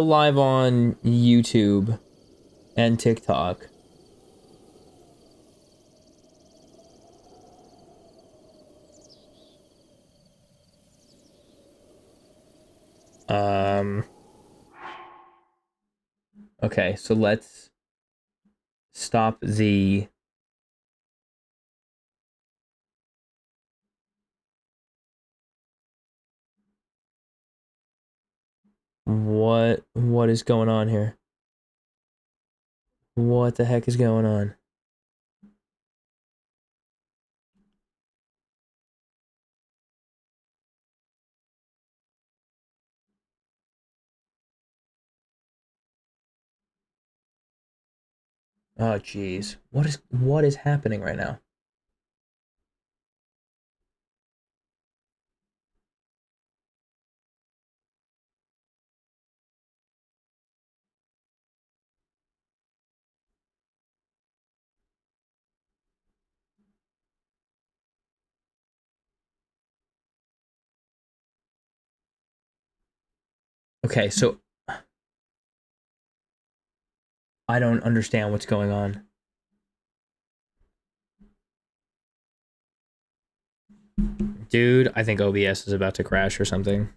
live on YouTube and TikTok. Okay, so let's stop the what is going on here? What the heck is going on? Oh jeez. What is happening right now? Okay, so I don't understand what's going on. Dude, I think OBS is about to crash or something.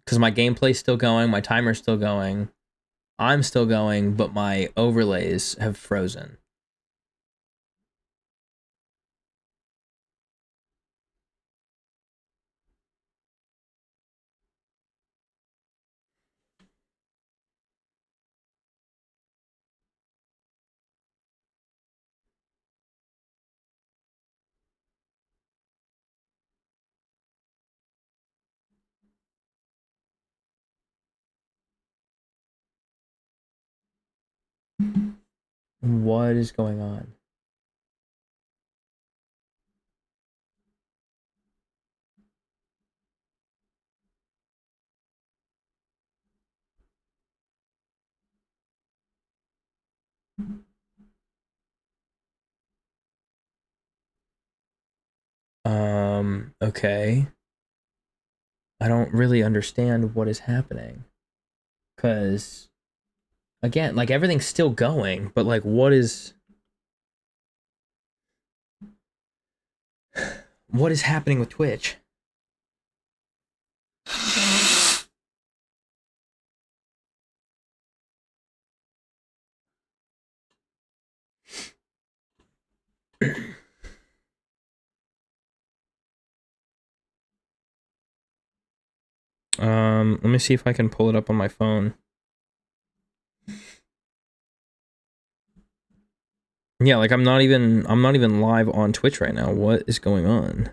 Because my gameplay's still going, my timer's still going, I'm still going, but my overlays have frozen. What is going on? Okay. I don't really understand what is happening. Because, again, like, everything's still going, but, like, what is happening with Twitch? Let me see if I can pull it up on my phone. Yeah, like I'm not even live on Twitch right now. What is going on?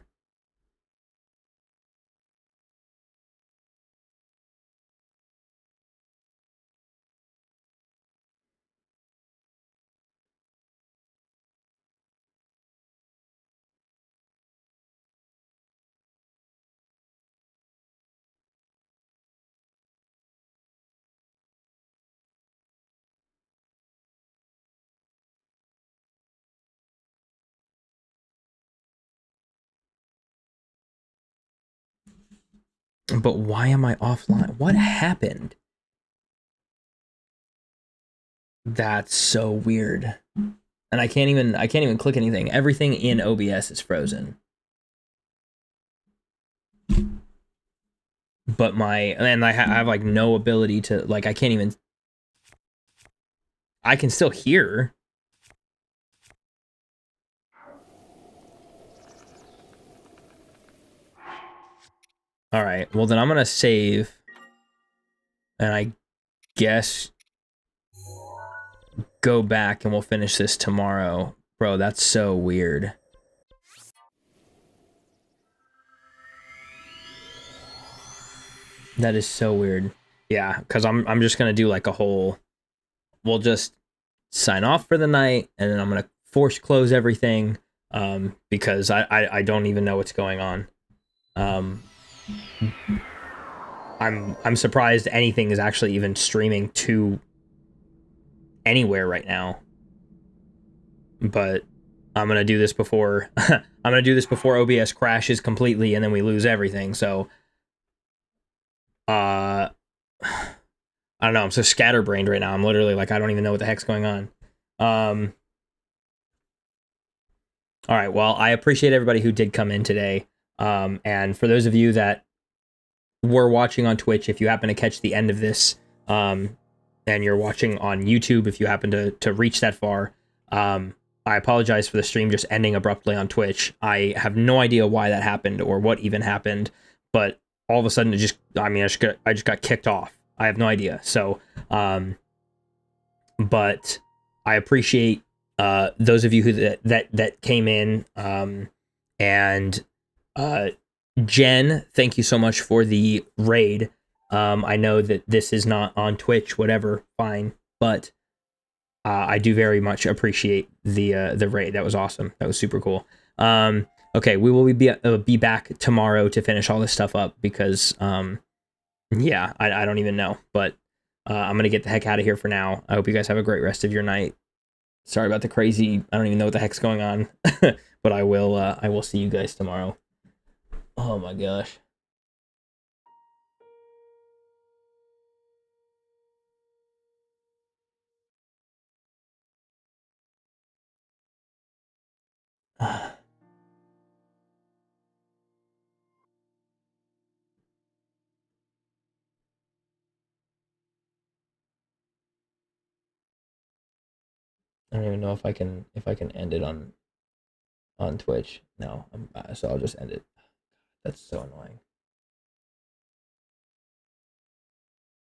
But why am I offline? What happened? That's so weird. And I can't even click anything. Everything in OBS is frozen. But I have like no ability to, like, I can't even, I can still hear. All right, well then I'm gonna save, and I guess go back and we'll finish this tomorrow. Bro, that's so weird. That is so weird. Yeah, because I'm just gonna do like a whole, we'll just sign off for the night, and then I'm gonna force close everything, because I don't even know what's going on. I'm surprised anything is actually even streaming to anywhere right now. But I'm gonna do this before I'm gonna do this before OBS crashes completely and then we lose everything. So I don't know, I'm so scatterbrained right now. I'm literally like, I don't even know what the heck's going on. All right, well, I appreciate everybody who did come in today. And for those of you that were watching on Twitch, if you happen to catch the end of this, and you're watching on YouTube, if you happen to reach that far, I apologize for the stream just ending abruptly on Twitch. I have no idea why that happened or what even happened, but all of a sudden it just, I just got kicked off. I have no idea. So, but I appreciate those of you who that came in, and Jen, thank you so much for the raid. I know that this is not on Twitch, whatever, fine, but I do very much appreciate the raid. That was awesome. That was super cool. Okay, we will be back tomorrow to finish all this stuff up because yeah, I don't even know, but I'm gonna get the heck out of here for now. I hope you guys have a great rest of your night. Sorry about the crazy. I don't even know what the heck's going on, but I will see you guys tomorrow. Oh my gosh. I don't even know if I can end it on Twitch. No, so I'll just end it. That's so annoying.